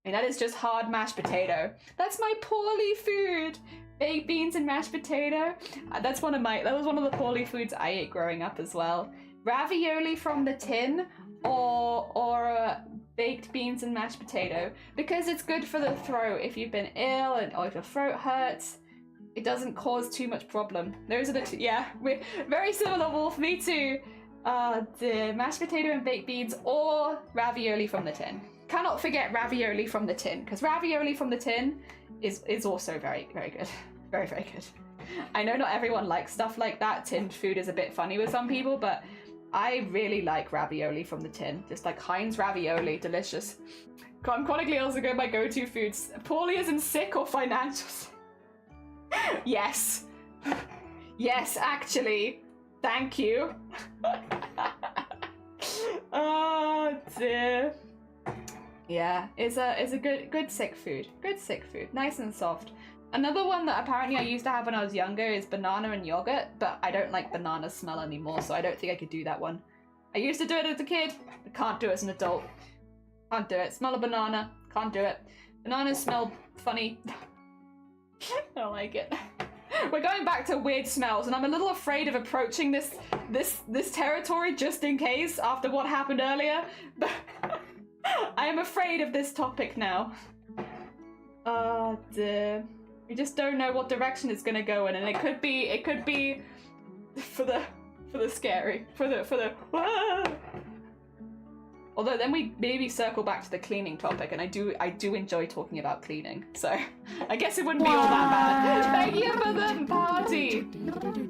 I mean, that is just hard mashed potato. That's my poorly food. Baked beans and mashed potato. That was one of the poorly foods I ate growing up as well. Ravioli from the tin or baked beans and mashed potato, because it's good for the throat if you've been ill or if your throat hurts. It doesn't cause too much problem. Those are the two. Yeah, we're very similar, Wolf. Me too. The mashed potato and baked beans or ravioli from the tin. Cannot forget ravioli from the tin, because ravioli from the tin is also very, very good. Very, very good. I know not everyone likes stuff like that. Tinned food is a bit funny with some people, but I really like ravioli from the tin. Just like Heinz ravioli, delicious. I'm chronically also go my go-to foods. Poorly as in sick or financials? Yes. Yes, actually. Thank you. Oh dear. Yeah, it's a good sick food. Good sick food. Nice and soft. Another one that apparently I used to have when I was younger is banana and yogurt, but I don't like banana smell anymore, so I don't think I could do that one. I used to do it as a kid, I can't do it as an adult. Can't do it. Smell a banana, can't do it. Bananas smell funny. I don't like it. We're going back to weird smells, and I'm a little afraid of approaching this territory just in case after what happened earlier. But I am afraid of this topic now. Oh dear. We just don't know what direction it's gonna go in, and it could be for the scary, for the ah! Although then we maybe circle back to the cleaning topic, and I do enjoy talking about cleaning, so I guess it wouldn't be all that bad. Thank you for the party.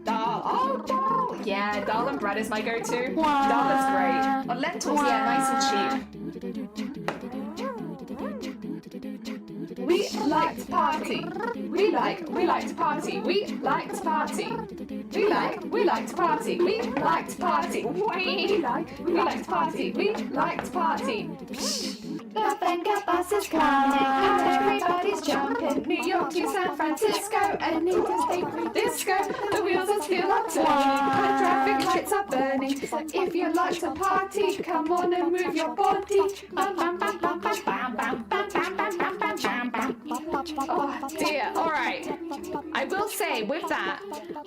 Dal, yeah, dal and bread is my go-to. Dal is great. Oh, lentils, yeah, nice and cheap. We like to party. We like to party. We like to party. We like to party. We like to party. We like to party. We like to party. The Venga bus is coming and everybody's jumping. New York to San Francisco and Interstate Disco. The wheels of steel are turning and traffic lights are burning. If you like to party, come on and move your body. Oh dear, alright. I will say with that,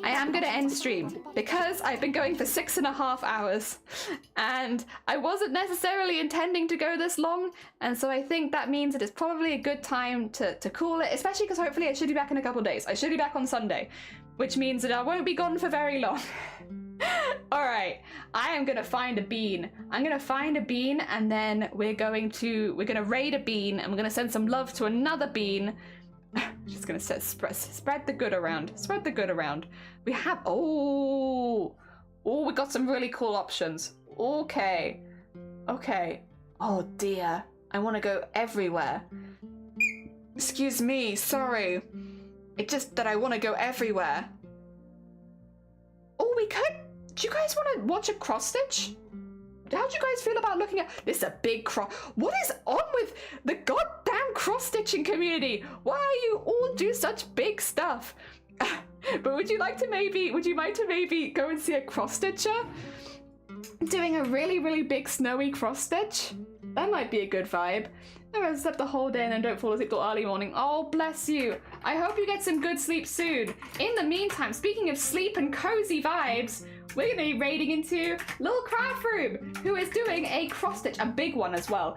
I am going to end stream because I've been going for 6.5 hours and I wasn't necessarily intending to go this long, and so I think that means it is probably a good time to call it, especially because hopefully I should be back in a couple of days. I should be back on Sunday, which means that I won't be gone for very long. Alright, I am gonna find a bean. I'm gonna find a bean, and then we're gonna raid a bean, and we're gonna send some love to another bean. Just gonna spread the good around. Spread the good around. We have we got some really cool options. Okay. Oh dear. I wanna go everywhere. Excuse me, sorry. It's just that I wanna go everywhere. Oh, we could. Do you guys want to watch a cross stitch? How do you guys feel about looking at this? Is a big cross. What is on with the goddamn cross stitching community? Why are you all do such big stuff? But would you mind to maybe go and see a cross stitcher doing a really big snowy cross stitch? That might be a good vibe. I slept the whole day and then don't fall asleep till early morning. Oh, bless you. I hope you get some good sleep soon. In the meantime, speaking of sleep and cozy vibes, we're going to be raiding into Little Craft Room, who is doing a cross stitch, a big one as well.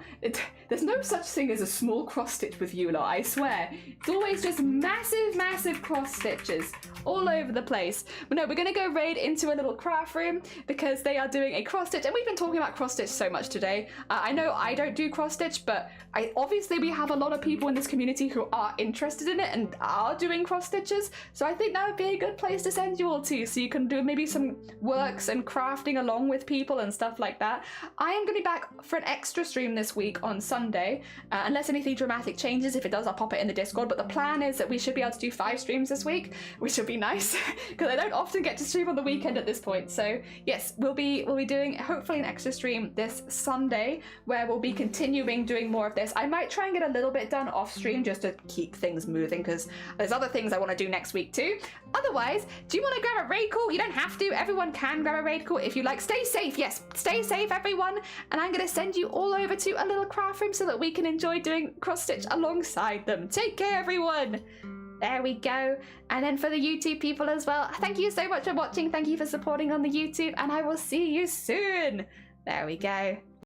There's no such thing as a small cross stitch with you lot, I swear. It's always just massive cross stitches all over the place. But no, we're going to go raid into a Little Craft Room because they are doing a cross stitch, and we've been talking about cross stitch so much today. I know I don't do cross stitch, but obviously we have a lot of people in this community who are interested in it and are doing cross stitches, so I think that would be a good place to send you all to, so you can do maybe some works and crafting along with people and stuff like that. I am going to be back for an extra stream this week on Sunday, unless anything dramatic changes. If it does, I'll pop it in the Discord, but the plan is that we should be able to do 5 streams this week, which would be nice because I don't often get to stream on the weekend at this point. So yes, we'll be doing hopefully an extra stream this Sunday where we'll be continuing doing more of this. I might try and get a little bit done off stream just to keep things moving, because there's other things I want to do next week too. Otherwise, do you want to grab a raid call? You don't have to. Everyone can grab a raid call if you like. Stay safe. Yes, stay safe, everyone. And I'm going to send you all over to a Little Craft Room so that we can enjoy doing cross stitch alongside them. Take care, everyone. There we go. And then for the YouTube people as well, thank you so much for watching. Thank you for supporting on the YouTube, and I will see you soon. There we go.